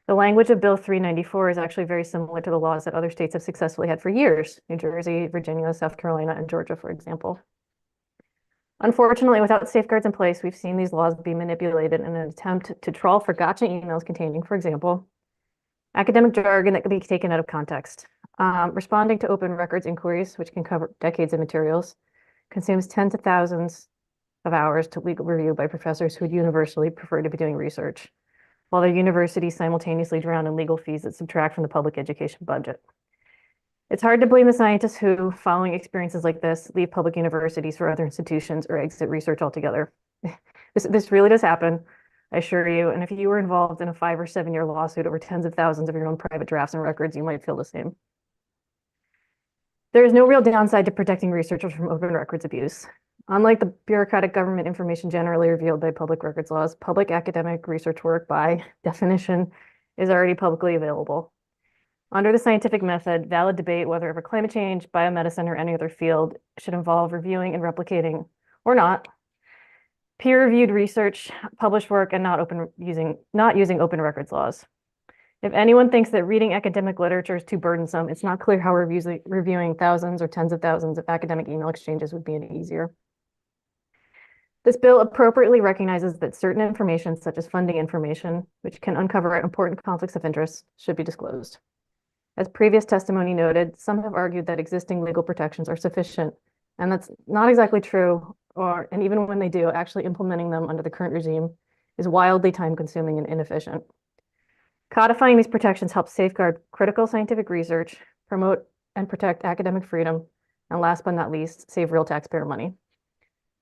The language of Bill 394 is actually very similar to the laws that other states have successfully had for years: New Jersey, Virginia, South Carolina, and Georgia, for example. Unfortunately, without safeguards in place, we've seen these laws be manipulated in an attempt to trawl for gotcha emails containing, for example, academic jargon that could be taken out of context. Responding to open records inquiries, which can cover decades of materials, consumes tens of thousands of hours to legal review by professors who would universally prefer to be doing research, while their universities simultaneously drown in legal fees that subtract from the public education budget. It's hard to blame the scientists who, following experiences like this, leave public universities for other institutions or exit research altogether. This really does happen, I assure you. And if you were involved in a 5 or 7 year lawsuit over tens of thousands of your own private drafts and records, you might feel the same. There is no real downside to protecting researchers from open records abuse. Unlike the bureaucratic government information generally revealed by public records laws, public academic research work, by definition, is already publicly available. Under the scientific method, valid debate, whether over climate change, biomedicine, or any other field, should involve reviewing and replicating, or not, peer-reviewed research, published work, and not using open records laws. If anyone thinks that reading academic literature is too burdensome, it's not clear how reviewing thousands or tens of thousands of academic email exchanges would be any easier. This bill appropriately recognizes that certain information, such as funding information, which can uncover important conflicts of interest, should be disclosed. As previous testimony noted, some have argued that existing legal protections are sufficient, and that's not exactly true, and even when they do, actually implementing them under the current regime is wildly time-consuming and inefficient. Codifying these protections helps safeguard critical scientific research, promote and protect academic freedom, and last but not least, save real taxpayer money.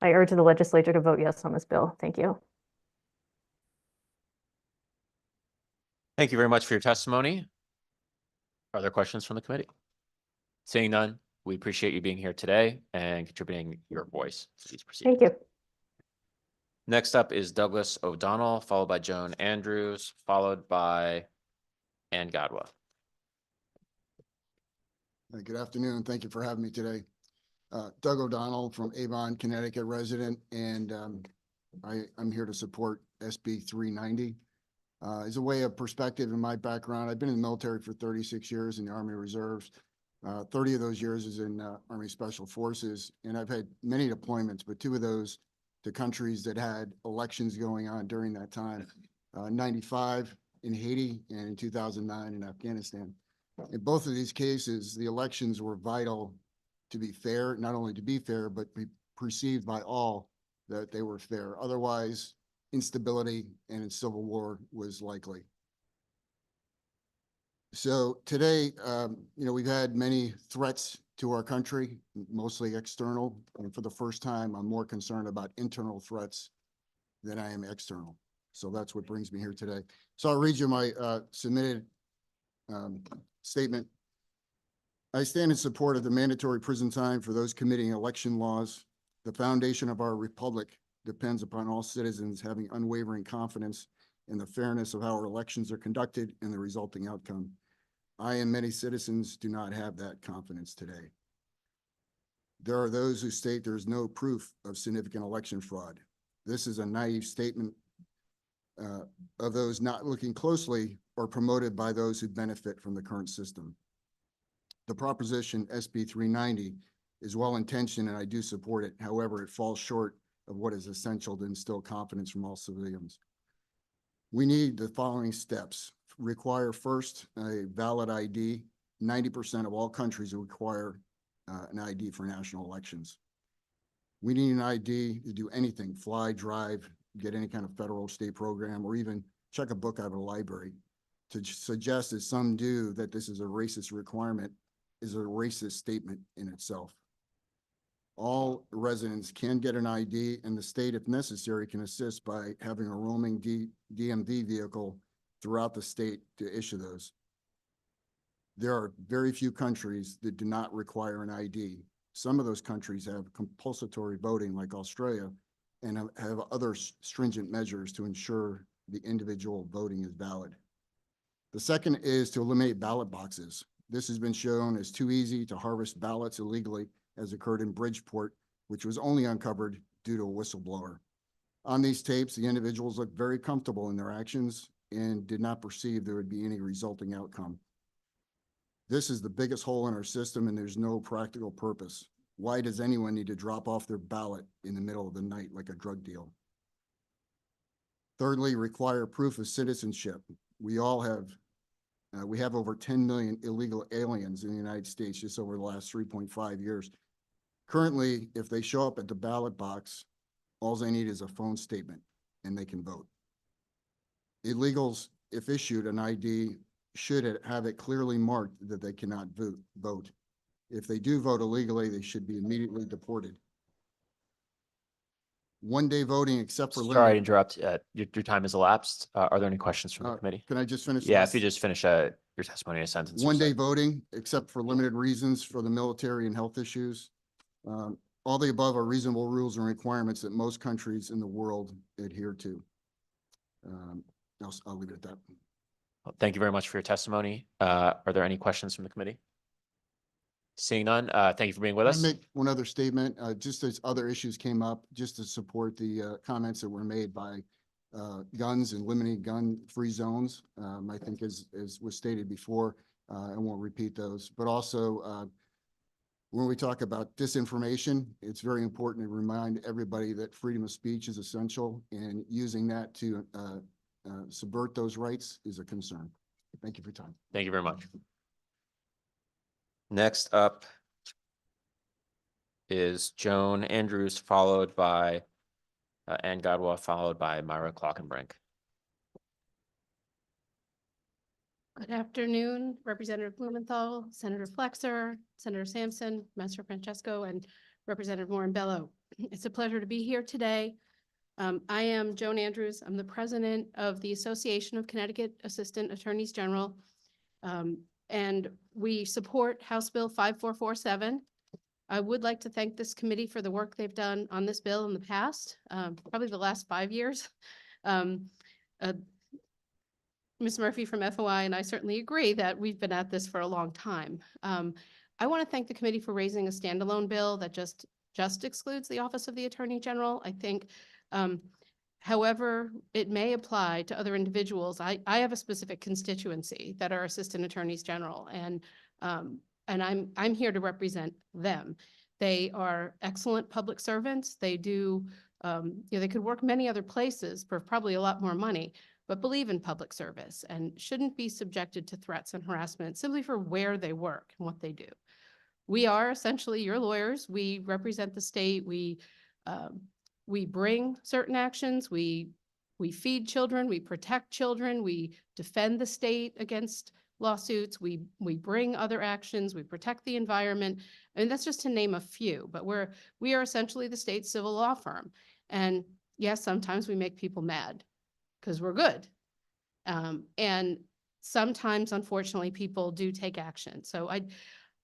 I urge the legislature to vote yes on this bill. Thank you. Thank you very much for your testimony. Are there questions from the committee? Seeing none, we appreciate you being here today and contributing your voice to these proceedings. Thank you. Next up is Douglas O'Donnell, followed by Joan Andrews, followed by Ann Godwa. Good afternoon. Thank you for having me today. Doug O'Donnell from Avon, Connecticut resident, and I'm here to support SB 390. As a way of perspective in my background, I've been in the military for 36 years in the Army Reserves. 30 of those years is in Army Special Forces, and I've had many deployments, but 2 of those to countries that had elections going on during that time. 95 in Haiti and in 2009 in Afghanistan. In both of these cases, the elections were vital to be fair, not only to be fair, but be perceived by all that they were fair. Otherwise, instability and civil war was likely. So today, we've had many threats to our country, mostly external. And for the first time, I'm more concerned about internal threats than I am external. So that's what brings me here today. So I'll read you my submitted statement. I stand in support of the mandatory prison time for those committing election laws. The foundation of our republic depends upon all citizens having unwavering confidence in the fairness of how our elections are conducted and the resulting outcome. I and many citizens do not have that confidence today. There are those who state there is no proof of significant election fraud. This is a naive statement of those not looking closely or promoted by those who benefit from the current system. The proposition SB 390 is well-intentioned and I do support it. However, it falls short of what is essential to instill confidence from all civilians. We need the following steps. Require first a valid ID. 90% of all countries require an ID for national elections. We need an ID to do anything, fly, drive, get any kind of federal or state program, or even check a book out of a library. To suggest, as some do, that this is a racist requirement is a racist statement in itself. All residents can get an ID, and the state, if necessary, can assist by having a roaming DMV vehicle throughout the state to issue those. There are very few countries that do not require an ID. Some of those countries have compulsory voting, like Australia, and have other stringent measures to ensure the individual voting is valid. The second is to eliminate ballot boxes. This has been shown as too easy to harvest ballots illegally, as occurred in Bridgeport, which was only uncovered due to a whistleblower. On these tapes, the individuals looked very comfortable in their actions and did not perceive there would be any resulting outcome. This is the biggest hole in our system, and there's no practical purpose. Why does anyone need to drop off their ballot in the middle of the night like a drug deal? Thirdly, require proof of citizenship. We have over 10 million illegal aliens in the United States just over the last 3.5 years. Currently, if they show up at the ballot box, all they need is a phone statement and they can vote. Illegals, if issued an ID, should have it clearly marked that they cannot vote. If they do vote illegally, they should be immediately deported. One-day voting, except for Sorry to interrupt. Your time has elapsed. Are there any questions from the committee? Can I just finish? Yeah, this? if you just finish your testimony in a sentence. or One day so. voting, except for limited reasons for the military and health issues. All the above are reasonable rules and requirements that most countries in the world adhere to. I'll leave it at that. Well, thank you very much for your testimony. Are there any questions from the committee? Seeing none, thank you for being with I'll us. make one other statement, just as other issues came up, just to support the comments that were made by guns and limiting gun-free zones. I think as was stated before, I won't repeat those, but also when we talk about disinformation, it's very important to remind everybody that freedom of speech is essential, and using that to subvert those rights is a concern. Thank you for your time. Thank you very much. Next up is Joan Andrews, followed by Ann Godwa, followed by Myra Clockenbrink. Good afternoon, Representative Blumenthal, Senator Flexer, Senator Sampson, Master Francesco, and Representative Morin-Bello. It's a pleasure to be here today. I am Joan Andrews. I'm the president of the Association of Connecticut Assistant Attorneys General, and we support House Bill 5447. I would like to thank this committee for the work they've done on this bill in the past, probably the last 5 years. Ms. Murphy from FOI and I certainly agree that we've been at this for a long time. I want to thank the committee for raising a standalone bill that just excludes the Office of the Attorney General. I think, however, it may apply to other individuals. I have a specific constituency that are Assistant Attorneys General, and I'm here to represent them. They are excellent public servants. They do, they could work many other places for probably a lot more money, but believe in public service and shouldn't be subjected to threats and harassment simply for where they work and what they do. We are essentially your lawyers. We represent the state. We bring certain actions. We feed children. We protect children. We defend the state against lawsuits. We bring other actions. We protect the environment. And that's just to name a few, but we are essentially the state's civil law firm. And yes, sometimes we make people mad because we're good. And sometimes, unfortunately, people do take action. So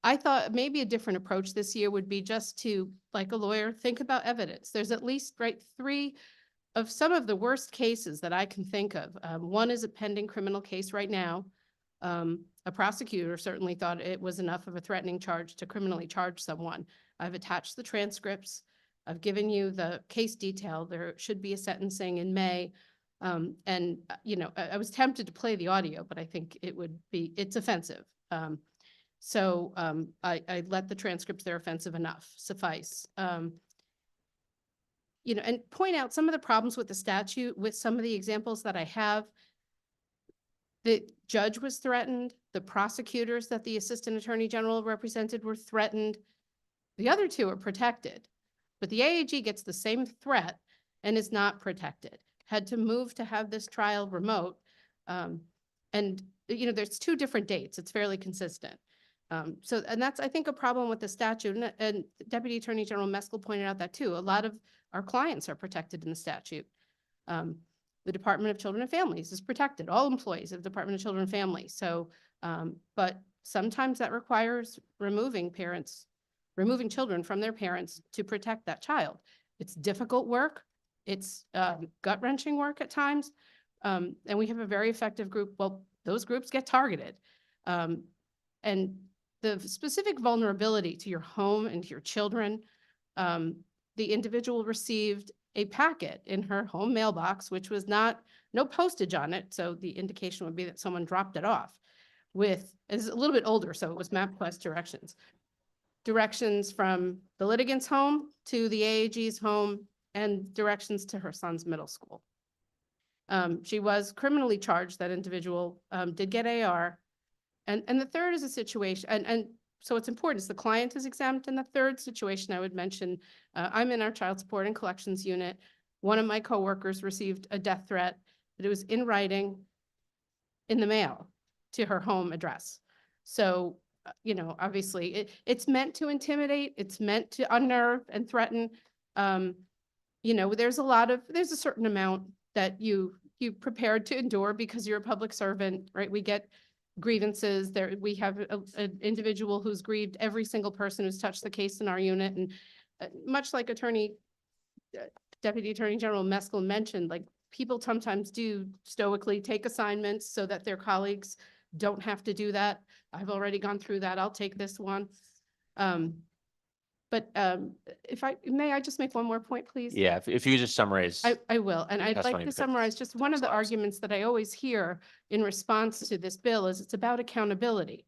I thought maybe a different approach this year would be just to, like a lawyer, think about evidence. There's at least 3 of some of the worst cases that I can think of. One is a pending criminal case right now. A prosecutor certainly thought it was enough of a threatening charge to criminally charge someone. I've attached the transcripts. I've given you the case detail. There should be a sentencing in May. And, you know, I was tempted to play the audio, but I think it's offensive. So I let the transcripts, they're offensive enough, suffice. You know, and point out some of the problems with the statute, with some of the examples that I have. The judge was threatened. The prosecutors that the Assistant Attorney General represented were threatened. The other 2 are protected, but the AAG gets the same threat and is not protected. Had to move to have this trial remote. And, you know, there's 2 different dates. It's fairly consistent. And that's, I think, a problem with the statute. And Deputy Attorney General Meskel pointed out that too. A lot of our clients are protected in the statute. The Department of Children and Families is protected. All employees of the Department of Children and Families. So, but sometimes that requires removing children from their parents to protect that child. It's difficult work. It's gut-wrenching work at times. And we have a very effective group. Well, those groups get targeted. And the specific vulnerability to your home and to your children, the individual received a packet in her home mailbox, which was no postage on it. So the indication would be that someone dropped it off it's a little bit older, so it was MapQuest directions from the litigant's home to the AAG's home, and directions to her son's middle school. She was criminally charged, that individual, did get AR. And the third is a situation, and so it's important, is the client is exempt. And the third situation I would mention, I'm in our child support and collections unit. One of my coworkers received a death threat, but it was in writing in the mail to her home address. So, you know, obviously it's meant to intimidate, it's meant to unnerve and threaten. You know, there's a certain amount that you prepared to endure because you're a public servant, right? We get grievances. There, we have an individual who's grieved every single person who's touched the case in our unit. And much like Deputy Attorney General Meskel mentioned, like, people sometimes do stoically take assignments so that their colleagues don't have to do that. I've already gone through that. I'll take this one. But if I may, I just make one more point, please? Yeah, if you could just summarize. I will, and your I'd like testimony to because summarize just one of the slides. arguments that I always hear in response to this bill is it's about accountability.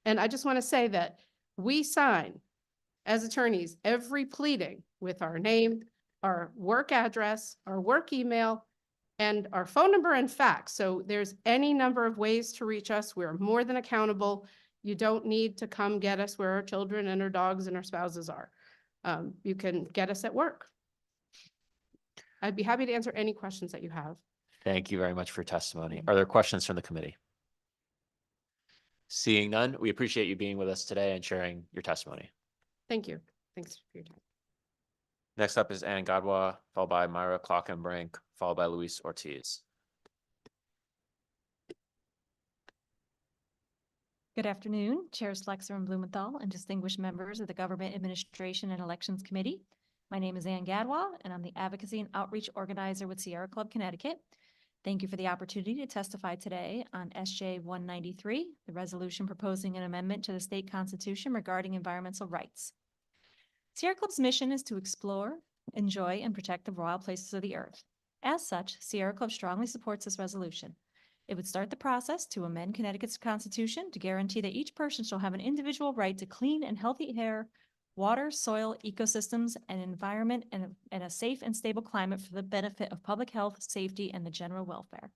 And I just want to say that we sign, as attorneys, every pleading with our name, our work address, our work email, and our phone number and fax. So there's any number of ways to reach us. We're more than accountable. You don't need to come get us where our children and our dogs and our spouses are. You can get us at work. I'd be happy to answer any questions that you have. Thank you very much for your testimony. Are there questions from the committee? Seeing none, we appreciate you being with us today and sharing your testimony. Thank you. Thanks for your time. Next up is Ann Godwa, followed by Myra Clockenbrink, followed by Luis Ortiz. Good afternoon, Chairs Flexer and Blumenthal, and distinguished members of the Government Administration and Elections Committee. My name is Ann Gadwa, and I'm the Advocacy and Outreach Organizer with Sierra Club Connecticut. Thank you for the opportunity to testify today on SJ 193, the resolution proposing an amendment to the state constitution regarding environmental rights. Sierra Club's mission is to explore, enjoy, and protect the wild places of the earth. As such, Sierra Club strongly supports this resolution. It would start the process to amend Connecticut's constitution to guarantee that each person shall have an individual right to clean and healthy air, water, soil, ecosystems, and environment, and a safe and stable climate for the benefit of public health, safety, and the general welfare.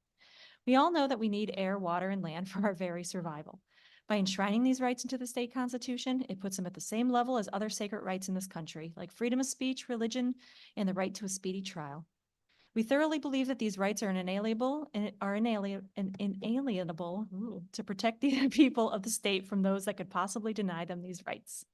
We all know that we need air, water, and land for our very survival. By enshrining these rights into the state constitution, it puts them at the same level as other sacred rights in this country, like freedom of speech, religion, and the right to a speedy trial. We thoroughly believe that these rights are inalienable to protect the people of the state from those that could possibly deny them these rights.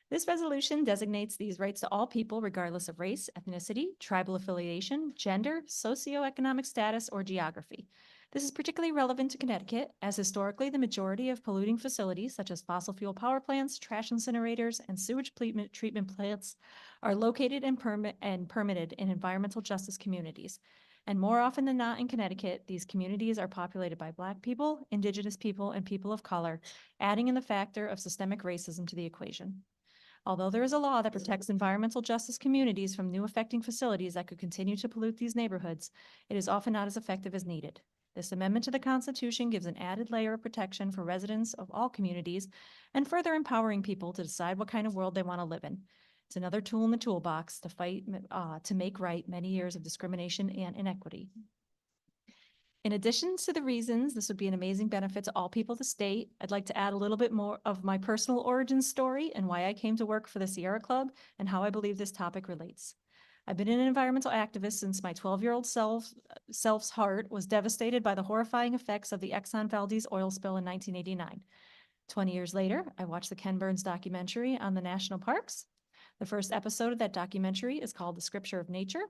This resolution designates these rights to all people regardless of race, ethnicity, tribal affiliation, gender, socioeconomic status, or geography. This is particularly relevant to Connecticut, as historically the majority of polluting facilities such as fossil fuel power plants, trash incinerators, and sewage treatment plants are located and permitted in environmental justice communities. And more often than not in Connecticut, these communities are populated by Black people, Indigenous people, and people of color, adding in the factor of systemic racism to the equation. Although there is a law that protects environmental justice communities from new affecting facilities that could continue to pollute these neighborhoods, it is often not as effective as needed. This amendment to the Constitution gives an added layer of protection for residents of all communities and further empowering people to decide what kind of world they want to live in. It's another tool in the toolbox to fight, to make right many years of discrimination and inequity. In addition to the reasons this would be an amazing benefit to all people of the state, I'd like to add a little bit more of my personal origin story and why I came to work for the Sierra Club and how I believe this topic relates. I've been an environmental activist since my 12-year-old self's heart was devastated by the horrifying effects of the Exxon Valdez oil spill in 1989. 20 years later, I watched the Ken Burns documentary on the national parks. The first episode of that documentary is called The Scripture of Nature.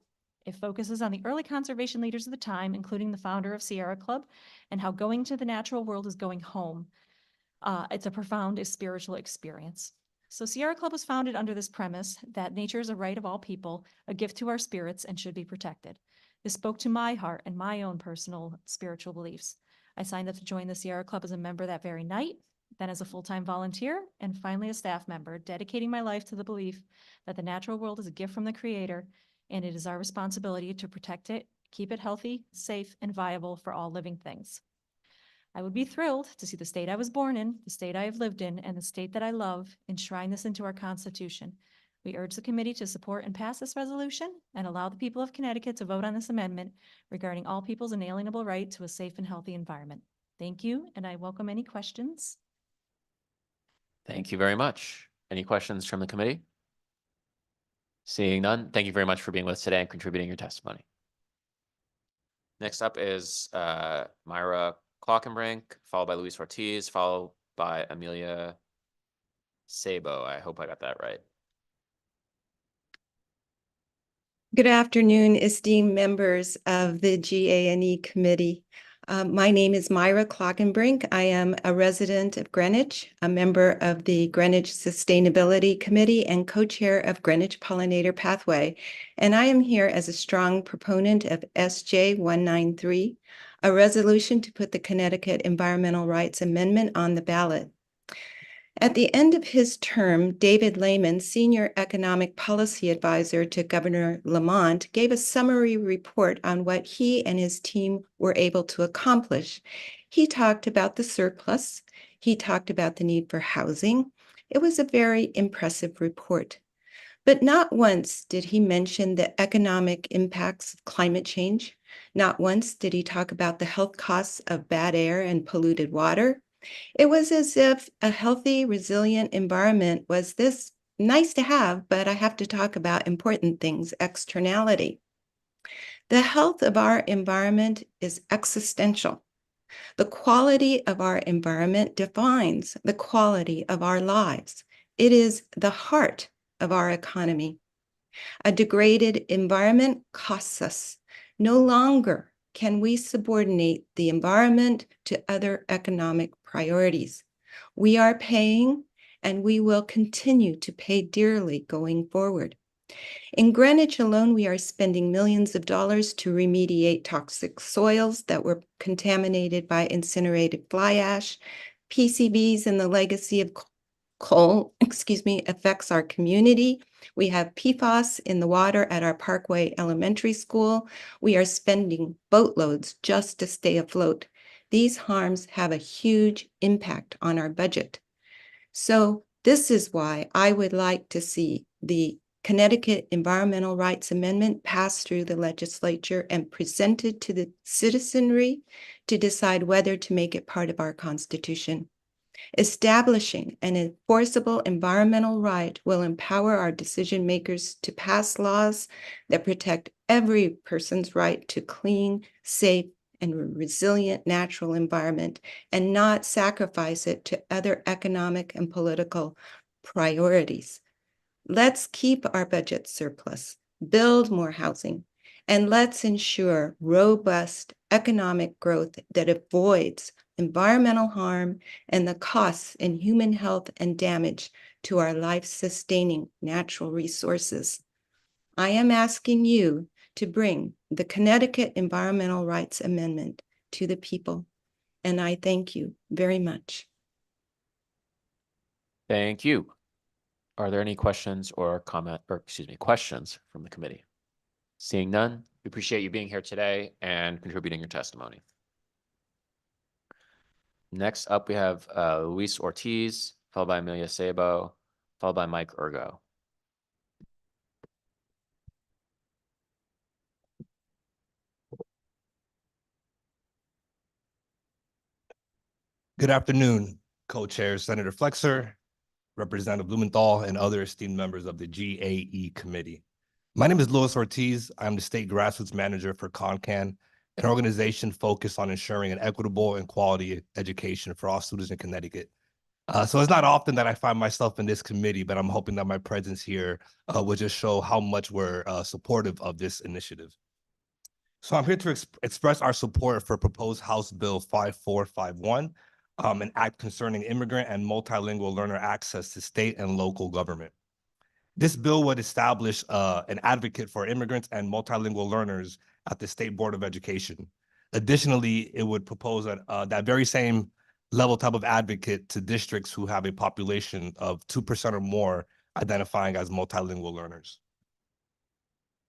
It focuses on the early conservation leaders of the time, including the founder of Sierra Club, and how going to the natural world is going home. It's a profound spiritual experience. So Sierra Club was founded under this premise that nature is a right of all people, a gift to our spirits, and should be protected. This spoke to my heart and my own personal spiritual beliefs. I signed up to join the Sierra Club as a member that very night, then as a full-time volunteer, and finally a staff member, dedicating my life to the belief that the natural world is a gift from the Creator, and it is our responsibility to protect it, keep it healthy, safe, and viable for all living things. I would be thrilled to see the state I was born in, the state I have lived in, and the state that I love enshrine this into our Constitution. We urge the committee to support and pass this resolution and allow the people of Connecticut to vote on this amendment regarding all people's inalienable right to a safe and healthy environment. Thank you, and I welcome any questions. Thank you very much. Any questions from the committee? Seeing none, thank you very much for being with us today and contributing your testimony. Next up is Myra Clockenbrink, followed by Luis Ortiz, followed by Amelia Sabo. I hope I got that right. Good afternoon, esteemed members of the GA&E committee. My name is Myra Clockenbrink. I am a resident of Greenwich, a member of the Greenwich Sustainability Committee and co-chair of Greenwich Pollinator Pathway. And I am here as a strong proponent of SJ 193, a resolution to put the Connecticut Environmental Rights Amendment on the ballot. At the end of his term, David Lehman, Senior Economic Policy Advisor to Governor Lamont, gave a summary report on what he and his team were able to accomplish. He talked about the surplus. He talked about the need for housing. It was a very impressive report. But not once did he mention the economic impacts of climate change. Not once did he talk about the health costs of bad air and polluted water. It was as if a healthy, resilient environment was this nice to have, but I have to talk about important things, externality. The health of our environment is existential. The quality of our environment defines the quality of our lives. It is the heart of our economy. A degraded environment costs us. No longer can we subordinate the environment to other economic priorities. We are paying, and we will continue to pay dearly going forward. In Greenwich alone, we are spending millions of dollars to remediate toxic soils that were contaminated by incinerated fly ash. PCBs and the legacy of coal, affects our community. We have PFAS in the water at our Parkway Elementary School. We are spending boatloads just to stay afloat. These harms have a huge impact on our budget. So this is why I would like to see the Connecticut Environmental Rights Amendment passed through the legislature and presented to the citizenry to decide whether to make it part of our Constitution. Establishing an enforceable environmental right will empower our decision makers to pass laws that protect every person's right to clean, safe, and resilient natural environment and not sacrifice it to other economic and political priorities. Let's keep our budget surplus, build more housing, and let's ensure robust economic growth that avoids environmental harm and the costs in human health and damage to our life-sustaining natural resources. I am asking you to bring the Connecticut Environmental Rights Amendment to the people, and I thank you very much. Thank you. Are there any questions or questions from the committee? Seeing none, we appreciate you being here today and contributing your testimony. Next up, we have Luis Ortiz, followed by Amelia Sabo, followed by Mike Urgo. Good afternoon, co-chair Senator Flexer, Representative Blumenthal, and other esteemed members of the GAE committee. My name is Luis Ortiz. I'm the state grassroots manager for CONCAN, an organization focused on ensuring an equitable and quality education for all students in Connecticut. So it's not often that I find myself in this committee, but I'm hoping that my presence here will just show how much we're supportive of this initiative. So I'm here to express our support for proposed House Bill 5451, an act concerning immigrant and multilingual learner access to state and local government. This bill would establish an advocate for immigrants and multilingual learners at the State Board of Education. Additionally, it would propose that very same level type of advocate to districts who have a population of 2% or more identifying as multilingual learners.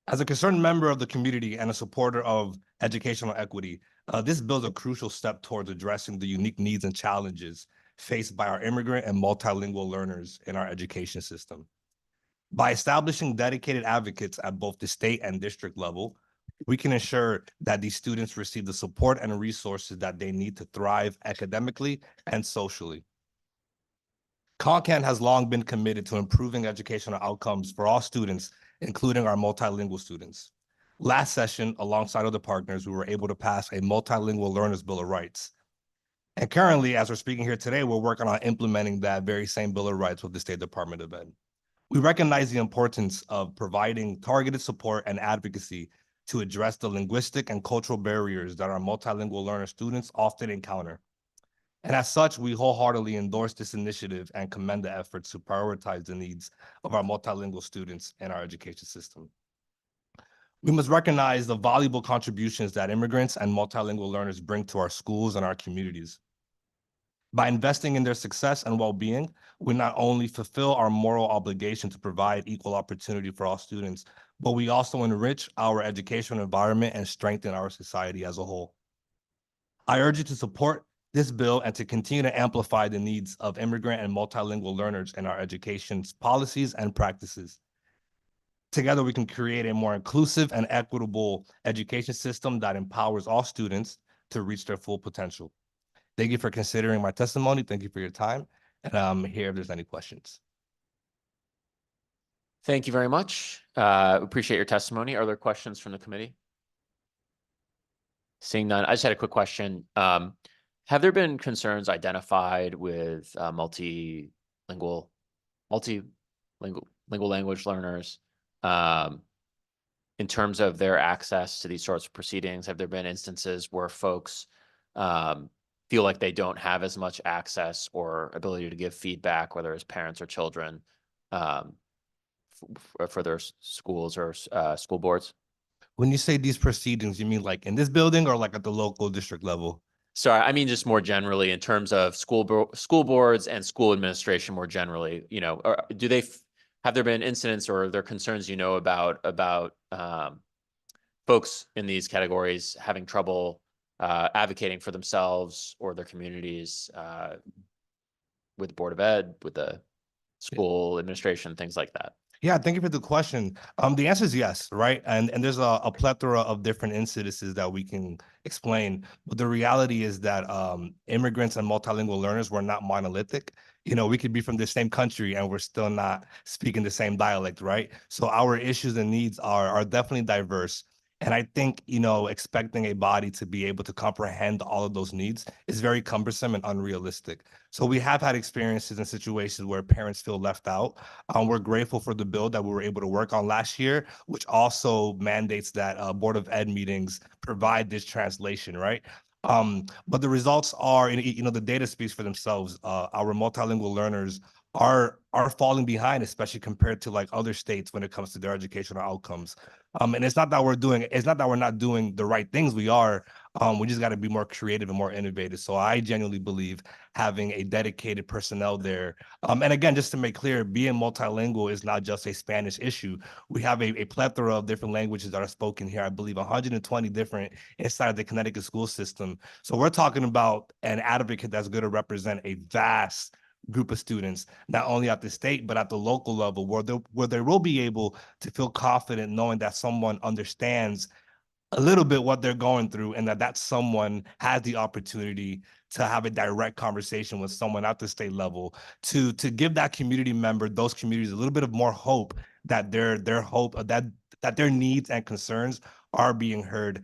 As a concerned member of the community and a supporter of educational equity, this bill is a crucial step towards addressing the unique needs and challenges faced by our immigrant and multilingual learners in our education system. By establishing dedicated advocates at both the state and district level, we can ensure that these students receive the support and resources that they need to thrive academically and socially. CONCAN has long been committed to improving educational outcomes for all students, including our multilingual students. Last session, alongside other partners, we were able to pass a multilingual learners Bill of Rights. And currently, as we're speaking here today, we're working on implementing that very same Bill of Rights with the State Department of Ed. We recognize the importance of providing targeted support and advocacy to address the linguistic and cultural barriers that our multilingual learner students often encounter. And as such, we wholeheartedly endorse this initiative and commend the efforts to prioritize the needs of our multilingual students in our education system. We must recognize the valuable contributions that immigrants and multilingual learners bring to our schools and our communities. By investing in their success and well-being, we not only fulfill our moral obligation to provide equal opportunity for all students, but we also enrich our educational environment and strengthen our society as a whole. I urge you to support this bill and to continue to amplify the needs of immigrant and multilingual learners in our education policies and practices. Together, we can create a more inclusive and equitable education system that empowers all students to reach their full potential. Thank you for considering my testimony. Thank you for your time. And I'm here if there's any questions. Thank you very much. Appreciate your testimony. Are there questions from the committee? Seeing none, I just had a quick question. Have there been concerns identified with multilingual language learners in terms of their access to these sorts of proceedings? Have there been instances where folks feel like they don't have as much access or ability to give feedback, whether as parents or children, for their schools or school boards? When you say these proceedings, you mean like in this building or like at the local district level? Sorry, I mean just more generally in terms of school boards and school administration more generally. You know, do they have there been incidents or are there concerns about folks in these categories having trouble advocating for themselves or their communities with the Board of Ed, with the school administration, things like that? Yeah, thank you for the question. The answer is yes, right? And there's a plethora of different incidences that we can explain. But the reality is that immigrants and multilingual learners were not monolithic. You know, we could be from the same country and we're still not speaking the same dialect, right? So our issues and needs are definitely diverse. And I think, you know, expecting a body to be able to comprehend all of those needs is very cumbersome and unrealistic. So we have had experiences and situations where parents feel left out. We're grateful for the bill that we were able to work on last year, which also mandates that Board of Ed meetings provide this translation, right? But the results are, you know, the data speaks for themselves. Our multilingual learners are falling behind, especially compared to like other states when it comes to their educational outcomes. And it's not that we're not doing the right things. We are. We just got to be more creative and more innovative. So I genuinely believe having a dedicated personnel there. And again, just to make clear, being multilingual is not just a Spanish issue. We have a plethora of different languages that are spoken here. I believe 120 different inside the Connecticut school system. So we're talking about an advocate that's going to represent a vast group of students, not only at the state, but at the local level, where they will be able to feel confident knowing that someone understands a little bit what they're going through and that someone has the opportunity to have a direct conversation with someone at the state level to give that community member, those communities, a little bit of more hope that that their needs and concerns are being heard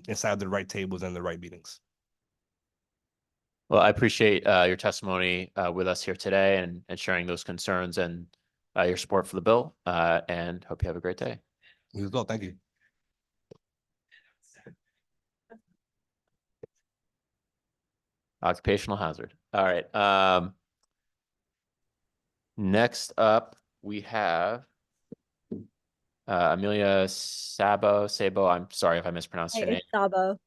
inside of the right tables and the right meetings. Well, I appreciate your testimony with us here today and sharing those concerns and your support for the bill, and hope you have a great day. You as well. Thank you. Occupational hazard. All right. Next up, we have Amelia Sabo. I'm sorry if I mispronounced your name. Sabo.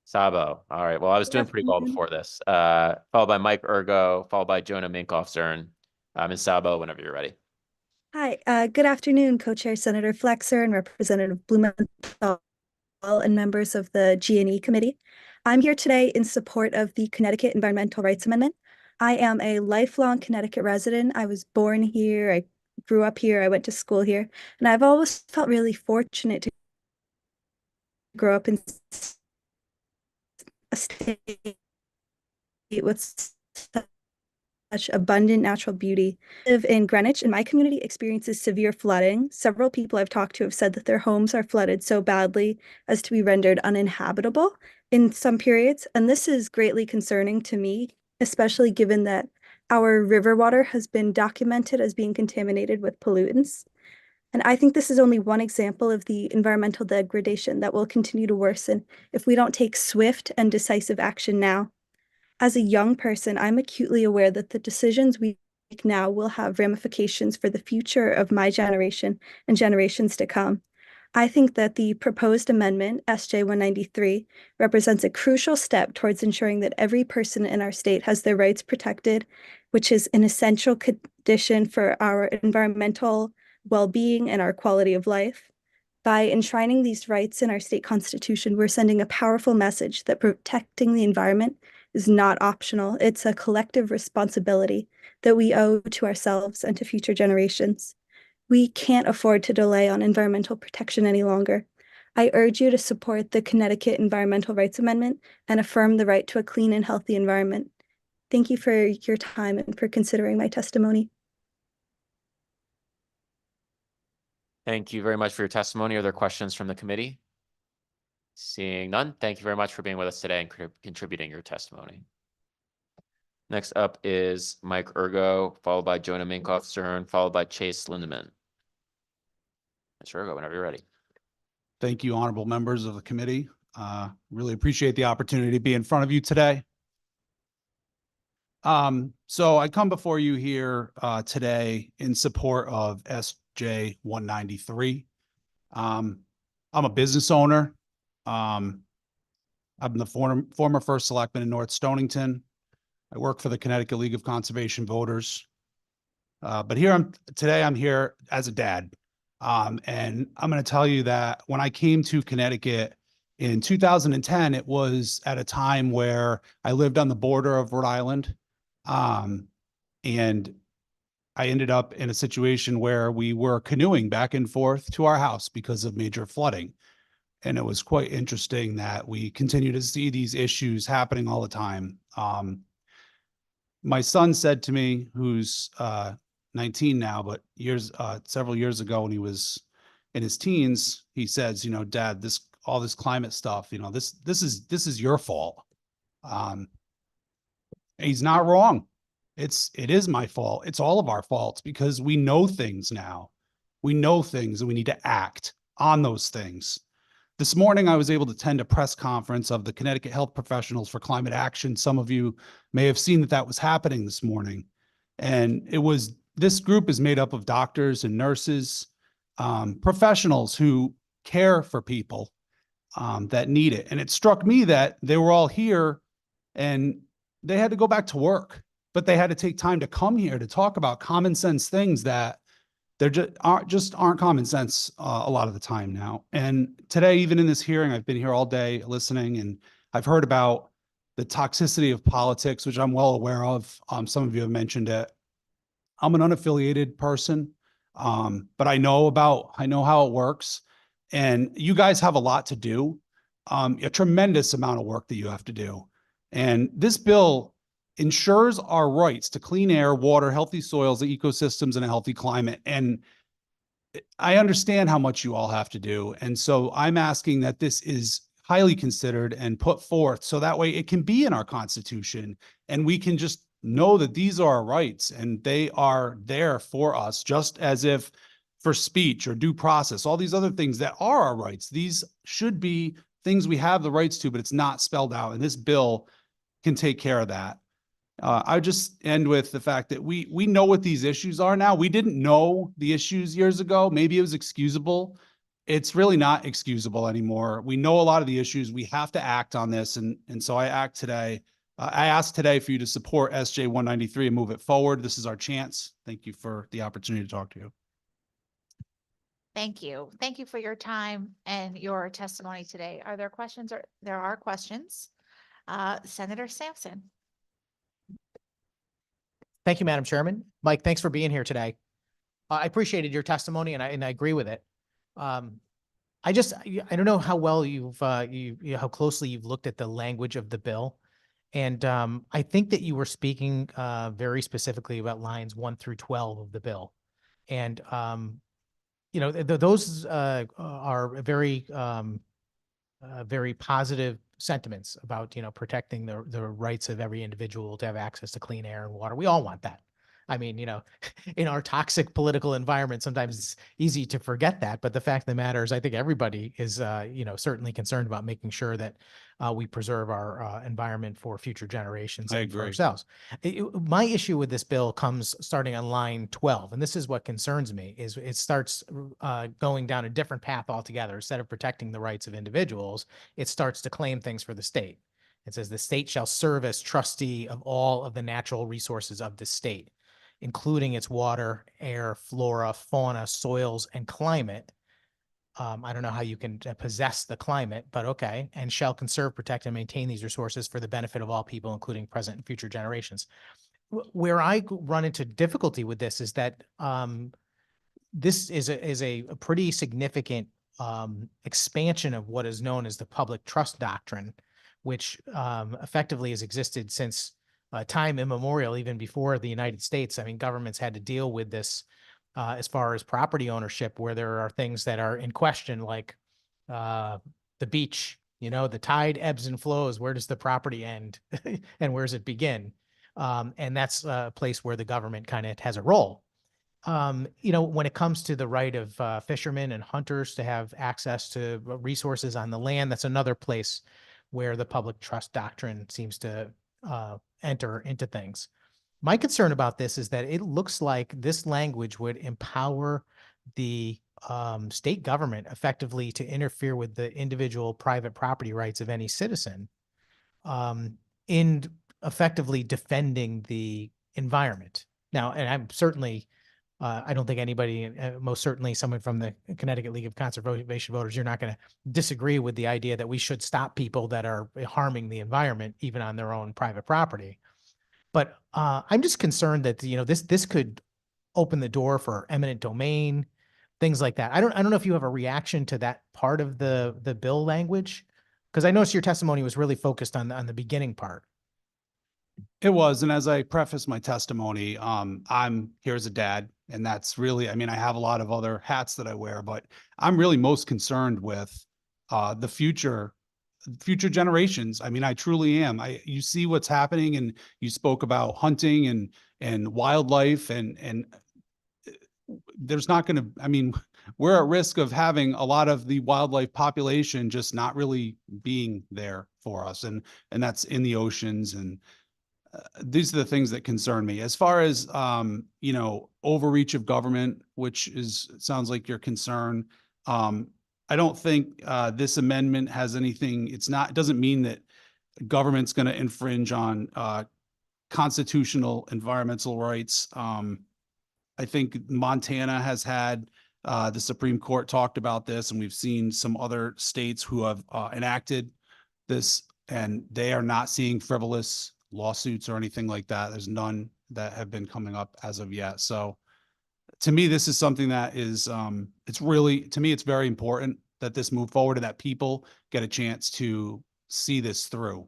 Sabo. All right. Well, I was doing pretty well before this. Followed by Mike Ergo, followed by Jonah Minkoff-Zern. Ms. Sabo, whenever you're ready. Hi, good afternoon, Co-Chair Senator Flexer and Representative Blumenthal and members of the G&E Committee. I'm here today in support of the Connecticut Environmental Rights Amendment. I am a lifelong Connecticut resident. I was born here. I grew up here. I went to school here. And I've always felt really fortunate to grow up in a state with such abundant natural beauty. I live in Greenwich, and my community experiences severe flooding. Several people I've talked to have said that their homes are flooded so badly as to be rendered uninhabitable in some periods. And this is greatly concerning to me, especially given that our river water has been documented as being contaminated with pollutants. And I think this is only one example of the environmental degradation that will continue to worsen if we don't take swift and decisive action now. As a young person, I'm acutely aware that the decisions we make now will have ramifications for the future of my generation and generations to come. I think that the proposed amendment, SJ 193, represents a crucial step towards ensuring that every person in our state has their rights protected, which is an essential condition for our environmental well-being and our quality of life. By enshrining these rights in our state constitution, we're sending a powerful message that protecting the environment is not optional. It's a collective responsibility that we owe to ourselves and to future generations. We can't afford to delay on environmental protection any longer. I urge you to support the Connecticut Environmental Rights Amendment and affirm the right to a clean and healthy environment. Thank you for your time and for considering my testimony. Thank you very much for your testimony. Are there questions from the committee? Seeing none, thank you very much for being with us today and contributing your testimony. Next up is Mike Urgo, followed by Jonah Minkoff Stern, followed by Chase Lindeman. Mr. Urgo, whenever you're ready. Thank you, honorable members of the committee. Really appreciate the opportunity to be in front of you today. So I come before you here today in support of SJ 193. I'm a business owner. I'm the former first selectman in North Stonington. I work for the Connecticut League of Conservation Voters. But today I'm here as a dad. And I'm going to tell you that when I came to Connecticut in 2010, it was at a time where I lived on the border of Rhode Island. And I ended up in a situation where we were canoeing back and forth to our house because of major flooding. And it was quite interesting that we continue to see these issues happening all the time. My son said to me, who's 19 now, but several years ago when he was in his teens, he says, Dad, all this climate stuff, this is your fault. He's not wrong. It is my fault. It's all of our faults because we know things now. We know things and we need to act on those things. This morning, I was able to attend a press conference of the Connecticut Health Professionals for Climate Action. Some of you may have seen that was happening this morning. And this group is made up of doctors and nurses, professionals who care for people that need it. And it struck me that they were all here and they had to go back to work, but they had to take time to come here to talk about common sense things that there just aren't common sense a lot of the time now. And today, even in this hearing, I've been here all day listening, and I've heard about the toxicity of politics, which I'm well aware of. Some of you have mentioned it. I'm an unaffiliated person, but I know how it works. And you guys have a lot to do, a tremendous amount of work that you have to do. And this bill ensures our rights to clean air, water, healthy soils, ecosystems, and a healthy climate. And I understand how much you all have to do. And so I'm asking that this is highly considered and put forth so that way it can be in our Constitution and we can just know that these are our rights and they are there for us, just as if for speech or due process, all these other things that are our rights. These should be things we have the rights to, but it's not spelled out. And this bill can take care of that. I just end with the fact that we know what these issues are now. We didn't know the issues years ago. Maybe it was excusable. It's really not excusable anymore. We know a lot of the issues. We have to act on this. And so I act today. I ask today for you to support SJ 193 and move it forward. This is our chance. Thank you for the opportunity to talk to you. Thank you. Thank you for your time and your testimony today. Are there questions? There are questions. Senator Sampson. Thank you, Madam Chairman. Mike, thanks for being here today. I appreciated your testimony and I agree with it. I don't know how well how closely you've looked at the language of the bill. And I think that you were speaking very specifically about lines 1 through 12 of the bill. And, those are very, very positive sentiments about, protecting the rights of every individual to have access to clean air and water. We all want that. I mean, in our toxic political environment, sometimes it's easy to forget that. But the fact of the matter is, I think everybody is, certainly concerned about making sure that we preserve our environment for future generations I and for agree. ourselves. My issue with this bill comes starting on line 12, and this is what concerns me, is it starts going down a different path altogether. Instead of protecting the rights of individuals, it starts to claim things for the state. It says the state shall serve as trustee of all of the natural resources of the state, including its water, air, flora, fauna, soils, and climate. I don't know how you can possess the climate, but okay, and shall conserve, protect, and maintain these resources for the benefit of all people, including present and future generations. Where I run into difficulty with this is that this is a pretty significant expansion of what is known as the public trust doctrine, which effectively has existed since time immemorial, even before the United States. I mean, governments had to deal with this as far as property ownership, where there are things that are in question, like the beach, the tide ebbs and flows. Where does the property end and where does it begin? And that's a place where the government kind of has a role. When it comes to the right of fishermen and hunters to have access to resources on the land, that's another place where the public trust doctrine seems to enter into things. My concern about this is that it looks like this language would empower the state government effectively to interfere with the individual private property rights of any citizen in effectively defending the environment. Now, and I'm certainly I don't think anybody, most certainly someone from the Connecticut League of Conservation Voters, you're not going to disagree with the idea that we should stop people that are harming the environment, even on their own private property. But I'm just concerned that, this could open the door for eminent domain, things like that. I don't know if you have a reaction to that part of the bill language, because I noticed your testimony was really focused on the beginning part. It was, and as I preface my testimony, I'm here as a dad, and that's really, I mean, I have a lot of other hats that I wear, but I'm really most concerned with the future generations. I mean, I truly am. You see what's happening, and you spoke about hunting and wildlife, and there's not going to, I mean, we're at risk of having a lot of the wildlife population just not really being there for us, and that's in the oceans, and these are the things that concern me. As far as, overreach of government, which sounds like your concern. I don't think this amendment has anything, it doesn't mean that government's going to infringe on constitutional environmental rights. I think Montana has had, the Supreme Court talked about this, and we've seen some other states who have enacted this, and they are not seeing frivolous lawsuits or anything like that. There's none that have been coming up as of yet. So to me, this is something that is, it's really, to me, it's very important that this move forward and that people get a chance to see this through.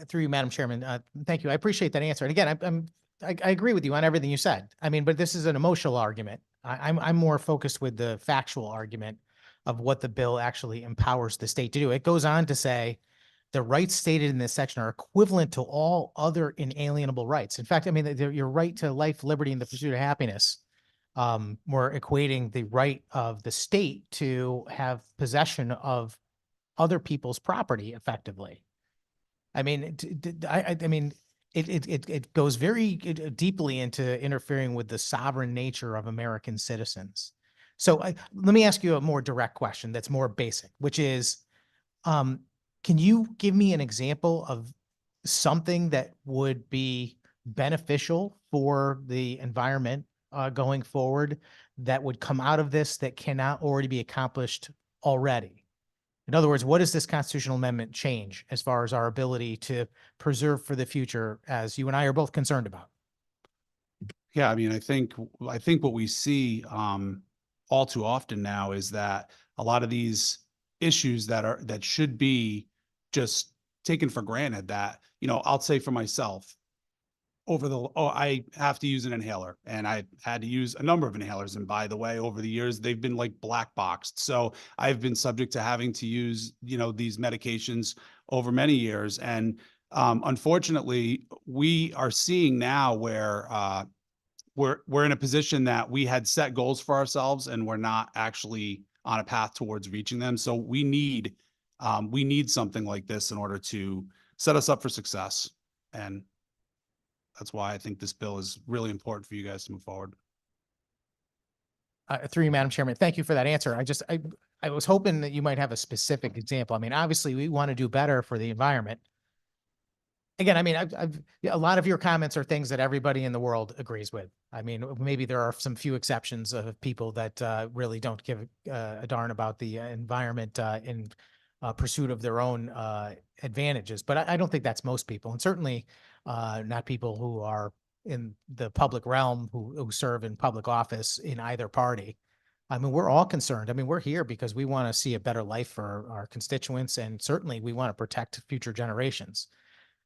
Through you, Madam Chairman, thank you. I appreciate that answer. And again, I agree with you on everything you said. I mean, but this is an emotional argument. I'm more focused with the factual argument of what the bill actually empowers the state to do. It goes on to say, the rights stated in this section are equivalent to all other inalienable rights. In fact, I mean, your right to life, liberty, and the pursuit of happiness, we're equating the right of the state to have possession of other people's property effectively. I mean, it goes very deeply into interfering with the sovereign nature of American citizens. So let me ask you a more direct question that's more basic, which is, can you give me an example of something that would be beneficial for the environment going forward that would come out of this that cannot already be accomplished already? In other words, what does this constitutional amendment change as far as our ability to preserve for the future, as you and I are both concerned about? Yeah, I mean, I think what we see all too often now is that a lot of these issues that should be just taken for granted, that, I'll say for myself, I have to use an inhaler, and I had to use a number of inhalers. And by the way, over the years, they've been like black boxed. So I've been subject to having to use, these medications over many years. And Unfortunately, we are seeing now where we're in a position that we had set goals for ourselves and we're not actually on a path towards reaching them. So we need something like this in order to set us up for success. And that's why I think this bill is really important for you guys to move forward. Through you, Madam Chairman, thank you for that answer. I was hoping that you might have a specific example. I mean, obviously we want to do better for the environment. Again, I mean, a lot of your comments are things that everybody in the world agrees with. I mean, maybe there are some few exceptions of people that really don't give a darn about the environment in pursuit of their own advantages. But I don't think that's most people, and certainly not people who are in the public realm who serve in public office in either party. I mean, we're all concerned. I mean, we're here because we want to see a better life for our constituents, and certainly we want to protect future generations.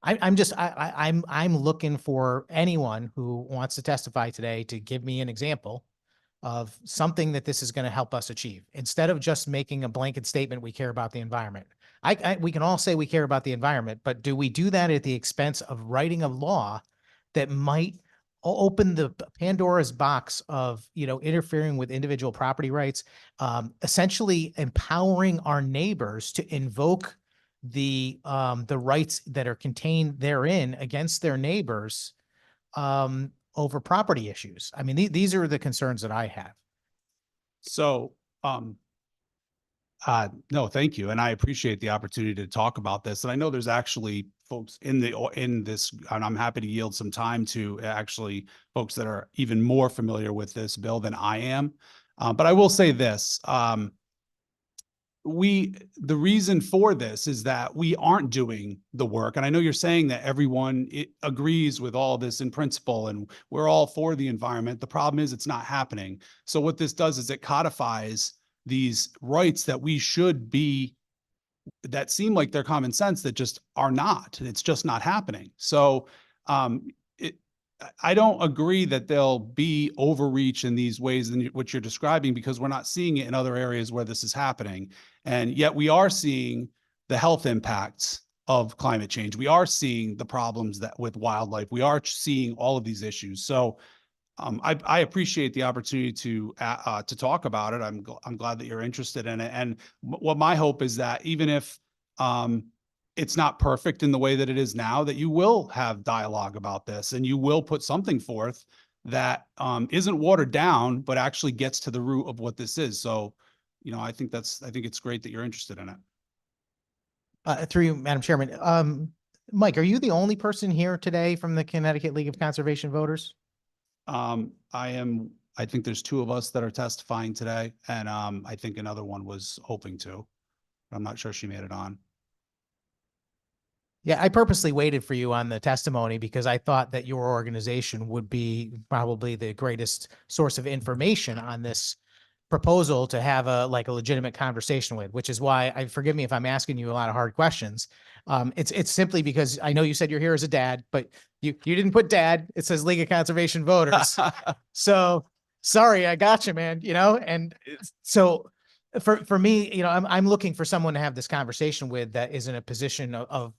I'm looking for anyone who wants to testify today to give me an example of something that this is going to help us achieve, instead of just making a blanket statement, we care about the environment. We can all say we care about the environment, but do we do that at the expense of writing a law that might open the Pandora's box of, interfering with individual property rights, essentially empowering our neighbors to invoke the rights that are contained therein against their neighbors over property issues? I mean, these are the concerns that I have. So, no, thank you. And I appreciate the opportunity to talk about this. And I know there's actually folks in this, and I'm happy to yield some time to actually folks that are even more familiar with this bill than I am. But I will say this, the reason for this is that we aren't doing the work. And I know you're saying that everyone agrees with all this in principle and we're all for the environment. The problem is it's not happening. So what this does is it codifies these rights that we should be, that seem like they're common sense, that just are not. It's just not happening. So I don't agree that there'll be overreach in these ways in which you're describing, because we're not seeing it in other areas where this is happening. And yet we are seeing the health impacts of climate change. We are seeing the problems that with wildlife. We are seeing all of these issues. So I appreciate the opportunity to talk about it. I'm glad that you're interested in it. And what my hope is that even if it's not perfect in the way that it is now, that you will have dialogue about this and you will put something forth that isn't watered down, but actually gets to the root of what this is. So, I think it's great that you're interested in it. Through you, Madam Chairman. Mike, are you the only person here today from the Connecticut League of Conservation Voters? I think there's two of us that are testifying today, and I think another one was hoping to. I'm not sure she made it on. Yeah, I purposely waited for you on the testimony because I thought that your organization would be probably the greatest source of information on this proposal to have a legitimate conversation with, which is why forgive me if I'm asking you a lot of hard questions. It's simply because I know you said you're here as a dad, but you didn't put dad. It says League of Conservation Voters. So sorry, I got you, man. And so for me, I'm looking for someone to have this conversation with that is in a position of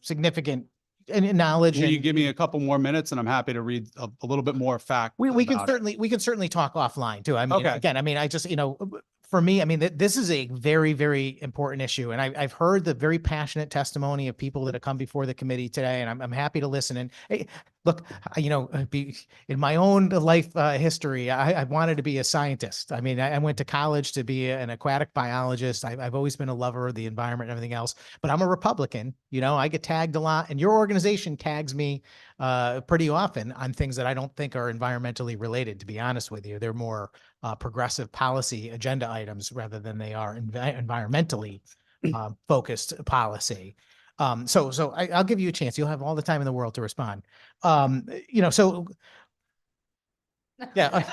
significant knowledge. Can you give me a couple more minutes and I'm happy to read a little bit more fact. We can certainly talk offline too. I mean, okay. Again, I mean, I just, for me, I mean, this is a very, very important issue. And I've heard the very passionate testimony of people that have come before the committee today, and I'm happy to listen. And hey, look, in my own life history, I wanted to be a scientist. I mean, I went to college to be an aquatic biologist. I've always been a lover of the environment and everything else, but I'm a Republican. I get tagged a lot, and your organization tags me pretty often on things that I don't think are environmentally related, to be honest with you. They're more progressive policy agenda items rather than they are environmentally focused policy. So I'll give you a chance. You'll have all the time in the world to respond. So yeah,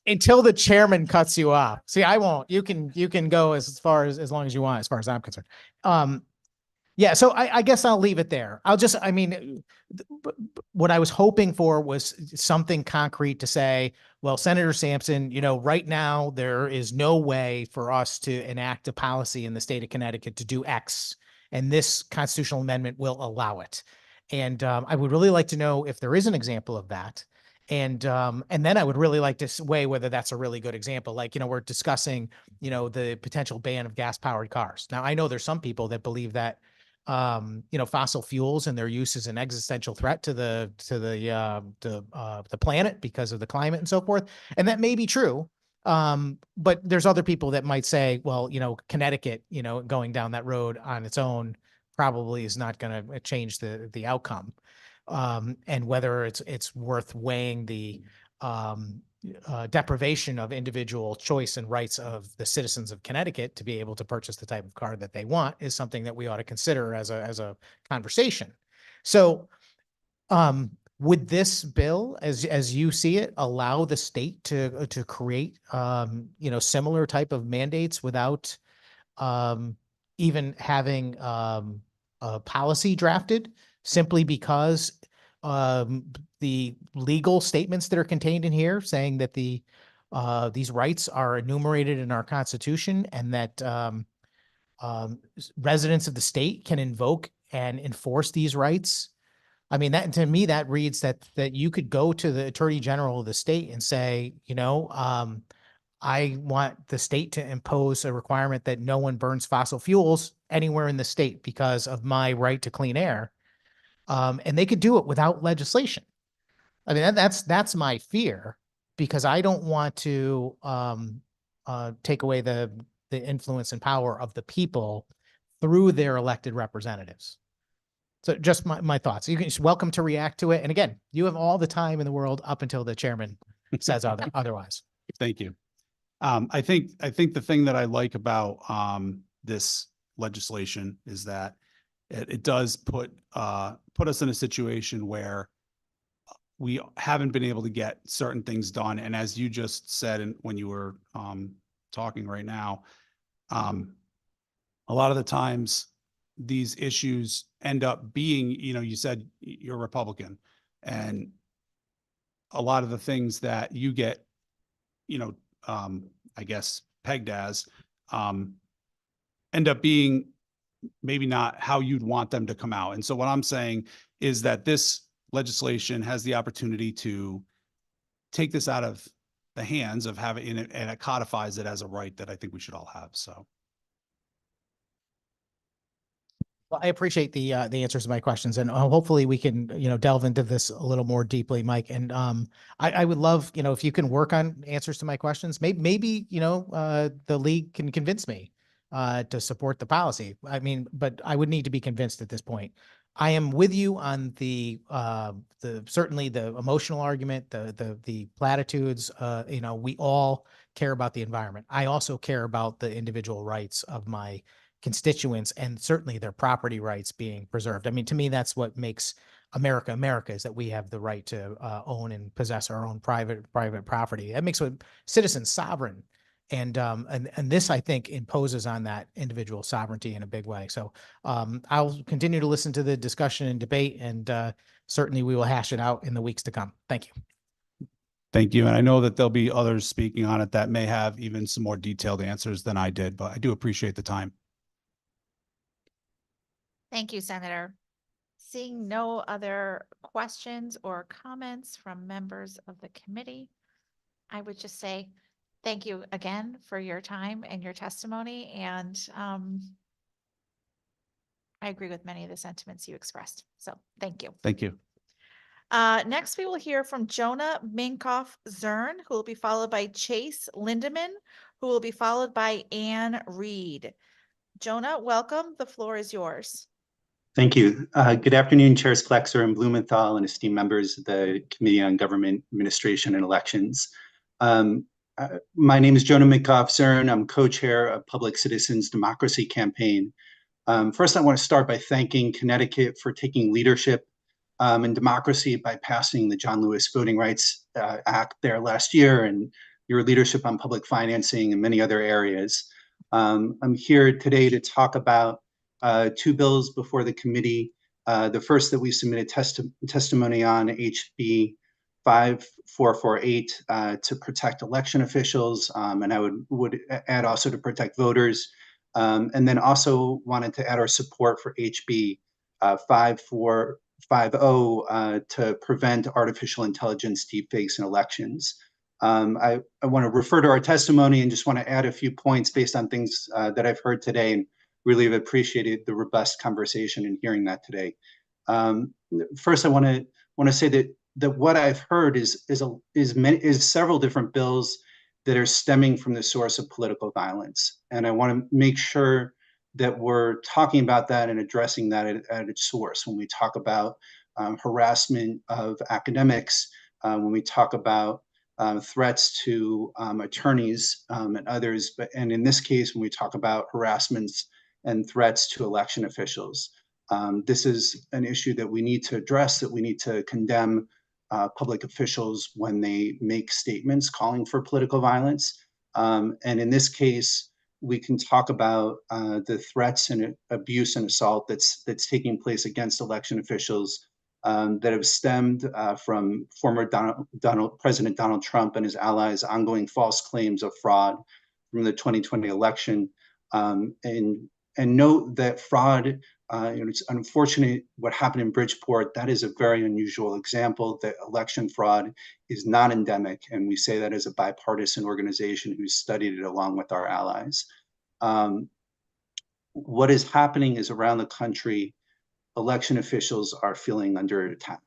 until the chairman cuts you off. See, I won't. You can go as long as you want, as far as I'm concerned. Yeah, so I guess I'll leave it there. What I was hoping for was something concrete to say, well, Senator Sampson, right now there is no way for us to enact a policy in the state of Connecticut to do X. And this constitutional amendment will allow it. And I would really like to know if there is an example of that. And then I would really like to weigh whether that's a really good example. Like, we're discussing, the potential ban of gas powered cars. Now, I know there's some people that believe that, fossil fuels and their use is an existential threat to the planet because of the climate and so forth. And that may be true. But there's other people that might say, well, Connecticut, going down that road on its own probably is not going to change the outcome. And whether it's worth weighing the deprivation of individual choice and rights of the citizens of Connecticut to be able to purchase the type of car that they want is something that we ought to consider as a conversation. So, would this bill, as you see it, allow the state to create similar type of mandates without even having a policy drafted, simply because the legal statements that are contained in here saying that these rights are enumerated in our Constitution, and that residents of the state can invoke and enforce these rights? I mean, that, to me, that reads that you could go to the Attorney General of the state and say, I want the state to impose a requirement that no one burns fossil fuels anywhere in the state because of my right to clean air. And they could do it without legislation. I mean, that's my fear, because I don't want to take away the influence and power of the people through their elected representatives. So just my thoughts. You can just welcome to react to it. And again, you have all the time in the world up until the chairman says otherwise. Thank you. I think the thing that I like about this legislation is that it does put us in a situation where we haven't been able to get certain things done. And as you just said, and when you were talking right now, a lot of the times these issues end up being, you said you're Republican, and a lot of the things that you get, I guess, pegged as, end up being maybe not how you'd want them to come out. And so what I'm saying is that this legislation has the opportunity to take this out of the hands of having it, and it codifies it as a right that I think we should all have. So. Well, I appreciate the answers to my questions, and hopefully we can, delve into this a little more deeply, Mike. And I would love, if you can work on answers to my questions. Maybe the league can convince me to support the policy. I mean, but I would need to be convinced at this point. I am with you on the certainly the emotional argument, the platitudes. We all care about the environment. I also care about the individual rights of my constituents, and certainly their property rights being preserved. I mean, to me, that's what makes America America, is that we have the right to own and possess our own private property. That makes citizens sovereign. And this, I think, imposes on that individual sovereignty in a big way. So I'll continue to listen to the discussion and debate, and certainly we will hash it out in the weeks to come. Thank you. Thank you. And I know that there'll be others speaking on it that may have even some more detailed answers than I did, but I do appreciate the time. Thank you, Senator. Seeing no other questions or comments from members of the committee, I would just say thank you again for your time and your testimony. And I agree with many of the sentiments you expressed. So thank you. Thank you. Next, we will hear from Jonah Minkoff-Zern, who will be followed by Chase Lindeman, who will be followed by Ann Reed. Jonah, welcome. The floor is yours. Thank you. Good afternoon, Chairs Flexer and Blumenthal, and esteemed members of the Committee on Government Administration and Elections. My name is Jonah Minkoff-Zern. I'm co-chair of Public Citizens Democracy Campaign. First, I want to start by thanking Connecticut for taking leadership in democracy by passing the John Lewis Voting Rights Act there last year, and your leadership on public financing and many other areas. I'm here today to talk about two bills before the committee. The first that we submitted testimony on, HB 5448, to protect election officials, and I would add also to protect voters And then also wanted to add our support for HB 5450 to prevent artificial intelligence deepfakes in elections. I want to refer to our testimony and just want to add a few points based on things that I've heard today, and really have appreciated the robust conversation and hearing that today. First, I want to say that what I've heard is several different bills that are stemming from the source of political violence, and I want to make sure that we're talking about that and addressing that at its source when we talk about harassment of academics, when we talk about threats to attorneys and others, and in this case, when we talk about harassments and threats to election officials. This is an issue that we need to address, that we need to condemn public officials when they make statements calling for political violence. And in this case, we can talk about the threats and abuse and assault that's taking place against election officials that have stemmed from former President Donald Trump and his allies' ongoing false claims of fraud from the 2020 election. And note that fraud, it's unfortunate what happened in Bridgeport. That is a very unusual example that election fraud is not endemic. And we say that as a bipartisan organization who's studied it along with our allies. What is happening is around the country, election officials are feeling under attack.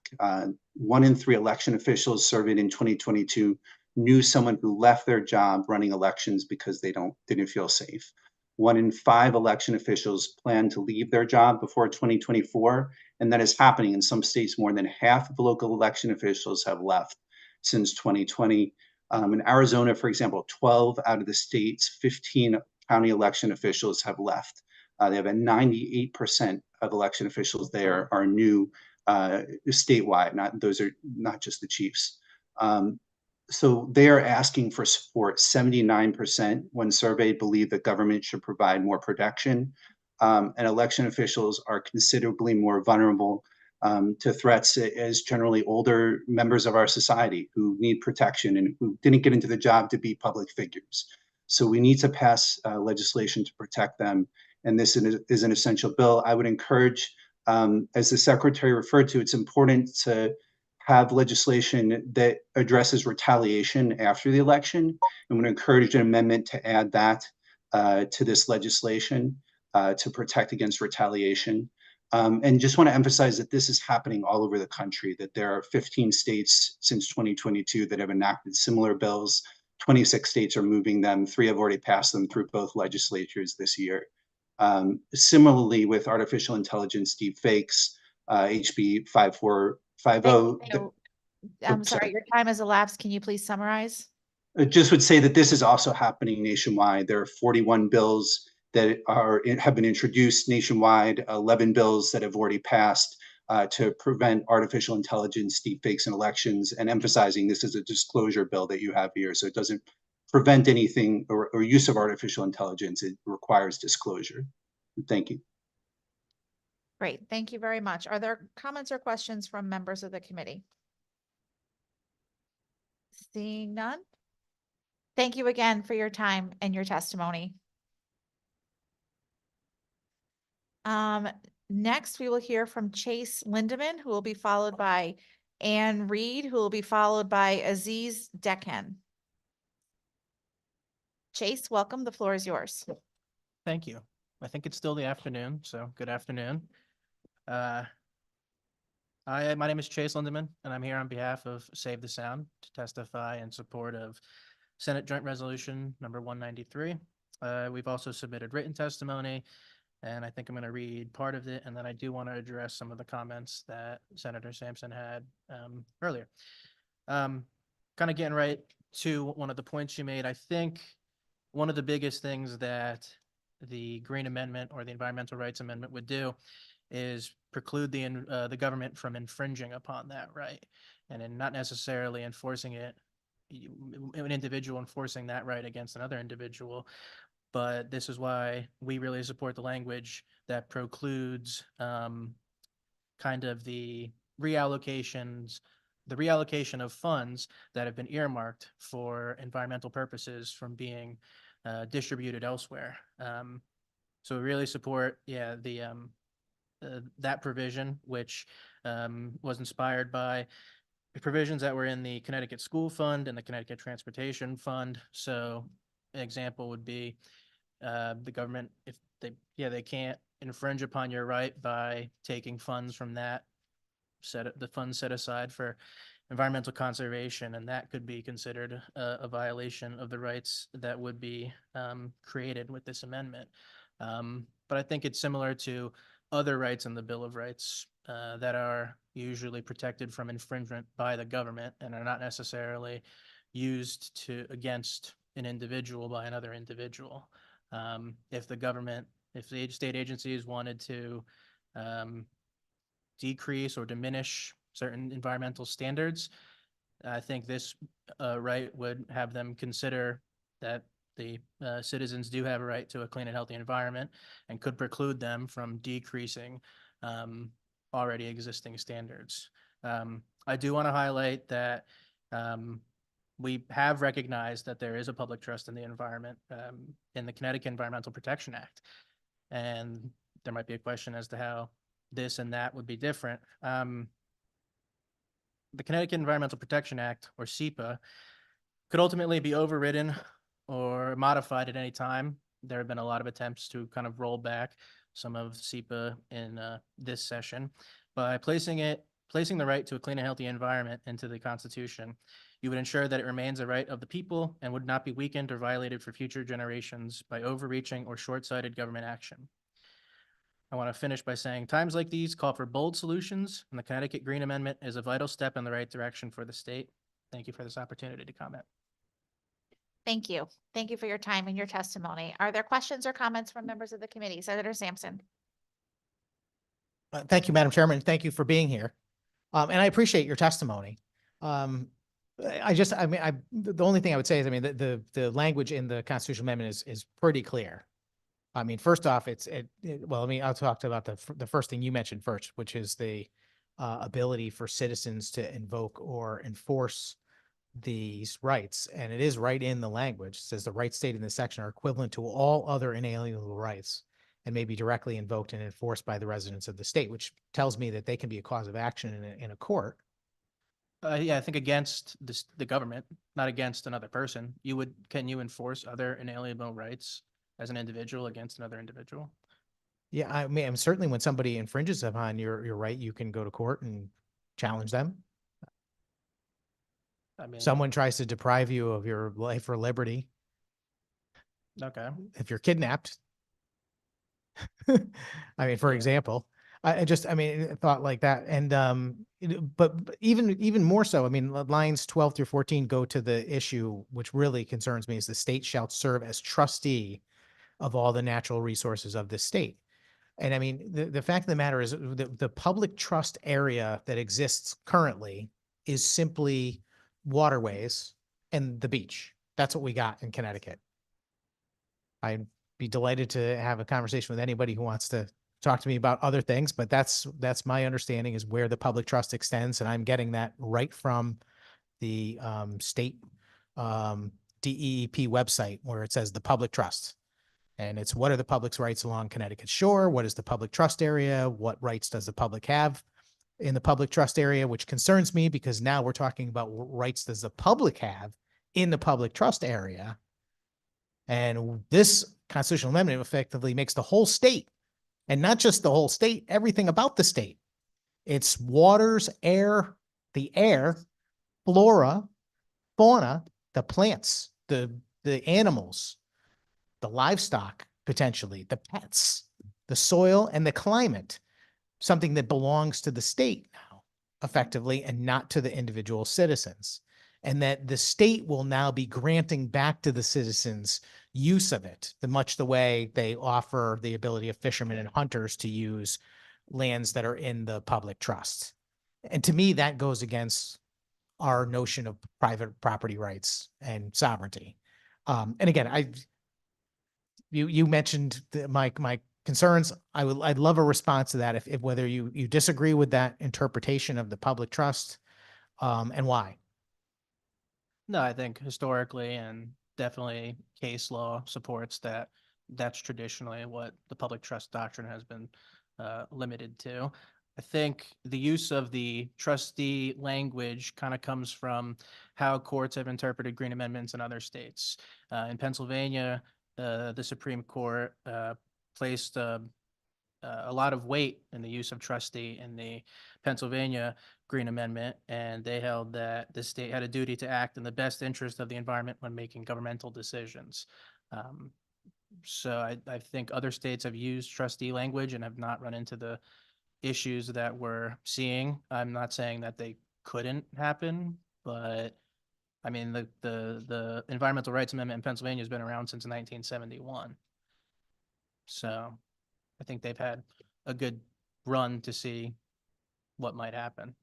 1 in 3 election officials surveyed in 2022 knew someone who left their job running elections because they didn't feel safe. 1 in 5 election officials plan to leave their job before 2024, and that is happening in some states. More than half of the local election officials have left since 2020. In Arizona, for example, 12 out of the state's 15 county election officials have left. They have a 98% of election officials there are new statewide. Those are not just the chiefs. So they are asking for support. 79% when surveyed believe that government should provide more protection. And election officials are considerably more vulnerable to threats as generally older members of our society who need protection and who didn't get into the job to be public figures. So we need to pass legislation to protect them. And this is an essential bill. I would encourage, as the secretary referred to, it's important to have legislation that addresses retaliation after the election. And would encourage an amendment to add that to this legislation to protect against retaliation. And just want to emphasize that this is happening all over the country, that there are 15 states since 2022 that have enacted similar bills. 26 states are moving them. 3 have already passed them through both legislatures this year. Similarly, with artificial intelligence deepfakes, HB 5450. I'm sorry, your time has elapsed. Can you please summarize? I just would say that this is also happening nationwide. There are 41 bills that have been introduced nationwide, 11 bills that have already passed to prevent artificial intelligence deepfakes in elections, and emphasizing this is a disclosure bill that you have here. So it doesn't prevent anything or use of artificial intelligence. It requires disclosure. Thank you. Great. Thank you very much. Are there comments or questions from members of the committee? Seeing none. Thank you again for your time and your testimony. Next, we will hear from Chase Lindeman, who will be followed by Anne Reed, who will be followed by Aziz Dekhen. Chase, welcome. The floor is yours. Thank you. I think it's still the afternoon, so good afternoon. My name is Chase Lindeman, and I'm here on behalf of Save the Sound to testify in support of Senate Joint Resolution number 193. We've also submitted written testimony, and I think I'm going to read part of it, and then I do want to address some of the comments that Senator Sampson had earlier. Kind of getting right to one of the points you made, I think one of the biggest things that the Green Amendment or the Environmental Rights Amendment would do is preclude the government from infringing upon that right, and in not necessarily enforcing it, an individual enforcing that right against another individual. But this is why we really support the language that precludes kind of the reallocation of funds that have been earmarked for environmental purposes from being distributed elsewhere. So we really support, yeah, that provision, which was inspired by the provisions that were in the Connecticut School Fund and the Connecticut Transportation Fund. So an example would be the government, if they can't infringe upon your right by taking funds from that, the funds set aside for environmental conservation, and that could be considered a violation of the rights that would be created with this amendment. But I think it's similar to other rights in the Bill of Rights that are usually protected from infringement by the government and are not necessarily used against an individual by another individual. If the state agencies wanted to decrease or diminish certain environmental standards, I think this right would have them consider that the citizens do have a right to a clean and healthy environment and could preclude them from decreasing already existing standards. I do want to highlight that we have recognized that there is a public trust in the environment in the Connecticut Environmental Protection Act. And there might be a question as to how this and that would be different. The Connecticut Environmental Protection Act, or CEPA, could ultimately be overridden or modified at any time. There have been a lot of attempts to kind of roll back some of CEPA in this session. By placing the right to a clean and healthy environment into the Constitution, you would ensure that it remains a right of the people and would not be weakened or violated for future generations by overreaching or short-sighted government action. I want to finish by saying times like these call for bold solutions, and the Connecticut Green Amendment is a vital step in the right direction for the state. Thank you for this opportunity to comment. Thank you. Thank you for your time and your testimony. Are there questions or comments from members of the committee? Senator Sampson. Thank you, Madam Chairman. Thank you for being here. And I appreciate your testimony. The only thing I would say is, the language in the constitutional amendment is pretty clear. First off, I'll talk about the first thing you mentioned first, which is the ability for citizens to invoke or enforce these rights. And it is right in the language. It says the rights stated in this section are equivalent to all other inalienable rights and may be directly invoked and enforced by the residents of the state, which tells me that they can be a cause of action in a court. Yeah, I think against the government, not against another person. Can you enforce other inalienable rights as an individual against another individual? Yeah, certainly when somebody infringes upon your right, you can go to court and challenge them. Someone tries to deprive you of your life or liberty. Okay. If you're kidnapped. For example, I thought like that. And, but even more so, lines 12 through 14 go to the issue, which really concerns me, is the state shall serve as trustee of all the natural resources of the state. And the fact of the matter is the public trust area that exists currently is simply waterways and the beach. That's what we got in Connecticut. I'd be delighted to have a conversation with anybody who wants to talk to me about other things, but that's my understanding is where the public trust extends. And I'm getting that right from the state DEEP website, where it says the public trust. And it's what are the public's rights along Connecticut shore? What is the public trust area? What rights does the public have in the public trust area, which concerns me because now we're talking about what rights does the public have in the public trust area. And this constitutional amendment effectively makes the whole state, and not just the whole state, everything about the state. It's waters, air, the air, flora, fauna, the plants, the animals, the livestock, potentially, the pets, the soil, and the climate, something that belongs to the state now, effectively, and not to the individual citizens. And that the state will now be granting back to the citizens use of it, much the way they offer the ability of fishermen and hunters to use lands that are in the public trust. And to me, that goes against our notion of private property rights and sovereignty. And again, you mentioned my concerns. I'd love a response to that, if whether you disagree with that interpretation of the public trust, and why. No, I think historically and definitely case law supports that that's traditionally what the public trust doctrine has been limited to. I think the use of the trustee language kind of comes from how courts have interpreted green amendments in other states. In Pennsylvania, the Supreme Court placed a lot of weight in the use of trustee in the Pennsylvania Green Amendment, and they held that the state had a duty to act in the best interest of the environment when making governmental decisions. So I think other states have used trustee language and have not run into the issues that we're seeing. I'm not saying that they couldn't happen, but I mean, the Environmental Rights Amendment in Pennsylvania has been around since 1971. So I think they've had a good run to see what might happen.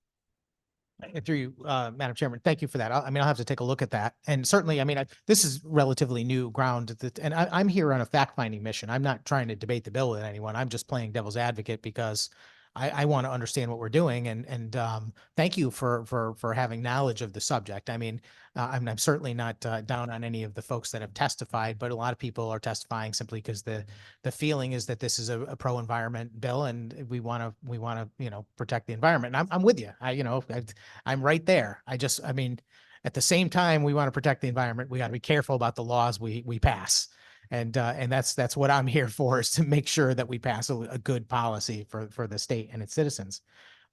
Through you, Madam Chairman, thank you for that. I mean, I'll have to take a look at that. And certainly, I mean, this is relatively new ground and I'm here on a fact-finding mission. I'm not trying to debate the bill with anyone. I'm just playing devil's advocate because I want to understand what we're doing. And thank you for having knowledge of the subject. I mean, I'm certainly not down on any of the folks that have testified, but a lot of people are testifying simply because the feeling is that this is a pro-environment bill and we want to, you know, protect the environment. And I'm with you. I'm right there. I mean, at the same time, we want to protect the environment. We got to be careful about the laws we pass. And that's what I'm here for, is to make sure that we pass a good policy for the state and its citizens.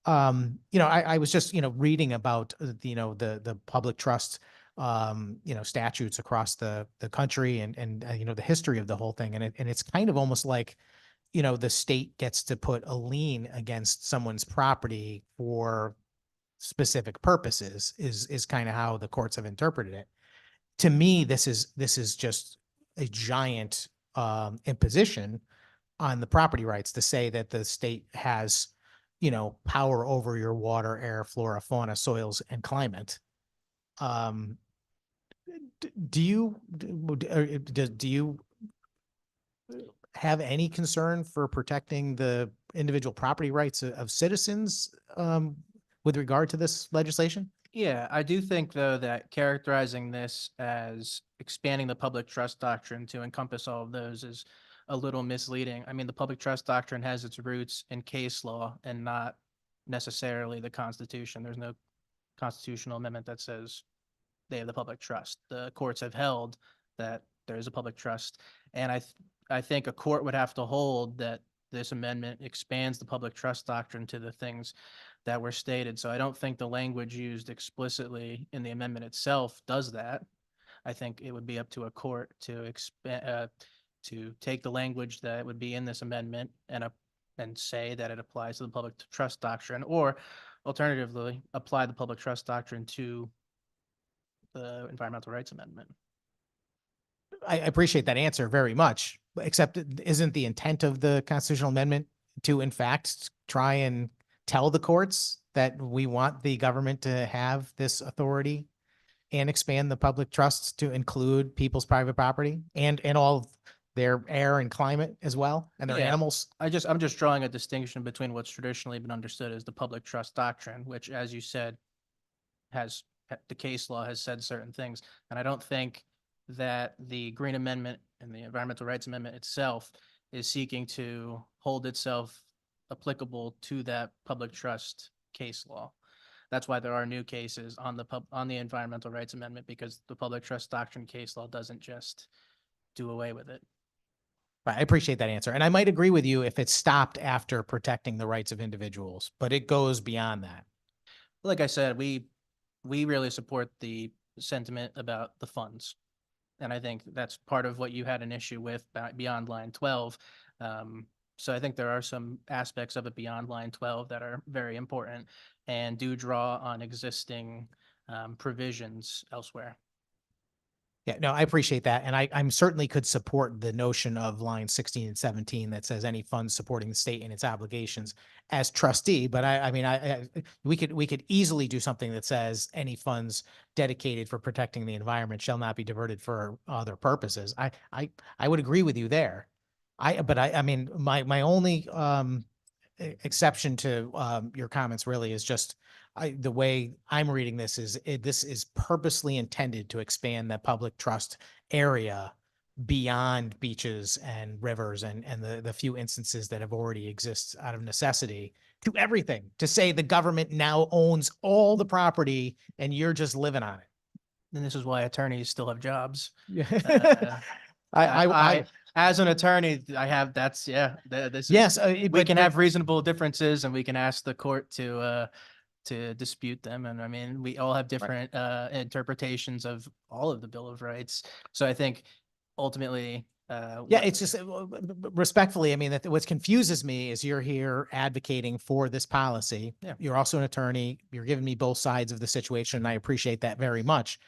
You know, I was just, you know, reading about, you know, the public trust, you know, statutes across the country and you know, the history of the whole thing. And it's kind of almost like, you know, the state gets to put a lien against someone's property for specific purposes is kind of how the courts have interpreted it. To me, this is just a giant imposition on the property rights to say that the state has, you know, power over your water, air, flora, fauna, soils, and climate. Do you have any concern for protecting the individual property rights of citizens with regard to this legislation? Yeah, I do think, though, that characterizing this as expanding the public trust doctrine to encompass all of those is a little misleading. I mean, the public trust doctrine has its roots in case law and not necessarily the Constitution. There's no constitutional amendment that says they have the public trust. The courts have held that there is a public trust. And I think a court would have to hold that this amendment expands the public trust doctrine to the things that were stated. So I don't think the language used explicitly in the amendment itself does that. I think it would be up to a court to expand, to take the language that would be in this amendment and say that it applies to the public trust doctrine, or alternatively, apply the public trust doctrine to the Environmental Rights Amendment. I appreciate that answer very much, except isn't the intent of the constitutional amendment to, in fact, try and tell the courts that we want the government to have this authority and expand the public trusts to include people's private property and all their air and climate as well, and their animals? I'm just drawing a distinction between what's traditionally been understood as the public trust doctrine, which, as you said, has the case law has said certain things. And I don't think that the Green Amendment and the Environmental Rights Amendment itself is seeking to hold itself applicable to that public trust case law. That's why there are new cases on the Environmental Rights Amendment, because the public trust doctrine case law doesn't just do away with it. I appreciate that answer. And I might agree with you if it stopped after protecting the rights of individuals, but it goes beyond that. Like I said, we really support the sentiment about the funds. And I think that's part of what you had an issue with beyond line 12. So I think there are some aspects of it beyond line 12 that are very important and do draw on existing provisions elsewhere. Yeah, no, I appreciate that. And I'm certainly could support the notion of line 16 and 17 that says any funds supporting the state and its obligations as trustee. But I mean, we could easily do something that says any funds dedicated for protecting the environment shall not be diverted for other purposes. I would agree with you there. I mean, my only exception to your comments really is just the way I'm reading this is this is purposely intended to expand the public trust area beyond beaches and rivers and the few instances that have already exist out of necessity to everything, to say the government now owns all the property and you're just living on it. And this is why attorneys still have jobs. Yeah. I as an attorney, I have, this is. Yes, We but- can but- have reasonable differences and we can ask the court to dispute them. And I mean, we all have different interpretations of all of the Bill of Rights. So I think ultimately, Yeah, it's just respectfully, I mean, that what confuses me is you're here advocating for this policy. Yeah. You're also an attorney. You're giving me both sides of the situation, and I appreciate that very much.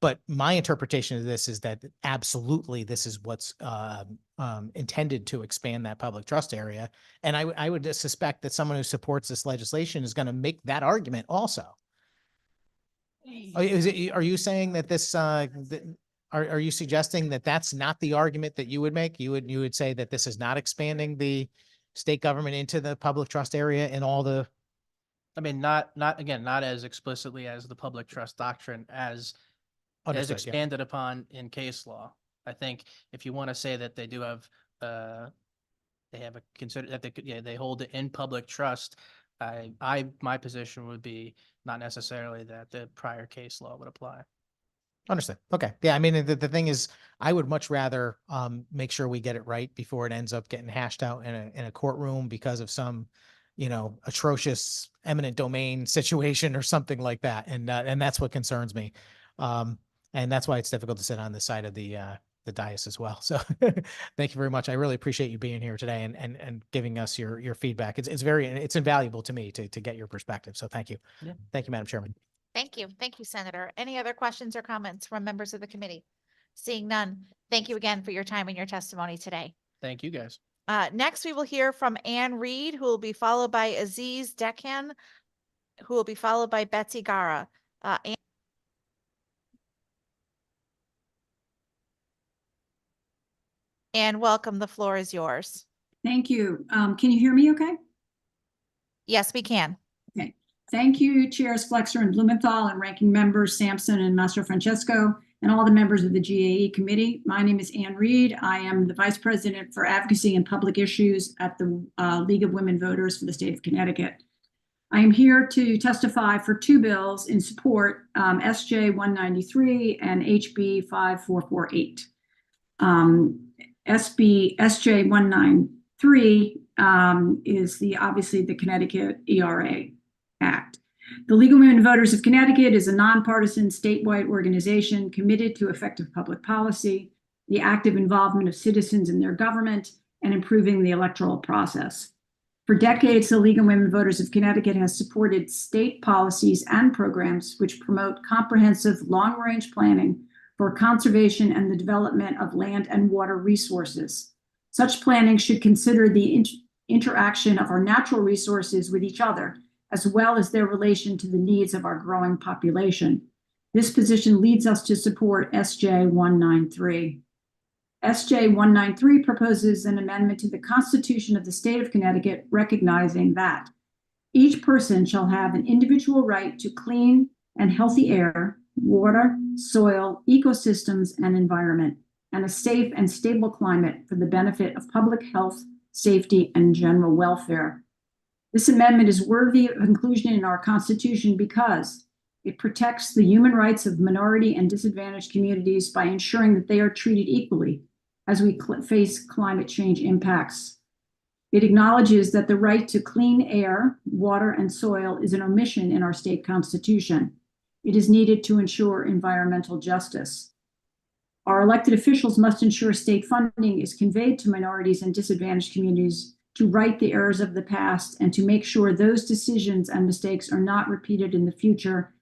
But my interpretation of this is that absolutely this is what's intended to expand that public trust area. And I would just suspect that someone who supports this legislation is going to make that argument also. Are you saying that this, are you suggesting that that's not the argument that you would make? You would say that this is not expanding the state government into the public trust area and all the. I mean, not as explicitly as the public trust doctrine as Understood, yeah. expanded upon in case law. I think if you want to say that they do have, they have a consider that they hold it in public trust. My position would be not necessarily that the prior case law would apply. Understood. Okay. Yeah. I mean, the thing is, I would much rather make sure we get it right before it ends up getting hashed out in a courtroom because of some, atrocious eminent domain situation or something like that. And that's what concerns me. And that's why it's difficult to sit on the side of the dais as well. So thank you very much. I really appreciate you being here today and giving us your feedback. It's invaluable to me to get your perspective. So thank you. Yeah. Thank you, Madam Chairman. Thank you. Thank you, Senator. Any other questions or comments from members of the committee? Seeing none, thank you again for your time and your testimony today. Thank you, guys. Next, we will hear from Ann Reed, who will be followed by Aziz Dekhan, who will be followed by Betsy Gara. Ann, welcome. The floor is yours. Thank you. Can you hear me okay? Yes, we can. Okay. Thank you, Chairs Flexer and Blumenthal and Ranking Members Sampson and Mastro Francesco and all the members of the GAE committee. My name is Ann Reed. I am the Vice President for Advocacy and Public Issues at the League of Women Voters for the state of Connecticut. I am here to testify for two bills in support, SJ 193 and HB 5448. SJ 193 is obviously the Connecticut ERA Act. The League of Women Voters of Connecticut is a nonpartisan statewide organization committed to effective public policy, the active involvement of citizens in their government, and improving the electoral process. For decades, the League of Women Voters of Connecticut has supported state policies and programs which promote comprehensive long-range planning for conservation and the development of land and water resources. Such planning should consider the interaction of our natural resources with each other, as well as their relation to the needs of our growing population. This position leads us to support SJ 193. SJ 193 proposes an amendment to the Constitution of the State of Connecticut, recognizing that each person shall have an individual right to clean and healthy air, water, soil, ecosystems, and environment, and a safe and stable climate for the benefit of public health, safety, and general welfare. This amendment is worthy of inclusion in our Constitution because it protects the human rights of minority and disadvantaged communities by ensuring that they are treated equally as we face climate change impacts. It acknowledges that the right to clean air, water, and soil is an omission in our state constitution. It is needed to ensure environmental justice. Our elected officials must ensure state funding is conveyed to minorities and disadvantaged communities to right the errors of the past and to make sure those decisions and mistakes are not repeated in the future.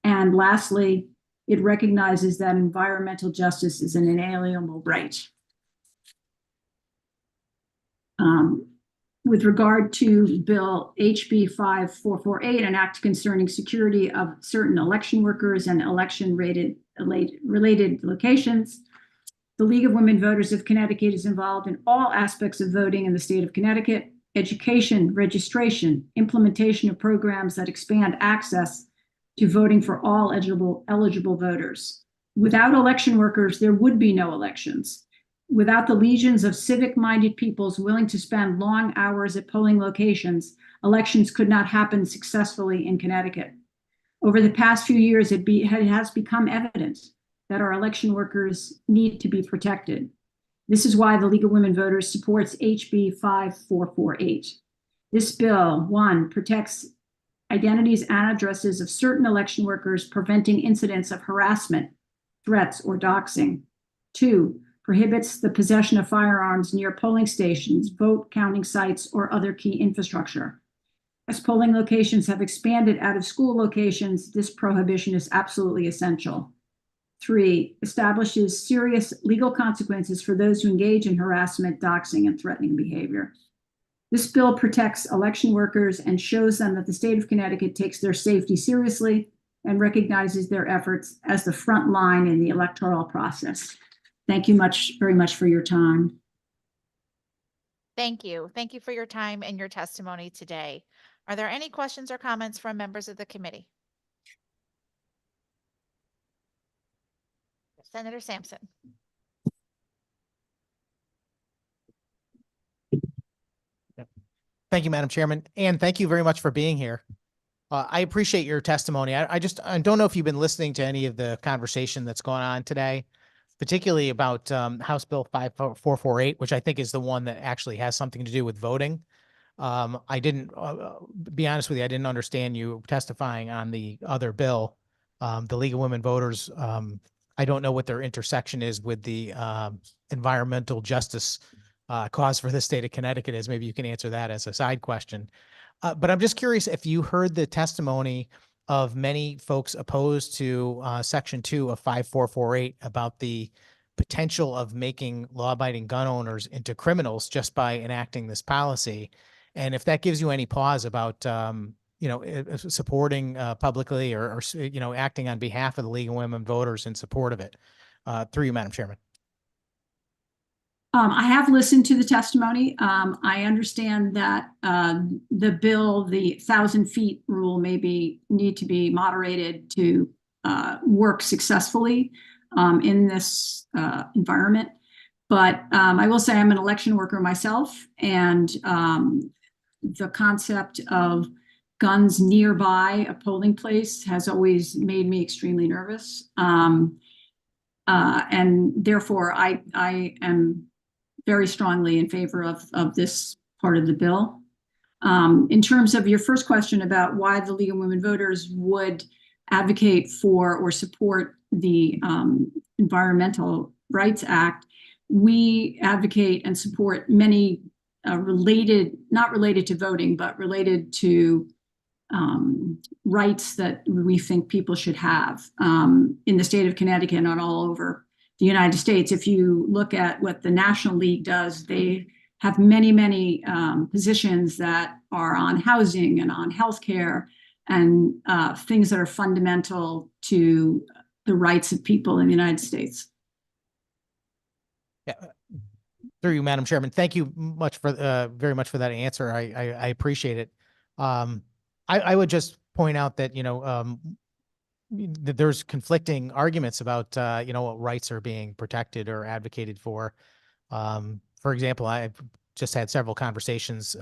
And lastly, it recognizes that environmental justice is an inalienable right. With regard to Bill HB 5448, an act concerning security of certain election workers and election-related locations, the League of Women Voters of Connecticut is involved in all aspects of voting in the state of Connecticut: education, registration, implementation of programs that expand access to voting for all eligible voters. Without election workers, there would be no elections. without the legions of civic-minded peoples willing to spend long hours at polling locations, elections could not happen successfully in Connecticut. Over the past few years, it has become evident that our election workers need to be protected. This is why the League of Women Voters supports HB 5448. This bill, 1, protects identities and addresses of certain election workers, preventing incidents of harassment, threats, or doxing. 2, prohibits the possession of firearms near polling stations, vote counting sites, or other key infrastructure. As polling locations have expanded out of school locations, this prohibition is absolutely essential. 3, establishes serious legal consequences for those who engage in harassment, doxing, and threatening behavior. This bill protects election workers and shows them that the state of Connecticut takes their safety seriously and recognizes their efforts as the front line in the electoral process. Thank you very much for your time. Thank you. Thank you for your time and your testimony today. Are there any questions or comments from members of the committee? Senator Sampson. Thank you, Madam Chairman, and thank you very much for being here. I appreciate your testimony. I don't know if you've been listening to any of the conversation that's going on today, particularly about House Bill 5448, which I think is the one that actually has something to do with voting. I didn't, be honest with you, I didn't understand you testifying on the other bill, the League of Women Voters. I don't know what their intersection is with the environmental justice cause for the state of Connecticut is. Maybe you can answer that as a side question. But I'm just curious if you heard the testimony of many folks opposed to Section 2 of 5448 about the potential of making law-abiding gun owners into criminals just by enacting this policy. And if that gives you any pause about, supporting publicly or acting on behalf of the League of Women Voters in support of it. Through you, Madam Chairman. I have listened to the testimony. I understand that the bill, the 1,000 feet rule, need to be moderated to work successfully in this environment. But I will say I'm an election worker myself, and the concept of guns nearby a polling place has always made me extremely nervous. And therefore, I am very strongly in favor of this part of the bill. In terms of your first question about why the League of Women Voters would advocate for or support the Environmental Rights Act, we advocate and support many not related to voting, but related to rights that we think people should have in the state of Connecticut and all over the United States. If you look at what the National League does, they have many, many positions that are on housing and on healthcare and things that are fundamental to the rights of people in the United States. Yeah. Through you, Madam Chairman. Thank you very much for that answer. I appreciate it. I would just point out that, that there's conflicting arguments about, what rights are being protected or advocated for. For example, I've just had several conversations,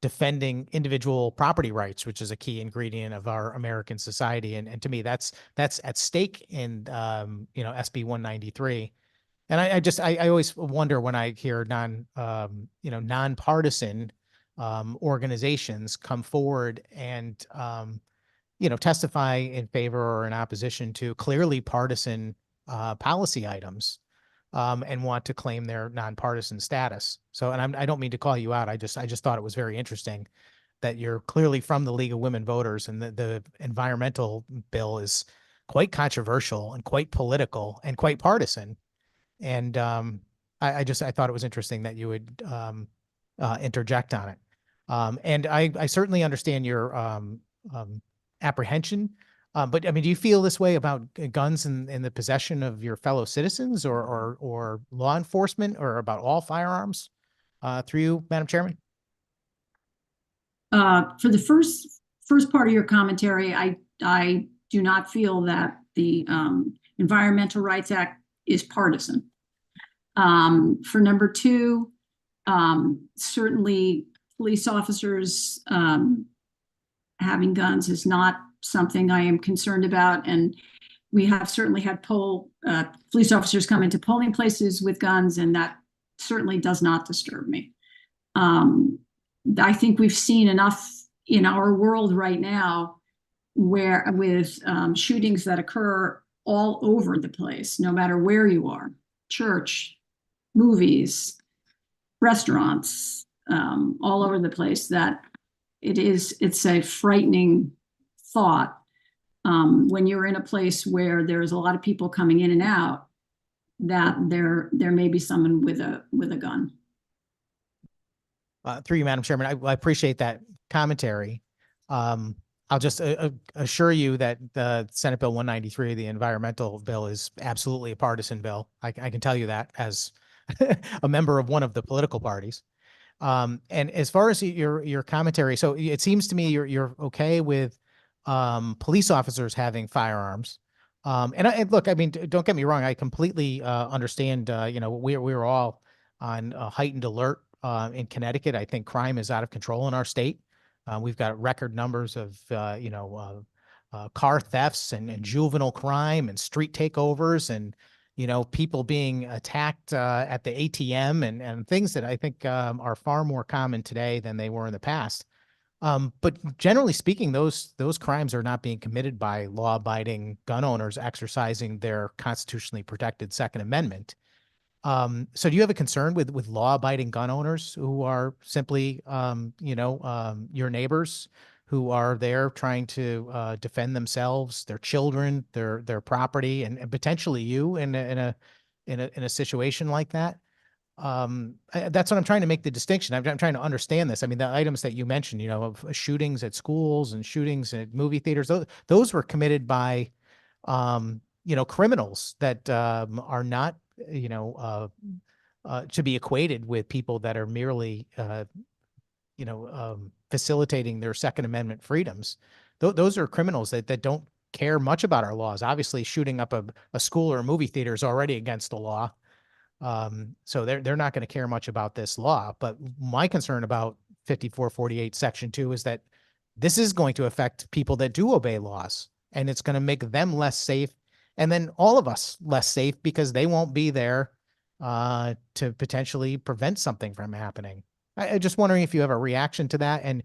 defending individual property rights, which is a key ingredient of our American society. And to me, that's at stake in, SB 193. And I always wonder when I hear nonpartisan organizations come forward and, testify in favor or in opposition to clearly partisan policy items and want to claim their nonpartisan status. So, and I don't mean to call you out. I just thought it was very interesting that you're clearly from the League of Women Voters, and the environmental bill is quite controversial and quite political and quite partisan. And I thought it was interesting that you would interject on it. And I certainly understand your apprehension. But I mean, do you feel this way about guns in the possession of your fellow citizens or law enforcement, or about all firearms? Through you, Madam Chairman. For the first part of your commentary, I do not feel that the Environmental Rights Act is partisan. For number two, certainly police officers having guns is not something I am concerned about. And we have certainly had police officers come into polling places with guns, and that certainly does not disturb me. I think we've seen enough in our world right now where with shootings that occur all over the place, no matter where you are, church, movies, restaurants, all over the place, that it's a frightening thought when you're in a place where there's a lot of people coming in and out, that there may be someone with a gun. Through you, Madam Chairman, I appreciate that commentary. I'll just assure you that the Senate Bill 193, the environmental bill, is absolutely a partisan bill. I can tell you that as a member of one of the political parties. And as far as your commentary, so it seems to me you're okay with police officers having firearms. And look, I mean, don't get me wrong. I completely understand. We're all on a heightened alert in Connecticut. I think crime is out of control in our state. We've got record numbers of car thefts and juvenile crime and street takeovers and people being attacked at the ATM and things that I think are far more common today than they were in the past. But generally speaking, those crimes are not being committed by law-abiding gun owners exercising their constitutionally protected Second Amendment. So do you have a concern with law-abiding gun owners who are simply, your neighbors who are there trying to defend themselves, their children, their property, and potentially you in a situation like that? That's what I'm trying to make the distinction. I'm trying to understand this. I mean, the items that you mentioned, of shootings at schools and shootings at movie theaters, those were committed by, criminals that are not, to be equated with people that are merely, facilitating their Second Amendment freedoms. Those are criminals that don't care much about our laws. Obviously, shooting up a school or a movie theater is already against the law. So they're not going to care much about this law. But my concern about 5448 Section 2 is that this is going to affect people that do obey laws, and it's going to make them less safe, and then all of us less safe because they won't be there to potentially prevent something from happening. I'm just wondering if you have a reaction to that, and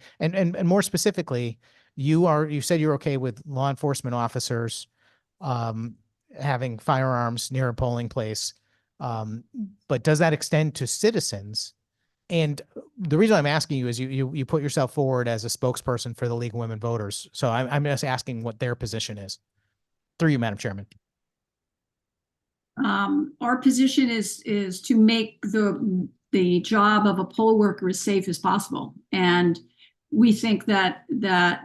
more specifically, you said you're okay with law enforcement officers having firearms near a polling place, but does that extend to citizens? And the reason I'm asking you is you put yourself forward as a spokesperson for the League of Women Voters, so I'm just asking what their position is. Through you, Madam Chairman. Our position is to make the job of a poll worker as safe as possible, and we think that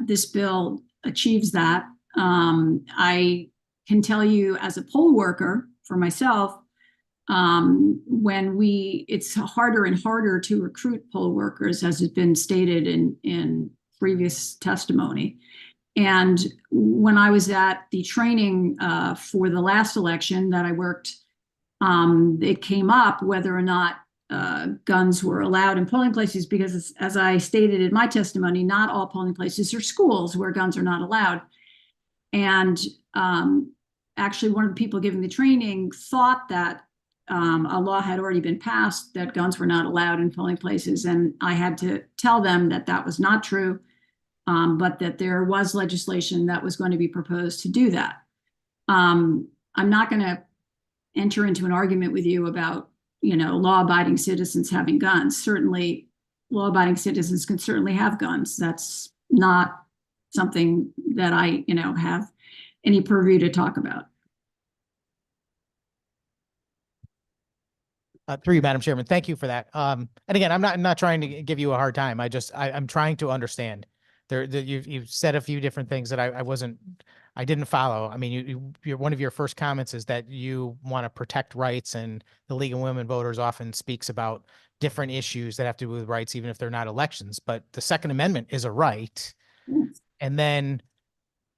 this bill achieves that. I can tell you, as a poll worker for myself, it's harder and harder to recruit poll workers, as has been stated in previous testimony. And when I was at the training for the last election that I worked, it came up whether or not guns were allowed in polling places, because as I stated in my testimony, not all polling places are schools where guns are not allowed. And actually, one of the people giving the training thought that a law had already been passed that guns were not allowed in polling places. And I had to tell them that that was not true, but that there was legislation that was going to be proposed to do that. I'm not going to enter into an argument with you about, law-abiding citizens having guns. Certainly, law-abiding citizens can certainly have guns. That's not something that I, have any purview to talk about. Through you, Madam Chairman, thank you for that. And again, I'm not trying to give you a hard time. I'm trying to understand. You've said a few different things that I didn't follow. I mean, one of your first comments is that you want to protect rights, and the League of Women Voters often speaks about different issues that have to do with rights, even if they're not elections. But the Second Amendment is a right, and then,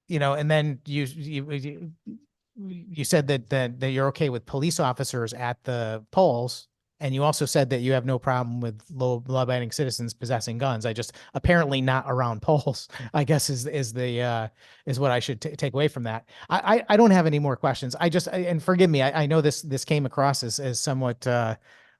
you you said that you're okay with police officers at the polls. And you also said that you have no problem with law-abiding citizens possessing guns. I just apparently not around polls, I guess is what I should take away from that. I don't have any more questions. And forgive me, I know this came across as somewhat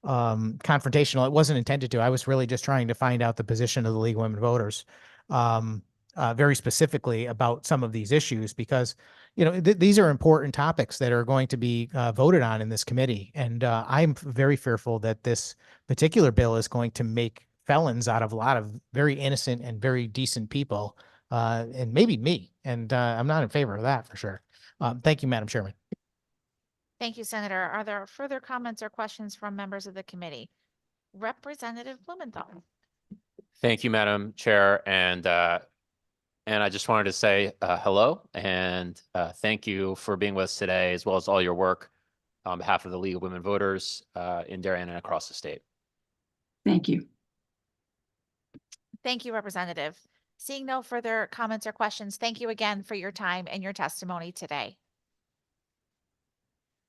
confrontational. It wasn't intended to. I was really just trying to find out the position of the League of Women Voters, very specifically about some of these issues, because these are important topics that are going to be voted on in this committee. And I'm very fearful that this particular bill is going to make felons out of a lot of very innocent and very decent people, and maybe me. And I'm not in favor of that for sure. Thank you, Madam Chairman. Thank you, Senator. Are there further comments or questions from members of the committee? Representative Blumenthal. Thank you, Madam Chair. And I just wanted to say hello and thank you for being with us today, as well as all your work on behalf of the League of Women Voters in Darien and across the state. Thank you. Thank you, Representative. Seeing no further comments or questions, thank you again for your time and your testimony today.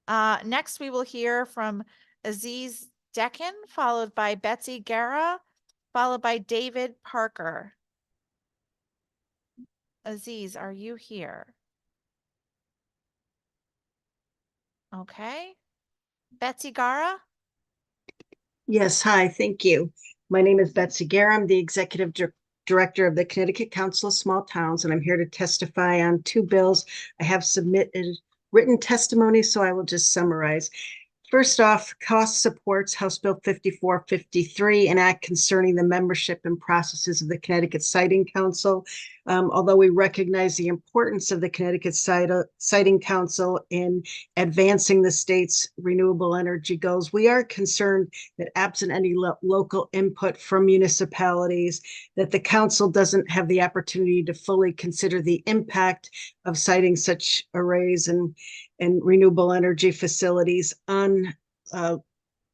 Next, we will hear from Aziz Dekin, followed by Betsy Guerra, followed by David Parker. Aziz, are you here? Okay. Betsy Guerra? Yes, hi, thank you. My name is Betsy Guerra. I'm the Executive Director of the Connecticut Council of Small Towns, and I'm here to testify on two bills. I have submitted written testimony, so I will just summarize. First off, cost supports House Bill 5453, an act concerning the membership and processes of the Connecticut Siting Council. Although we recognize the importance of the Connecticut Siting Council in advancing the state's renewable energy goals, we are concerned that absent any local input from municipalities, that the council doesn't have the opportunity to fully consider the impact of siting such arrays and renewable energy facilities on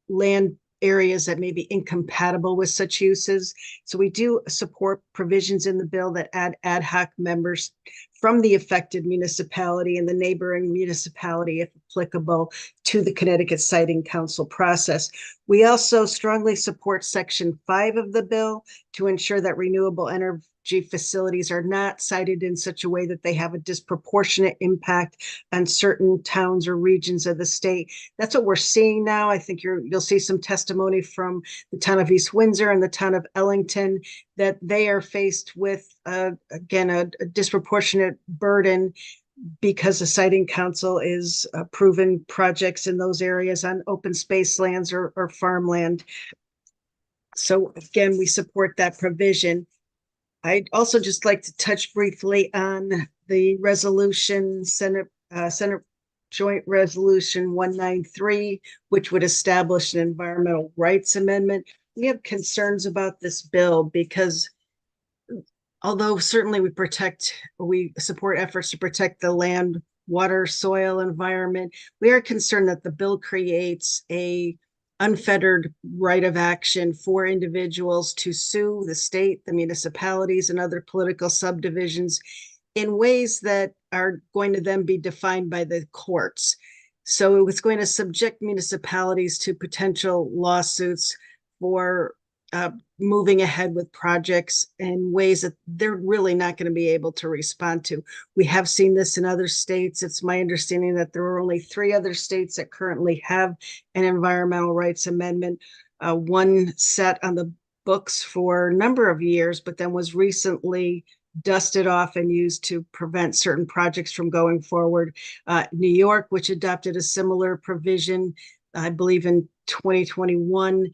land areas that may be incompatible with such uses. So we do support provisions in the bill that add ad hoc members from the affected municipality and the neighboring municipality, if applicable, to the Connecticut Siting Council process. We also strongly support Section 5 of the bill to ensure that renewable energy facilities are not sited in such a way that they have a disproportionate impact on certain towns or regions of the state. That's what we're seeing now. I think you'll see some testimony from the town of East Windsor and the town of Ellington that they are faced with, again, a disproportionate burden because the Siting Council is approving projects in those areas on open space lands or farmland. So again, we support that provision. I'd also just like to touch briefly on the resolution, Senate Joint Resolution 193, which would establish an environmental rights amendment. We have concerns about this bill because although certainly we support efforts to protect the land, water, soil, environment, we are concerned that the bill creates a unfettered right of action for individuals to sue the state, the municipalities, and other political subdivisions in ways that are going to then be defined by the courts. So it was going to subject municipalities to potential lawsuits for moving ahead with projects in ways that they're really not going to be able to respond to. We have seen this in other states. It's my understanding that there are only 3 other states that currently have an environmental rights amendment. One sat on the books for a number of years, but then was recently dusted off and used to prevent certain projects from going forward. New York, which adopted a similar provision, I believe in 2021,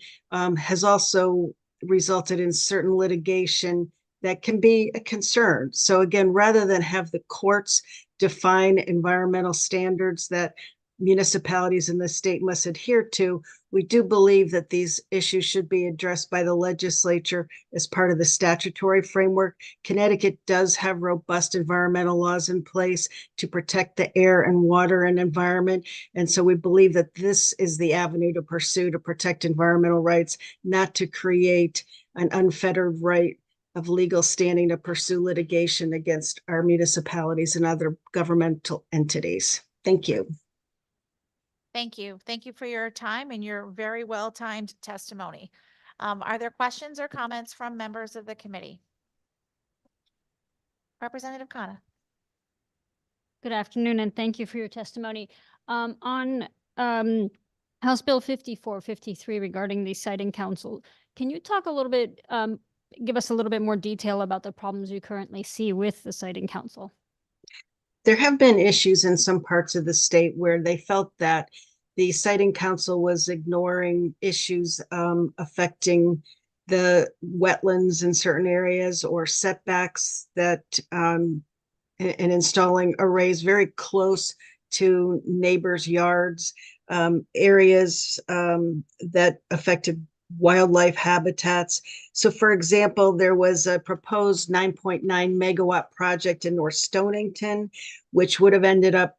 has also resulted in certain litigation that can be a concern. So again, rather than have the courts define environmental standards that municipalities in the state must adhere to, we do believe that these issues should be addressed by the legislature as part of the statutory framework. Connecticut does have robust environmental laws in place to protect the air and water and environment. And so we believe that this is the avenue to pursue to protect environmental rights, not to create an unfettered right of legal standing to pursue litigation against our municipalities and other governmental entities. Thank you. Thank you. Thank you for your time and your very well-timed testimony. Are there questions or comments from members of the committee? Representative Khanna. Good afternoon, and thank you for your testimony. On House Bill 5453 regarding the siting council, can you talk a little bit, give us a little bit more detail about the problems you currently see with the siting council? There have been issues in some parts of the state where they felt that the siting council was ignoring issues affecting the wetlands in certain areas or setbacks that and installing arrays very close to neighbors' yards, areas that affected wildlife habitats. So for example, there was a proposed 9.9 megawatt project in North Stonington, which would have ended up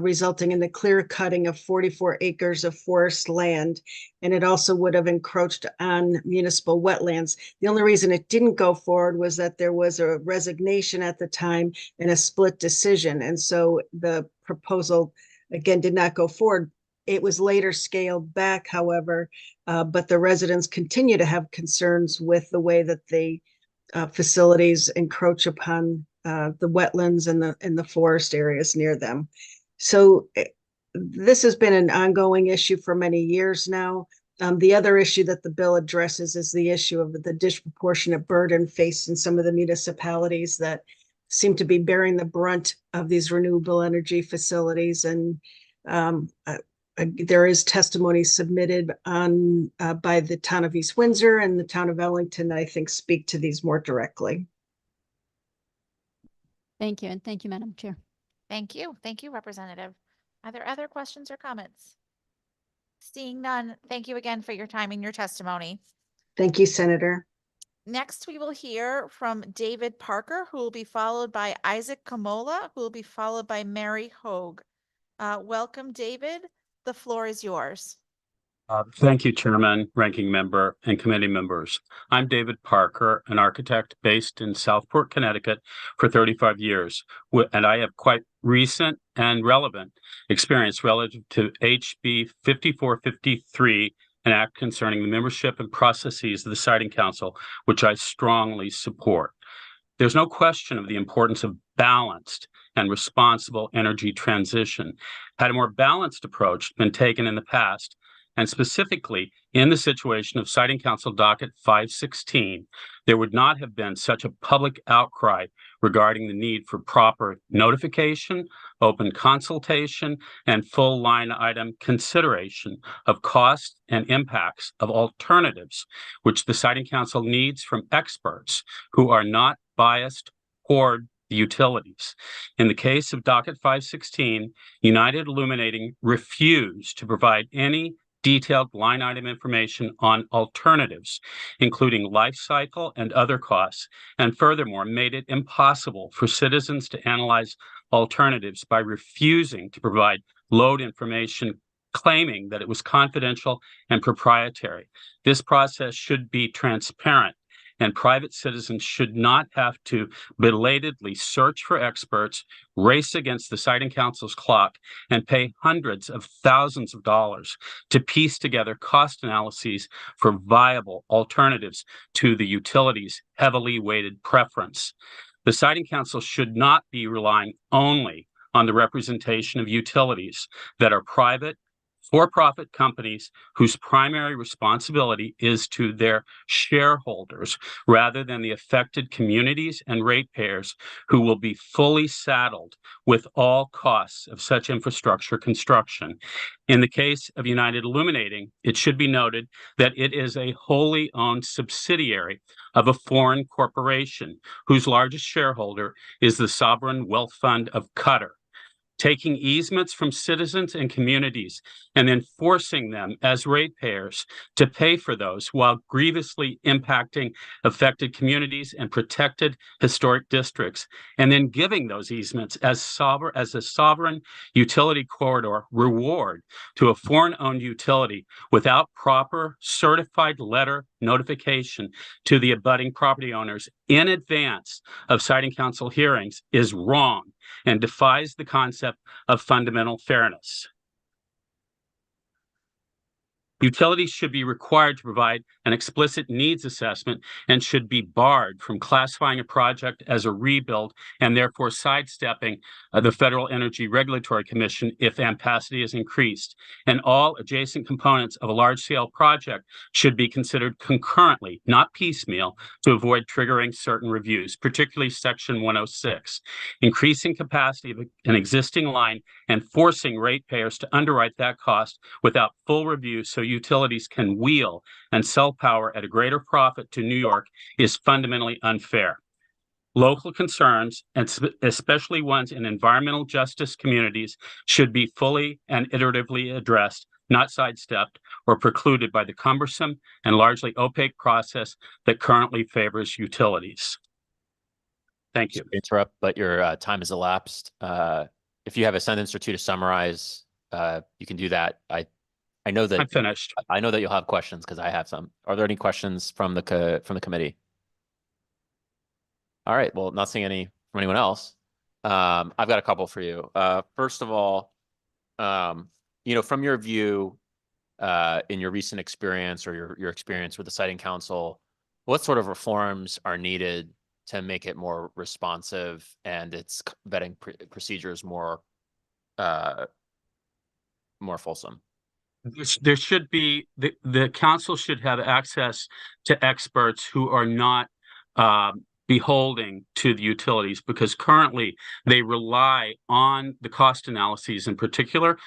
resulting in the clear cutting of 44 acres of forest land. And it also would have encroached on municipal wetlands. The only reason it didn't go forward was that there was a resignation at the time and a split decision. And so the proposal, again, did not go forward. It was later scaled back, however, but the residents continue to have concerns with the way that the facilities encroach upon the wetlands and the forest areas near them. So this has been an ongoing issue for many years now. The other issue that the bill addresses is the issue of the disproportionate burden faced in some of the municipalities that seem to be bearing the brunt of these renewable energy facilities. And there is testimony submitted on by the town of East Windsor and the town of Ellington that I think speak to these more directly. Thank you, and thank you, Madam Chair. Thank you. Thank you, Representative. Are there other questions or comments? Seeing none, thank you again for your time and your testimony. Thank you, Senator. Next, we will hear from David Parker, who will be followed by Isaac Kamola, who will be followed by Mary Hogue. Welcome, David. The floor is yours. Thank you, Chairman, Ranking Member, and committee members. I'm David Parker, an architect based in Southport, Connecticut for 35 years, and I have quite recent and relevant experience relative to HB 5453, an act concerning the membership and processes of the Siting Council, which I strongly support. There's no question of the importance of balanced and responsible energy transition. Had a more balanced approach been taken in the past, and specifically in the situation of Siting Council Docket 516, there would not have been such a public outcry regarding the need for proper notification, open consultation, and full line item consideration of costs and impacts of alternatives, which the Siting Council needs from experts who are not biased toward the utilities. In the case of Docket 516, United Illuminating refused to provide any detailed line item information on alternatives, including life cycle and other costs, and furthermore made it impossible for citizens to analyze alternatives by refusing to provide load information, claiming that it was confidential and proprietary. This process should be transparent, and private citizens should not have to belatedly search for experts, race against the Siting Council's clock, and pay hundreds of thousands of dollars to piece together cost analyses for viable alternatives to the utilities' heavily weighted preference. The Siting Council should not be relying only on the representation of utilities that are private, for-profit companies whose primary responsibility is to their shareholders rather than the affected communities and ratepayers who will be fully saddled with all costs of such infrastructure construction. In the case of United Illuminating, it should be noted that it is a wholly owned subsidiary of a foreign corporation whose largest shareholder is the sovereign wealth fund of Qatar. Taking easements from citizens and communities and then forcing them as ratepayers to pay for those while grievously impacting affected communities and protected historic districts, and then giving those easements as a sovereign utility corridor reward to a foreign-owned utility without proper certified letter notification to the abutting property owners in advance of Siting Council hearings is wrong and defies the concept of fundamental fairness. Utilities should be required to provide an explicit needs assessment and should be barred from classifying a project as a rebuild and therefore sidestepping the Federal Energy Regulatory Commission if ampacity is increased. And all adjacent components of a large-scale project should be considered concurrently, not piecemeal, to avoid triggering certain reviews, particularly Section 106. Increasing capacity of an existing line and forcing ratepayers to underwrite that cost without full review so utilities can wheel and sell power at a greater profit to New York is fundamentally unfair. Local concerns, and especially ones in environmental justice communities, should be fully and iteratively addressed, not sidestepped or precluded by the cumbersome and largely opaque process that currently favors utilities. Thank you. Interrupt, but your time has elapsed. If you have a sentence or two to summarize, you can do that. I know that I'm finished. I know that you'll have questions because I have some. Are there any questions from the committee? All right. Well, not seeing any from anyone else. I've got a couple for you. First of all, from your view, in your recent experience or your experience with the Siting Council, what sort of reforms are needed to make it more responsive and its vetting procedures more fulsome? There should be, the council should have access to experts who are not beholding to the utilities, because currently they rely on the cost analyses in particular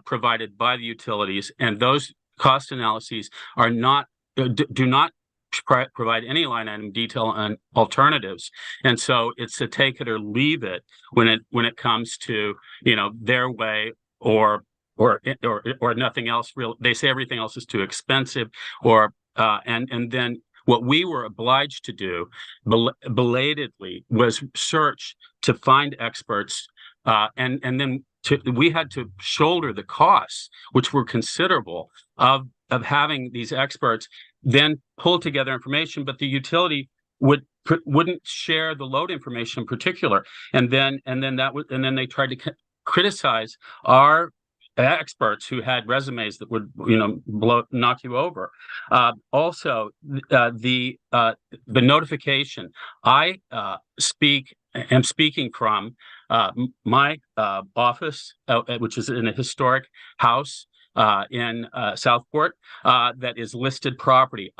provided by the utilities, and those cost analyses are not do not provide any line item detail on alternatives, and so it's a take it or leave it when it comes to their way or nothing else. Real, they say everything else is too expensive, and then what we were obliged to do belatedly was search to find experts, and then we had to shoulder the costs, which were considerable, of having these experts then pull together information, but the utility wouldn't share the load information in particular, and then they tried to criticize our experts who had resumes that would knock you over. Also, the notification. I am speaking from my office, which is in a historic house in Southport that is listed property.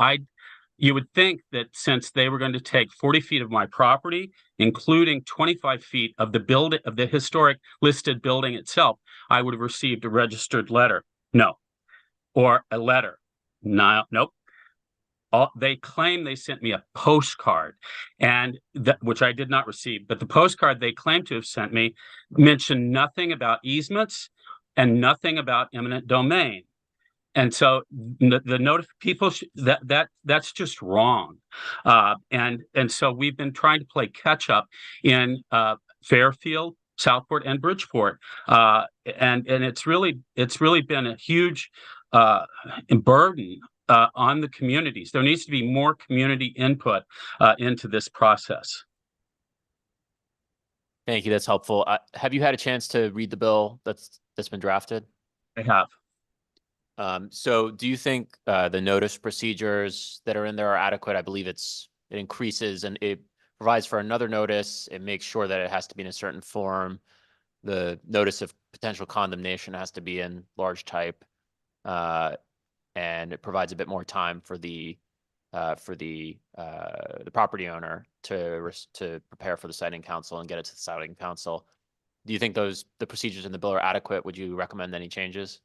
You would think that since they were going to take 40 feet of my property, including 25 feet of the building, of the historic listed building itself, I would have received a registered letter. No. Or a letter. No, nope. They claim they sent me a postcard, and which I did not receive. But the postcard they claim to have sent me mentioned nothing about easements and nothing about eminent domain. And so that's just wrong. And so we've been trying to play catch up in Fairfield, Southport, and Bridgeport. And it's really been a huge burden on the communities. There needs to be more community input into this process. Thank you. That's helpful. Have you had a chance to read the bill that's been drafted? I have. So do you think the notice procedures that are in there are adequate? I believe it increases and it provides for another notice. It makes sure that it has to be in a certain form. The notice of potential condemnation has to be in large type, and it provides a bit more time for the property owner to prepare for the Siting Council and get it to the Siting Council. Do you think the procedures in the bill are adequate? Would you recommend any changes?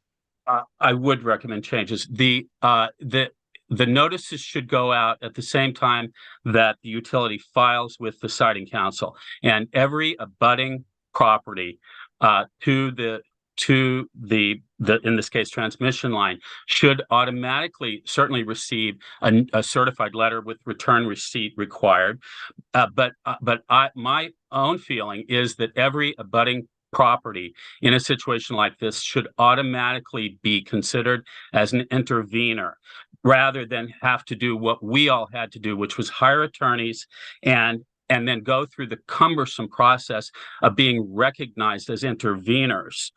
I would recommend changes. The notices should go out at the same time that the utility files with the Siting Council, and every abutting property to the in this case transmission line should automatically certainly receive a certified letter with return receipt required. But my own feeling is that every abutting property in a situation like this should automatically be considered as an intervener, rather than have to do what we all had to do, which was hire attorneys and and then go through the cumbersome process of being recognized as interveners.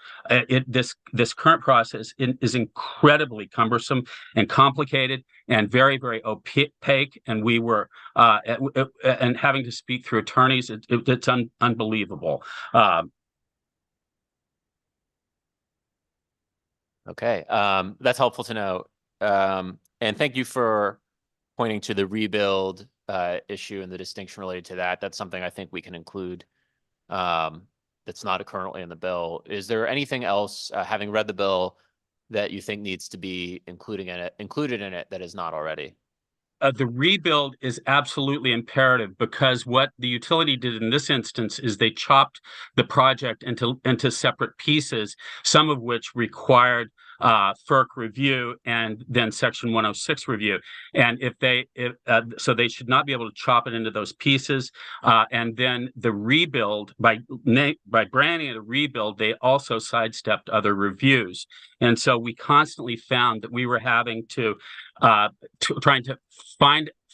This current process is incredibly cumbersome and complicated and very, very opaque. And we were and having to speak through attorneys, it's unbelievable. Okay, that's helpful to know. And thank you for pointing to the rebuild issue and the distinction related to that. That's something I think we can include that's not currently in the bill. Is there anything else, having read the bill, that you think needs to be included in it that is not already? The rebuild is absolutely imperative, because what the utility did in this instance is they chopped the project into separate pieces, some of which required FERC review and then Section 106 review. And so they should not be able to chop it into those pieces. And then the rebuild, by branding it a rebuild, they also sidestepped other reviews. And so we constantly found that we were having to trying to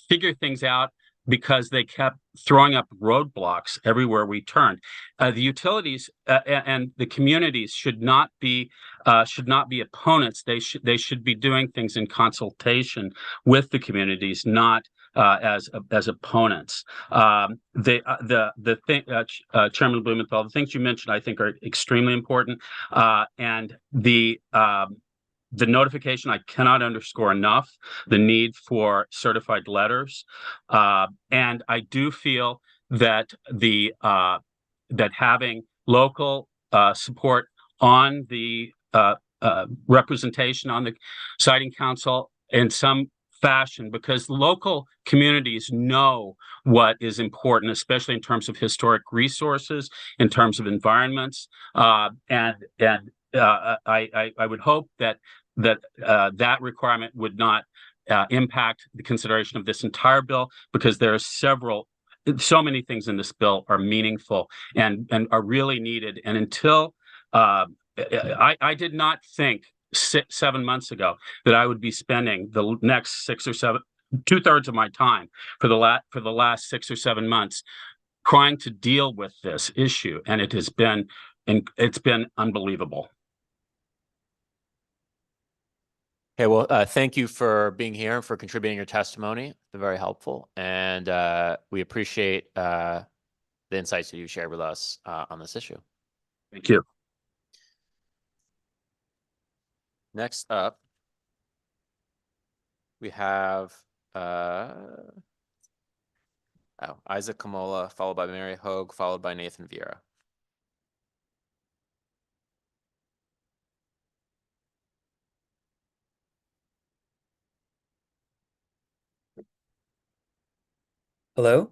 figure things out, because they kept throwing up roadblocks everywhere we turned. The utilities and the communities should not be opponents. They should be doing things in consultation with the communities, not as opponents. The thing, Chairman Blumenthal, the things you mentioned, I think, are extremely important, and the notification, I cannot underscore enough the need for certified letters, and I do feel that that having local support on the representation on the siting council in some fashion, because local communities know what is important, especially in terms of historic resources, in terms of environments, and I would hope that that requirement would not impact the consideration of this entire bill, because there are so many things in this bill are meaningful and are really needed. And until I did not think 7 months ago that I would be spending the next 6 or 7, 2/3 of my time for the last 6 or 7 months trying to deal with this issue, and it's been unbelievable. Okay, well, thank you for being here and for contributing your testimony. It's been very helpful, and we appreciate the insights that you shared with us on this issue. Thank you. Next up, we have Isaac Kamola, followed by Mary Hogue, followed by Nathan Vieira. Hello?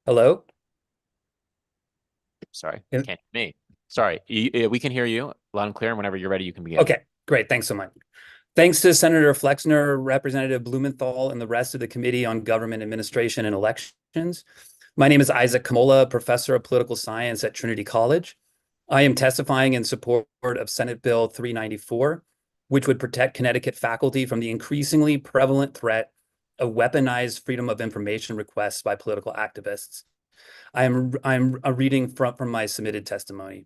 Hello? Sorry, Can- can't hear me. Sorry, we can hear you loud and clear, and whenever you're ready, you can begin. Okay, great. Thanks so much. Thanks to Senator Flexner, Representative Blumenthal, and the rest of the Committee on Government Administration and Elections. My name is Isaac Kamola, Professor of Political Science at Trinity College. I am testifying in support of Senate Bill 394, which would protect Connecticut faculty from the increasingly prevalent threat of weaponized freedom of information requests by political activists. I'm reading from my submitted testimony.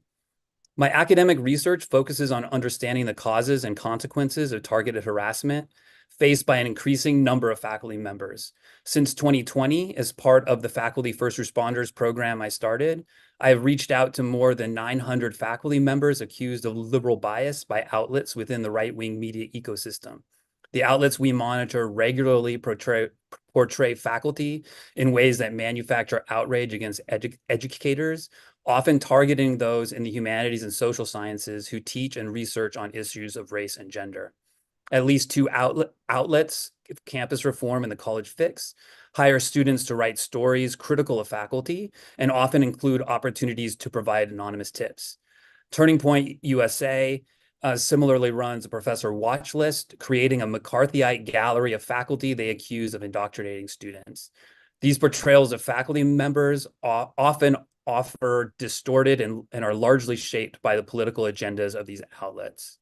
My academic research focuses on understanding the causes and consequences of targeted harassment faced by an increasing number of faculty members. Since 2020, as part of the Faculty First Responders program I started, I have reached out to more than 900 faculty members accused of liberal bias by outlets within the right-wing media ecosystem. The outlets we monitor regularly portray faculty in ways that manufacture outrage against educators, often targeting those in the humanities and social sciences who teach and research on issues of race and gender. At least 2 outlets, Campus Reform and The College Fix, hire students to write stories critical of faculty and often include opportunities to provide anonymous tips. Turning Point USA similarly runs a professor watch list, creating a McCarthyite gallery of faculty they accuse of indoctrinating students. These portrayals of faculty members often offer distorted and are largely shaped by the political agendas of these outlets.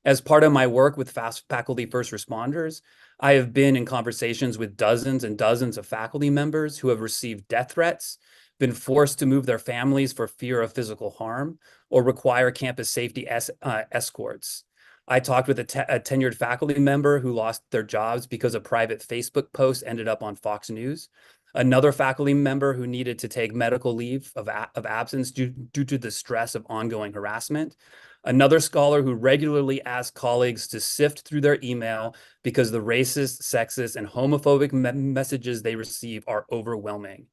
As part of my work with faculty first responders, I have been in conversations with dozens and dozens of faculty members who have received death threats, been forced to move their families for fear of physical harm, or require campus safety escorts. I talked with a tenured faculty member who lost their jobs because a private Facebook post ended up on Fox News. Another faculty member who needed to take medical leave of absence due to the stress of ongoing harassment. Another scholar who regularly asked colleagues to sift through their email because the racist, sexist, and homophobic messages they receive are overwhelming.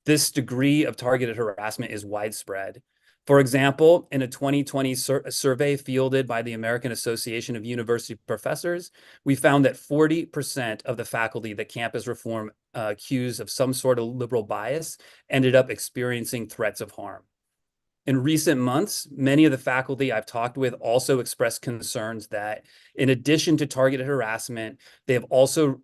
This degree of targeted harassment is widespread. For example, in a 2020 survey fielded by the American Association of University Professors, we found that 40% of the faculty that Campus Reform accused of some sort of liberal bias ended up experiencing threats of harm. In recent months, many of the faculty I've talked with also expressed concerns that, in addition to targeted harassment, they have also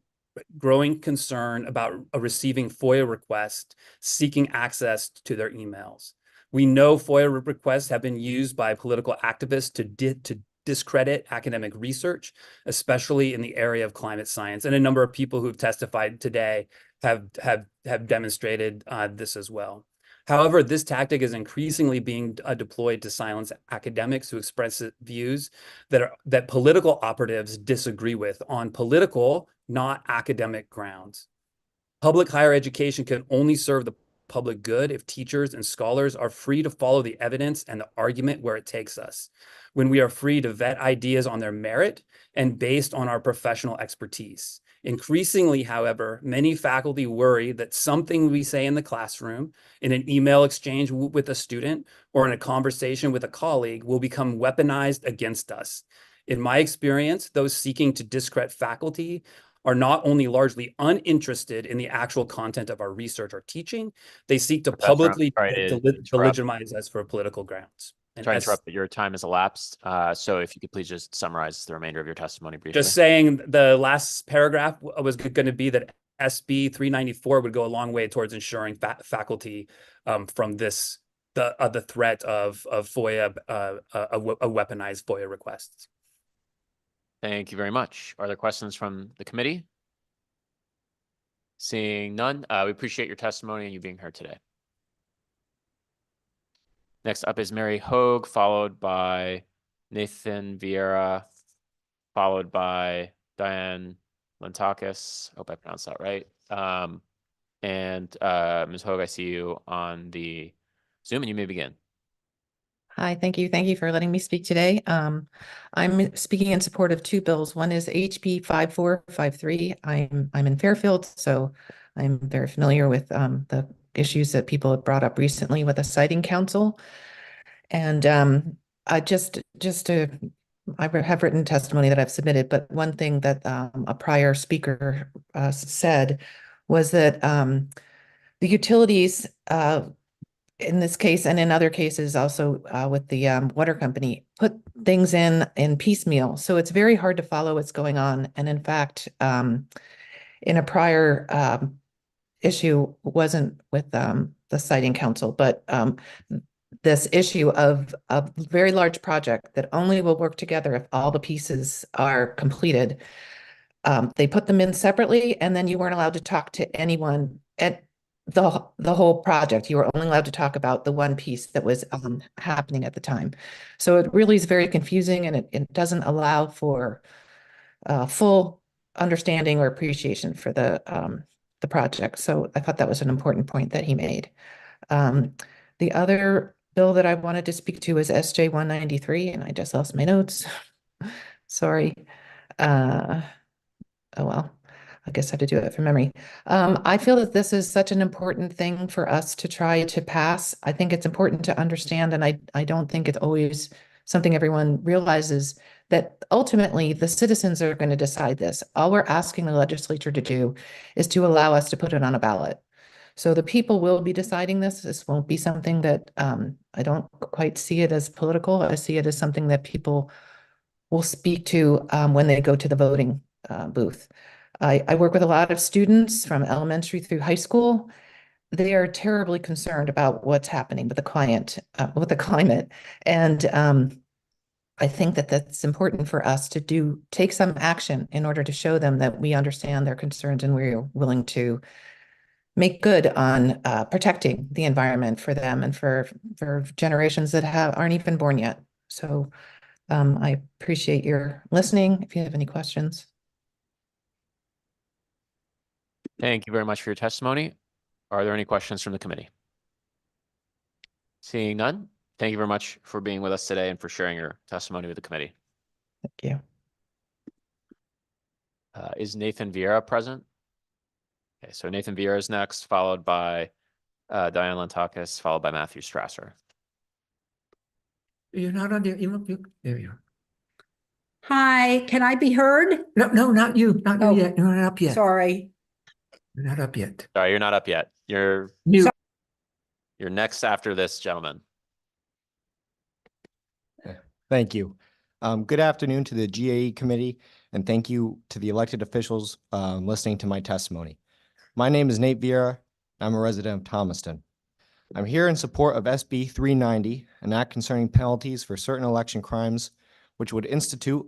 growing concern about receiving FOIA requests seeking access to their emails. We know FOIA requests have been used by political activists to discredit academic research, especially in the area of climate science. And a number of people who've testified today have demonstrated this as well. However, this tactic is increasingly being deployed to silence academics who express views that political operatives disagree with on political, not academic grounds. Public higher education can only serve the public good if teachers and scholars are free to follow the evidence and the argument where it takes us, when we are free to vet ideas on their merit and based on our professional expertise. Increasingly, however, many faculty worry that something we say in the classroom, in an email exchange with a student, or in a conversation with a colleague will become weaponized against us. In my experience, those seeking to discredit faculty are not only largely uninterested in the actual content of our research or teaching, they seek to publicly legitimize us for political grounds. Try to interrupt, but your time has elapsed. So if you could please just summarize the remainder of your testimony briefly. Just saying the last paragraph was going to be that SB 394 would go a long way towards ensuring faculty from this, the threat of FOIA, a weaponized FOIA requests. Thank you very much. Are there questions from the committee? Seeing none, we appreciate your testimony and you being here today. Next up is Mary Hogue, followed by Nathan Vieira, followed by Diane Lantakis. Hope I pronounced that right. Ms. Hogue, I see you on the Zoom and you may begin. Hi, thank you. Thank you for letting me speak today. I'm speaking in support of two bills. One is HB 5453. I'm in Fairfield, so I'm very familiar with the issues that people have brought up recently with the Siting Council. And I have written testimony that I've submitted, but one thing that a prior speaker said was that the utilities in this case and in other cases also with the water company put things in piecemeal. So it's very hard to follow what's going on. And in fact, in a prior issue wasn't with the Siting Council, but this issue of a very large project that only will work together if all the pieces are completed. They put them in separately, and then you weren't allowed to talk to anyone at the whole project. You were only allowed to talk about the one piece that was happening at the time. So it really is very confusing, and it doesn't allow for full understanding or appreciation for the project. So I thought that was an important point that he made. The other bill that I wanted to speak to is SJ 193, and I just lost my notes. Sorry. Oh, well, I guess I have to do it from memory. I feel that this is such an important thing for us to try to pass. I think it's important to understand, and I don't think it's always something everyone realizes, that ultimately the citizens are going to decide this. All we're asking the legislature to do is to allow us to put it on a ballot. So the people will be deciding this. This won't be something that I don't quite see it as political. I see it as something that people will speak to when they go to the voting booth. I work with a lot of students from elementary through high school. They are terribly concerned about what's happening with the climate. And I think that that's important for us to take some action in order to show them that we understand their concerns and we're willing to make good on protecting the environment for them and for generations that aren't even born yet. So I appreciate your listening. If you have any questions. Thank you very much for your testimony. Are there any questions from the committee? Seeing none, thank you very much for being with us today and for sharing your testimony with the committee. Thank you. Is Nathan Vieira present? Okay, so Nathan Vieira is next, followed by Diane Lantakis, followed by Matthew Strasser. You're not on there. There you are. Hi, can I be heard? No, not you. Not you yet. You're not up yet. Sorry. You're not up yet. Sorry, you're not up yet. You're New. You're next after this gentleman. Thank you. Good afternoon to the GAE committee, and thank you to the elected officials listening to my testimony. My name is Nate Vieira. I'm a resident of Thomaston. I'm here in support of SB 390, an act concerning penalties for certain election crimes, which would institute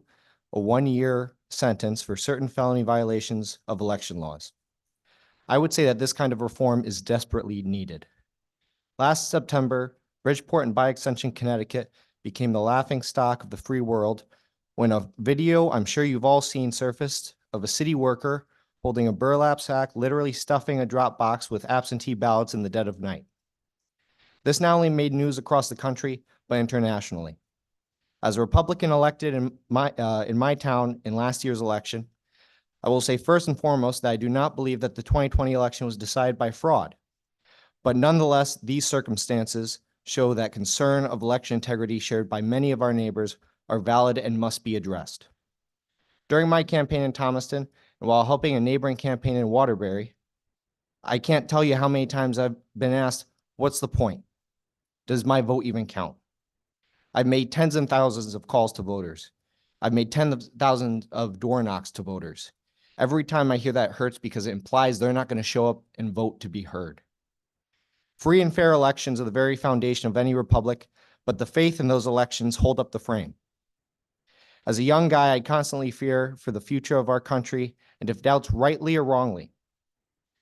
a 1-year sentence for certain felony violations of election laws. I would say that this kind of reform is desperately needed. Last September, Bridgeport and by extension Connecticut became the laughingstock of the free world when a video I'm sure you've all seen surfaced of a city worker holding a burlap sack, literally stuffing a drop box with absentee ballots in the dead of night. This not only made news across the country, but internationally. As a Republican elected in my town in last year's election, I will say first and foremost that I do not believe that the 2020 election was decided by fraud. But nonetheless, these circumstances show that concern of election integrity shared by many of our neighbors are valid and must be addressed. During my campaign in Thomaston, and while helping a neighboring campaign in Waterbury, I can't tell you how many times I've been asked, what's the point? Does my vote even count? I've made tens and thousands of calls to voters. I've made tens of thousands of door knocks to voters. Every time I hear that, it hurts because it implies they're not going to show up and vote to be heard. Free and fair elections are the very foundation of any republic, but the faith in those elections hold up the frame. As a young guy, I constantly fear for the future of our country, and if doubts rightly or wrongly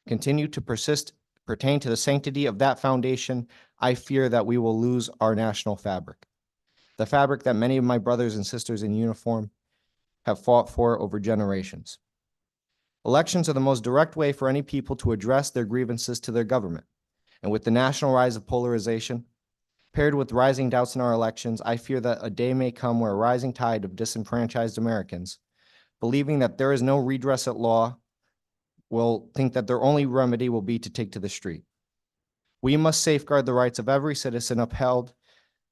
continue to persist pertain to the sanctity of that foundation, I fear that we will lose our national fabric, the fabric that many of my brothers and sisters in uniform have fought for over generations. Elections are the most direct way for any people to address their grievances to their government. And with the national rise of polarization, paired with rising doubts in our elections, I fear that a day may come where a rising tide of disenfranchised Americans, believing that there is no redress at law, will think that their only remedy will be to take to the street. We must safeguard the rights of every citizen upheld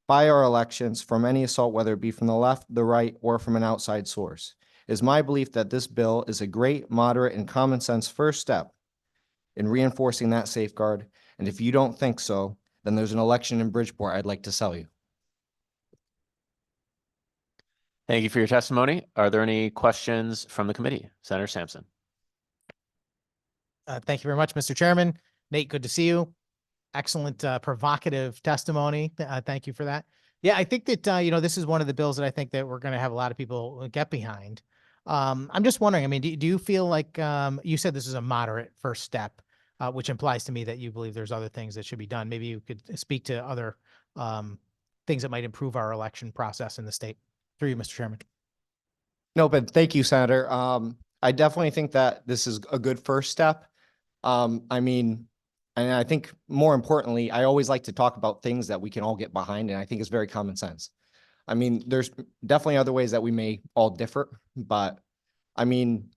by our elections from any assault, whether it be from the left, the right, or from an outside source. It is my belief that this bill is a great, moderate, and common sense first step in reinforcing that safeguard. And if you don't think so, then there's an election in Bridgeport I'd like to sell you. Thank you for your testimony. Are there any questions from the committee? Senator Sampson. Thank you very much, Mr. Chairman. Nate, good to see you. Excellent, provocative testimony. Thank you for that. Yeah, I think that, this is one of the bills that I think that we're going to have a lot of people get behind. I'm just wondering, I mean, do you feel like, you said this is a moderate first step, which implies to me that you believe there's other things that should be done. Maybe you could speak to other things that might improve our election process in the state. Through you, Mr. Chairman. No, but thank you, Senator. I definitely think that this is a good first step. I mean, and I think more importantly, I always like to talk about things that we can all get behind, and I think it's very common sense. I mean, there's definitely other ways that we may all differ, but I mean,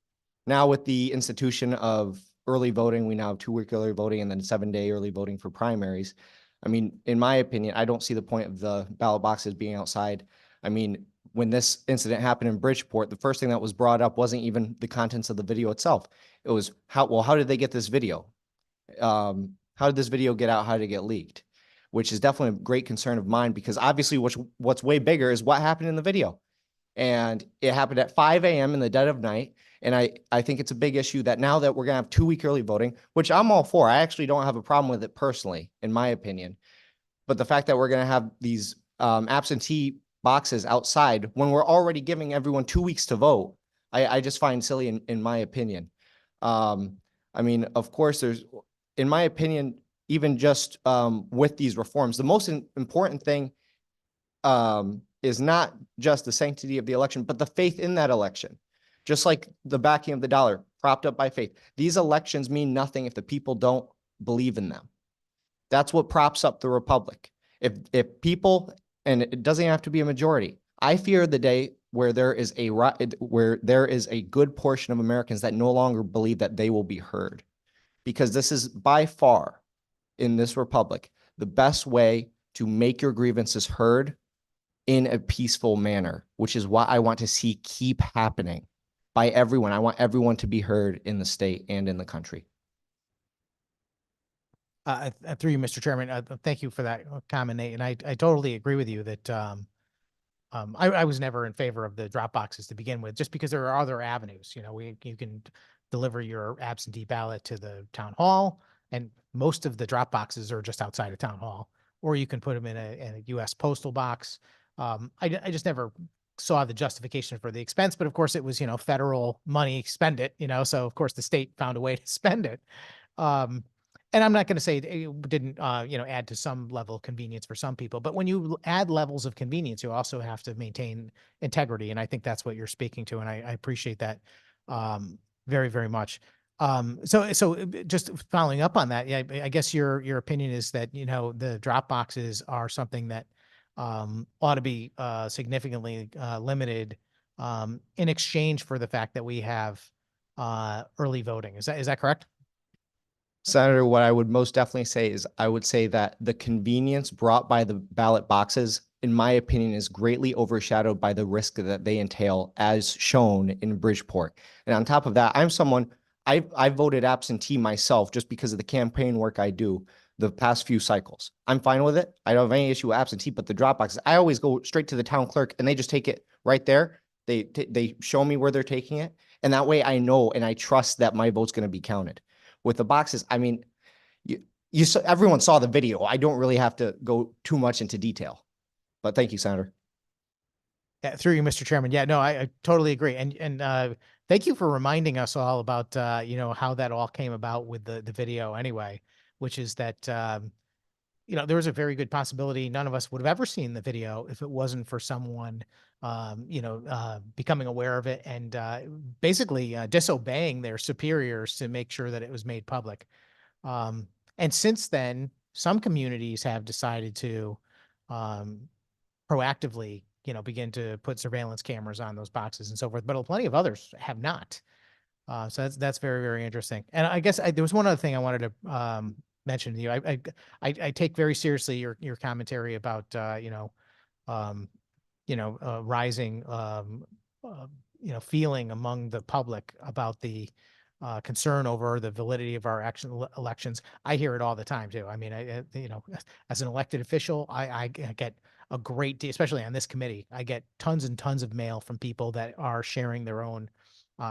now with the institution of early voting, we now have 2-week early voting and then 7-day early voting for primaries. I mean, in my opinion, I don't see the point of the ballot boxes being outside. I mean, when this incident happened in Bridgeport, the first thing that was brought up wasn't even the contents of the video itself. It was how did they get this video? How did this video get out? How did it get leaked? Which is definitely a great concern of mine, because obviously what's way bigger is what happened in the video. And it happened at 5 a.m. in the dead of night. And I think it's a big issue that now that we're going to have 2-week early voting, which I'm all for. I actually don't have a problem with it personally, in my opinion. But the fact that we're going to have these absentee boxes outside when we're already giving everyone 2 weeks to vote, I just find silly in my opinion. I mean, of course, in my opinion, even just with these reforms, the most important thing is not just the sanctity of the election, but the faith in that election. Just like the backing of the dollar, propped up by faith. These elections mean nothing if the people don't believe in them. That's what props up the republic. If people, and it doesn't have to be a majority, I fear the day where there is a good portion of Americans that no longer believe that they will be heard. Because this is by far, in this republic, the best way to make your grievances heard in a peaceful manner, which is what I want to see keep happening by everyone. I want everyone to be heard in the state and in the country. Through you, Mr. Chairman, thank you for that comment, Nate. And I totally agree with you that I was never in favor of the drop boxes to begin with, just because there are other avenues. You know, you can deliver your absentee ballot to the town hall, and most of the drop boxes are just outside of town hall, or you can put them in a U.S. postal box. I just never saw the justification for the expense, but of course it was, federal money, spend it, so of course the state found a way to spend it. And I'm not going to say it didn't, add to some level of convenience for some people, but when you add levels of convenience, you also have to maintain integrity. And I think that's what you're speaking to. And I appreciate that very, very much. So just following up on that, yeah, I guess your opinion is that, the drop boxes are something that ought to be significantly limited in exchange for the fact that we have early voting. Is that correct? Senator, what I would most definitely say is I would say that the convenience brought by the ballot boxes, in my opinion, is greatly overshadowed by the risk that they entail, as shown in Bridgeport. And on top of that, I'm someone, I voted absentee myself just because of the campaign work I do the past few cycles. I'm fine with it. I don't have any issue with absentee, but the drop boxes, I always go straight to the town clerk and they just take it right there. They show me where they're taking it. And that way I know and I trust that my vote's going to be counted. With the boxes, I mean, everyone saw the video. I don't really have to go too much into detail, but thank you, Senator. Yeah, through you, Mr. Chairman. Yeah, no, I totally agree. And thank you for reminding us all about, how that all came about with the video anyway, which is that, there was a very good possibility none of us would have ever seen the video if it wasn't for someone, becoming aware of it and basically disobeying their superiors to make sure that it was made public. And since then, some communities have decided to proactively, begin to put surveillance cameras on those boxes and so forth, but plenty of others have not. So that's very, very interesting. And I guess there was one other thing I wanted to mention to you. I take very seriously your commentary about rising feeling among the public about the concern over the validity of our elections. I hear it all the time too. I mean, as an elected official, I get a great deal, especially on this committee. I get tons and tons of mail from people that are sharing their own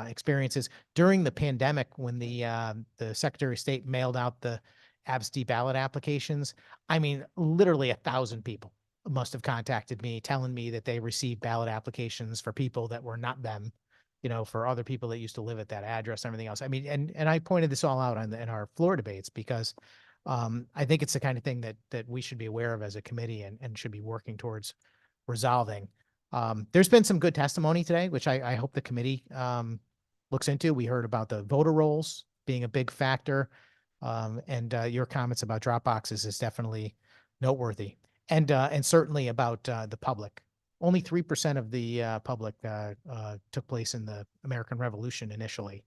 experiences during the pandemic when the Secretary of State mailed out the absentee ballot applications. I mean, literally 1,000 people must have contacted me telling me that they received ballot applications for people that were not them, for other people that used to live at that address and everything else. I mean, and I pointed this all out in our floor debates because I think it's the kind of thing that we should be aware of as a committee and should be working towards resolving. There's been some good testimony today, which I hope the committee looks into. We heard about the voter rolls being a big factor. And your comments about drop boxes is definitely noteworthy. And certainly about the public. Only 3% of the public took place in the American Revolution initially.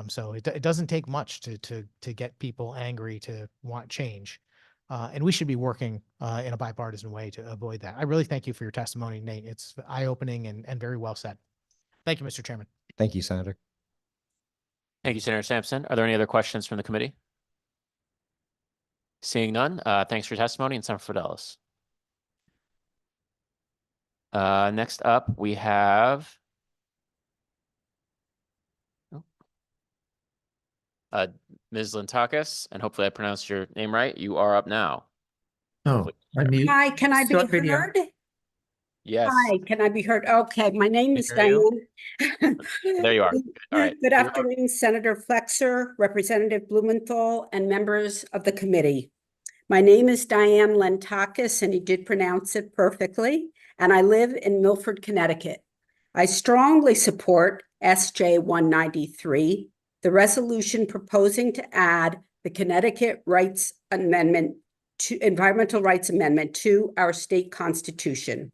So it doesn't take much to get people angry to want change. And we should be working in a bipartisan way to avoid that. I really thank you for your testimony, Nate. It's eye-opening and very well said. Thank you, Mr. Chairman. Thank you, Senator. Thank you, Senator Sampson. Are there any other questions from the committee? Seeing none, thanks for your testimony, and Senator Fidelis. Next up, we have Ms. Lintakis, and hopefully I pronounced your name right. You are up now. Oh, Hi, can I be Start video. heard? Yes. Hi, can I be heard? Okay, my name is hear you. Diane. There you are. All right. Good You are- afternoon, Senator Flexer, Representative Blumenthal, and members of the committee. My name is Diane Lentakis, and you did pronounce it perfectly, and I live in Milford, Connecticut. I strongly support SJ 193, the resolution proposing to add the Connecticut Rights Amendment to Environmental Rights Amendment to our state constitution.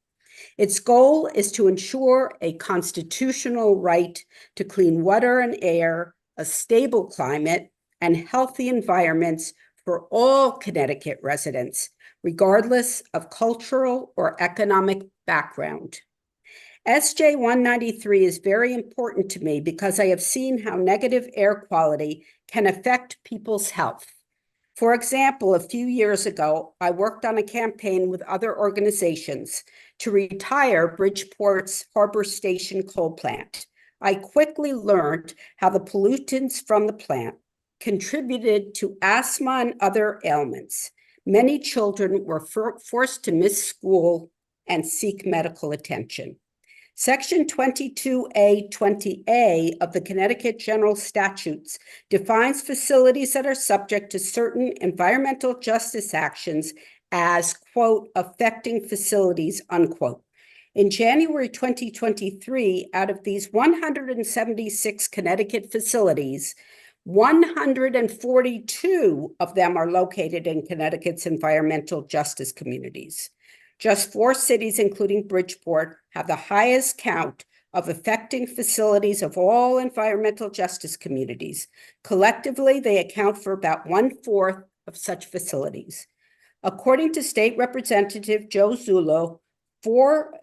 Its goal is to ensure a constitutional right to clean water and air, a stable climate, and healthy environments for all Connecticut residents, regardless of cultural or economic background. SJ 193 is very important to me because I have seen how negative air quality can affect people's health. For example, a few years ago, I worked on a campaign with other organizations to retire Bridgeport's Harbor Station coal plant. I quickly learned how the pollutants from the plant contributed to asthma and other ailments. Many children were forced to miss school and seek medical attention. Section 22A20A of the Connecticut General Statutes defines facilities that are subject to certain environmental justice actions as, quote, affecting facilities, unquote. In January 2023, out of these 176 Connecticut facilities, 142 of them are located in Connecticut's environmental justice communities. Just 4 cities, including Bridgeport, have the highest count of affecting facilities of all environmental justice communities. Collectively, they account for about 1/4 of such facilities. According to State Representative Joe Zullo, for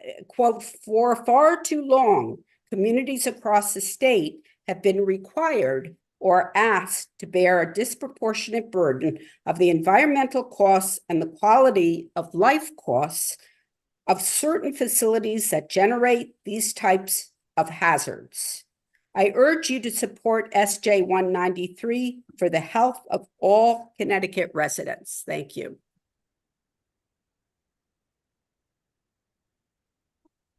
far too long, communities across the state have been required or asked to bear a disproportionate burden of the environmental costs and the quality of life costs of certain facilities that generate these types of hazards. I urge you to support SJ 193 for the health of all Connecticut residents. Thank you.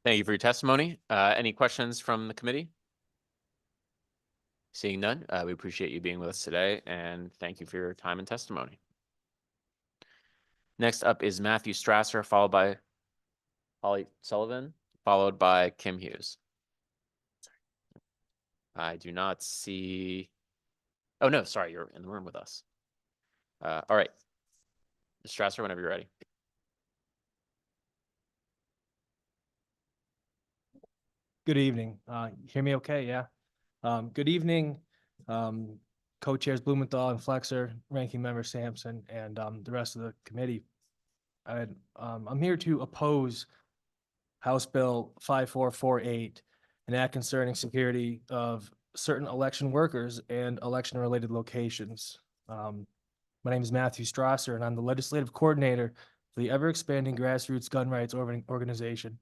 Thank you for your testimony. Any questions from the committee? Seeing none, we appreciate you being with us today, and thank you for your time and testimony. Next up is Matthew Strasser, followed by Holly Sullivan, followed by Kim Hughes. I do not see. Oh, no, sorry, you're in the room with us. All right. Mr. Strasser, whenever you're ready. Good evening. Hear me okay? Yeah. Good evening, co-chairs Blumenthal and Flexer, ranking member Sampson, and the rest of the committee. I'm here to oppose House Bill 5448, an act concerning security of certain election workers and election-related locations. My name is Matthew Strasser, and I'm the legislative coordinator for the ever-expanding grassroots gun rights organization,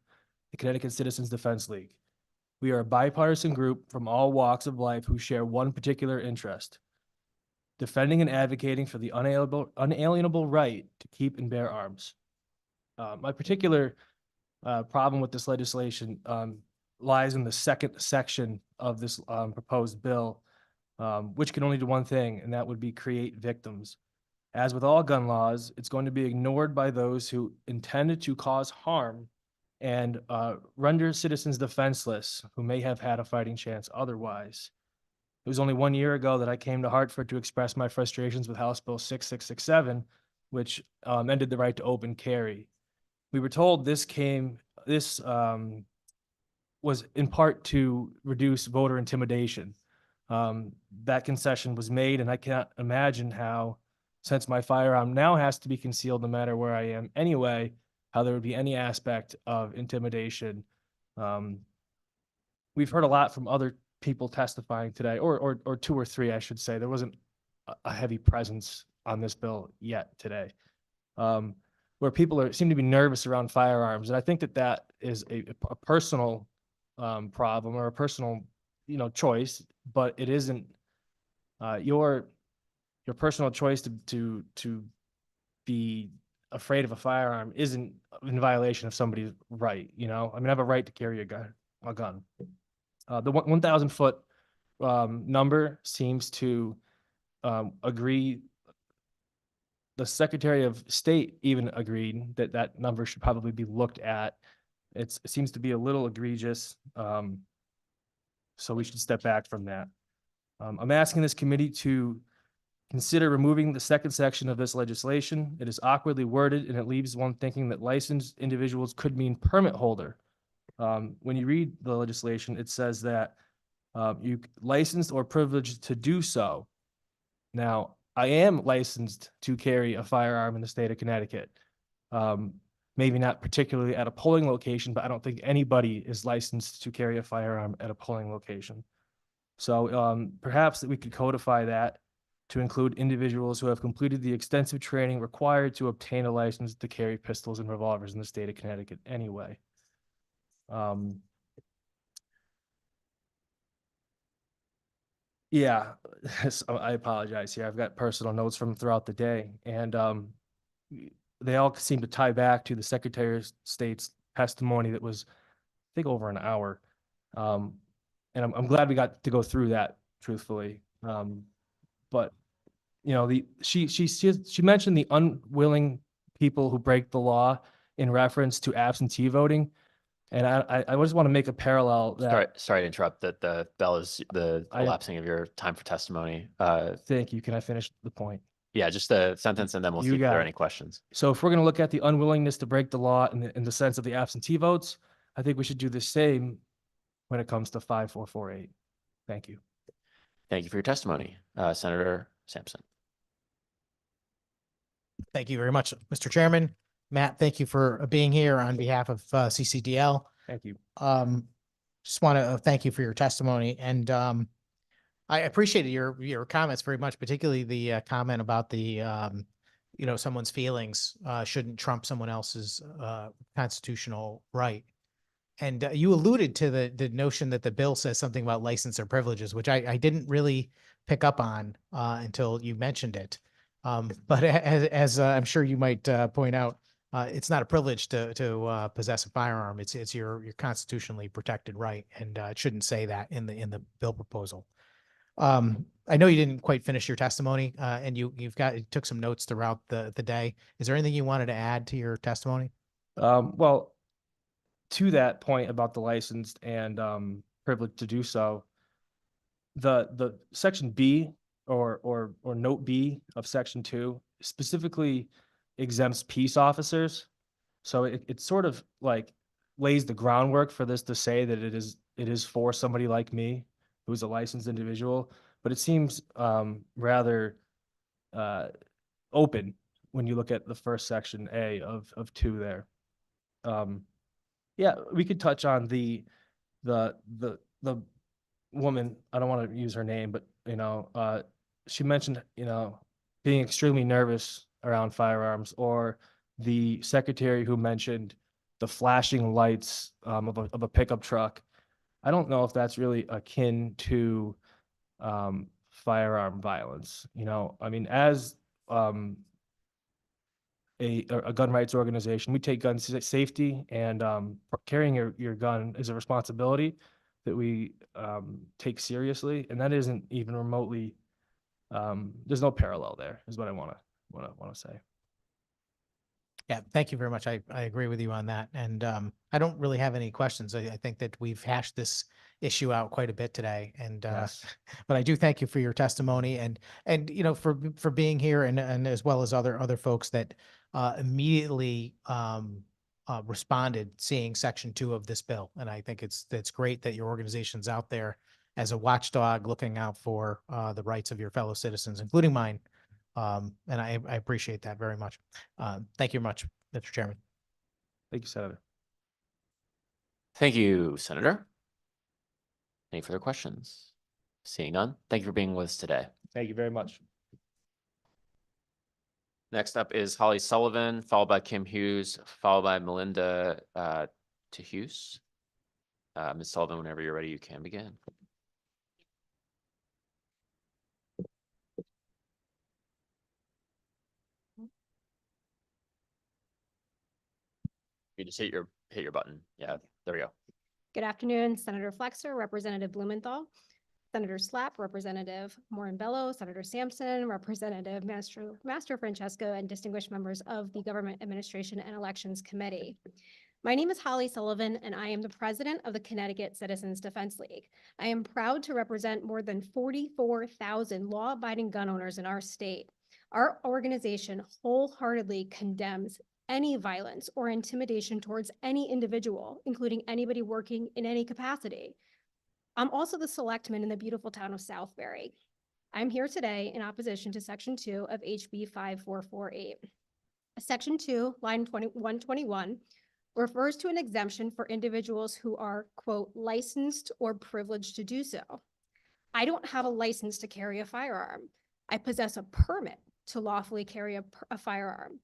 the Connecticut Citizens Defense League. We are a bipartisan group from all walks of life who share one particular interest: defending and advocating for the unalienable right to keep and bear arms. My particular problem with this legislation lies in the second section of this proposed bill, which can only do one thing, and that would be create victims. As with all gun laws, it's going to be ignored by those who intended to cause harm and render citizens defenseless who may have had a fighting chance otherwise. It was only 1 year ago that I came to Hartford to express my frustrations with House Bill 6667, which ended the right to open carry. We were told this was in part to reduce voter intimidation. That concession was made, and I can't imagine how, since my firearm now has to be concealed no matter where I am anyway, how there would be any aspect of intimidation. We've heard a lot from other people testifying today, or 2 or 3, I should say. There wasn't a heavy presence on this bill yet today, where people seem to be nervous around firearms. And I think that is a personal problem or a personal, choice, but it isn't your personal choice to be afraid of a firearm isn't in violation of somebody's right, you know? I mean, I have a right to carry a gun. The 1,000 foot number seems to agree. The Secretary of State even agreed that that number should probably be looked at. It seems to be a little egregious. So we should step back from that. I'm asking this committee to consider removing the second section of this legislation. It is awkwardly worded and it leaves one thinking that licensed individuals could mean permit holder. When you read the legislation, it says that you licensed or privileged to do so. Now, I am licensed to carry a firearm in the state of Connecticut. Maybe not particularly at a polling location, but I don't think anybody is licensed to carry a firearm at a polling location. So perhaps that we could codify that to include individuals who have completed the extensive training required to obtain a license to carry pistols and revolvers in the state of Connecticut anyway. Yeah, I apologize here. I've got personal notes from throughout the day, and they all seem to tie back to the Secretary of State's testimony that was, I think, over an hour. And I'm glad we got to go through that, truthfully. But you know, she mentioned the unwilling people who break the law in reference to absentee voting. And I just want to make a parallel that. Sorry to interrupt. That the bell is the elapsing of your time for testimony. Thank you. Can I finish the point? Yeah, just a sentence, and then we'll see if there are any questions. So if we're going to look at the unwillingness to break the law in the sense of the absentee votes, I think we should do the same when it comes to 5448. Thank you. Thank you for your testimony, Senator Sampson. Thank you very much, Mr. Chairman. Matt, thank you for being here on behalf of CCDL. Thank you. Just want to thank you for your testimony, and I appreciated your comments very much, particularly the comment about the you know, someone's feelings shouldn't trump someone else's constitutional right. And you alluded to the notion that the bill says something about license or privileges, which I didn't really pick up on until you mentioned it. But as I'm sure you might point out, it's not a privilege to possess a firearm. It's your constitutionally protected right, and it shouldn't say that in the bill proposal. I know you didn't quite finish your testimony, and you took some notes throughout the day. Is there anything you wanted to add to your testimony? Well, to that point about the licensed and privilege to do so, the section B or note B of section 2 specifically exempts peace officers. So it sort of like lays the groundwork for this to say that it is for somebody like me who's a licensed individual, but it seems rather open when you look at the first section A of 2 there. Yeah, we could touch on the woman. I don't want to use her name, but you know, she mentioned, you know, being extremely nervous around firearms, or the secretary who mentioned the flashing lights of a pickup truck. I don't know if that's really akin to firearm violence. You know, I mean, as a gun rights organization, we take gun safety and carrying your gun is a responsibility that we take seriously, and that isn't even remotely. There's no parallel there, is what I want to say. Yeah, thank you very much. I agree with you on that. And I don't really have any questions. I think that we've hashed this issue out quite a bit today. And Yes. but I do thank you for your testimony and you know, for being here, and as well as other folks that immediately responded seeing section 2 of this bill. And I think it's great that your organization's out there as a watchdog looking out for the rights of your fellow citizens, including mine. And I appreciate that very much. Thank you much, Mr. Chairman. Thank you, Senator. Thank you, Senator. Any further questions? Seeing none, thank you for being with us today. Thank you very much. Next up is Holly Sullivan, followed by Kim Hughes, followed by Melinda Hughes. Ms. Sullivan, whenever you're ready, you can begin. You just hit your button. Yeah, there we go. Good afternoon, Senator Flexer, Representative Blumenthal, Senator Slapp, Representative Morin-Bello, Senator Sampson, Representative Master Francesco, and distinguished members of the Government Administration and Elections Committee. My name is Holly Sullivan, and I am the president of the Connecticut Citizens Defense League. I am proud to represent more than 44,000 law-abiding gun owners in our state. Our organization wholeheartedly condemns any violence or intimidation towards any individual, including anybody working in any capacity. I'm also the selectman in the beautiful town of Southbury. I'm here today in opposition to Section 2 of HB 5448. Section 2, line 121, refers to an exemption for individuals who are, quote, licensed or privileged to do so. I don't have a license to carry a firearm. I possess a permit to lawfully carry a firearm.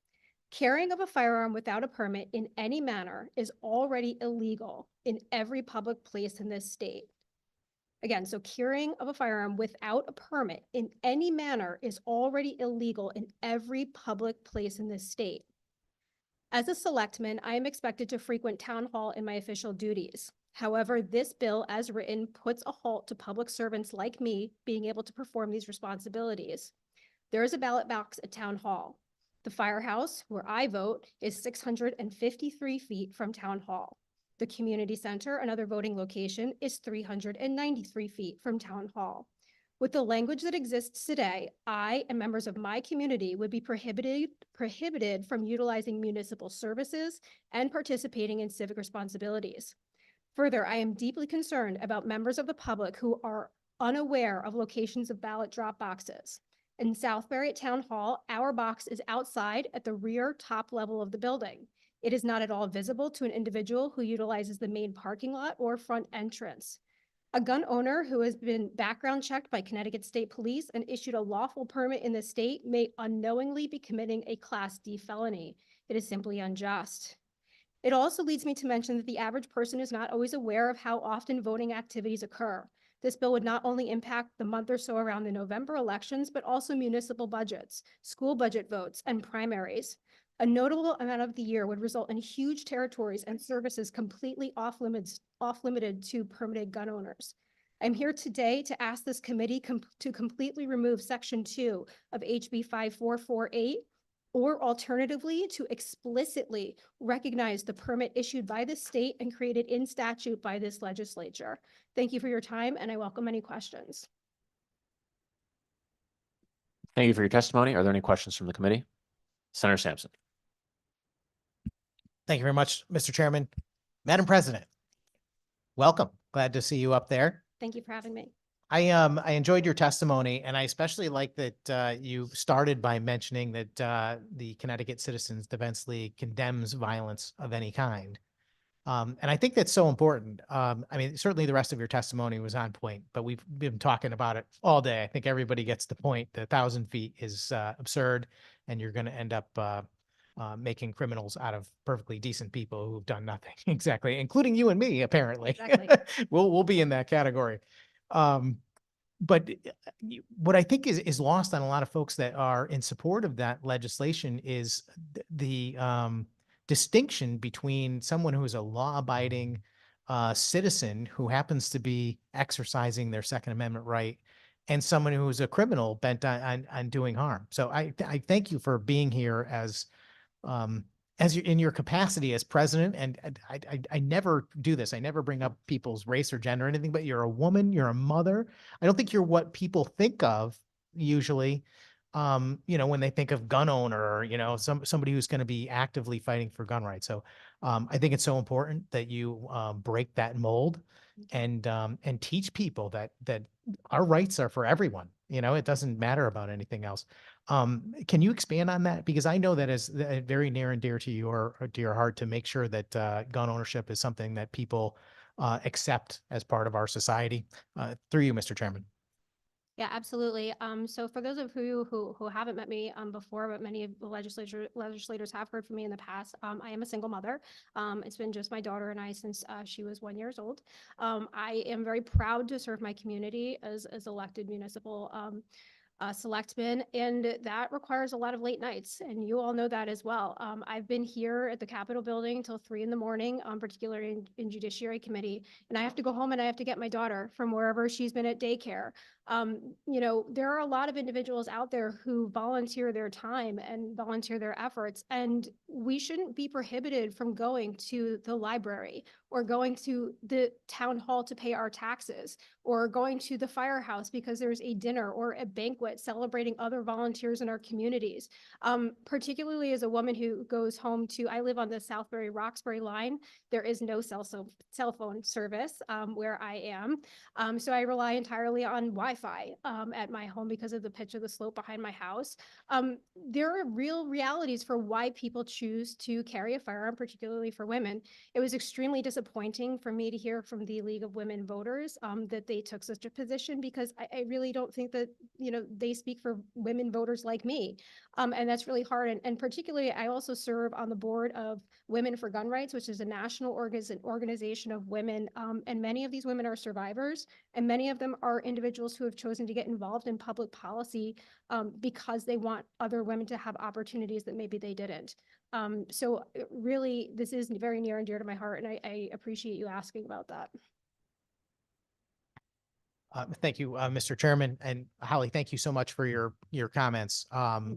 Carrying of a firearm without a permit in any manner is already illegal in every public place in this state. Again, so carrying of a firearm without a permit in any manner is already illegal in every public place in this state. As a selectman, I am expected to frequent town hall in my official duties. However, this bill as written puts a halt to public servants like me being able to perform these responsibilities. There is a ballot box at town hall. The firehouse, where I vote, is 653 feet from town hall. The community center, another voting location, is 393 feet from town hall. With the language that exists today, I and members of my community would be prohibited from utilizing municipal services and participating in civic responsibilities. Further, I am deeply concerned about members of the public who are unaware of locations of ballot drop boxes. In Southbury at Town Hall, our box is outside at the rear top level of the building. It is not at all visible to an individual who utilizes the main parking lot or front entrance. A gun owner who has been background checked by Connecticut State Police and issued a lawful permit in the state may unknowingly be committing a Class D felony. It is simply unjust. It also leads me to mention that the average person is not always aware of how often voting activities occur. This bill would not only impact the month or so around the November elections, but also municipal budgets, school budget votes, and primaries. A notable amount of the year would result in huge territories and services completely off-limited to permitted gun owners. I'm here today to ask this committee to completely remove Section 2 of HB 5448, or alternatively, to explicitly recognize the permit issued by the state and created in statute by this legislature. Thank you for your time, and I welcome any questions. Thank you for your testimony. Are there any questions from the committee? Senator Sampson. Thank you very much, Mr. Chairman. Madam President, welcome. Glad to see you up there. Thank you for having me. I enjoyed your testimony, and I especially like that you started by mentioning that the Connecticut Citizens Defense League condemns violence of any kind. And I think that's so important. I mean, certainly the rest of your testimony was on point, but we've been talking about it all day. I think everybody gets the point. The 1,000 feet is absurd, and you're going to end up making criminals out of perfectly decent people who've done nothing. Exactly, including you and me, apparently. Exactly. We'll be in that category. But what I think is lost on a lot of folks that are in support of that legislation is the distinction between someone who is a law-abiding citizen who happens to be exercising their Second Amendment right and someone who is a criminal bent on doing harm. So I thank you for being here as you in your capacity as president. And I never do this. I never bring up people's race or gender or anything, but you're a woman, you're a mother. I don't think you're what people think of usually, when they think of gun owner or, somebody who's going to be actively fighting for gun rights. So I think it's so important that you break that mold and teach people that our rights are for everyone. It doesn't matter about anything else. Can you expand on that? Because I know that is very near and dear to your heart to make sure that gun ownership is something that people accept as part of our society. Through you, Mr. Chairman. Yeah, absolutely. So for those of you who haven't met me before, but many of the legislators have heard from me in the past, I am a single mother. It's been just my daughter and I since she was 1 year old. I am very proud to serve my community as elected municipal selectmen, and that requires a lot of late nights, and you all know that as well. I've been here at the Capitol building until 3 a.m, particularly in Judiciary Committee, and I have to go home and I have to get my daughter from wherever she's been at daycare. You know, there are a lot of individuals out there who volunteer their time and volunteer their efforts, and we shouldn't be prohibited from going to the library or going to the town hall to pay our taxes or going to the firehouse because there's a dinner or a banquet celebrating other volunteers in our communities. Particularly as a woman who goes home to, I live on the Southbury-Roxbury line. There is no cell phone service where I am. So I rely entirely on Wi-Fi at my home because of the pitch of the slope behind my house. There are real realities for why people choose to carry a firearm, particularly for women. It was extremely disappointing for me to hear from the League of Women Voters that they took such a position, because I really don't think that, you know, they speak for women voters like me. And that's really hard. And particularly, I also serve on the board of Women for Gun Rights, which is a national organization of women. And many of these women are survivors, and many of them are individuals who have chosen to get involved in public policy because they want other women to have opportunities that maybe they didn't. So really, this is very near and dear to my heart, and I appreciate you asking about that. Thank you, Mr. Chairman, and Holly, thank you so much for your comments.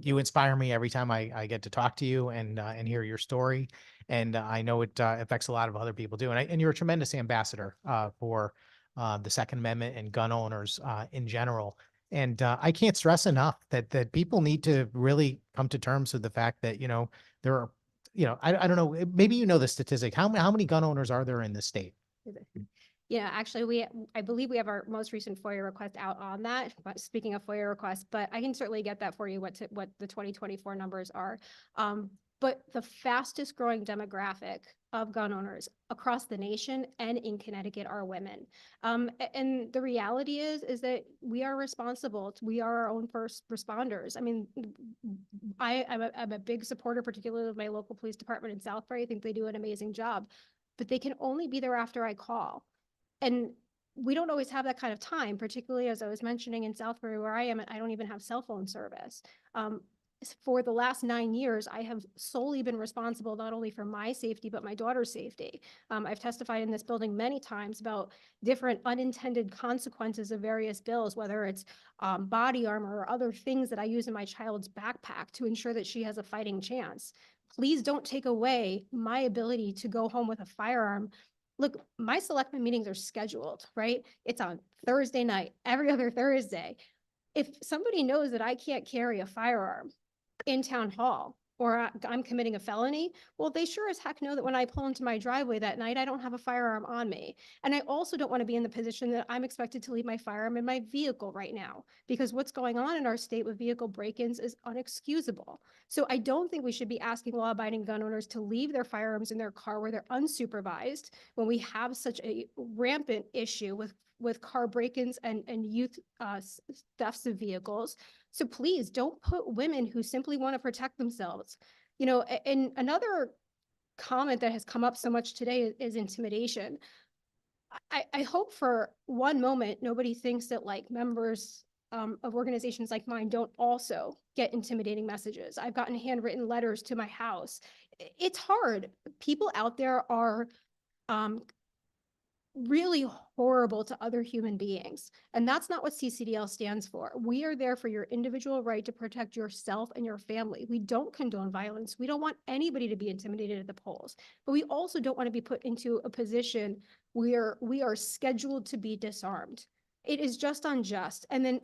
You inspire me every time I get to talk to you and hear your story, and I know it affects a lot of other people too. And you're a tremendous ambassador for the Second Amendment and gun owners in general. And I can't stress enough that people need to really come to terms with the fact that, you know, there are, you know, I don't know, maybe you know the statistic. How many gun owners are there in the state? Yeah, actually, I believe we have our most recent FOIA request out on that. But speaking of FOIA requests, but I can certainly get that for you, what the 2024 numbers are. But the fastest growing demographic of gun owners across the nation and in Connecticut are women. And the reality is that we are responsible. We are our own first responders. I mean, I'm a big supporter, particularly of my local police department in Southbury. I think they do an amazing job, but they can only be there after I call. And we don't always have that kind of time, particularly as I was mentioning in Southbury where I am, I don't even have cell phone service. For the last 9 years, I have solely been responsible not only for my safety, but my daughter's safety. I've testified in this building many times about different unintended consequences of various bills, whether it's body armor or other things that I use in my child's backpack to ensure that she has a fighting chance. Please don't take away my ability to go home with a firearm. Look, my selectmen meetings are scheduled, right? It's on Thursday night, every other Thursday. If somebody knows that I can't carry a firearm in town hall, or I'm committing a felony, well, they sure as heck know that when I pull into my driveway that night, I don't have a firearm on me. And I also don't want to be in the position that I'm expected to leave my firearm in my vehicle right now, because what's going on in our state with vehicle break-ins is unexcusable. So I don't think we should be asking law-abiding gun owners to leave their firearms in their car where they're unsupervised when we have such a rampant issue with car break-ins and youth thefts of vehicles. So please don't put women who simply want to protect themselves. You know, and another comment that has come up so much today is intimidation. I hope for one moment nobody thinks that like members of organizations like mine don't also get intimidating messages. I've gotten handwritten letters to my house. It's hard. People out there are really horrible to other human beings. And that's not what CCDL stands for. We are there for your individual right to protect yourself and your family. We don't condone violence. We don't want anybody to be intimidated at the polls, but we also don't want to be put into a position where we are scheduled to be disarmed. It is just unjust. And then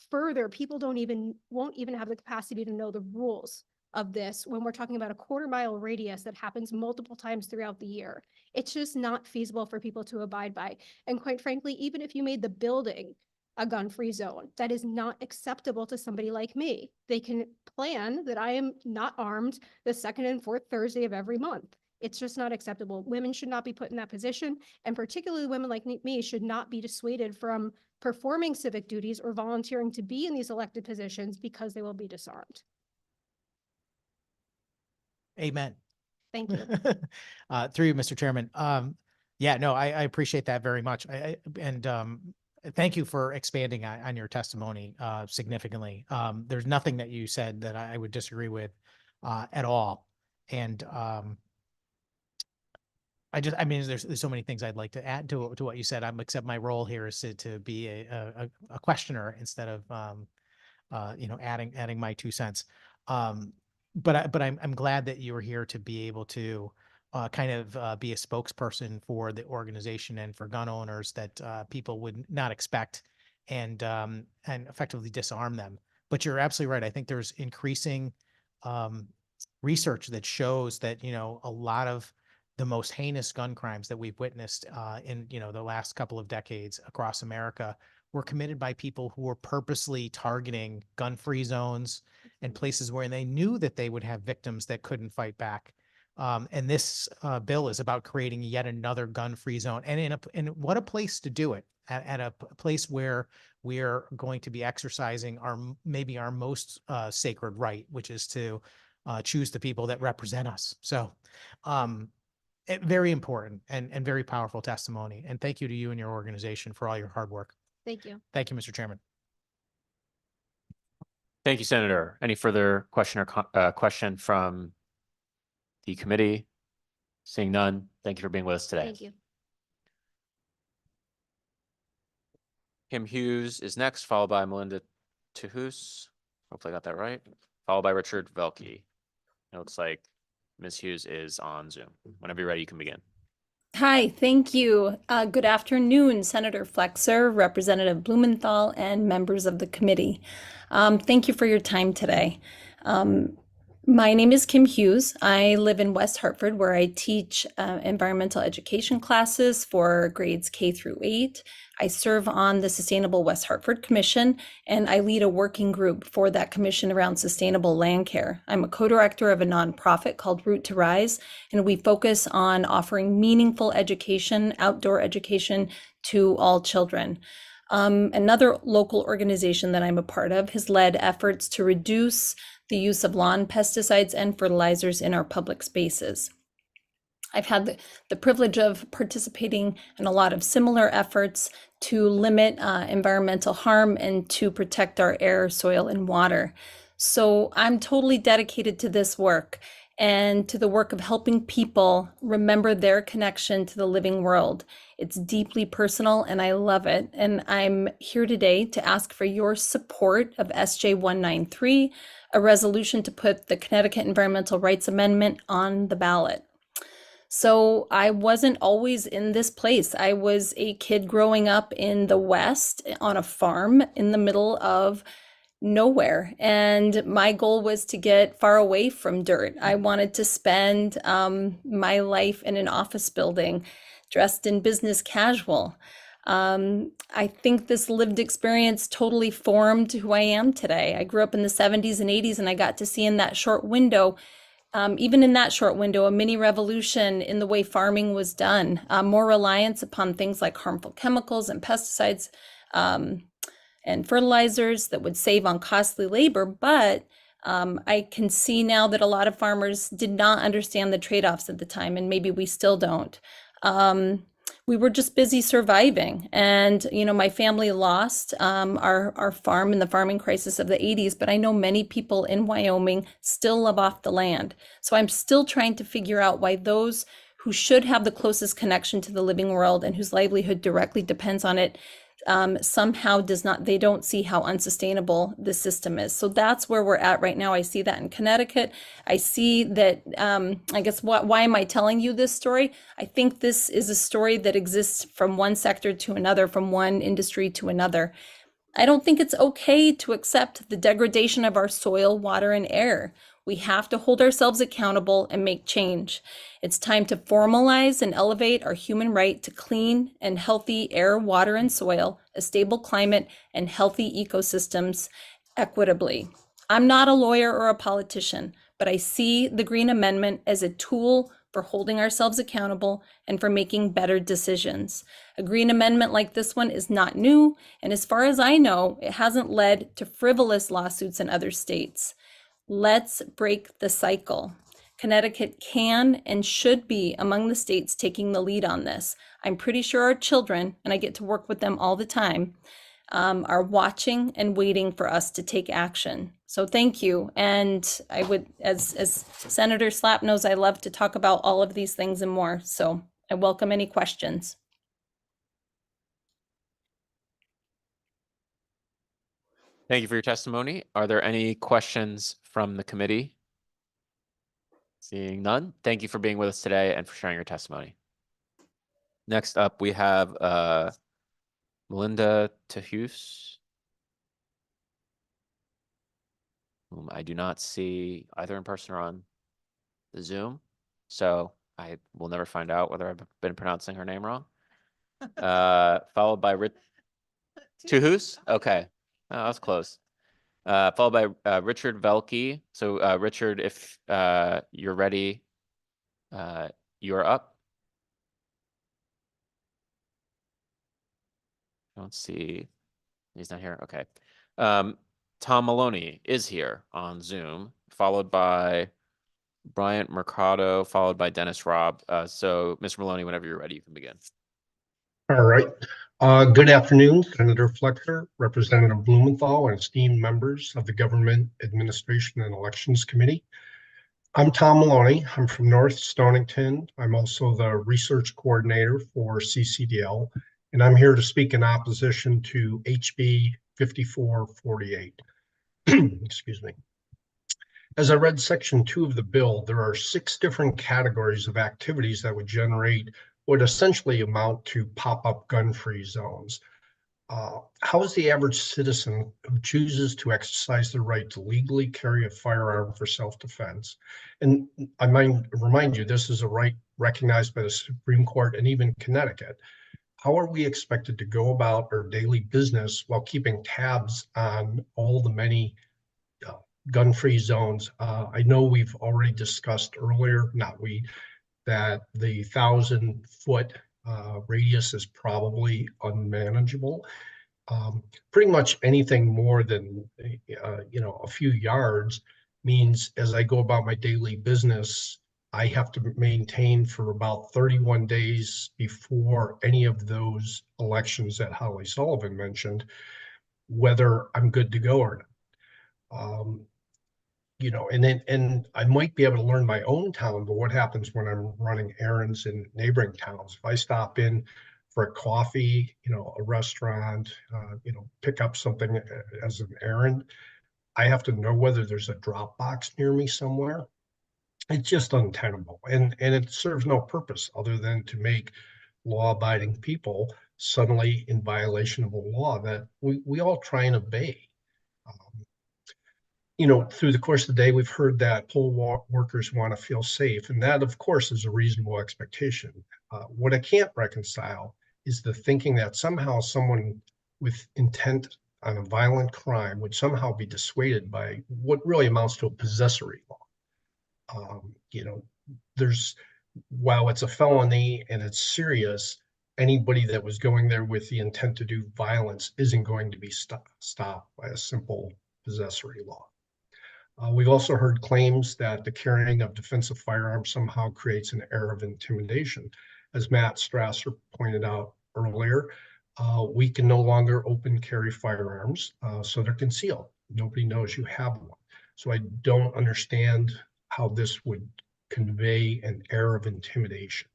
further, people won't even have the capacity to know the rules of this when we're talking about a 1/4 mile radius that happens multiple times throughout the year. It's just not feasible for people to abide by. And quite frankly, even if you made the building a gun-free zone, that is not acceptable to somebody like me. They can plan that I am not armed the second and fourth Thursday of every month. It's just not acceptable. Women should not be put in that position, and particularly women like me should not be dissuaded from performing civic duties or volunteering to be in these elected positions because they will be disarmed. Amen. Thank you. Through you, Mr. Chairman. Yeah, no, I appreciate that very much. thank you for expanding on your testimony significantly. There's nothing that you said that I would disagree with at all. And I mean, there's so many things I'd like to add to what you said. Except my role here is to be a questioner instead of adding my 2 cents. But I'm glad that you were here to be able to kind of be a spokesperson for the organization and for gun owners that people would not expect, and effectively disarm them. But you're absolutely right. I think there's increasing research that shows that a lot of the most heinous gun crimes that we've witnessed in the last couple of decades across America were committed by people who were purposely targeting gun-free zones and places where they knew that they would have victims that couldn't fight back. And this bill is about creating yet another gun-free zone, and what a place to do it, at a place where we're going to be exercising maybe our most sacred right, which is to choose the people that represent us. So very important and very powerful testimony. And thank you to you and your organization for all your hard work. Thank you. Thank you, Mr. Chairman. Thank you, Senator. Any further question or question from the committee? Seeing none, thank you for being with us today. Thank you. Kim Hughes is next, followed by Melinda Tuhus. Hopefully I got that right. Followed by Richard Velke. It looks like Ms. Hughes is on Zoom. Whenever you're ready, you can begin. Hi, thank you. Good afternoon, Senator Flexer, Representative Blumenthal, and members of the committee. Thank you for your time today. My name is Kim Hughes. I live in West Hartford, where I teach environmental education classes for grades K through 8. I serve on the Sustainable West Hartford Commission, and I lead a working group for that commission around sustainable land care. I'm a co-director of a nonprofit called Root to Rise, and we focus on offering meaningful education, outdoor education to all children. Another local organization that I'm a part of has led efforts to reduce the use of lawn pesticides and fertilizers in our public spaces. I've had the privilege of participating in a lot of similar efforts to limit environmental harm and to protect our air, soil, and water. So I'm totally dedicated to this work and to the work of helping people remember their connection to the living world. It's deeply personal and I love it. And I'm here today to ask for your support of SJ 193, a resolution to put the Connecticut Environmental Rights Amendment on the ballot. So I wasn't always in this place. I was a kid growing up in the West on a farm in the middle of nowhere. And my goal was to get far away from dirt. I wanted to spend my life in an office building, dressed in business casual. I think this lived experience totally formed who I am today. I grew up in the 70s and 80s, and I got to see in that short window, even in that short window, a mini revolution in the way farming was done, more reliance upon things like harmful chemicals and pesticides and fertilizers that would save on costly labor. But I can see now that a lot of farmers did not understand the trade-offs at the time, and maybe we still don't. We were just busy surviving. And, my family lost our farm in the farming crisis of the 80s, but I know many people in Wyoming still live off the land. So I'm still trying to figure out why those who should have the closest connection to the living world and whose livelihood directly depends on it somehow they don't see how unsustainable the system is. So that's where we're at right now. I see that in Connecticut. I see that, I guess, why am I telling you this story? I think this is a story that exists from one sector to another, from one industry to another. I don't think it's okay to accept the degradation of our soil, water, and air. We have to hold ourselves accountable and make change. It's time to formalize and elevate our human right to clean and healthy air, water, and soil, a stable climate, and healthy ecosystems equitably. I'm not a lawyer or a politician, but I see the Green Amendment as a tool for holding ourselves accountable and for making better decisions. A Green Amendment like this one is not new, and as far as I know, it hasn't led to frivolous lawsuits in other states. Let's break the cycle. Connecticut can and should be among the states taking the lead on this. I'm pretty sure our children, and I get to work with them all the time, are watching and waiting for us to take action. So thank you. And I would, as Senator Slapp knows, I love to talk about all of these things and more. So I welcome any questions. Thank you for your testimony. Are there any questions from the committee? Seeing none, thank you for being with us today and for sharing your testimony. Next up, we have Melinda Tehus, whom I do not see either in person or on the Zoom. So I will never find out whether I've been pronouncing her name wrong. Followed by Tehus? Okay, that was close. Followed by Richard Velke. So Richard, if you're ready, you're up. I don't see, he's not here. Okay. Tom Maloney is here on Zoom, followed by Bryant Mercado, followed by Dennis Robb. So Mr. Maloney, whenever you're ready, you can begin. All right. Good afternoon, Senator Flexer, Representative Blumenthal, and esteemed members of the Government Administration and Elections Committee. I'm Tom Maloney. I'm from North Stonington. I'm also the research coordinator for CCDL, and I'm here to speak in opposition to HB 5448. Excuse me. As I read Section 2 of the bill, there are 6 different categories of activities that would generate what essentially amount to pop-up gun-free zones. How is the average citizen who chooses to exercise their right to legally carry a firearm for self-defense? And I might remind you, this is a right recognized by the Supreme Court and even Connecticut. How are we expected to go about our daily business while keeping tabs on all the many gun-free zones? I know we've already discussed earlier, that the 1,000-foot radius is probably unmanageable. Pretty much anything more than a few yards means, as I go about my daily business, I have to maintain for about 31 days before any of those elections that Holly Sullivan mentioned, whether I'm good to go or not. And I might be able to learn my own town, but what happens when I'm running errands in neighboring towns? If I stop in for a coffee, a restaurant, pick up something as an errand, I have to know whether there's a drop box near me somewhere. It's just untenable, and it serves no purpose other than to make law-abiding people suddenly in violation of a law that we all try and obey. Through the course of the day, we've heard that poll workers want to feel safe, and that, of course, is a reasonable expectation. What I can't reconcile is the thinking that somehow someone with intent on a violent crime would somehow be dissuaded by what really amounts to a possessory law. While it's a felony and it's serious, anybody that was going there with the intent to do violence isn't going to be stopped by a simple possessory law. We've also heard claims that the carrying of defensive firearms somehow creates an air of intimidation. As Matt Strasser pointed out earlier, we can no longer open carry firearms, so they're concealed. Nobody knows you have one. So I don't understand how this would convey an air of intimidation.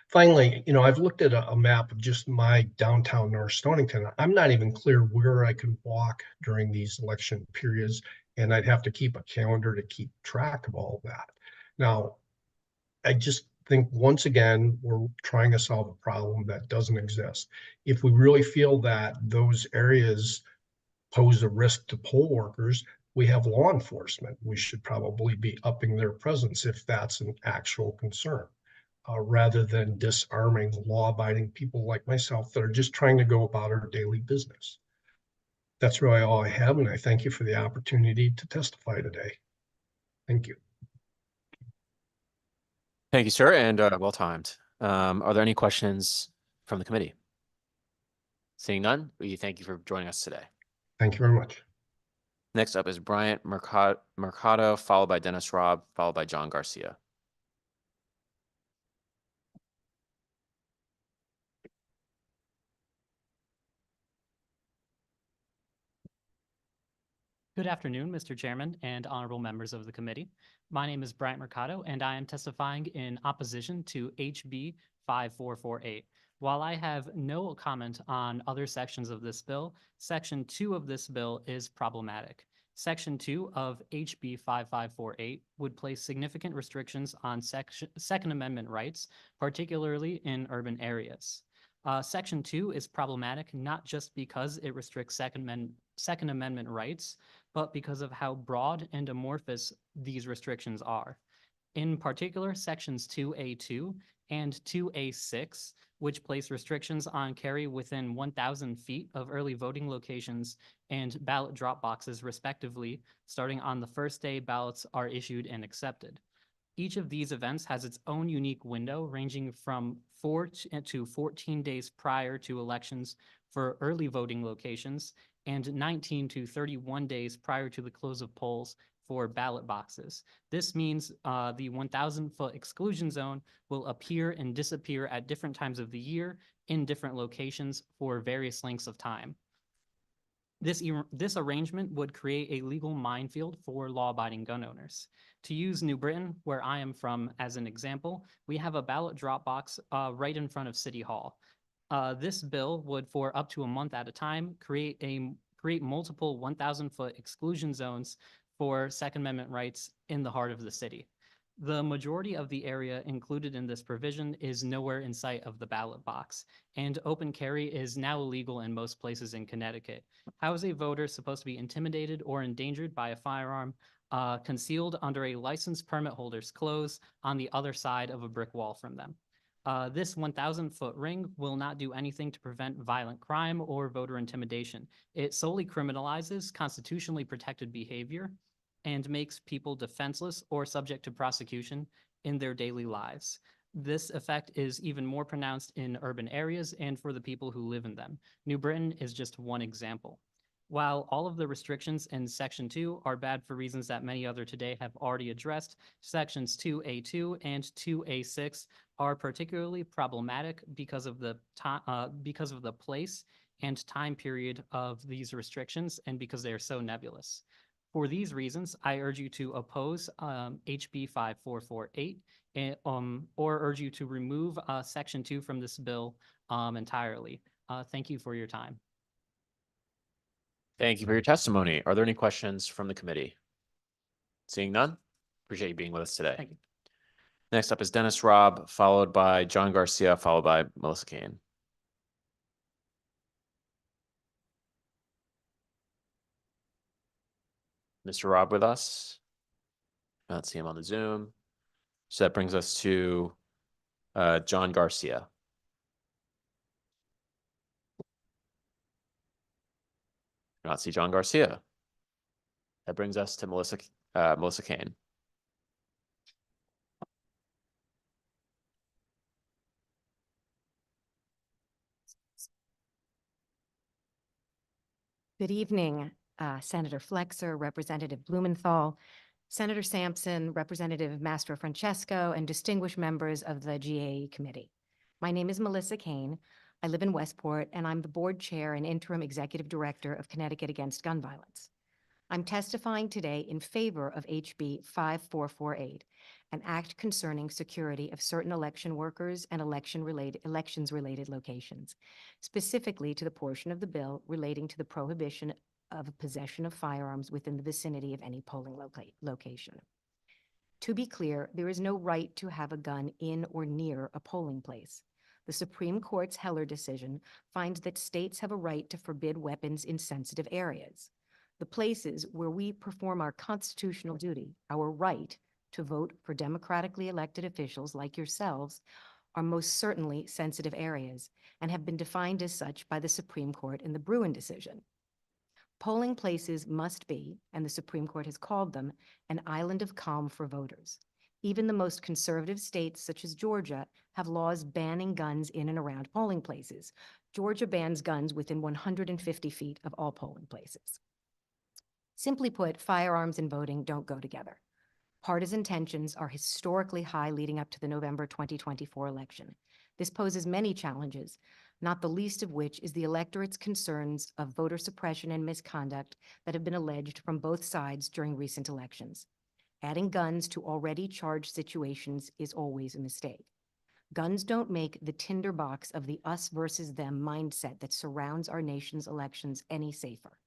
Finally, I've looked at a map of just my downtown North Stonington. I'm not even clear where I can walk during these election periods, and I'd have to keep a calendar to keep track of all of that. Now, I just think, once again, we're trying to solve a problem that doesn't exist. If we really feel that those areas pose a risk to poll workers, we have law enforcement. We should probably be upping their presence if that's an actual concern, rather than disarming law-abiding people like myself that are just trying to go about our daily business. That's really all I have, and I thank you for the opportunity to testify today. Thank you. Thank you, sir, and well timed. Are there any questions from the committee? Seeing none, we thank you for joining us today. Thank you very much. Next up is Bryant Mercado, followed by Dennis Robb, followed by John Garcia. Good afternoon, Mr. Chairman and honorable members of the committee. My name is Bryant Mercado, and I am testifying in opposition to HB 5448. While I have no comment on other sections of this bill, Section 2 of this bill is problematic. Section 2 of HB 5548 would place significant restrictions on Second Amendment rights, particularly in urban areas. Section 2 is problematic not just because it restricts Second Amendment rights, but because of how broad and amorphous these restrictions are. In particular, sections 2A2 and 2A6, which place restrictions on carry within 1,000 feet of early voting locations and ballot drop boxes respectively, starting on the first day ballots are issued and accepted. Each of these events has its own unique window ranging from 4 to 14 days prior to elections for early voting locations and 19 to 31 days prior to the close of polls for ballot boxes. This means the 1,000-foot exclusion zone will appear and disappear at different times of the year in different locations for various lengths of time. This arrangement would create a legal minefield for law-abiding gun owners. To use New Britain, where I am from, as an example, we have a ballot drop box right in front of City Hall. This bill would, for up to a month at a time, create multiple 1,000-foot exclusion zones for Second Amendment rights in the heart of the city. The majority of the area included in this provision is nowhere in sight of the ballot box, and open carry is now illegal in most places in Connecticut. How is a voter supposed to be intimidated or endangered by a firearm concealed under a license permit holder's clothes on the other side of a brick wall from them? This 1,000-foot ring will not do anything to prevent violent crime or voter intimidation. It solely criminalizes constitutionally protected behavior and makes people defenseless or subject to prosecution in their daily lives. This effect is even more pronounced in urban areas and for the people who live in them. New Britain is just one example. While all of the restrictions in Section 2 are bad for reasons that many others today have already addressed, Sections 2A2 and 2A6 are particularly problematic because of the place and time period of these restrictions and because they are so nebulous. For these reasons, I urge you to oppose HB 5448 or urge you to remove Section 2 from this bill entirely. Thank you for your time. Thank you for your testimony. Are there any questions from the committee? Seeing none, appreciate you being with us today. Thank you. Next up is Dennis Robb, followed by John Garcia, followed by Melissa Kane. Mr. Robb with us? Not see him on the Zoom. So that brings us to John Garcia. Not see John Garcia. That brings us to Melissa Kane. Good evening, Senator Flexer, Representative Blumenthal, Senator Sampson, Representative Mastro Francesco, and distinguished members of the GAE committee. My name is Melissa Kane. I live in Westport, and I'm the board chair and interim executive director of Connecticut Against Gun Violence. I'm testifying today in favor of HB 5448, an act concerning security of certain election workers and elections-related locations, specifically to the portion of the bill relating to the prohibition of possession of firearms within the vicinity of any polling location. To be clear, there is no right to have a gun in or near a polling place. The Supreme Court's Heller decision finds that states have a right to forbid weapons in sensitive areas. The places where we perform our constitutional duty, our right to vote for democratically elected officials like yourselves, are most certainly sensitive areas and have been defined as such by the Supreme Court in the Bruin decision. Polling places must be, and the Supreme Court has called them, an island of calm for voters. Even the most conservative states, such as Georgia, have laws banning guns in and around polling places. Georgia bans guns within 150 feet of all polling places. Simply put, firearms and voting don't go together. Partisan tensions are historically high leading up to the November 2024 election. This poses many challenges, not the least of which is the electorate's concerns of voter suppression and misconduct that have been alleged from both sides during recent elections. Adding guns to already charged situations is always a mistake. Guns don't make the tinderbox of the us versus them mindset that surrounds our nation's elections any safer.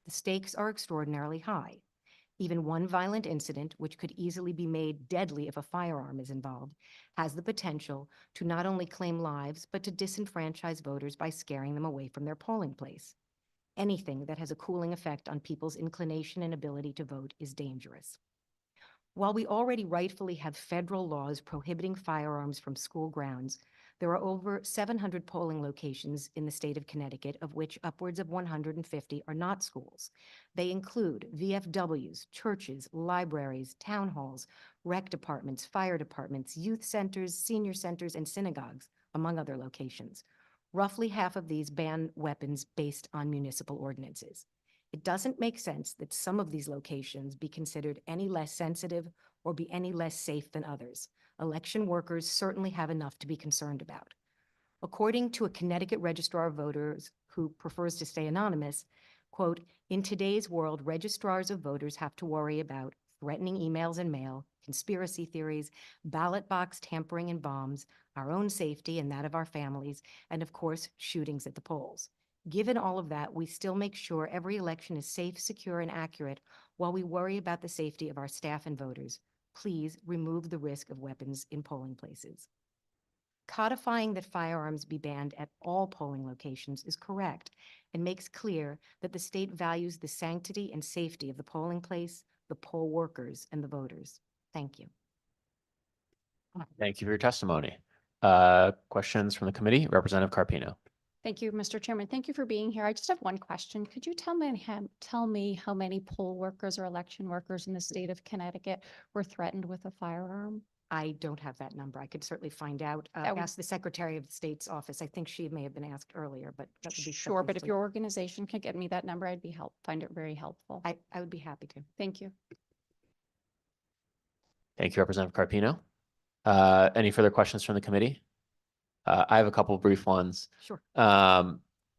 The stakes are extraordinarily high. Even one violent incident, which could easily be made deadly if a firearm is involved, has the potential to not only claim lives, but to disenfranchise voters by scaring them away from their polling place. Anything that has a cooling effect on people's inclination and ability to vote is dangerous. While we already rightfully have federal laws prohibiting firearms from school grounds, there are over 700 polling locations in the state of Connecticut, of which upwards of 150 are not schools. They include VFWs, churches, libraries, town halls, rec departments, fire departments, youth centers, senior centers, and synagogues, among other locations. Roughly half of these ban weapons based on municipal ordinances. It doesn't make sense that some of these locations be considered any less sensitive or be any less safe than others. Election workers certainly have enough to be concerned about. According to a Connecticut registrar of voters who prefers to stay anonymous, quote, "In today's world, registrars of voters have to worry about threatening emails and mail, conspiracy theories, ballot box tampering and bombs, our own safety and that of our families, and of course, shootings at the polls. Given all of that, we still make sure every election is safe, secure, and accurate while we worry about the safety of our staff and voters. Please remove the risk of weapons in polling places." Codifying that firearms be banned at all polling locations is correct and makes clear that the state values the sanctity and safety of the polling place, the poll workers, and the voters. Thank you. Thank you for your testimony. Questions from the committee? Representative Carpino. Thank you, Mr. Chairman. Thank you for being here. I just have one question. Could you tell me how many poll workers or election workers in the state of Connecticut were threatened with a firearm? I don't have that number. I could certainly find out. That would- Ask the Secretary of the State's office. I think she may have been asked earlier, but that would be Sure, but if something your organization could get me that number, find it very helpful. I would be happy to. Thank you. Thank you, Representative Carpino. Any further questions from the committee? I have a couple of brief ones. Sure.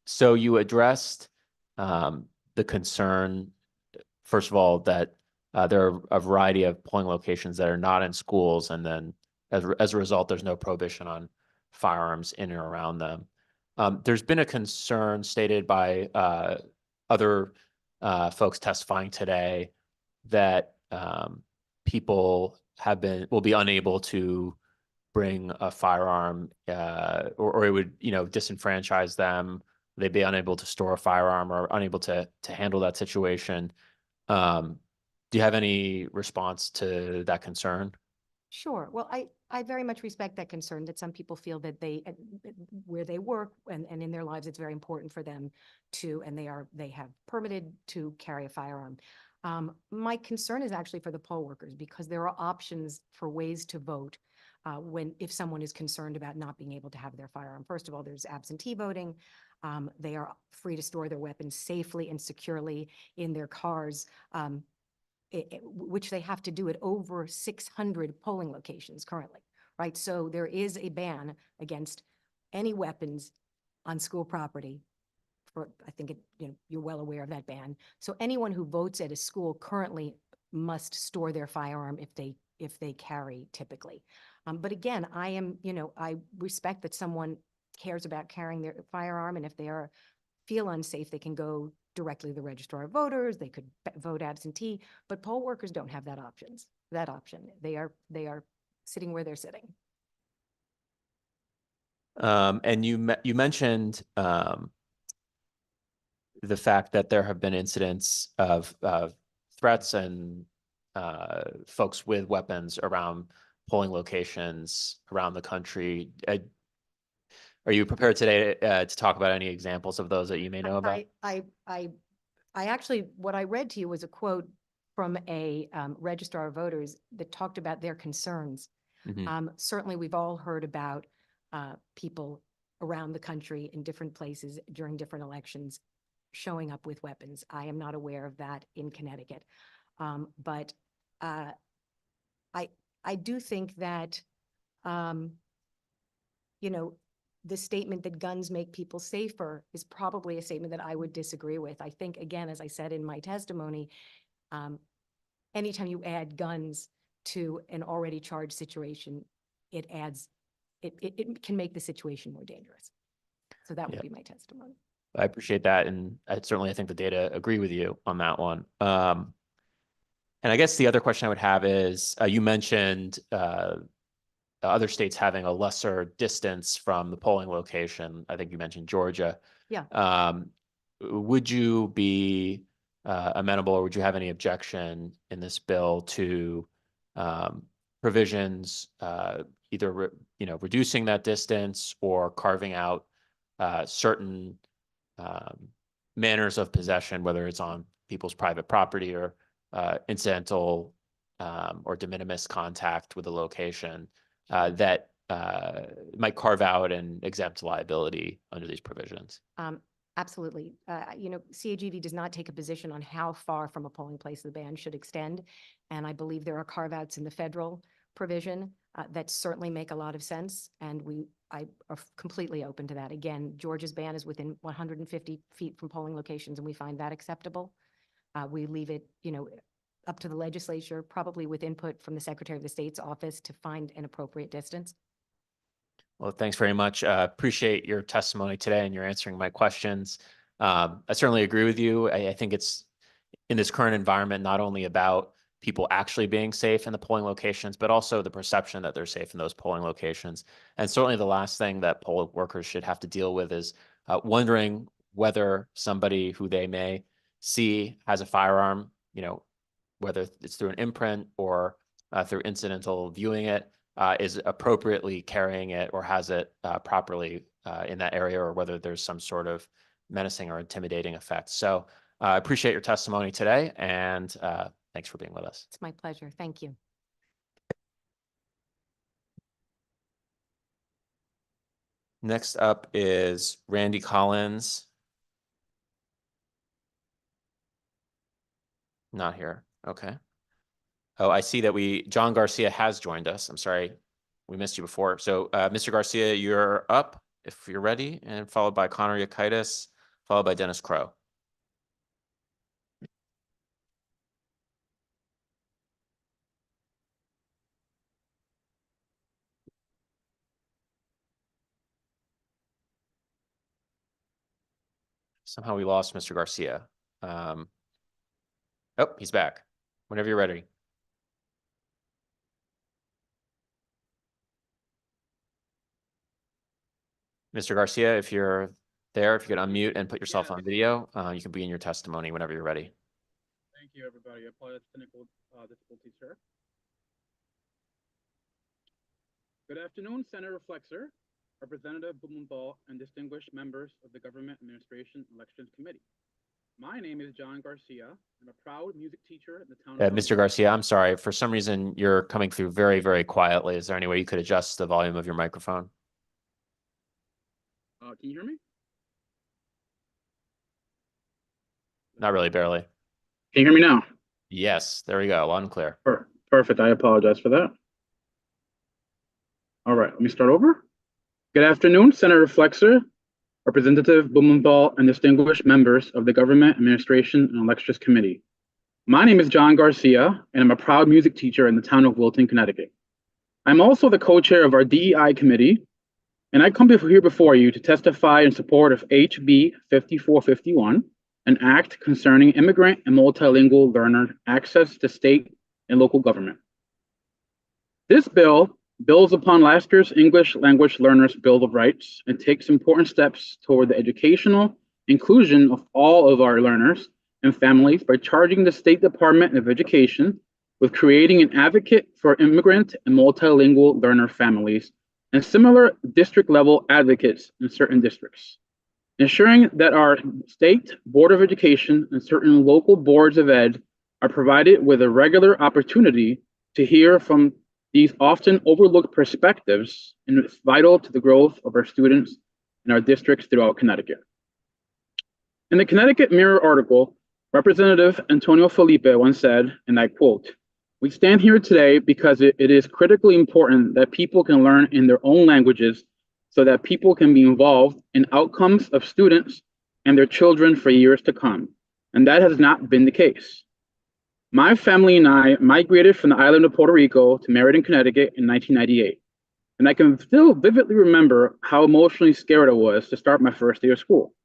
So you addressed the concern, first of all, that there are a variety of polling locations that are not in schools, and then as a result, there's no prohibition on firearms in and around them. There's been a concern stated by other folks testifying today that people will be unable to bring a firearm, or it would, disenfranchise them. They'd be unable to store a firearm or unable to handle that situation. Do you have any response to that concern? Sure. Well, I very much respect that concern that some people feel that where they work and in their lives, it's very important for them to, and they have permitted to carry a firearm. My concern is actually for the poll workers, because there are options for ways to vote if someone is concerned about not being able to have their firearm. First of all, there's absentee voting. They are free to store their weapons safely and securely in their cars, which they have to do at over 600 polling locations currently, right? So there is a ban against any weapons on school property. I think you're well aware of that ban. So anyone who votes at a school currently must store their firearm if they carry typically. But again, I respect that someone cares about carrying their firearm, and if they feel unsafe, they can go directly to the registrar of voters. They could vote absentee, but poll workers don't have that option. They are sitting where they're sitting. And you mentioned the fact that there have been incidents of threats and folks with weapons around polling locations around the country. Are you prepared today to talk about any examples of those that you may know about? I actually, what I read to you was a quote from a registrar of voters that talked about their concerns. Certainly, we've all heard about people around the country in different places during different elections showing up with weapons. I am not aware of that in Connecticut. But I do think that, you know, the statement that guns make people safer is probably a statement that I would disagree with. I think, again, as I said in my testimony, anytime you add guns to an already charged situation, it can make the situation more dangerous. So that would Yeah. be my testimony. I appreciate that. And I think the data agree with you on that one. And I guess the other question I would have is, you mentioned other states having a lesser distance from the polling location. I think you mentioned Georgia. Yeah. Would you be amenable, or would you have any objection in this bill to provisions either reducing that distance or carving out certain manners of possession, whether it's on people's private property or incidental or de minimis contact with the location, that might carve out and exempt liability under these provisions? Absolutely. You know, CAGV does not take a position on how far from a polling place the ban should extend. And I believe there are carve-outs in the federal provision that certainly make a lot of sense. And I are completely open to that. Again, Georgia's ban is within 150 feet from polling locations, and we find that acceptable. We leave it, you know, up to the legislature, probably with input from the Secretary of the State's office, to find an appropriate distance. Well, thanks very much. Appreciate your testimony today and your answering my questions. I certainly agree with you. I think it's, in this current environment, not only about people actually being safe in the polling locations, but also the perception that they're safe in those polling locations. And certainly the last thing that poll workers should have to deal with is wondering whether somebody who they may see has a firearm, you know, whether it's through an imprint or through incidental viewing it, is appropriately carrying it or has it properly in that area, or whether there's some sort of menacing or intimidating effect. So I appreciate your testimony today, and thanks for being with us. It's my pleasure. Thank you. Next up is Randy Collins. Not here. Okay. Oh, I see that John Garcia has joined us. I'm sorry, we missed you before. So Mr. Garcia, you're up if you're ready, and followed by Connor Yakaitis, followed by Dennis Crow. Somehow we lost Mr. Garcia. Oh, he's back. Whenever you're ready. Mr. Garcia, if you're there, if you could unmute and put yourself on video, you can begin your testimony whenever you're ready. Thank you, everybody. I apologize for technical difficulties here. Good afternoon, Senator Flexer, Representative Blumenthal, and distinguished members of the Government Administration Elections Committee. My name is John Garcia. I'm a proud music teacher in the town of Mr. Garcia, I'm sorry. For some reason, you're coming through very, very quietly. Is there any way you could adjust the volume of your microphone? Can you hear me? Not really, barely. Can you hear me now? Yes, there we go. Loud and clear. Perfect. I apologize for that. All right, let me start over. Good afternoon, Senator Flexer, Representative Blumenthal, and distinguished members of the Government Administration and Elections Committee. My name is John Garcia, and I'm a proud music teacher in the town of Wilton, Connecticut. I'm also the co-chair of our DEI committee, and I come here before you to testify in support of HB 5451, an act concerning immigrant and multilingual learner access to state and local government. This bill builds upon last year's English Language Learners Bill of Rights and takes important steps toward the educational inclusion of all of our learners and families by charging the State Department of Education with creating an advocate for immigrant and multilingual learner families and similar district-level advocates in certain districts, ensuring that our State Board of Education and certain local boards of ed are provided with a regular opportunity to hear from these often overlooked perspectives, and it's vital to the growth of our students in our districts throughout Connecticut. In the Connecticut Mirror article, Representative Antonio Felipe once said, and I quote, "We stand here today because it is critically important that people can learn in their own languages so that people can be involved in outcomes of students and their children for years to come. And that has not been the case. My family and I migrated from the island of Puerto Rico to Meriden, Connecticut in 1998. And I can still vividly remember how emotionally scared I was to start my first day of school.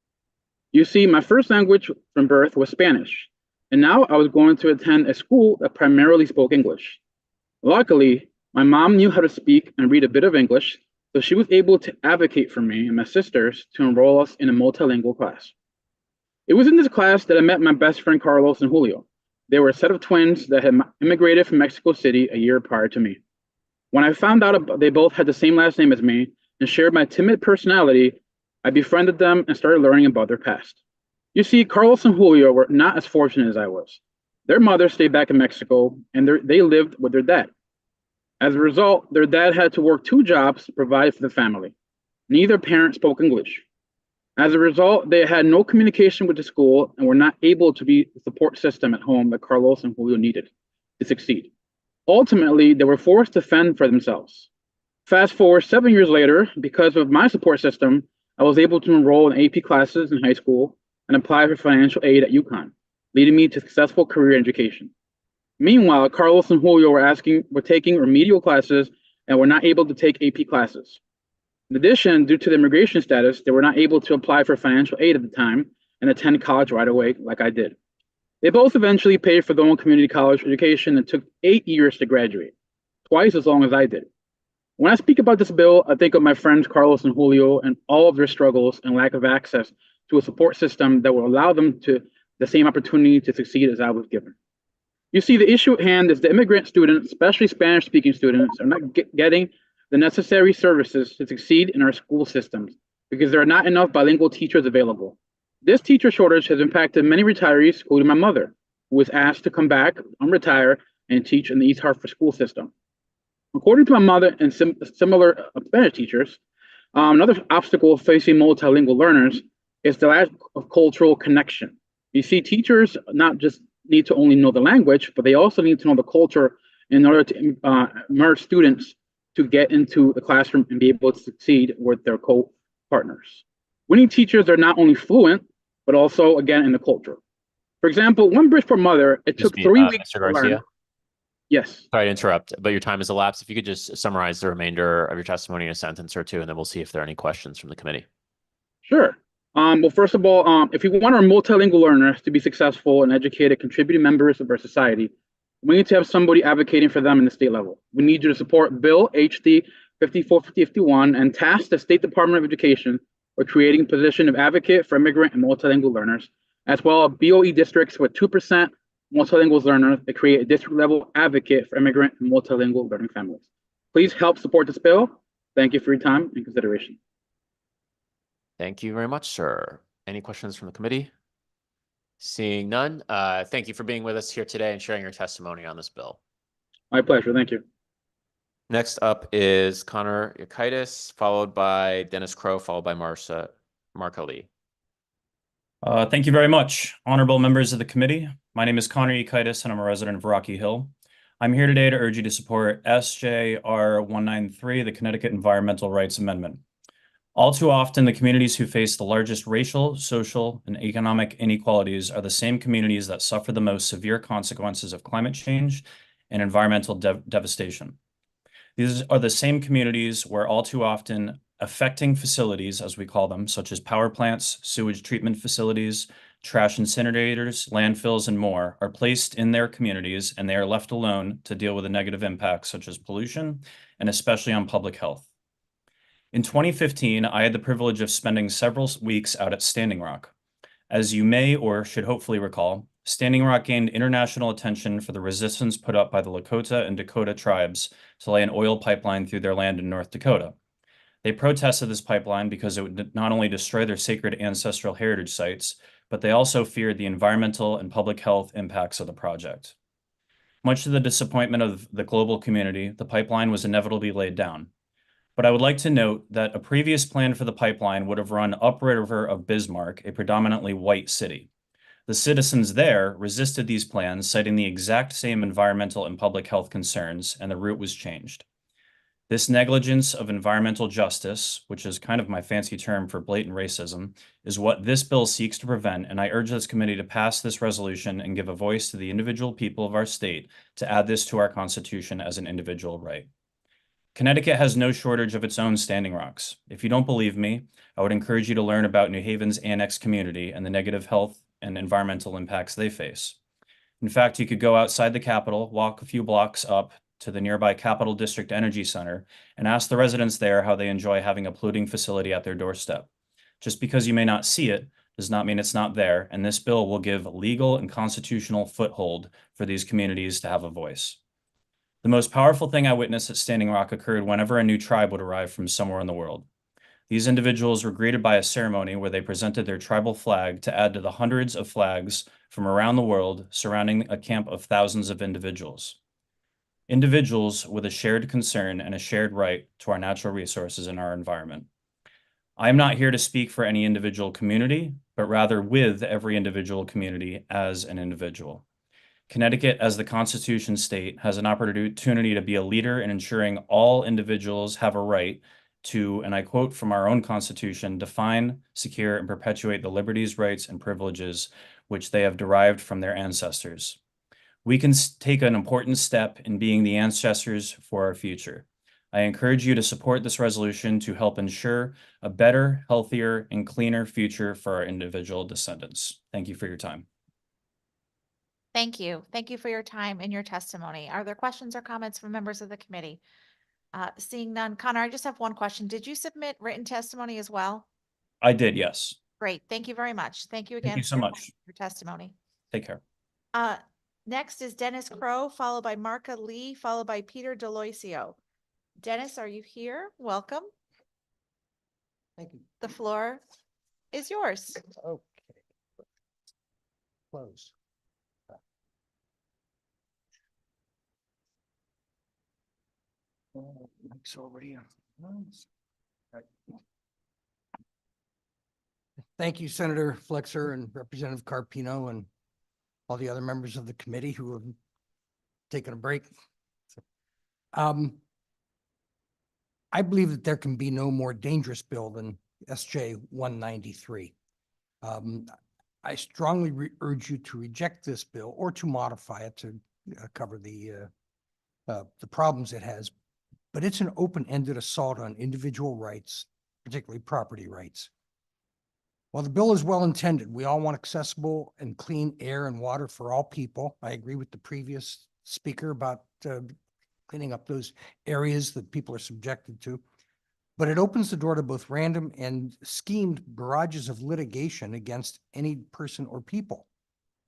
You see, my first language from birth was Spanish, and now I was going to attend a school that primarily spoke English. Luckily, my mom knew how to speak and read a bit of English, so she was able to advocate for me and my sisters to enroll us in a multilingual class. It was in this class that I met my best friend Carlos and Julio. They were a set of twins that had immigrated from Mexico City a year prior to me. When I found out they both had the same last name as me and shared my timid personality, I befriended them and started learning about their past. You see, Carlos and Julio were not as fortunate as I was. Their mother stayed back in Mexico and they lived with their dad. As a result, their dad had to work 2 jobs to provide for the family. Neither parent spoke English. As a result, they had no communication with the school and were not able to be the support system at home that Carlos and Julio needed to succeed. Ultimately, they were forced to fend for themselves. Fast forward 7 years later, because of my support system, I was able to enroll in AP classes in high school and apply for financial aid at UConn, leading me to successful career education. Meanwhile, Carlos and Julio were taking remedial classes and were not able to take AP classes. In addition, due to their immigration status, they were not able to apply for financial aid at the time and attend college right away like I did. They both eventually paid for their own community college education and took 8 years to graduate, twice as long as I did. When I speak about this bill, I think of my friends Carlos and Julio and all of their struggles and lack of access to a support system that will allow them to the same opportunity to succeed as I was given. You see, the issue at hand is the immigrant students, especially Spanish-speaking students, are not getting the necessary services to succeed in our school systems because there are not enough bilingual teachers available. This teacher shortage has impacted many retirees, including my mother, who was asked to come back, unretire, and teach in the East Hartford school system. According to my mother and similar Spanish teachers, another obstacle facing multilingual learners is the lack of cultural connection. You see, teachers not just need to only know the language, but they also need to know the culture in order to immerse students to get into the classroom and be able to succeed with their co-partners. We need teachers that are not only fluent, but also, again, in the culture. For example, one Bridgeport mother, it took 3 weeks Mr. to learn. Garcia? Yes. Sorry to interrupt, but your time has elapsed. If you could just summarize the remainder of your testimony in a sentence or two, and then we'll see if there are any questions from the committee. Sure. Well, first of all, if we want our multilingual learners to be successful and educated, contributing members of our society, we need to have somebody advocating for them in the state level. We need you to support Bill HD 5451 and task the State Department of Education with creating a position of advocate for immigrant and multilingual learners, as well as BOE districts with 2% multilingual learners to create a district level advocate for immigrant and multilingual learning families. Please help support this bill. Thank you for your time and consideration. Thank you very much, sir. Any questions from the committee? Seeing none, thank you for being with us here today and sharing your testimony on this bill. My pleasure. Thank you. Next up is Connor Yakaitis, followed by Dennis Crow, followed by Mark Ali. Thank you very much, honorable members of the committee. My name is Connor Yakaitis, and I'm a resident of Rocky Hill. I'm here today to urge you to support SJR 193, the Connecticut Environmental Rights Amendment. All too often, the communities who face the largest racial, social, and economic inequalities are the same communities that suffer the most severe consequences of climate change and environmental devastation. These are the same communities where all too often affecting facilities, as we call them, such as power plants, sewage treatment facilities, trash incinerators, landfills, and more, are placed in their communities, and they are left alone to deal with the negative impacts such as pollution, and especially on public health. In 2015, I had the privilege of spending several weeks out at Standing Rock. As you may or should hopefully recall, Standing Rock gained international attention for the resistance put up by the Lakota and Dakota tribes to lay an oil pipeline through their land in North Dakota. They protested this pipeline because it would not only destroy their sacred ancestral heritage sites, but they also feared the environmental and public health impacts of the project. Much to the disappointment of the global community, the pipeline was inevitably laid down. But I would like to note that a previous plan for the pipeline would have run upriver of Bismarck, a predominantly white city. The citizens there resisted these plans, citing the exact same environmental and public health concerns, and the route was changed. This negligence of environmental justice, which is kind of my fancy term for blatant racism, is what this bill seeks to prevent, and I urge this committee to pass this resolution and give a voice to the individual people of our state to add this to our Constitution as an individual right. Connecticut has no shortage of its own standing rocks. If you don't believe me, I would encourage you to learn about New Haven's annex community and the negative health and environmental impacts they face. In fact, you could go outside the Capitol, walk a few blocks up to the nearby Capital District Energy Center, and ask the residents there how they enjoy having a polluting facility at their doorstep. Just because you may not see it does not mean it's not there, and this bill will give legal and constitutional foothold for these communities to have a voice. The most powerful thing I witnessed at Standing Rock occurred whenever a new tribe would arrive from somewhere in the world. These individuals were greeted by a ceremony where they presented their tribal flag to add to the hundreds of flags from around the world surrounding a camp of thousands of individuals. Individuals with a shared concern and a shared right to our natural resources and our environment. I am not here to speak for any individual community, but rather with every individual community as an individual. Connecticut, as the Constitution state, has an opportunity to be a leader in ensuring all individuals have a right to, and I quote from our own Constitution, define, secure, and perpetuate the liberties, rights, and privileges which they have derived from their ancestors. We can take an important step in being the ancestors for our future. I encourage you to support this resolution to help ensure a better, healthier, and cleaner future for our individual descendants. Thank you for your time. Thank you. Thank you for your time and your testimony. Are there questions or comments from members of the committee? Seeing none. Connor, I just have one question. Did you submit written testimony as well? I did, yes. Great. Thank you very much. Thank you again. Thank you so for much. your testimony. Take care. Next is Dennis Crow, followed by Marka Lee, followed by Peter Deloisio. Dennis, are you here? Welcome. Thank you. The floor is yours. Okay. Close. Mike's over here. Thank you, Senator Flexer and Representative Carpino and all the other members of the committee who have taken a break. I believe that there can be no more dangerous bill than SJ 193. I strongly urge you to reject this bill or to modify it to cover the problems it has. But it's an open-ended assault on individual rights, particularly property rights. While the bill is well-intended, we all want accessible and clean air and water for all people. I agree with the previous speaker about cleaning up those areas that people are subjected to. But it opens the door to both random and schemed barrages of litigation against any person or people.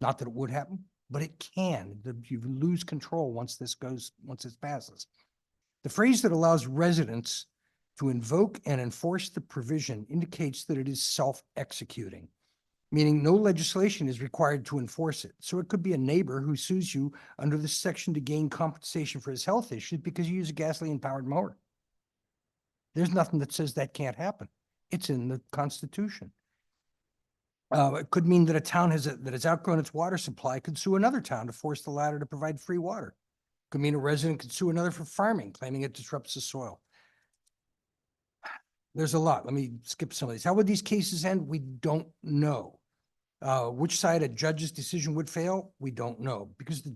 Not that it would happen, but it can. You lose control once this passes. The phrase that allows residents to invoke and enforce the provision indicates that it is self-executing, meaning no legislation is required to enforce it. So it could be a neighbor who sues you under this section to gain compensation for his health issues because you use a gasoline-powered mower. There's nothing that says that can't happen. It's in the Constitution. It could mean that a town that has outgrown its water supply could sue another town to force the latter to provide free water. Could mean a resident could sue another for farming, claiming it disrupts the soil. There's a lot. Let me skip some of these. How would these cases end? We don't know. Which side a judge's decision would fail? We don't know, because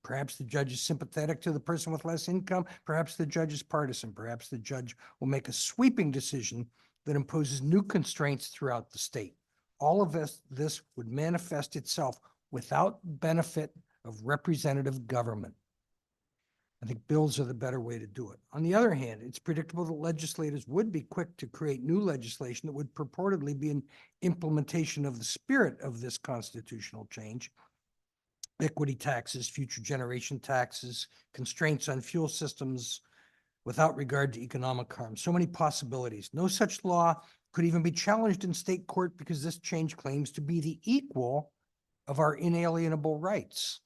perhaps the judge is sympathetic to the person with less income. Perhaps the judge is partisan. Perhaps the judge will make a sweeping decision that imposes new constraints throughout the state. All of this would manifest itself without benefit of representative government. I think bills are the better way to do it. On the other hand, it's predictable that legislators would be quick to create new legislation that would purportedly be an implementation of the spirit of this constitutional change. Equity taxes, future generation taxes, constraints on fuel systems without regard to economic harm. So many possibilities. No such law could even be challenged in state court because this change claims to be the equal of our inalienable rights.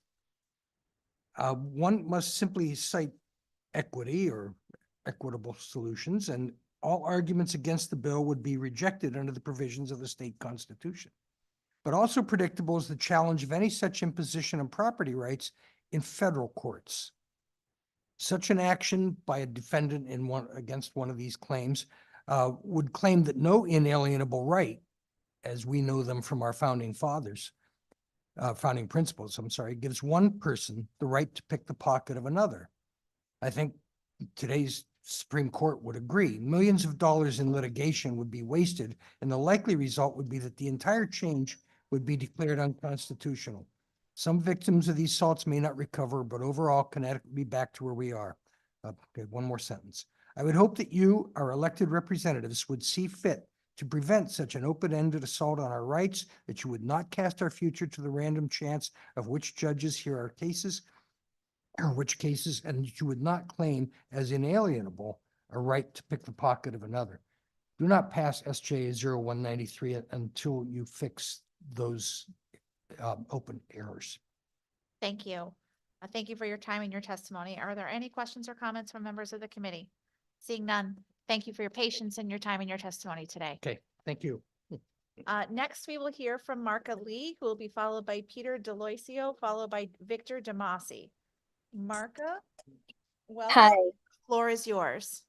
One must simply cite equity or equitable solutions, and all arguments against the bill would be rejected under the provisions of the state constitution. But also predictable is the challenge of any such imposition on property rights in federal courts. Such an action by a defendant against one of these claims would claim that no inalienable right, as we know them from our founding principles, gives one person the right to pick the pocket of another. I think today's Supreme Court would agree. Millions of dollars in litigation would be wasted, and the likely result would be that the entire change would be declared unconstitutional. Some victims of these assaults may not recover, but overall, Connecticut will be back to where we are. Okay, one more sentence. I would hope that you, our elected representatives, would see fit to prevent such an open-ended assault on our rights, that you would not cast our future to the random chance of which judges hear our cases, or which cases, and that you would not claim as inalienable a right to pick the pocket of another. Do not pass SJ 0193 until you fix those open errors. Thank you. Thank you for your time and your testimony. Are there any questions or comments from members of the committee? Seeing none, thank you for your patience and your time and your testimony today. Okay, thank you. Next, we will hear from Marka Lee, who will be followed by Peter Deloisio, followed by Victor Demasi. Marka, welcome. Hi. The floor is yours.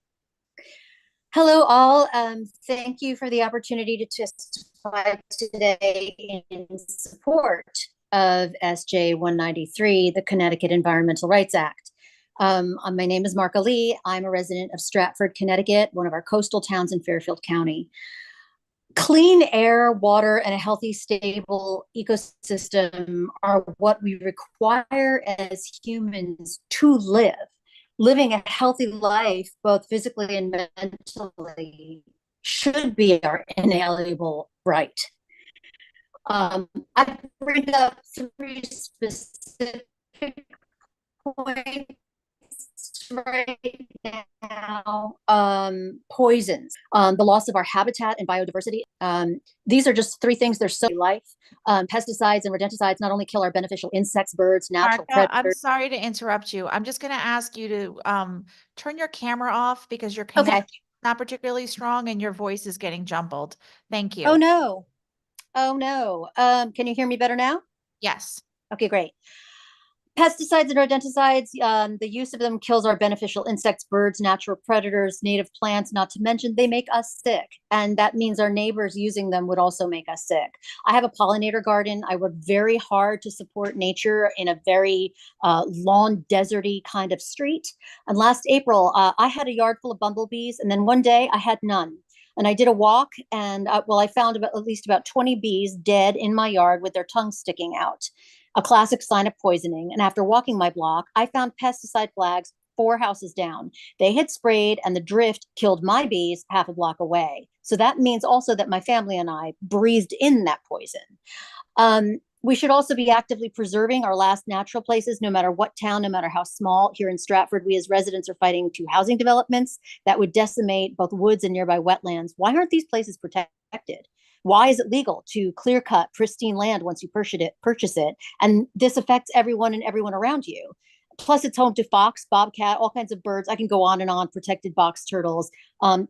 Hello, all. Thank you for the opportunity to testify today in support of SJ 193, the Connecticut Environmental Rights Act. My name is Marka Lee. I'm a resident of Stratford, Connecticut, one of our coastal towns in Fairfield County. Clean air, water, and a healthy, stable ecosystem are what we require as humans to live. Living a healthy life, both physically and mentally, should be our inalienable right. I bring up 3 specific points right now. Poisons, the loss of our habitat and biodiversity. These are just 3 things. They're so life. Pesticides and rodenticides not only kill our beneficial insects, birds, natural Marka, predators. I'm sorry to interrupt you. I'm just going to ask you to turn your camera off because your connection is not particularly strong and your voice is getting jumbled. Thank you. Oh no. Oh no. Can you hear me better now? Yes. Okay, great. Pesticides and rodenticides, the use of them kills our beneficial insects, birds, natural predators, native plants, not to mention they make us sick. And that means our neighbors using them would also make us sick. I have a pollinator garden. I work very hard to support nature in a very lawn deserty kind of street. And last April, I had a yard full of bumblebees, and then one day I had none. And I did a walk, and I found at least about 20 bees dead in my yard with their tongues sticking out. A classic sign of poisoning. And after walking my block, I found pesticide flags 4 houses down. They had sprayed, and the drift killed my bees half a block away. So that means also that my family and I breathed in that poison. We should also be actively preserving our last natural places, no matter what town, no matter how small. Here in Stratford, we as residents are fighting 2 housing developments that would decimate both woods and nearby wetlands. Why aren't these places protected? Why is it legal to clear cut pristine land once you purchase it? And this affects everyone and everyone around you. Plus, it's home to fox, bobcat, all kinds of birds. I can go on and on, protected box turtles,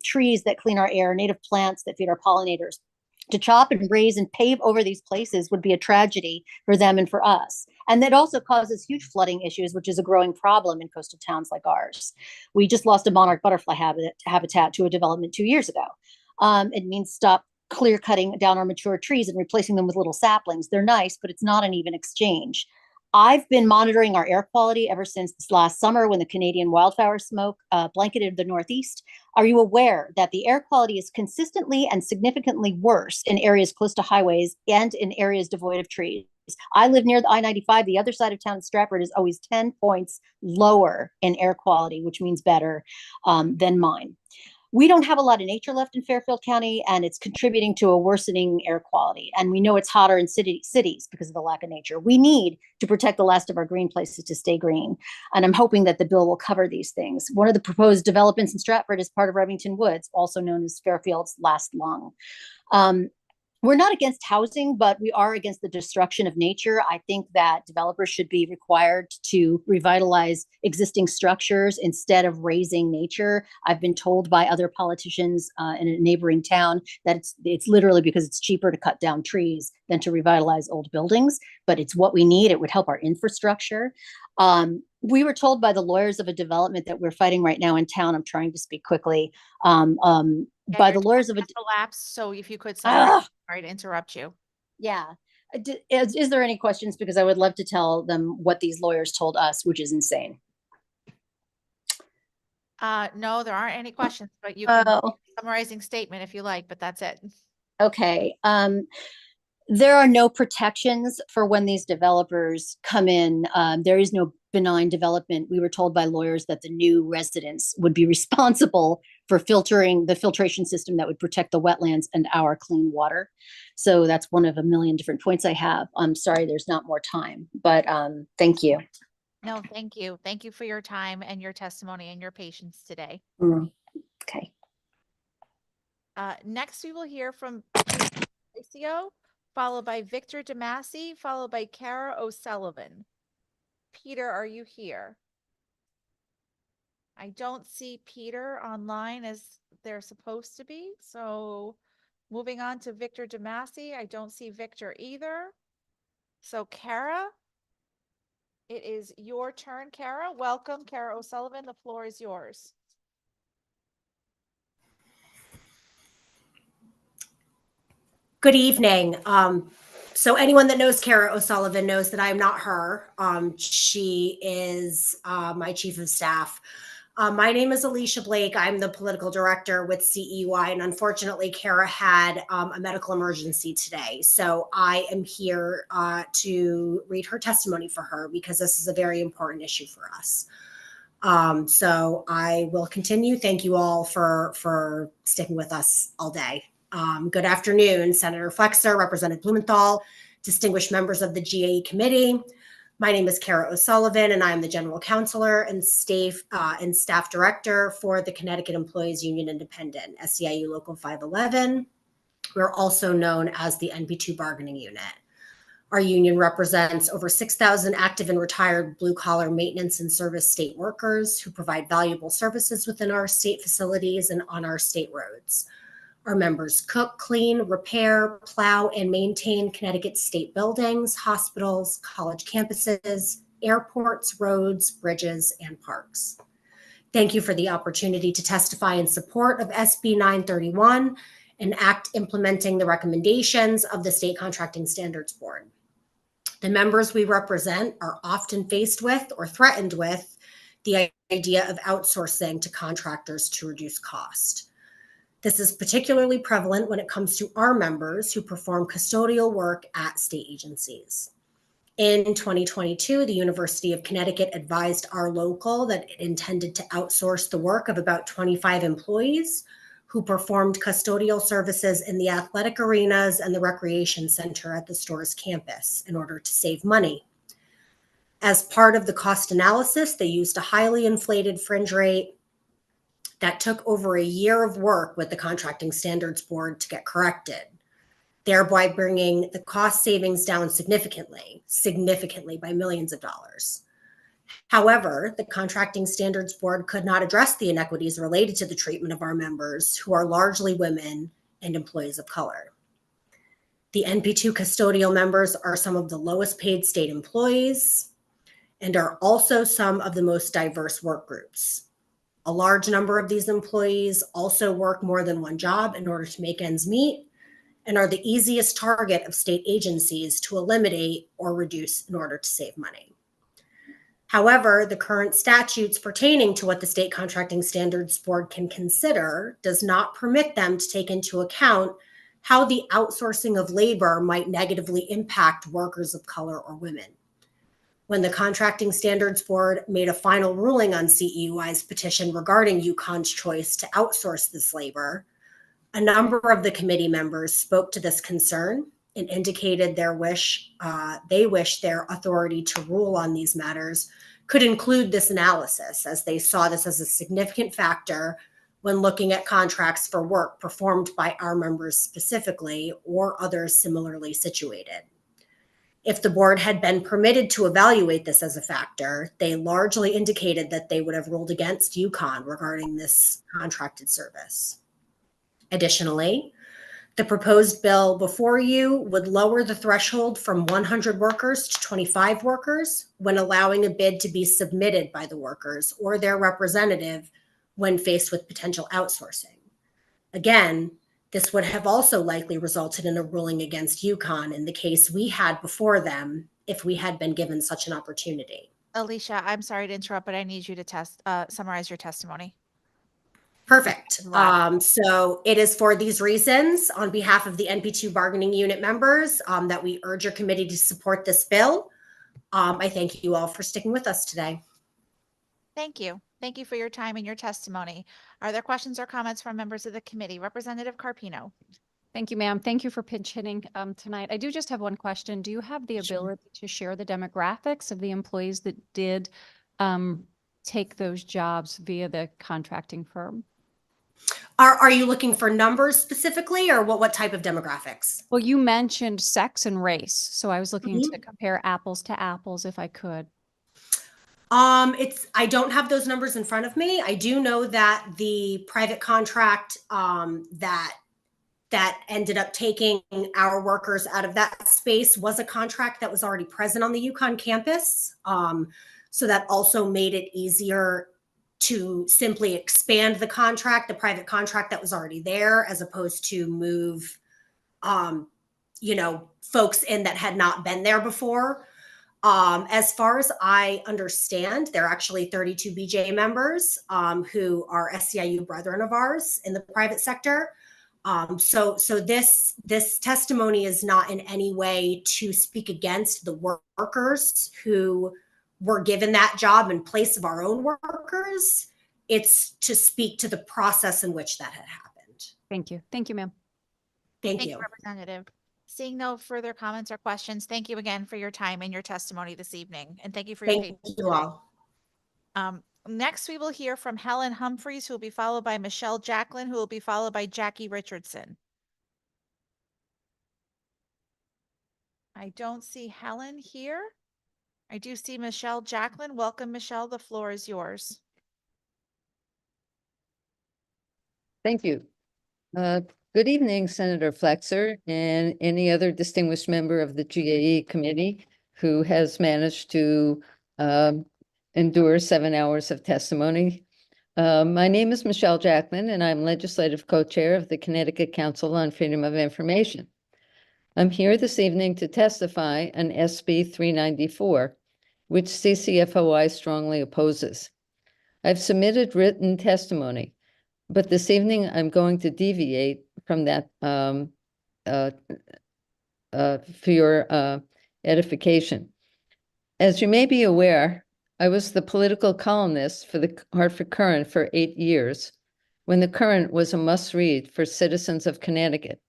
trees that clean our air, native plants that feed our pollinators. To chop and raise and pave over these places would be a tragedy for them and for us. And that also causes huge flooding issues, which is a growing problem in coastal towns like ours. We just lost a monarch butterfly habitat to a development 2 years ago. It means stop clear cutting down our mature trees and replacing them with little saplings. They're nice, but it's not an even exchange. I've been monitoring our air quality ever since this last summer when the Canadian wildfire smoke blanketed the Northeast. Are you aware that the air quality is consistently and significantly worse in areas close to highways and in areas devoid of trees? I live near the I-95. The other side of town in Stratford is always 10 points lower in air quality, which means better than mine. We don't have a lot of nature left in Fairfield County, and it's contributing to a worsening air quality. And we know it's hotter in cities because of the lack of nature. We need to protect the last of our green places to stay green. And I'm hoping that the bill will cover these things. One of the proposed developments in Stratford is part of Remington Woods, also known as Fairfield's last lung. we're not against housing, but we are against the destruction of nature. I think that developers should be required to revitalize existing structures instead of raising nature. I've been told by other politicians in a neighboring town that it's literally because it's cheaper to cut down trees than to revitalize old buildings, but it's what we need. It would help our infrastructure. We were told by the lawyers of a development that we're fighting right now in town. I'm trying to speak quickly. By the lawyers of a Elapsed, so if you could summarize, sorry to interrupt you. yeah. Is there any questions? Because I would love to tell them what these lawyers told us, which is insane. No, there aren't any questions, but you can make a summarizing statement if you like, but that's it. Okay. There are no protections for when these developers come in. There is no benign development. We were told by lawyers that the new residents would be responsible for filtering the filtration system that would protect the wetlands and our clean water. So that's one of a million different points I have. I'm sorry, there's not more time, but thank you. No, thank you. Thank you for your time and your testimony and your patience today. Okay. Next, we will hear from Peter, followed by Victor DeMasi, followed by Kara O'Sullivan. Peter, are you here? I don't see Peter online as they're supposed to be. So moving on to Victor DeMasi, I don't see Victor either. So Kara, it is your turn, Kara. Welcome, Kara O'Sullivan. The floor is yours. Good evening. So anyone that knows Kara O'Sullivan knows that I'm not her. She is my chief of staff. My name is Alicia Blake. I'm the political director with CEY, and unfortunately, Kara had a medical emergency today. So I am here to read her testimony for her because this is a very important issue for us. So I will continue. Thank you all for sticking with us all day. Good afternoon, Senator Flexer, Representative Blumenthal, distinguished members of the GAE committee. My name is Kara O'Sullivan, and I'm the general counselor and staff director for the Connecticut Employees Union Independent, SEIU Local 511. We're also known as the NP2 bargaining unit. Our union represents over 6,000 active and retired blue-collar maintenance and service state workers who provide valuable services within our state facilities and on our state roads. Our members cook, clean, repair, plow, and maintain Connecticut state buildings, hospitals, college campuses, airports, roads, bridges, and parks. Thank you for the opportunity to testify in support of SB 931, an act implementing the recommendations of the State Contracting Standards Board. The members we represent are often faced with or threatened with the idea of outsourcing to contractors to reduce cost. This is particularly prevalent when it comes to our members who perform custodial work at state agencies. In 2022, the University of Connecticut advised our local that it intended to outsource the work of about 25 employees who performed custodial services in the athletic arenas and the recreation center at the store's campus in order to save money. As part of the cost analysis, they used a highly inflated fringe rate that took over a year of work with the Contracting Standards Board to get corrected, thereby bringing the cost savings down significantly by millions of dollars. However, the Contracting Standards Board could not address the inequities related to the treatment of our members, who are largely women and employees of color. The NP2 custodial members are some of the lowest paid state employees and are also some of the most diverse work groups. A large number of these employees also work more than one job in order to make ends meet and are the easiest target of state agencies to eliminate or reduce in order to save money. However, the current statutes pertaining to what the State Contracting Standards Board can consider does not permit them to take into account how the outsourcing of labor might negatively impact workers of color or women. When the Contracting Standards Board made a final ruling on CEUI's petition regarding UConn's choice to outsource this labor, a number of the committee members spoke to this concern and indicated they wish their authority to rule on these matters could include this analysis, as they saw this as a significant factor when looking at contracts for work performed by our members specifically or others similarly situated. If the board had been permitted to evaluate this as a factor, they largely indicated that they would have ruled against UConn regarding this contracted service. Additionally, the proposed bill before you would lower the threshold from 100 workers to 25 workers when allowing a bid to be submitted by the workers or their representative when faced with potential outsourcing. Again, this would have also likely resulted in a ruling against UConn in the case we had before them if we had been given such an opportunity. Alicia, I'm sorry to interrupt, but I need you to summarize your testimony. Perfect. So it is for these reasons, on behalf of the NP2 bargaining unit members, that we urge your committee to support this bill. I thank you all for sticking with us today. Thank you. Thank you for your time and your testimony. Are there questions or comments from members of the committee? Representative Carpino. Thank you, ma'am. Thank you for pinch hitting tonight. I do just have one question. Do you have the Sure. ability to share the demographics of the employees that did take those jobs via the contracting firm? Are you looking for numbers specifically, or what type of demographics? Well, you mentioned sex and race, so I was looking to compare apples to apples if I could. I don't have those numbers in front of me. I do know that the private contract that ended up taking our workers out of that space was a contract that was already present on the UConn campus. So that also made it easier to simply expand the contract, the private contract that was already there, as opposed to move, folks in that had not been there before. As far as I understand, there are actually 32 BJ members who are SEIU brethren of ours in the private sector. So this testimony is not in any way to speak against the workers who were given that job in place of our own workers. It's to speak to the process in which that had happened. Thank you. Thank you, ma'am. Thank you. Representative. Seeing no further comments or questions, thank you again for your time and your testimony this evening. And thank you for your Thank patience you today. all. Next, we will hear from Helen Humphreys, who will be followed by Michelle Jacklin, who will be followed by Jackie Richardson. I don't see Helen here. I do see Michelle Jacklin. Welcome, Michelle. The floor is yours. Thank you. Good evening, Senator Flexer and any other distinguished member of the GAE committee who has managed to endure 7 hours of testimony. My name is Michelle Jacklin, and I'm legislative co-chair of the Connecticut Council on Freedom of Information. I'm here this evening to testify on SB 394, which CCFOI strongly opposes. I've submitted written testimony, but this evening I'm going to deviate from that for your edification. As you may be aware, I was the political columnist for the Hartford Courant for 8 years, when the Courant was a must-read for citizens of Connecticut.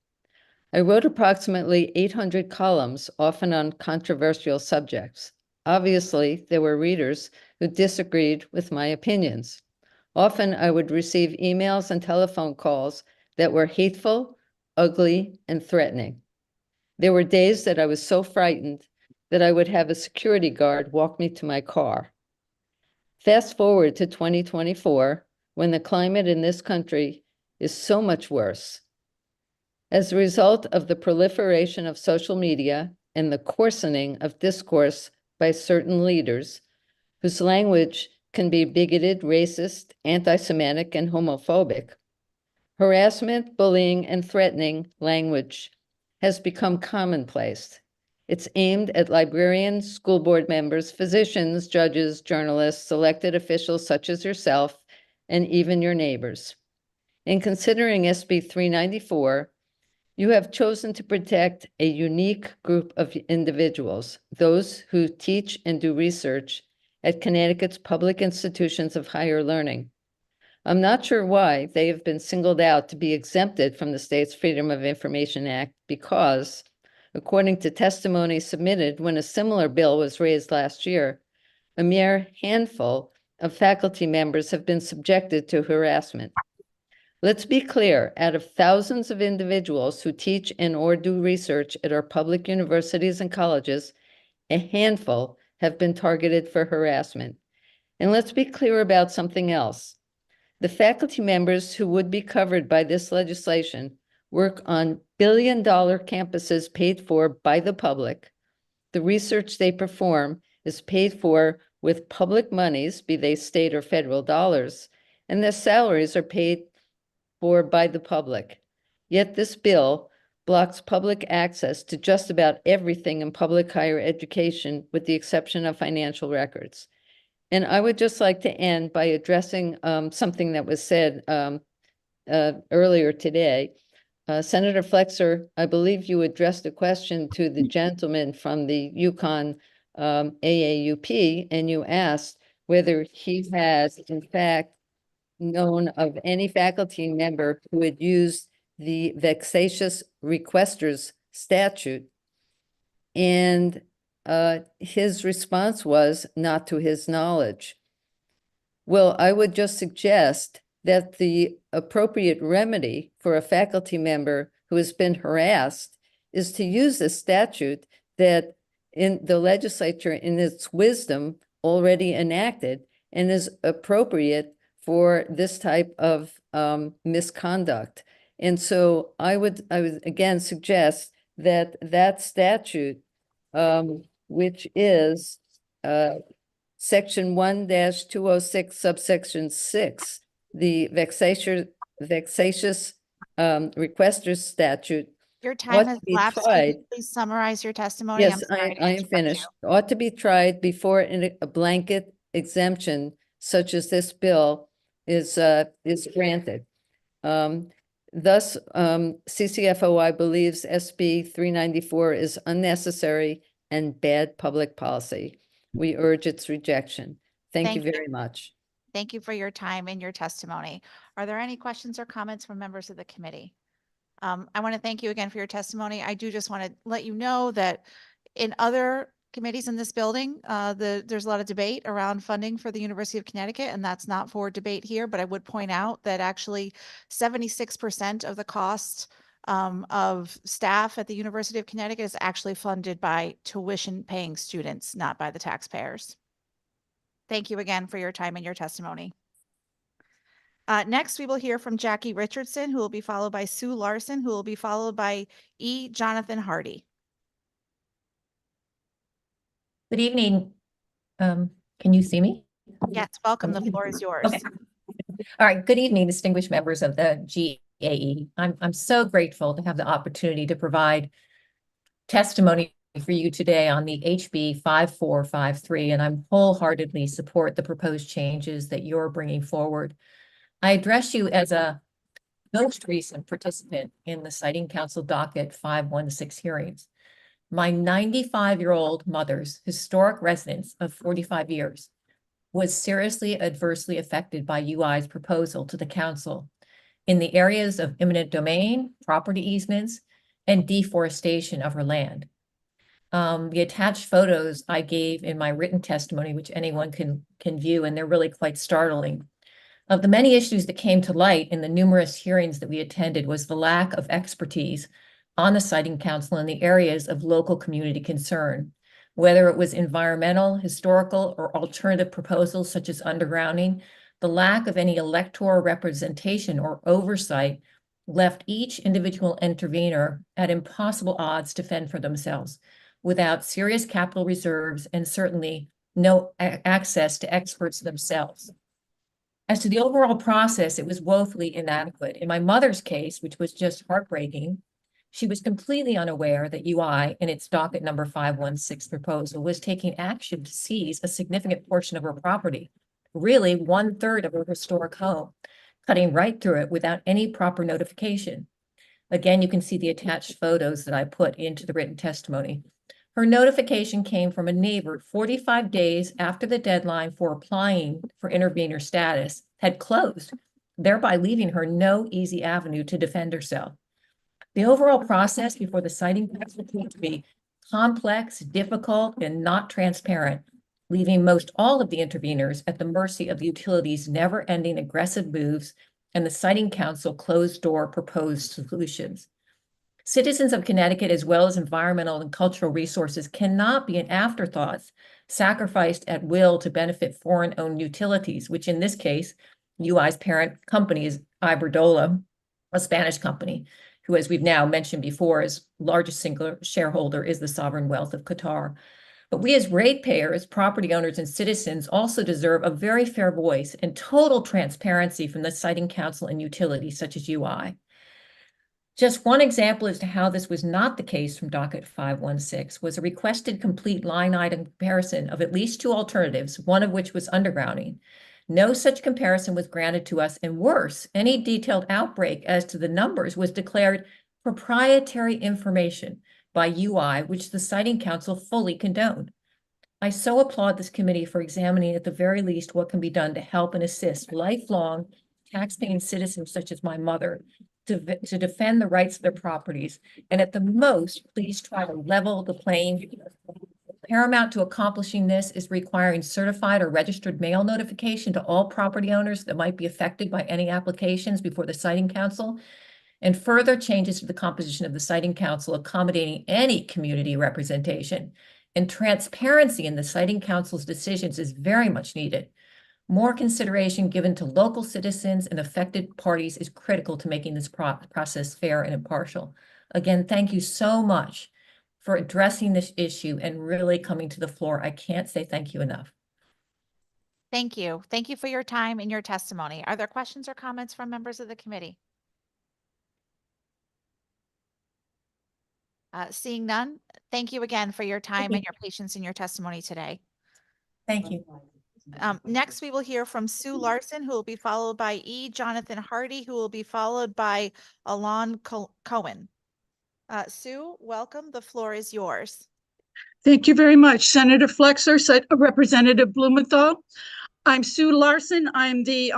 I wrote approximately 800 columns, often on controversial subjects. Obviously, there were readers who disagreed with my opinions. Often, I would receive emails and telephone calls that were hateful, ugly, and threatening. There were days that I was so frightened that I would have a security guard walk me to my car. Fast forward to 2024, when the climate in this country is so much worse. As a result of the proliferation of social media and the coarsening of discourse by certain leaders, whose language can be bigoted, racist, anti-Semitic, and homophobic, harassment, bullying, and threatening language has become commonplace. It's aimed at librarians, school board members, physicians, judges, journalists, elected officials such as yourself, and even your neighbors. In considering SB 394, you have chosen to protect a unique group of individuals, those who teach and do research at Connecticut's public institutions of higher learning. I'm not sure why they have been singled out to be exempted from the state's Freedom of Information Act because, according to testimony submitted when a similar bill was raised last year, a mere handful of faculty members have been subjected to harassment. Let's be clear, out of thousands of individuals who teach and or do research at our public universities and colleges, a handful have been targeted for harassment. And let's be clear about something else. The faculty members who would be covered by this legislation work on billion-dollar campuses paid for by the public. The research they perform is paid for with public monies, be they state or federal dollars, and their salaries are paid for by the public. Yet this bill blocks public access to just about everything in public higher education, with the exception of financial records. And I would just like to end by addressing something that was said earlier today. Senator Flexer, I believe you addressed a question to the gentleman from the UConn AAUP, and you asked whether he has in fact known of any faculty member who had used the vexatious requesters statute. And his response was not to his knowledge. Well, I would just suggest that the appropriate remedy for a faculty member who has been harassed is to use the statute that in the legislature in its wisdom already enacted and is appropriate for this type of misconduct. And so I would again suggest that that statute, which is section 1-206 subsection 6, the vexatious requesters statute. Your time has ought to be lapsed. Could tried. you please summarize your testimony? Yes, I'm sorry to I am interrupt finished. you. Ought to be tried before a blanket exemption such as this bill is granted. Thus, CCFOI believes SB 394 is unnecessary and bad public policy. We urge its rejection. Thank you very much. Thank you for your time and your testimony. Are there any questions or comments from members of the committee? I want to thank you again for your testimony. I do just want to let you know that in other committees in this building, there's a lot of debate around funding for the University of Connecticut, and that's not for debate here, but I would point out that actually 76% of the cost of staff at the University of Connecticut is actually funded by tuition-paying students, not by the taxpayers. Thank you again for your time and your testimony. Next, we will hear from Jackie Richardson, who will be followed by Sue Larson, who will be followed by E. Jonathan Hardy. Good evening. Can you see me? Yes, welcome. The floor is yours. Okay. All right. Good evening, distinguished members of the GAE. I'm so grateful to have the opportunity to provide testimony for you today on the HB 5453, and I'm wholeheartedly support the proposed changes that you're bringing forward. I address you as a most recent participant in the Citing Council docket 516 hearings. My 95-year-old mother's historic residence of 45 years was seriously adversely affected by UI's proposal to the council in the areas of eminent domain, property easements, and deforestation of her land. The attached photos I gave in my written testimony, which anyone can view, and they're really quite startling. Of the many issues that came to light in the numerous hearings that we attended was the lack of expertise on the Citing Council in the areas of local community concern, whether it was environmental, historical, or alternative proposals such as undergrounding. The lack of any electoral representation or oversight left each individual intervener at impossible odds to fend for themselves, without serious capital reserves and certainly no access to experts themselves. As to the overall process, it was woefully inadequate. In my mother's case, which was just heartbreaking, she was completely unaware that UI, in its docket number 516 proposal, was taking action to seize a significant portion of her property, really 1/3 of her historic home, cutting right through it without any proper notification. Again, you can see the attached photos that I put into the written testimony. Her notification came from a neighbor 45 days after the deadline for applying for intervener status had closed, thereby leaving her no easy avenue to defend herself. The overall process before the Citing Council proved to be complex, difficult, and not transparent, leaving most all of the interveners at the mercy of the utilities' never-ending aggressive moves and the Siting Council closed-door proposed solutions. Citizens of Connecticut, as well as environmental and cultural resources, cannot be an afterthought sacrificed at will to benefit foreign-owned utilities, which in this case, UI's parent company is Iberdrola, a Spanish company, who, as we've now mentioned before, is largest single shareholder is the sovereign wealth of Qatar. But we as ratepayers, property owners, and citizens also deserve a very fair voice and total transparency from the Siting Council and utilities such as UI. Just one example as to how this was not the case from docket 516 was a requested complete line item comparison of at least 2 alternatives, one of which was undergrounding. No such comparison was granted to us, and worse, any detailed outbreak as to the numbers was declared proprietary information by UI, which the Siting Council fully condoned. I so applaud this committee for examining at the very least what can be done to help and assist lifelong taxpaying citizens such as my mother to defend the rights of their properties, and at the most, please try to level the playing field. Paramount to accomplishing this is requiring certified or registered mail notification to all property owners that might be affected by any applications before the Siting Council, and further changes to the composition of the Siting Council accommodating any community representation. And transparency in the Siting Council's decisions is very much needed. More consideration given to local citizens and affected parties is critical to making this process fair and impartial. Again, thank you so much for addressing this issue and really coming to the floor. I can't say thank you enough. Thank you. Thank you for your time and your testimony. Are there questions or comments from members of the committee? Seeing none, thank you again for your time and your patience in your testimony today. Thank you. Next, we will hear from Sue Larson, who will be followed by E. Jonathan Hardy, who will be followed by Alon Cohen. Sue, welcome. The floor is yours. Thank you very much, Senator Flexer, Representative Blumenthal. I'm Sue Larson. I'm the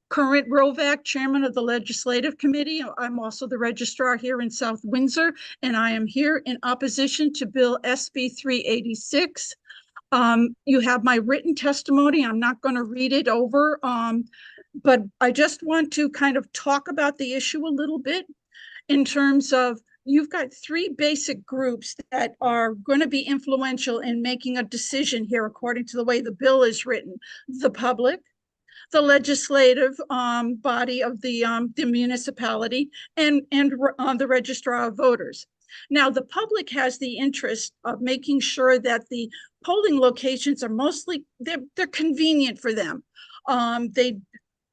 current ROVAC chairman of the Legislative Committee. I'm also the registrar here in South Windsor, and I am here in opposition to Bill SB 386. You have my written testimony. I'm not going to read it over, but I just want to kind of talk about the issue a little bit in terms of you've got 3 basic groups that are going to be influential in making a decision here according to the way the bill is written: the public, the legislative body of the municipality, and the registrar of voters. Now, the public has the interest of making sure that the polling locations are mostly, they're convenient for them. They,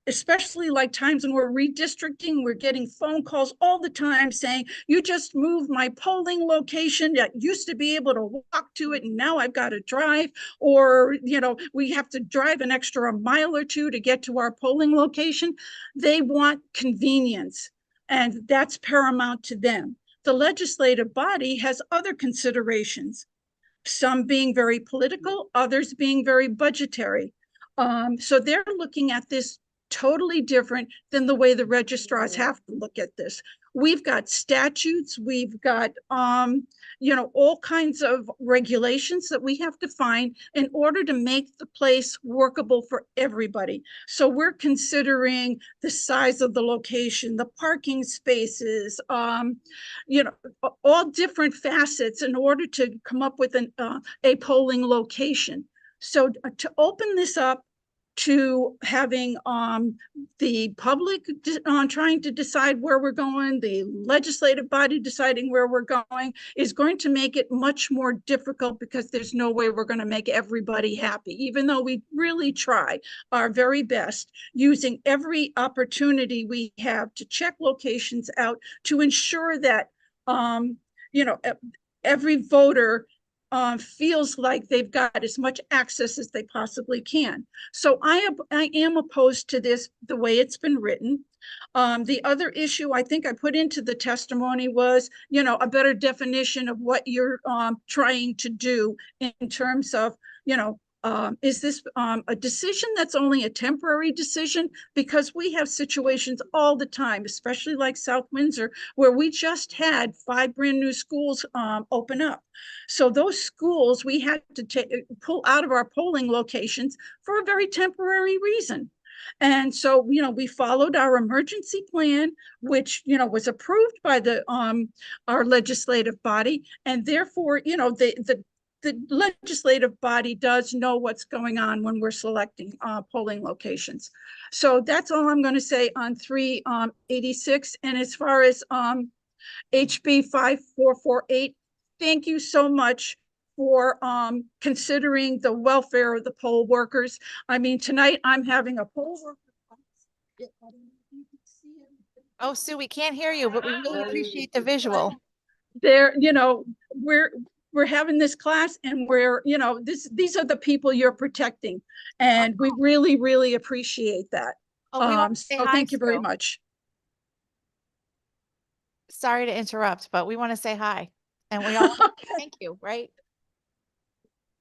especially like times when we're redistricting, we're getting phone calls all the time saying, you just moved my polling location that used to be able to walk to it, and now I've got to drive, or, you know, we have to drive an extra mile or 2 to get to our polling location. They want convenience, and that's paramount to them. The legislative body has other considerations, some being very political, others being very budgetary. So they're looking at this totally different than the way the registrars have to look at this. We've got statutes, we've got, you know, all kinds of regulations that we have to find in order to make the place workable for everybody. So we're considering the size of the location, the parking spaces, you know, all different facets in order to come up with a polling location. So to open this up to having the public trying to decide where we're going, the legislative body deciding where we're going, is going to make it much more difficult, because there's no way we're going to make everybody happy, even though we really try our very best, using every opportunity we have to check locations out to ensure that, you know, every voter feels like they've got as much access as they possibly can. So I am opposed to this the way it's been written. The other issue I think I put into the testimony was, you know, a better definition of what you're trying to do in terms of, you know, is this a decision that's only a temporary decision? Because we have situations all the time, especially like South Windsor, where we just had 5 brand new schools open up. So those schools we had to pull out of our polling locations for a very temporary reason. And so, we followed our emergency plan, which, was approved by the our legislative body. And therefore, the legislative body does know what's going on when we're selecting polling locations. So that's all I'm going to say on 386. And as far as HB 5448, thank you so much for considering the welfare of the poll workers. I mean, tonight I'm having a poll worker. Oh, Sue, we can't hear you, but we really appreciate the visual. There, we're having this class, and we're, these are the people you're protecting, and we really, really appreciate that. Oh, we want to say So hi, thank you very Sue. much. Sorry to interrupt, but we want to say hi, and we all thank you, right?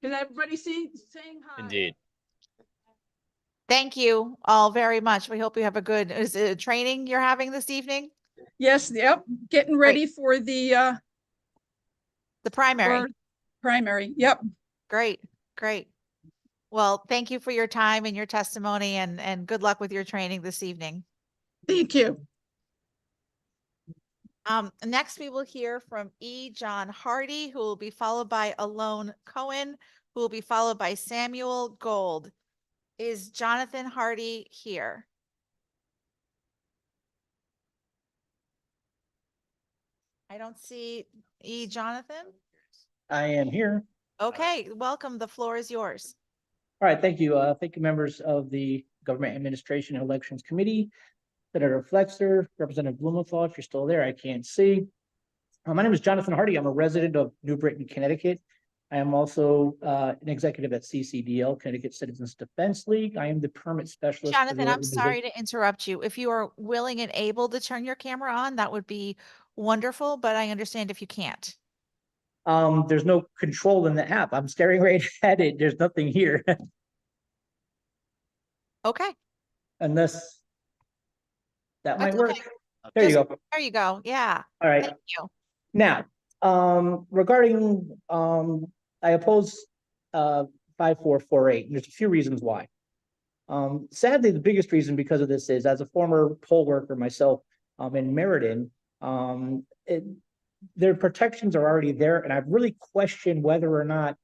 Can everybody see saying hi? Indeed. Thank you all very much. We hope you have a good, is it a training you're having this evening? Yes, yep, getting ready for the primary. Primary, yep. Great, great. Well, thank you for your time and your testimony, and good luck with your training this evening. Thank you. Next we will hear from E. John Hardy, who will be followed by Alone Cohen, who will be followed by Samuel Gold. Is Jonathan Hardy here? I don't see E. Jonathan. I am here. Okay, welcome. The floor is yours. All right, thank you. Thank you, members of the Government Administration and Elections Committee. Senator Flexer, Representative Blumenthal, if you're still there, I can't see. My name is Jonathan Hardy. I'm a resident of New Britain, Connecticut. I am also an executive at CCDL, Connecticut Citizens Defense League. I am the permit specialist. Jonathan, I'm sorry to interrupt you. If you are willing and able to turn your camera on, that would be wonderful, but I understand if you can't. There's no control in the app. I'm staring right at it. There's nothing here. Okay. Unless that might That's work. okay. There you go. There you go. Yeah. All right. Thank you. Now, regarding, I oppose 5448, and there's a few reasons why. Sadly, the biggest reason because of this is, as a former poll worker myself in Meriden, their protections are already there, and I've really questioned whether or not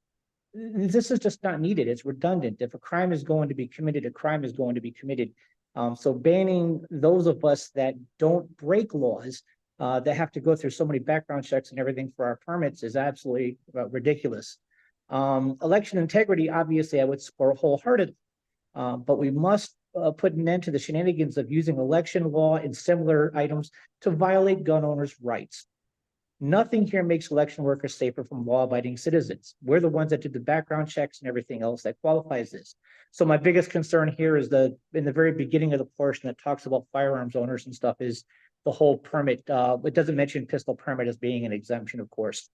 this is just not needed. It's redundant. If a crime is going to be committed, a crime is going to be committed. So banning those of us that don't break laws, that have to go through so many background checks and everything for our permits is absolutely ridiculous. Election integrity, obviously, I would support wholeheartedly, but we must put an end to the shenanigans of using election law and similar items to violate gun owners' rights. Nothing here makes election workers safer from law-abiding citizens. We're the ones that did the background checks and everything else that qualifies this. So my biggest concern here is in the very beginning of the portion that talks about firearms owners and stuff is the whole permit. It doesn't mention pistol permit as being an exemption, of course.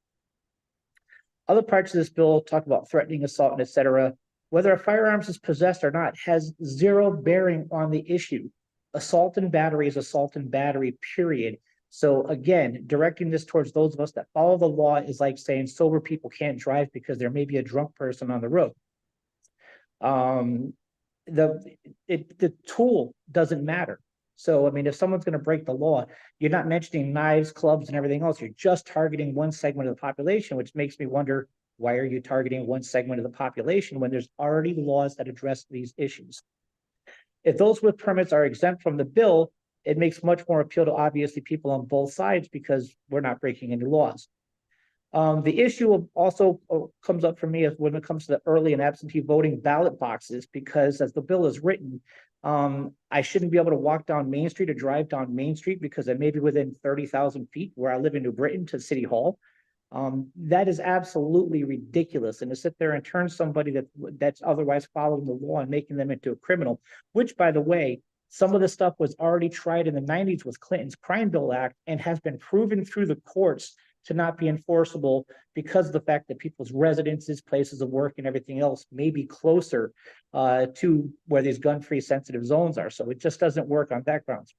Other parts of this bill talk about threatening, assault, and etc. Whether a firearms is possessed or not has zero bearing on the issue. Assault and battery is assault and battery, period. So again, directing this towards those of us that follow the law is like saying sober people can't drive because there may be a drunk person on the road. The tool doesn't matter. So, I mean, if someone's going to break the law, you're not mentioning knives, clubs, and everything else. You're just targeting one segment of the population, which makes me wonder, why are you targeting one segment of the population when there's already laws that address these issues? If those with permits are exempt from the bill, it makes much more appeal to obviously people on both sides because we're not breaking any laws. The issue also comes up for me is when it comes to the early and absentee voting ballot boxes, because as the bill is written, I shouldn't be able to walk down Main Street or drive down Main Street because I may be within 30,000 feet where I live in New Britain to City Hall. That is absolutely ridiculous. And to sit there and turn somebody that's otherwise following the law and making them into a criminal, which, by the way, some of the stuff was already tried in the 90s with Clinton's Crime Bill Act and has been proven through the courts to not be enforceable because of the fact that people's residences, places of work, and everything else may be closer to where these gun-free sensitive zones are. So it just doesn't work on that grounds.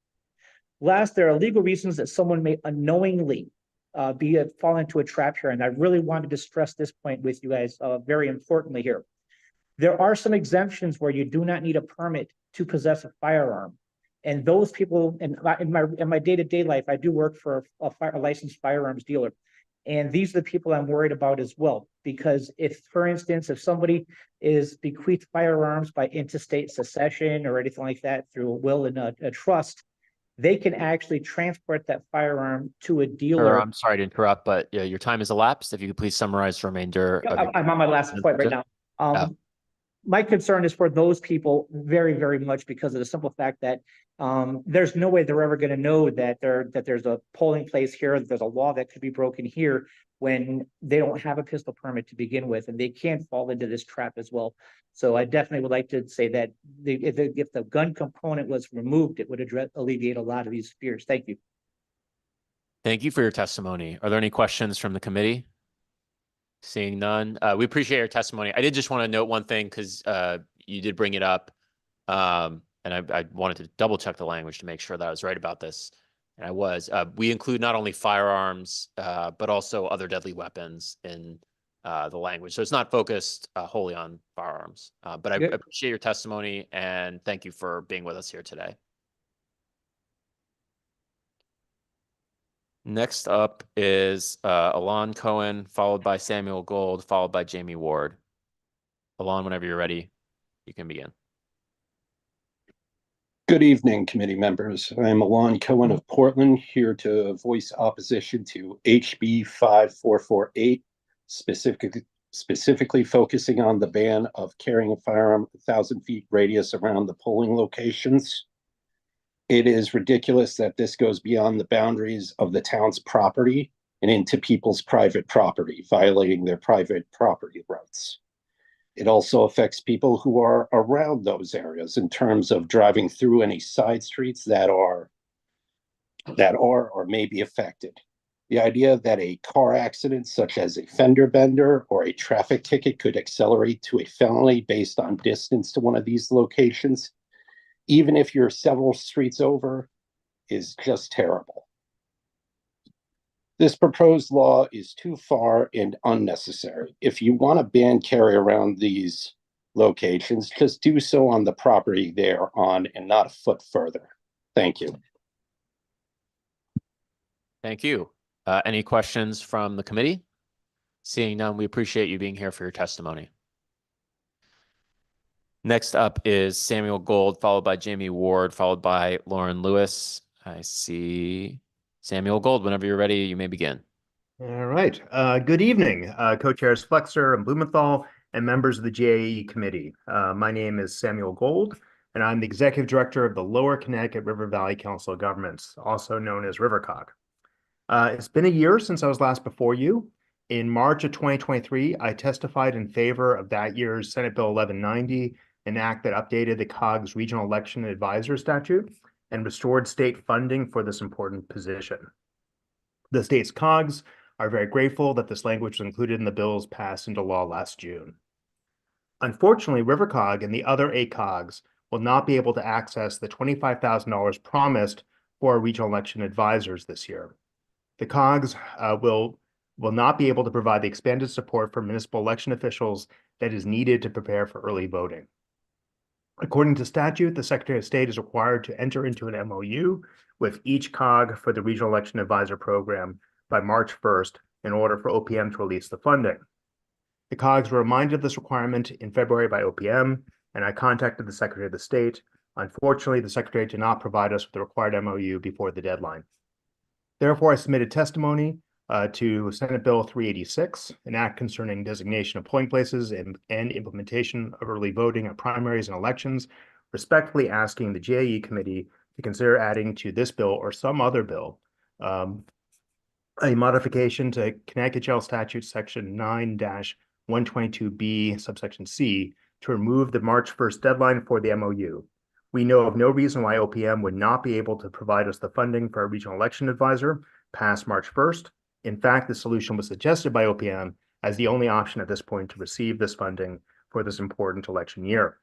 Last, there are legal reasons that someone may unknowingly fall into a trap here. And I really wanted to stress this point with you guys very importantly here. There are some exemptions where you do not need a permit to possess a firearm. And those people, in my day-to-day life, I do work for a licensed firearms dealer. And these are the people I'm worried about as well, because if, for instance, if somebody is bequeathed firearms by intestate succession or anything like that through a will and a trust, they can actually transport that firearm to a dealer. I'm sorry to interrupt, but yeah, your time has elapsed. If you could please summarize the remainder. Of your- I'm on my last point right now. My concern is for those people very, very much because of the simple fact that there's no way they're ever going to know that there's a polling place here, that there's a law that could be broken here when they don't have a pistol permit to begin with, and they can fall into this trap as well. So I definitely would like to say that if the gun component was removed, it would alleviate a lot of these fears. Thank you. Thank you for your testimony. Are there any questions from the committee? Seeing none, we appreciate your testimony. I did just want to note one thing because you did bring it up, and I wanted to double check the language to make sure that I was right about this, and I was. We include not only firearms, but also other deadly weapons in the language. So it's not focused wholly on firearms, but I appreciate your testimony and thank you for being with us here today. Next up is Alon Cohen, followed by Samuel Gold, followed by Jamie Ward. Alon, whenever you're ready, you can begin. Good evening, committee members. I'm Alon Cohen of Portland, here to voice opposition to HB 5448, specifically focusing on the ban of carrying a firearm 1,000 feet radius around the polling locations. It is ridiculous that this goes beyond the boundaries of the town's property and into people's private property, violating their private property rights. It also affects people who are around those areas in terms of driving through any side streets that are or may be affected. The idea that a car accident, such as a fender bender or a traffic ticket, could accelerate to a felony based on distance to one of these locations, even if you're several streets over, is just terrible. This proposed law is too far and unnecessary. If you want to ban carry around these locations, just do so on the property they're on and not a foot further. Thank you. Thank you. Any questions from the committee? Seeing none, we appreciate you being here for your testimony. Next up is Samuel Gold, followed by Jamie Ward, followed by Lauren Lewis. I see Samuel Gold. Whenever you're ready, you may begin. All right. Good evening, co-chairs Flexer and Blumenthal and members of the GAE committee. My name is Samuel Gold, and I'm the executive director of the Lower Connecticut River Valley Council of Governments, also known as RiverCog. It's been a year since I was last before you. In March of 2023, I testified in favor of that year's Senate Bill 1190, an act that updated the COG's Regional Election Advisor statute and restored state funding for this important position. The state's COGs are very grateful that this language was included in the bills passed into law last June. Unfortunately, RiverCog and the other 8 COGs will not be able to access the $25,000 promised for regional election advisors this year. The COGs will not be able to provide the expanded support for municipal election officials that is needed to prepare for early voting. According to statute, the Secretary of State is required to enter into an MOU with each COG for the Regional Election Advisor Program by March 1st in order for OPM to release the funding. The COGs were reminded of this requirement in February by OPM, and I contacted the Secretary of the State. Unfortunately, the Secretary did not provide us with the required MOU before the deadline. Therefore, I submitted testimony to Senate Bill 386, an act concerning designation of polling places and implementation of early voting at primaries and elections, respectfully asking the GAE committee to consider adding to this bill or some other bill a modification to Connecticut Jail Statute Section 9-122B, subsection C, to remove the March 1st deadline for the MOU. We know of no reason why OPM would not be able to provide us the funding for a regional election advisor past March 1st. In fact, the solution was suggested by OPM as the only option at this point to receive this funding for this important election year.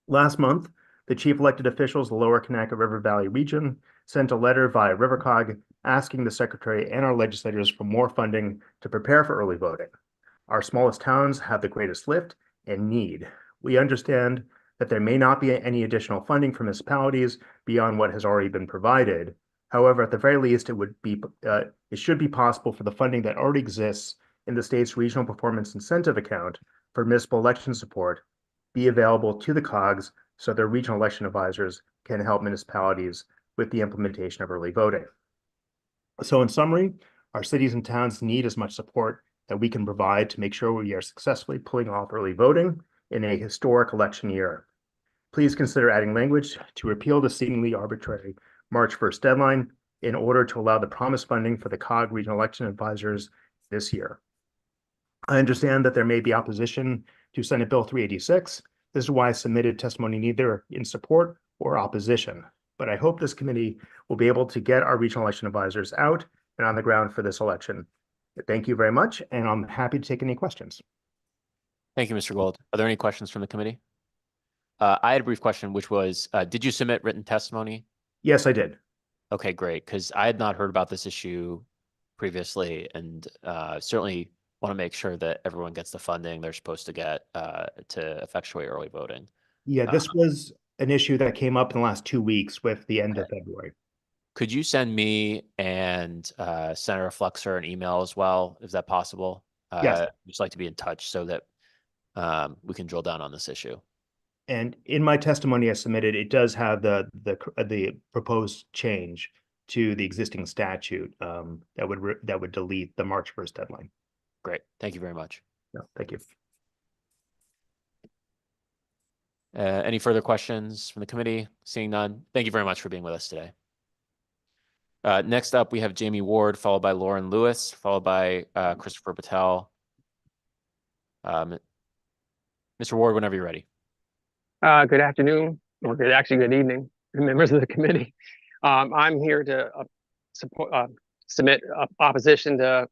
Last month, the chief elected officials of the Lower Connecticut River Valley region sent a letter via RiverCog asking the Secretary and our legislators for more funding to prepare for early voting. Our smallest towns have the greatest lift and need. We understand that there may not be any additional funding for municipalities beyond what has already been provided. However, at the very least, it should be possible for the funding that already exists in the state's Regional Performance Incentive Account for municipal election support be available to the COGS so their regional election advisors can help municipalities with the implementation of early voting. So in summary, our cities and towns need as much support that we can provide to make sure we are successfully pulling off early voting in a historic election year. Please consider adding language to repeal the seemingly arbitrary March 1st deadline in order to allow the promised funding for the COG regional election advisors this year. I understand that there may be opposition to Senate Bill 386. This is why I submitted testimony neither in support or opposition. But I hope this committee will be able to get our regional election advisors out and on the ground for this election. Thank you very much, and I'm happy to take any questions. Thank you, Mr. Gold. Are there any questions from the committee? I had a brief question, which was, did you submit written testimony? Yes, I did. Okay, great, because I had not heard about this issue previously, and certainly want to make sure that everyone gets the funding they're supposed to get to effectuate early voting. Yeah, this was an issue that came up in the last 2 weeks with the end of February. Could you send me and Senator Flexer an email as well? Is that possible? Yes. I'd just like to be in touch so that we can drill down on this issue. And in my testimony I submitted, it does have the proposed change to the existing statute that would delete the March 1st deadline. Great. Thank you very much. No, thank you. Any further questions from the committee? Seeing none, thank you very much for being with us today. Next up, we have Jamie Ward, followed by Lauren Lewis, followed by Christopher Patel. Mr. Ward, whenever you're ready. Good afternoon, or good evening, members of the committee. I'm here to submit opposition to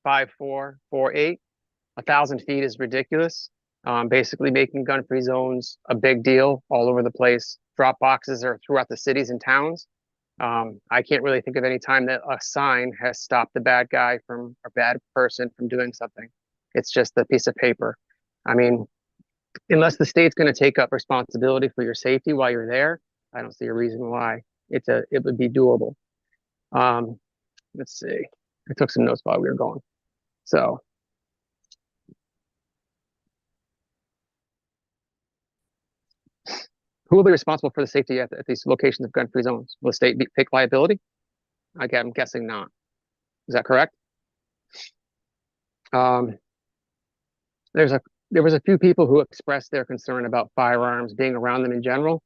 5448. 1,000 feet is ridiculous. Basically making gun-free zones a big deal all over the place. Drop boxes are throughout the cities and towns. I can't really think of any time that a sign has stopped the bad guy from, or bad person from doing something. It's just a piece of paper. I mean, unless the state's going to take up responsibility for your safety while you're there, I don't see a reason why it would be doable. Let's see. I took some notes while we were going. So. Who will be responsible for the safety at these locations of gun-free zones? Will the state take liability? I'm guessing not. Is that correct? There was a few people who expressed their concern about firearms being around them in general.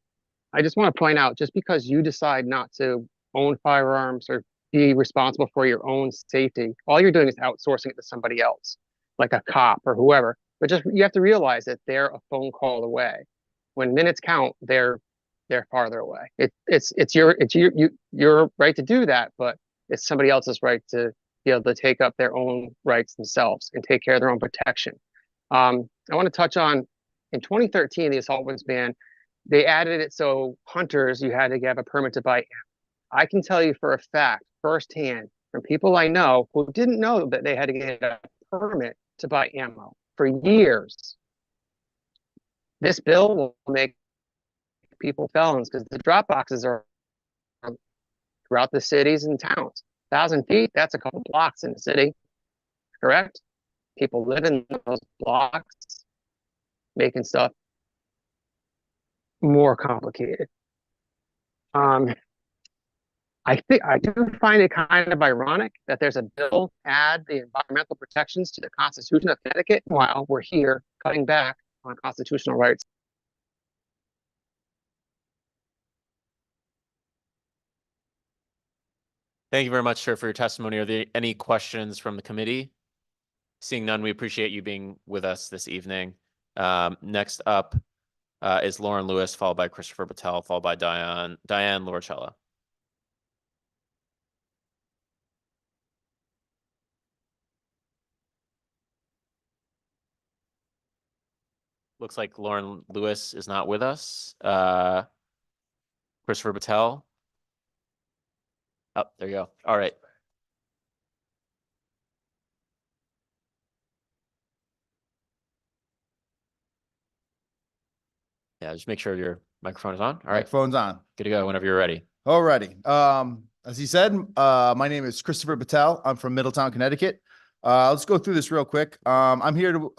I just want to point out, just because you decide not to own firearms or be responsible for your own safety, all you're doing is outsourcing it to somebody else, like a cop or whoever. But just you have to realize that they're a phone call away. When minutes count, they're farther away. It's your right to do that, but it's somebody else's right to be able to take up their own rights themselves and take care of their own protection. I want to touch on, in 2013, the assault weapons ban, they added it so hunters, you had to have a permit to buy ammo. I can tell you for a fact, firsthand, from people I know who didn't know that they had to get a permit to buy ammo for years. This bill will make people felons because the drop boxes are throughout the cities and towns. 1,000 feet, that's a couple blocks in the city, correct? People live in those blocks, making stuff more complicated. I do find it kind of ironic that there's a bill add the environmental protections to the Constitution of Connecticut while we're here cutting back on constitutional rights. Thank you very much, sir, for your testimony. Are there any questions from the committee? Seeing none, we appreciate you being with us this evening. Next up is Lauren Lewis, followed by Christopher Patel, followed by Diane Loricella. Looks like Lauren Lewis is not with us. Christopher Patel. Oh, there you go. All right. Yeah, just make sure your microphone is on. All right, Microphone's on. good to go whenever you're ready. Alrighty. As he said, my name is Christopher Patel. I'm from Middletown, Connecticut. Let's go through this real quick. I'm here to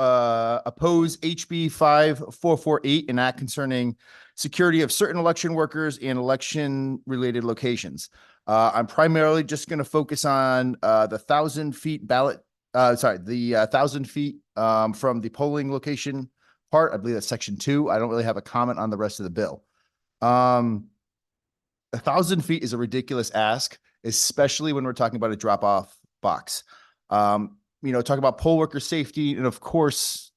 oppose HB 5448, an act concerning security of certain election workers and election-related locations. I'm primarily just going to focus on the 1,000 feet ballot. The 1,000 feet from the polling location part. I believe that's section 2. I don't really have a comment on the rest of the bill. 1,000 feet is a ridiculous ask, especially when we're talking about a drop-off box. Talk about poll worker safety, and of course,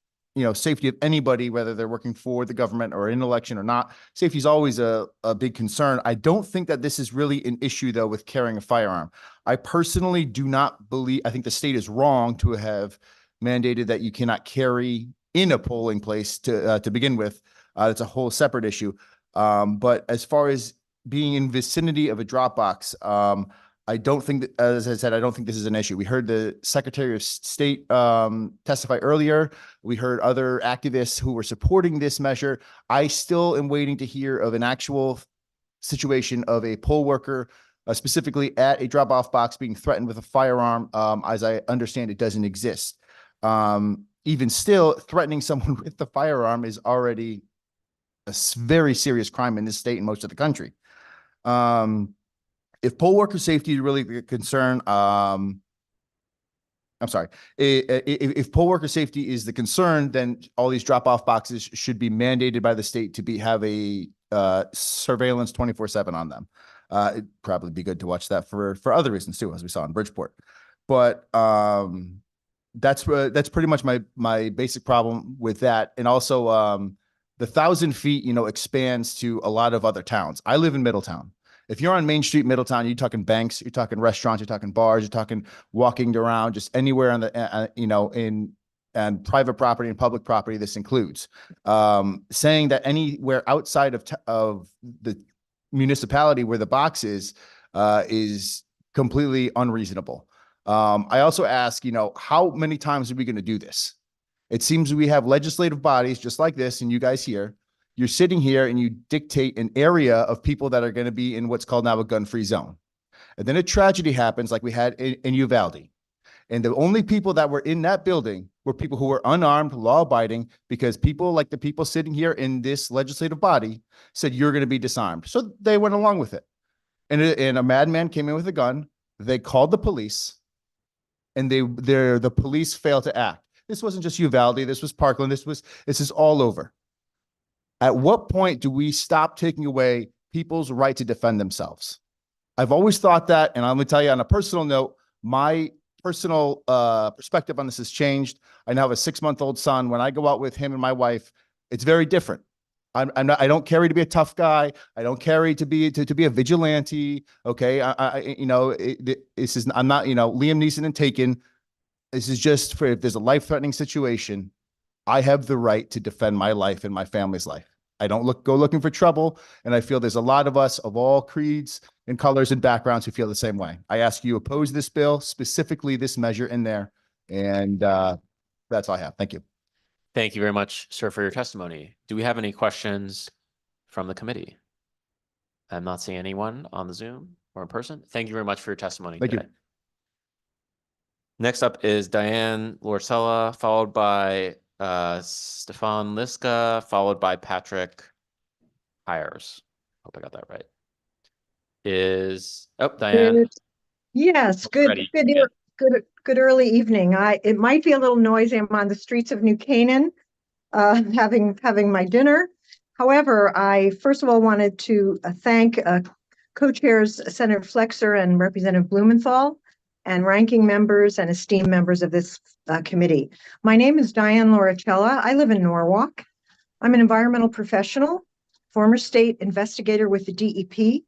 safety of anybody, whether they're working for the government or in an election or not. Safety is always a big concern. I don't think that this is really an issue, though, with carrying a firearm. I personally do not believe, I think the state is wrong to have mandated that you cannot carry in a polling place to begin with. That's a whole separate issue. But as far as being in vicinity of a drop box, I don't think that, as I said, I don't think this is an issue. We heard the Secretary of State testify earlier. We heard other activists who were supporting this measure. I still am waiting to hear of an actual situation of a poll worker, specifically at a drop-off box, being threatened with a firearm. As I understand, it doesn't exist. Even still, threatening someone with the firearm is already a very serious crime in this state and most of the country. If poll worker safety is really a concern, I'm sorry, if poll worker safety is the concern, then all these drop-off boxes should be mandated by the state to have a surveillance 24/7 on them. It'd probably be good to watch that for other reasons too, as we saw in Bridgeport. But that's pretty much my basic problem with that. And also the 1,000 feet, expands to a lot of other towns. I live in Middletown. If you're on Main Street, Middletown, you're talking banks, you're talking restaurants, you're talking bars, you're talking walking around, just anywhere on the, and private property and public property, this includes. Saying that anywhere outside of the municipality where the box is completely unreasonable. I also ask, how many times are we going to do this? It seems we have legislative bodies just like this, and you guys here. You're sitting here and you dictate an area of people that are going to be in what's called now a gun-free zone. And then a tragedy happens like we had in Uvalde. And the only people that were in that building were people who were unarmed, law-abiding, because people like the people sitting here in this legislative body said, you're going to be disarmed. So they went along with it. And a madman came in with a gun. They called the police, and the police failed to act. This wasn't just Uvalde. This was Parkland. This is all over. At what point do we stop taking away people's right to defend themselves? I've always thought that, and I'm going to tell you on a personal note, my personal perspective on this has changed. I now have a 6-month-old son. When I go out with him and my wife, it's very different. I don't carry to be a tough guy. I don't carry to be a vigilante. Okay, I'm not Liam Neeson and Taken. This is just for if there's a life-threatening situation, I have the right to defend my life and my family's life. I don't go looking for trouble, and I feel there's a lot of us of all creeds and colors and backgrounds who feel the same way. I ask you oppose this bill, specifically this measure in there, and that's all I have. Thank you. Thank you very much, sir, for your testimony. Do we have any questions from the committee? I'm not seeing anyone on the Zoom or in person. Thank you very much for your testimony Thank today. you. Next up is Diane Lorcella, followed by Stefan Liska, followed by Patrick Hires. Hope I got that right. Diane. Yes, Ready. good early evening. It might be a little noisy. I'm on the streets of New Canaan, having my dinner. However, I first of all wanted to thank co-chairs Senator Flexer and Representative Blumenthal, and ranking members and esteemed members of this committee. My name is Diane Lorcella. I live in Norwalk. I'm an environmental professional, former state investigator with the DEP,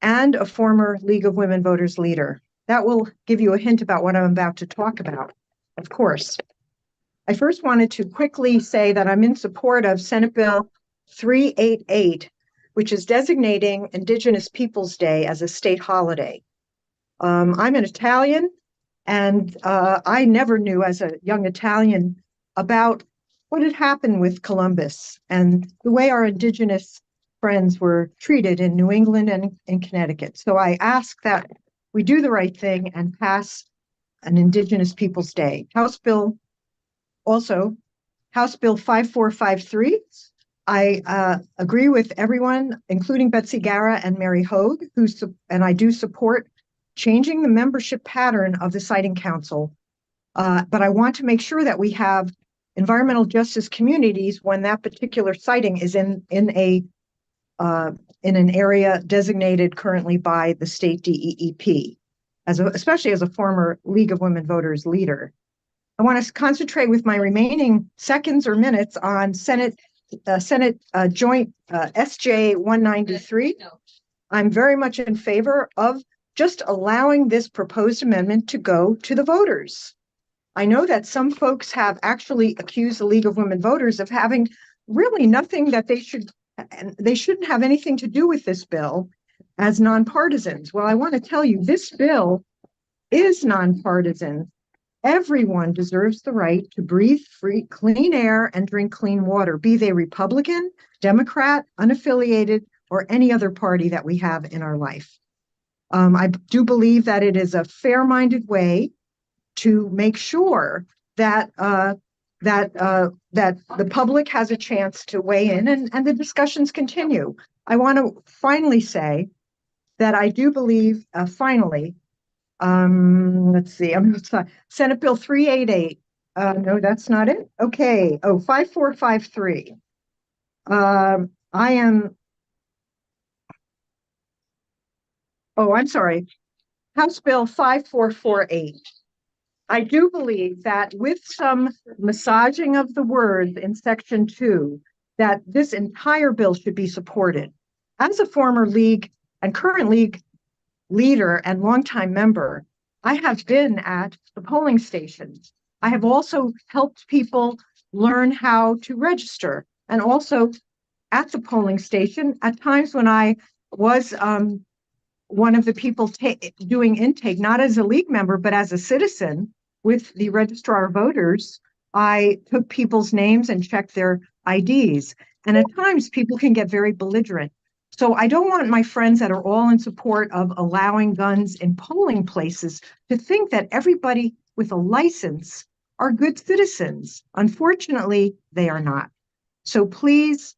and a former League of Women Voters leader. That will give you a hint about what I'm about to talk about, of course. I first wanted to quickly say that I'm in support of Senate Bill 388, which is designating Indigenous Peoples Day as a state holiday. I'm an Italian, and I never knew as a young Italian about what had happened with Columbus and the way our indigenous friends were treated in New England and in Connecticut. So I ask that we do the right thing and pass an Indigenous Peoples Day. House Bill 5453. I agree with everyone, including Betsy Gara and Mary Hogue, and I do support changing the membership pattern of the Siting Council. But I want to make sure that we have environmental justice communities when that particular siting is in an area designated currently by the state DEEP, especially as a former League of Women Voters leader. I want to concentrate with my remaining seconds or minutes on Senate Joint SJ 193. I'm very much in favor of just allowing this proposed amendment to go to the voters. I know that some folks have actually accused the League of Women Voters of having really nothing that they shouldn't have anything to do with this bill as nonpartisans. Well, I want to tell you, this bill is nonpartisan. Everyone deserves the right to breathe free, clean air and drink clean water, be they Republican, Democrat, unaffiliated, or any other party that we have in our life. I do believe that it is a fair-minded way to make sure that that the public has a chance to weigh in and the discussions continue. I want to finally say that I do believe, let's see, Senate Bill 388. No, that's not it. Okay. 5453. I'm sorry. House Bill 5448. I do believe that with some massaging of the words in section 2, that this entire bill should be supported. As a former League and current League leader and longtime member, I have been at the polling stations. I have also helped people learn how to register, and also at the polling station at times when I was one of the people doing intake, not as a League member, but as a citizen with the registrar of voters. I took people's names and checked their IDs. And at times people can get very belligerent. So I don't want my friends that are all in support of allowing guns in polling places to think that everybody with a license are good citizens. Unfortunately, they are not. So please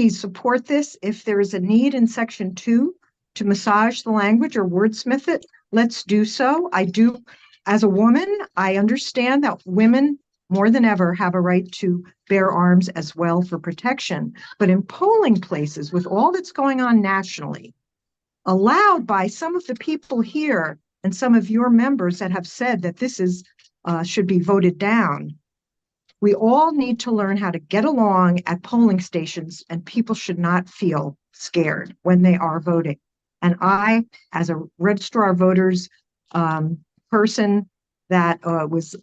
support this. If there is a need in section 2 to massage the language or wordsmith it, let's do so. I do, as a woman, I understand that women more than ever have a right to bear arms as well for protection. But in polling places, with all that's going on nationally, allowed by some of the people here and some of your members that have said that this is should be voted down, we all need to learn how to get along at polling stations, and people should not feel scared when they are voting. And I, as a registrar of voters person that was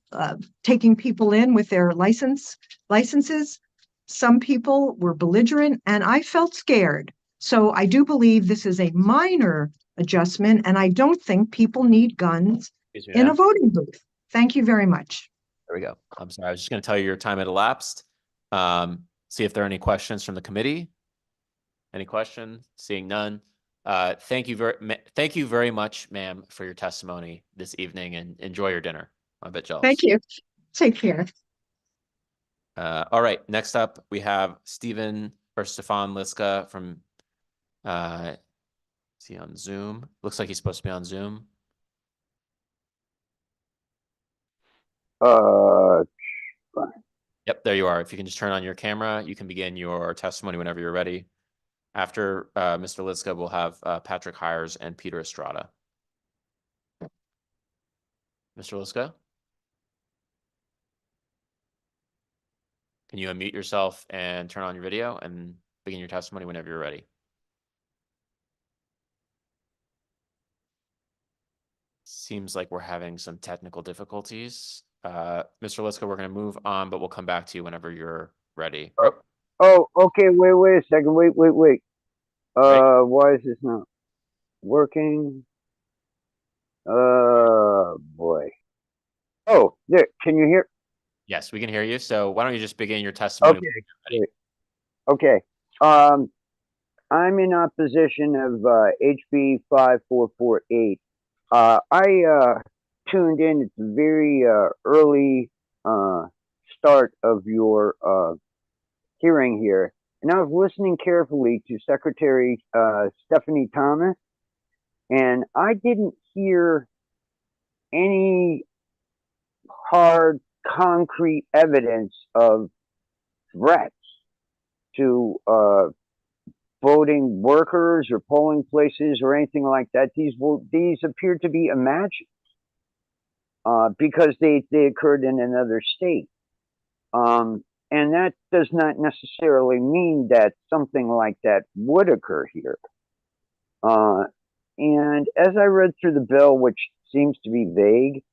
taking people in with their licenses, some people were belligerent and I felt scared. So I do believe this is a minor adjustment, and I don't think people need guns in a voting booth. Thank you very much. There we go. I'm sorry. I was just going to tell you your time had elapsed. See if there are any questions from the committee. Any questions? Seeing none. Thank you very much, ma'am, for your testimony this evening, and enjoy your dinner. I'm a bit jealous. Thank you. Take care. All right. Next up, we have Stefan Liska from, is he on Zoom? Looks like he's supposed to be on Zoom. Yep, there you are. If you can just turn on your camera, you can begin your testimony whenever you're ready. After Mr. Liska, we'll have Patrick Hires and Peter Estrada. Mr. Liska? Can you unmute yourself and turn on your video and begin your testimony whenever you're ready? Seems like we're having some technical difficulties. Mr. Liska, we're going to move on, but we'll come back to you whenever you're ready. Oh, okay. Wait a second. Wait. Why is this not working? Boy. Oh, there. Can you hear? Yes, we can hear you. So why don't you just begin your testimony? Okay, great. Okay. I'm in opposition of HB 5448. I tuned in at the very early start of your hearing here, and I was listening carefully to Secretary Stephanie Thomas, and I didn't hear any hard, concrete evidence of threats to voting workers or polling places or anything like that. These appear to be imagined because they occurred in another state. And that does not necessarily mean that something like that would occur here. And as I read through the bill, which seems to be vague,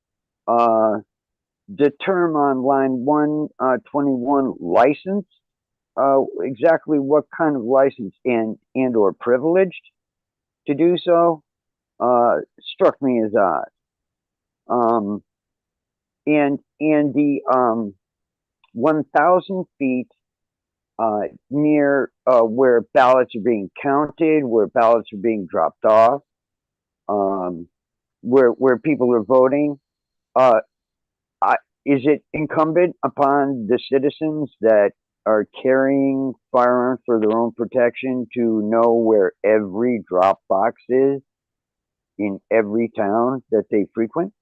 the term on line 121, license, exactly what kind of license and or privileged to do so struck me as odd. And the 1,000 feet near where ballots are being counted, where ballots are being dropped off, where people are voting, is it incumbent upon the citizens that are carrying firearms for their own protection to know where every drop box is in every town that they frequent?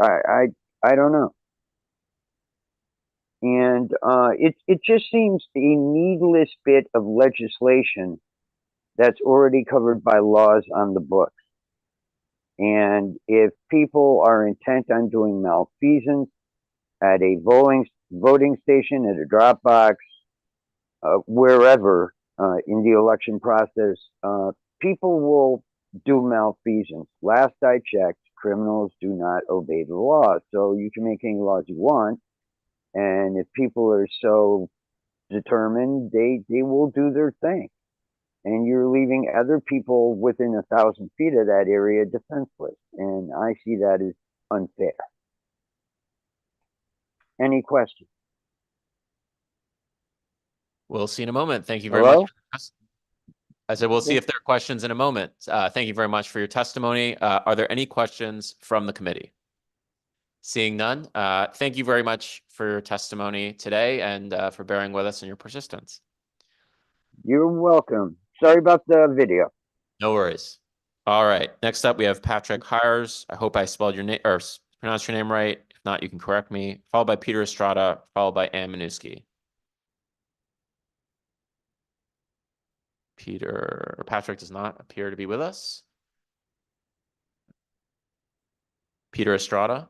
I don't know. And it just seems a needless bit of legislation that's already covered by laws on the books. And if people are intent on doing malfeasance at a voting station, at a drop box, wherever in the election process, people will do malfeasance. Last I checked, criminals do not obey the law. So you can make any laws you want. And if people are so determined, they will do their thing. And you're leaving other people within 1,000 feet of that area defenseless. And I see that as unfair. Any questions? We'll see in a moment. Thank you very Hello? much. I said, we'll see if there are questions in a moment. Thank you very much for your testimony. Are there any questions from the committee? Seeing none, thank you very much for your testimony today and for bearing with us and your persistence. You're welcome. Sorry about the video. No worries. All right. Next up, we have Patrick Hires. I hope I spelled your name or pronounced your name right. If not, you can correct me. Followed by Peter Estrada, followed by Ann Minuski. Patrick does not appear to be with us. Peter Estrada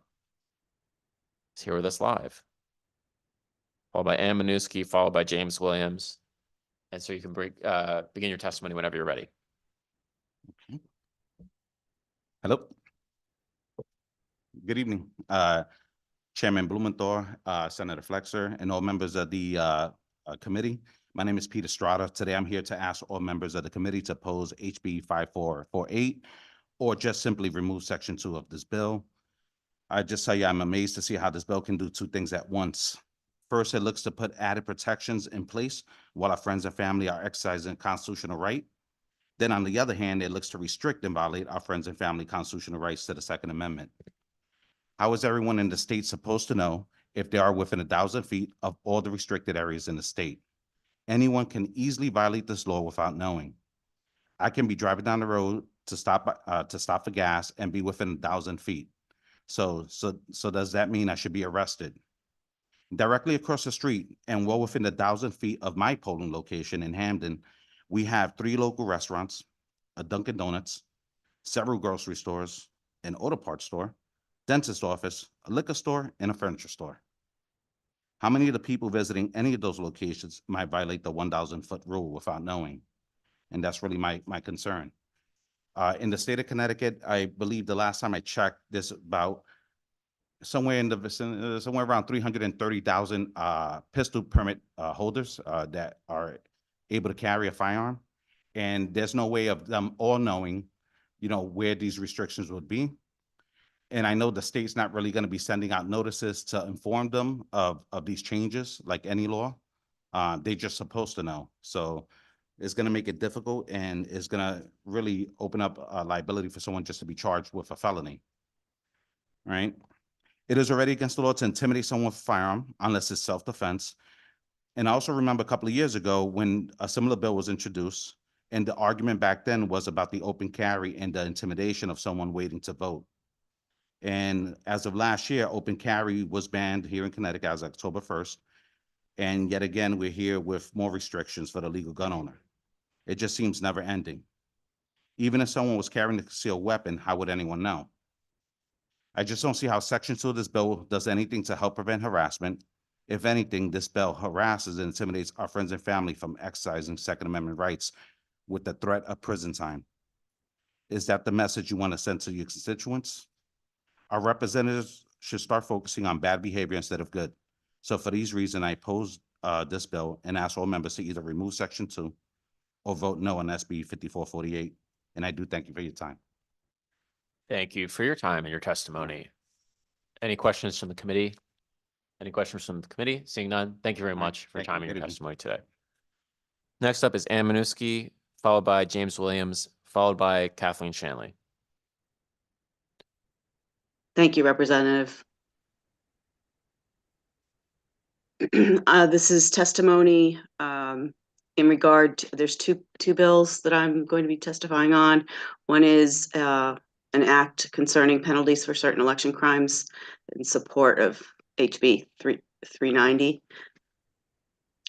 is here with us live. Followed by Ann Minuski, followed by James Williams. And so you can begin your testimony whenever you're ready. Okay. Hello. Good evening, Chairman Blumenthal, Senator Flexer, and all members of the committee. My name is Peter Estrada. Today I'm here to ask all members of the committee to oppose HB 5448 or just simply remove Section 2 of this bill. I just tell you, I'm amazed to see how this bill can do two things at once. First, it looks to put added protections in place while our friends and family are exercising constitutional right. Then on the other hand, it looks to restrict and violate our friends and family constitutional rights to the Second Amendment. How is everyone in the state supposed to know if they are within 1,000 feet of all the restricted areas in the state? Anyone can easily violate this law without knowing. I can be driving down the road to stop for gas and be within 1,000 feet. So does that mean I should be arrested? Directly across the street and well within 1,000 feet of my polling location in Hamden, we have 3 local restaurants, a Dunkin' Donuts, several grocery stores, an auto parts store, dentist office, a liquor store, and a furniture store. How many of the people visiting any of those locations might violate the 1,000-foot rule without knowing? And that's really my concern. In the state of Connecticut, I believe the last time I checked, there's about somewhere in the vicinity, somewhere around 330,000 pistol permit holders that are able to carry a firearm. And there's no way of them all knowing, where these restrictions would be. And I know the state's not really going to be sending out notices to inform them of these changes, like any law. They're just supposed to know. So it's going to make it difficult, and it's going to really open up a liability for someone just to be charged with a felony. Right? It is already against the law to intimidate someone with a firearm unless it's self-defense. And I also remember a couple of years ago when a similar bill was introduced, and the argument back then was about the open carry and the intimidation of someone waiting to vote. And as of last year, open carry was banned here in Connecticut as of October 1st. And yet again, we're here with more restrictions for the legal gun owner. It just seems never ending. Even if someone was carrying a concealed weapon, how would anyone know? I just don't see how Section 2 of this bill does anything to help prevent harassment. If anything, this bill harasses and intimidates our friends and family from exercising Second Amendment rights with the threat of prison time. Is that the message you want to send to your constituents? Our representatives should start focusing on bad behavior instead of good. So for these reasons, I oppose this bill and ask all members to either remove Section 2 or vote no on SB 5448. And I do thank you for your time. Thank you for your time and your testimony. Any questions from the committee? Any questions from the committee? Seeing none, thank you very much for your time and your testimony today. Next up is Ann Minuski, followed by James Williams, followed by Kathleen Shanley. Thank you, Representative. This is testimony in regard to, there's two bills that I'm going to be testifying on. One is an act concerning penalties for certain election crimes in support of HB 390.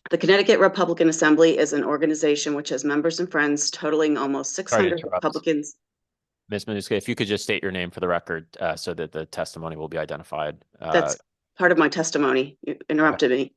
The Connecticut Republican Assembly is an organization which has members and friends totaling almost 600 Republicans. Ms. Minuski, if you could just state your name for the record so that the testimony will be identified. That's part of my testimony. You interrupted me.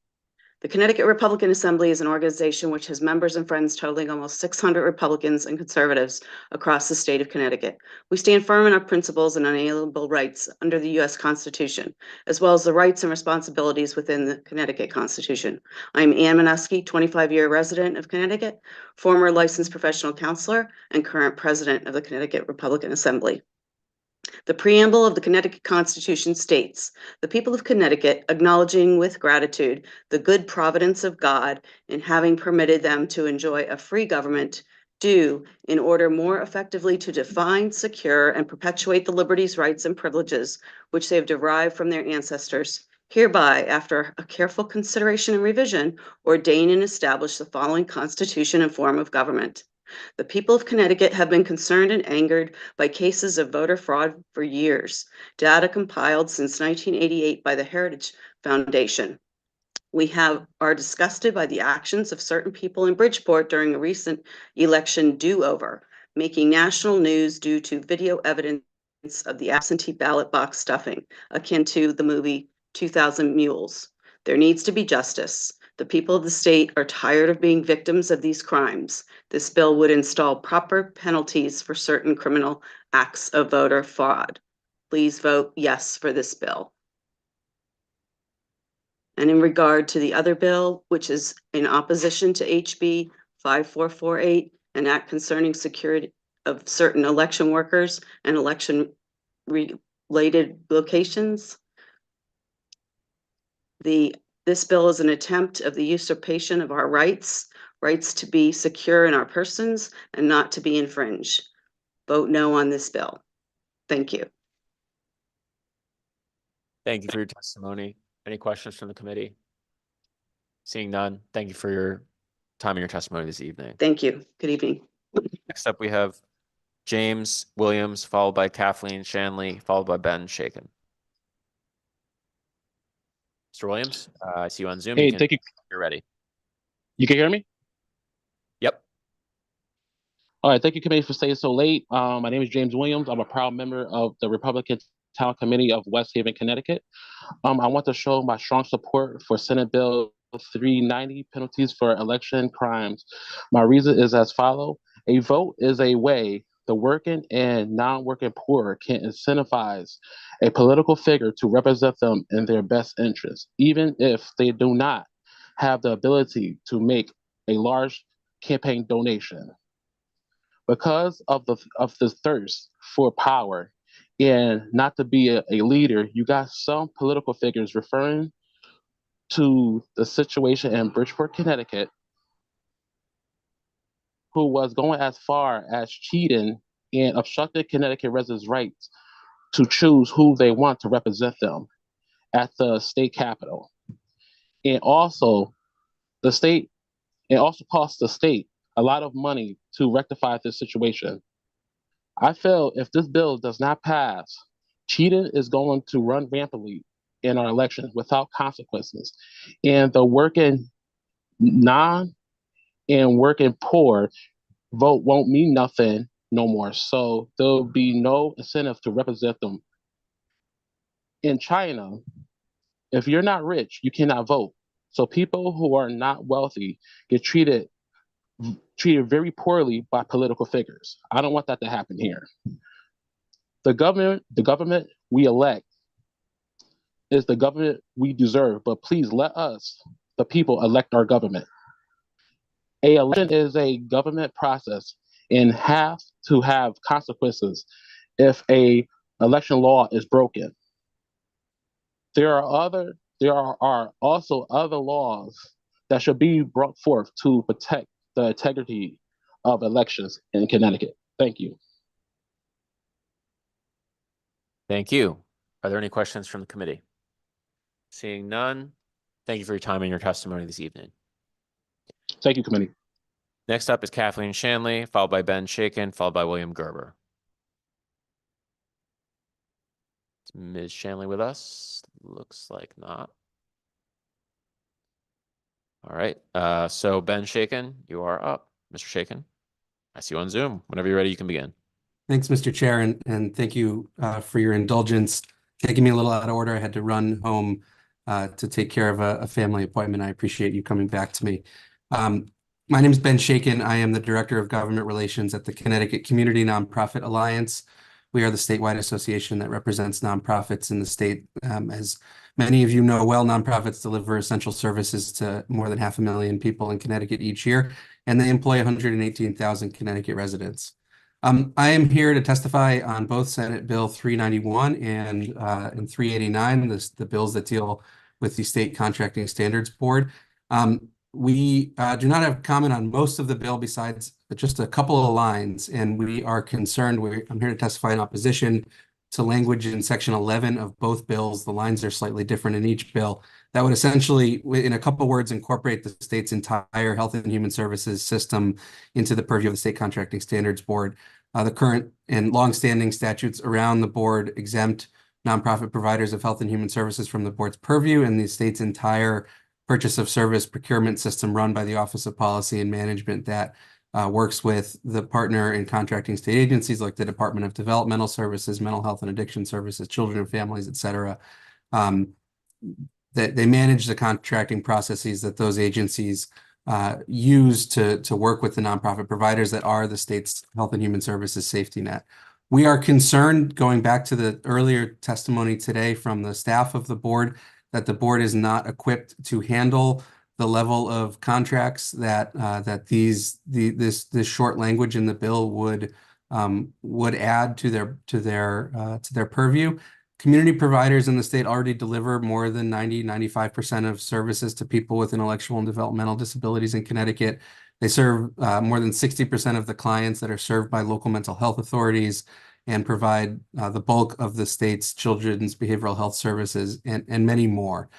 The Connecticut Republican Assembly is an organization which has members and friends totaling almost 600 Republicans and conservatives across the state of Connecticut. We stand firm in our principles and unalienable rights under the U.S. Constitution, as well as the rights and responsibilities within the Connecticut Constitution. I'm Ann Minuski, 25-year resident of Connecticut, former licensed professional counselor, and current president of the Connecticut Republican Assembly. The preamble of the Connecticut Constitution states, "The people of Connecticut, acknowledging with gratitude the good providence of God in having permitted them to enjoy a free government, do, in order more effectively to define, secure, and perpetuate the liberties, rights, and privileges which they have derived from their ancestors, hereby, after a careful consideration and revision, ordain and establish the following Constitution and form of government. The people of Connecticut have been concerned and angered by cases of voter fraud for years, data compiled since 1988 by the Heritage Foundation. We are disgusted by the actions of certain people in Bridgeport during a recent election do-over, making national news due to video evidence of the absentee ballot box stuffing, akin to the movie 2000 Mules. There needs to be justice. The people of the state are tired of being victims of these crimes. This bill would install proper penalties for certain criminal acts of voter fraud. Please vote yes for this bill. And in regard to the other bill, which is in opposition to HB 5448, an act concerning security of certain election workers and election-related locations, this bill is an attempt of the usurpation of our rights to be secure in our persons and not to be infringed. Vote no on this bill. Thank you. Thank you for your testimony. Any questions from the committee? Seeing none, thank you for your time and your testimony this evening. Thank you. Good evening. Next up, we have James Williams, followed by Kathleen Shanley, followed by Ben Shaken. Mr. Williams, I see you on Zoom. Hey, thank you. You're ready. You can hear me? Yep. All right. Thank you, committee, for staying so late. My name is James Williams. I'm a proud member of the Republican Town Committee of West Haven, Connecticut. I want to show my strong support for Senate Bill 390, penalties for election crimes. My reason is as follows. A vote is a way the working and non-working poor can incentivize a political figure to represent them in their best interest, even if they do not have the ability to make a large campaign donation. Because of the thirst for power, And not to be a leader, you got some political figures referring to the situation in Bridgeport, Connecticut, who was going as far as cheating and obstructing Connecticut residents' rights to choose who they want to represent them at the state capitol. And also, it also costs the state a lot of money to rectify this situation. I feel if this bill does not pass, cheating is going to run rampantly in our elections without consequences. And the working non and working poor vote won't mean nothing no more. So there'll be no incentive to represent them. In China, if you're not rich, you cannot vote. So people who are not wealthy get treated very poorly by political figures. I don't want that to happen here. The government we elect is the government we deserve, but please let us, the people, elect our government. An election is a government process and have to have consequences if a election law is broken. There are also other laws that should be brought forth to protect the integrity of elections in Connecticut. Thank you. Thank you. Are there any questions from the committee? Seeing none, thank you for your time and your testimony this evening. Thank you, committee. Next up is Kathleen Shanley, followed by Ben Shaken, followed by William Gerber. Is Ms. Shanley with us? Looks like not. All right. So Ben Shaken, you are up. Mr. Shaken, I see you on Zoom. Whenever you're ready, you can begin. Thanks, Mr. Chair, and thank you for your indulgence. Taking me a little out of order. I had to run home to take care of a family appointment. I appreciate you coming back to me. My name is Ben Shaken. I am the Director of Government Relations at the Connecticut Community Nonprofit Alliance. We are the statewide association that represents nonprofits in the state. As many of you know well, nonprofits deliver essential services to more than 500,000 people in Connecticut each year, and they employ 118,000 Connecticut residents. I am here to testify on both Senate Bill 391 and 389, the bills that deal with the State Contracting Standards Board. We do not have comment on most of the bill besides just a couple of lines, and we are concerned. I'm here to testify in opposition to language in Section 11 of both bills. The lines are slightly different in each bill. That would essentially, in a couple of words, incorporate the state's entire health and human services system into the purview of the State Contracting Standards Board. The current and longstanding statutes around the board exempt nonprofit providers of health and human services from the board's purview, and the state's entire purchase of service procurement system run by the Office of Policy and Management that works with the partner and contracting state agencies like the Department of Developmental Services, Mental Health and Addiction Services, Children and Families, et cetera. That they manage the contracting processes that those agencies use to work with the nonprofit providers that are the state's health and human services safety net. We are concerned, going back to the earlier testimony today from the staff of the board, that the board is not equipped to handle the level of contracts that this short language in the bill would add to their purview. Community providers in the state already deliver more than 95% of services to people with intellectual and developmental disabilities in Connecticut. They serve more than 60% of the clients that are served by local mental health authorities and provide the bulk of the state's children's behavioral health services and many more.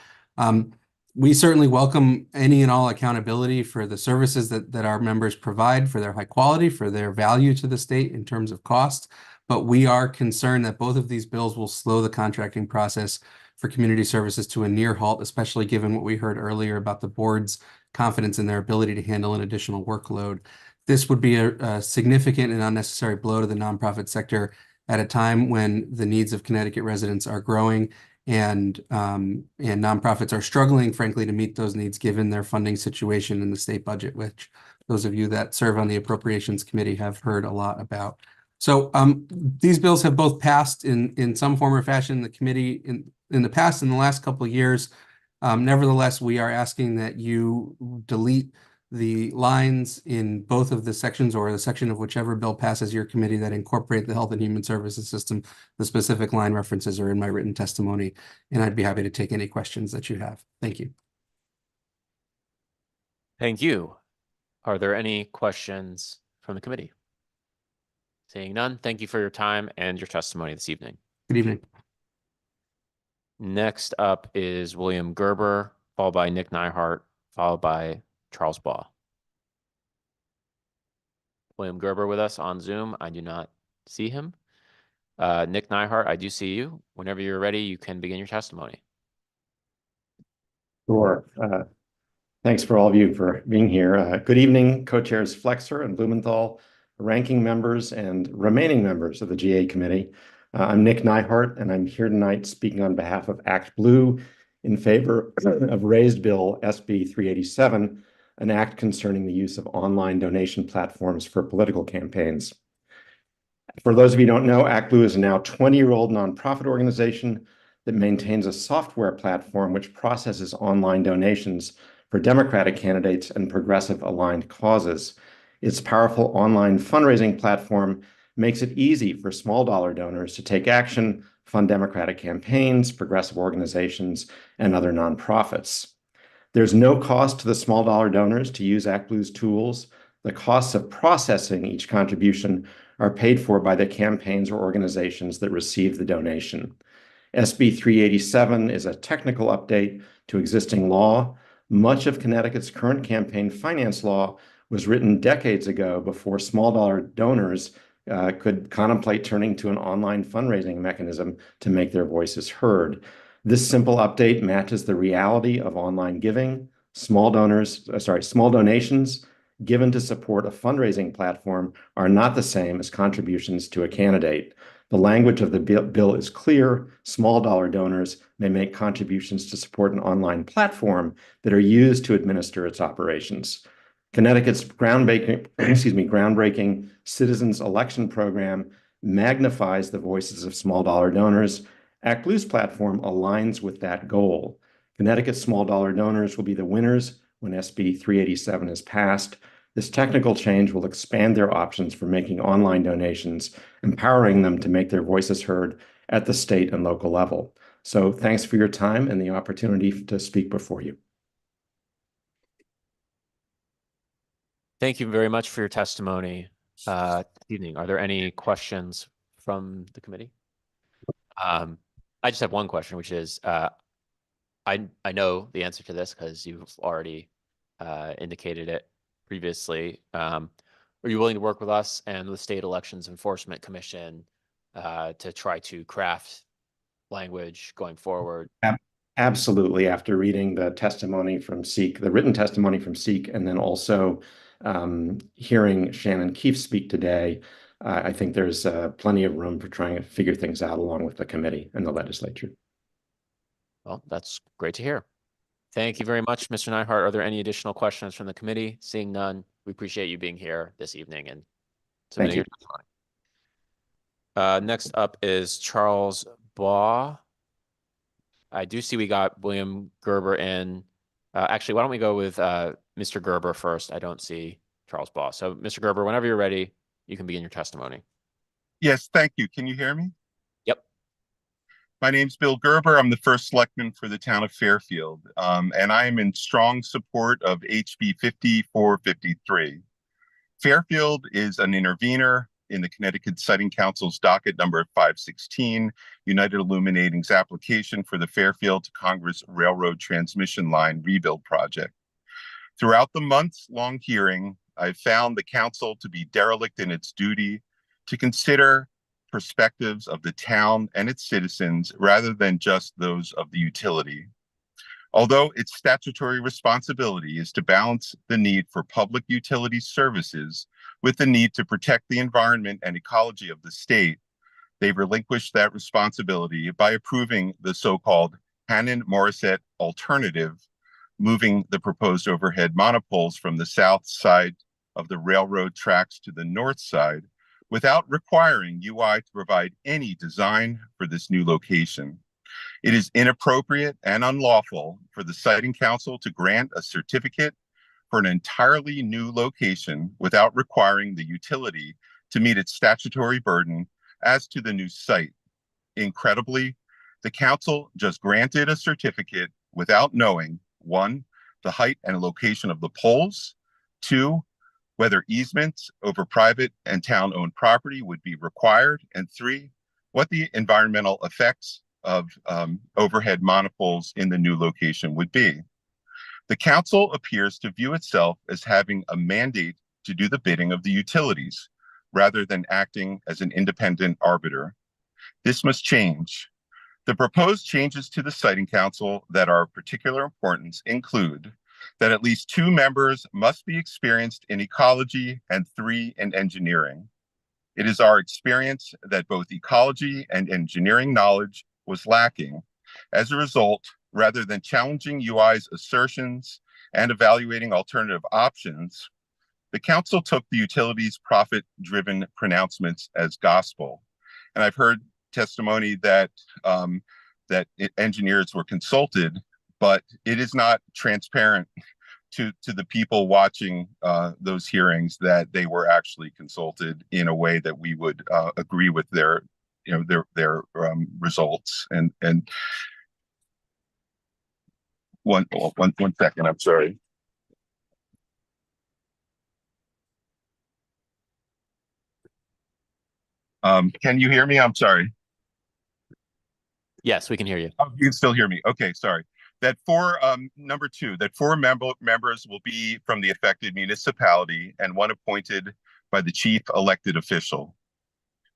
We certainly welcome any and all accountability for the services that our members provide, for their high quality, for their value to the state in terms of cost. But we are concerned that both of these bills will slow the contracting process for community services to a near halt, especially given what we heard earlier about the board's confidence in their ability to handle an additional workload. This would be a significant and unnecessary blow to the nonprofit sector at a time when the needs of Connecticut residents are growing and nonprofits are struggling, frankly, to meet those needs given their funding situation in the state budget, which those of you that serve on the Appropriations Committee have heard a lot about. So these bills have both passed in some form or fashion in the committee in the past, in the last couple of years. Nevertheless, we are asking that you delete the lines in both of the sections or the section of whichever bill passes your committee that incorporate the Health and Human Services system, the specific line references are in my written testimony, and I'd be happy to take any questions that you have. Thank you. Thank you. Are there any questions from the committee? Seeing none, thank you for your time and your testimony this evening. Good evening. Next up is William Gerber, followed by Nick Nyhart, followed by Charles Baugh. William Gerber with us on Zoom. I do not see him. Nick Nyhart, I do see you. Whenever you're ready, you can begin your testimony. Sure. Thanks for all of you for being here. Good evening, co-chairs Flexer and Blumenthal, ranking members and remaining members of the GA committee. I'm Nick Nyhart, and I'm here tonight speaking on behalf of Act Blue in favor of raised bill SB 387, an act concerning the use of online donation platforms for political campaigns. For those of you who don't know, Act Blue is a now 20-year-old nonprofit organization that maintains a software platform which processes online donations for Democratic candidates and progressive-aligned causes. Its powerful online fundraising platform makes it easy for small-dollar donors to take action, fund Democratic campaigns, progressive organizations, and other nonprofits. There's no cost to the small-dollar donors to use Act Blue's tools. The costs of processing each contribution are paid for by the campaigns or organizations that receive the donation. SB 387 is a technical update to existing law. Much of Connecticut's current campaign finance law was written decades ago before small-dollar donors could contemplate turning to an online fundraising mechanism to make their voices heard. This simple update matches the reality of online giving. Small donations given to support a fundraising platform are not the same as contributions to a candidate. The language of the bill is clear. Small dollar donors may make contributions to support an online platform that are used to administer its operations. Connecticut's groundbreaking citizens election program magnifies the voices of small dollar donors. Act Blue's platform aligns with that goal. Connecticut's small dollar donors will be the winners when SB 387 is passed. This technical change will expand their options for making online donations, empowering them to make their voices heard at the state and local level. So thanks for your time and the opportunity to speak before you. Thank you very much for your testimony this evening. Are there any questions from the committee? I just have one question, which is, I know the answer to this because you've already indicated it previously. Are you willing to work with us and the State Elections Enforcement Commission to try to craft language going forward? Absolutely. After reading the testimony from SEEK, the written testimony from SEEK, and then also hearing Shannon Keefe speak today, I think there's plenty of room for trying to figure things out along with the committee and the legislature. Well, that's great to hear. Thank you very much, Mr. Nyhart. Are there any additional questions from the committee? Seeing none, we appreciate you being here this evening and submitting your testimony. Next up is Charles Baugh. I do see we got William Gerber in. Actually, why don't we go with Mr. Gerber first? I don't see Charles Baugh. So, Mr. Gerber, whenever you're ready, you can begin your testimony. Yes, thank you. Can you hear me? Yep. My name's Bill Gerber. I'm the first selectman for the town of Fairfield, and I am in strong support of HB 5453. Fairfield is an intervener in the Connecticut Siting Council's docket number 516, United Illuminating's application for the Fairfield to Congress Railroad Transmission Line Rebuild Project. Throughout the months-long hearing, I've found the council to be derelict in its duty to consider perspectives of the town and its citizens rather than just those of the utility. Although its statutory responsibility is to balance the need for public utility services with the need to protect the environment and ecology of the state, they've relinquished that responsibility by approving the so-called Hannon-Morissette alternative, moving the proposed overhead monopoles from the south side of the railroad tracks to the north side without requiring UI to provide any design for this new location. It is inappropriate and unlawful for the Siting Council to grant a certificate for an entirely new location without requiring the utility to meet its statutory burden as to the new site. Incredibly, the council just granted a certificate without knowing, 1, the height and location of the poles, 2, whether easements over private and town-owned property would be required, and 3, what the environmental effects of overhead monopoles in the new location would be. The council appears to view itself as having a mandate to do the bidding of the utilities, rather than acting as an independent arbiter. This must change. The proposed changes to the Siting Council that are of particular importance include that at least 2 members must be experienced in ecology and 3 in engineering. It is our experience that both ecology and engineering knowledge was lacking. As a result, rather than challenging UI's assertions and evaluating alternative options, the council took the utilities' profit-driven pronouncements as gospel. And I've heard testimony that engineers were consulted, but it is not transparent to the people watching those hearings that they were actually consulted in a way that we would agree with their results. And one second, I'm sorry. Can you hear me? I'm sorry. Yes, we can hear you. Oh, you can still hear me. Okay, sorry. That number 2, that 4 members will be from the affected municipality and 1 appointed by the chief elected official.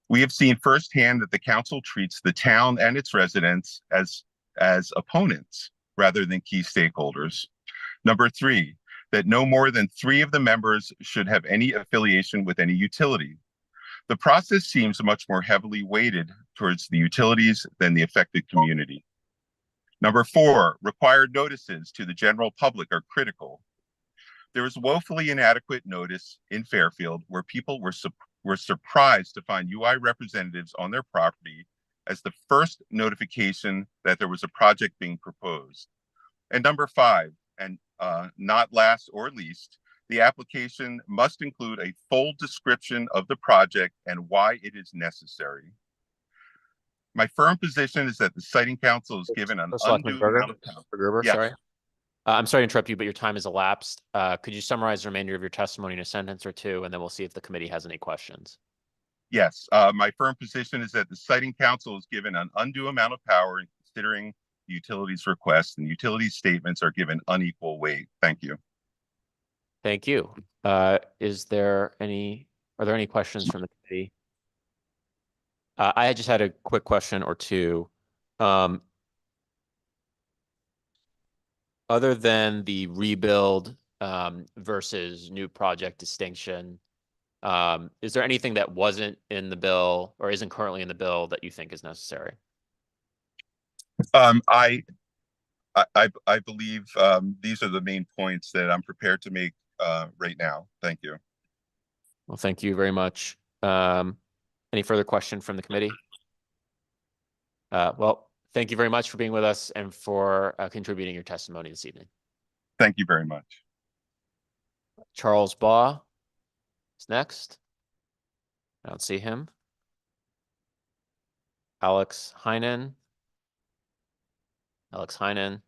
We have seen firsthand that the council treats the town and its residents as opponents rather than key stakeholders. Number 3, that no more than 3 of the members should have any affiliation with any utility. The process seems much more heavily weighted towards the utilities than the affected community. Number 4, required notices to the general public are critical. There is woefully inadequate notice in Fairfield where people were surprised to find UI representatives on their property as the first notification that there was a project being proposed. And number 5, and not last or least, the application must include a full description of the project and why it is necessary. My firm position is that the Siting Council is given an undue amount of power. Gerber, Yes. sorry. I'm sorry to interrupt you, but your time has elapsed. Could you summarize the remainder of your testimony in a sentence or 2, and then we'll see if the committee has any questions. Yes, my firm position is that the Siting Council is given an undue amount of power in considering the utilities requests, and utilities statements are given unequal weight. Thank you. Thank you. Are there any questions from the committee? I just had a quick question or 2. Other than the rebuild versus new project distinction, is there anything that wasn't in the bill or isn't currently in the bill that you think is necessary? I believe these are the main points that I'm prepared to make right now. Thank you. Well, thank you very much. Any further question from the committee? Well, thank you very much for being with us and for contributing your testimony this evening. Thank you very much. Charles Baugh is next. I don't see him. Alex Heinen. And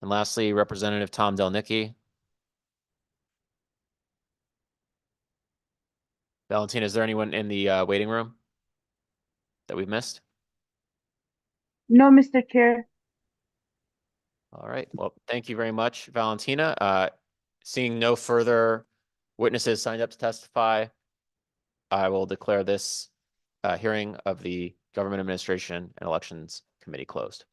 lastly, Representative Tom Delnicki. Valentina, is there anyone in the waiting room that we've missed? No, Mr. Chair. All right. Well, thank you very much, Valentina. Seeing no further witnesses signed up to testify, I will declare this hearing of the Government Administration and Elections Committee closed.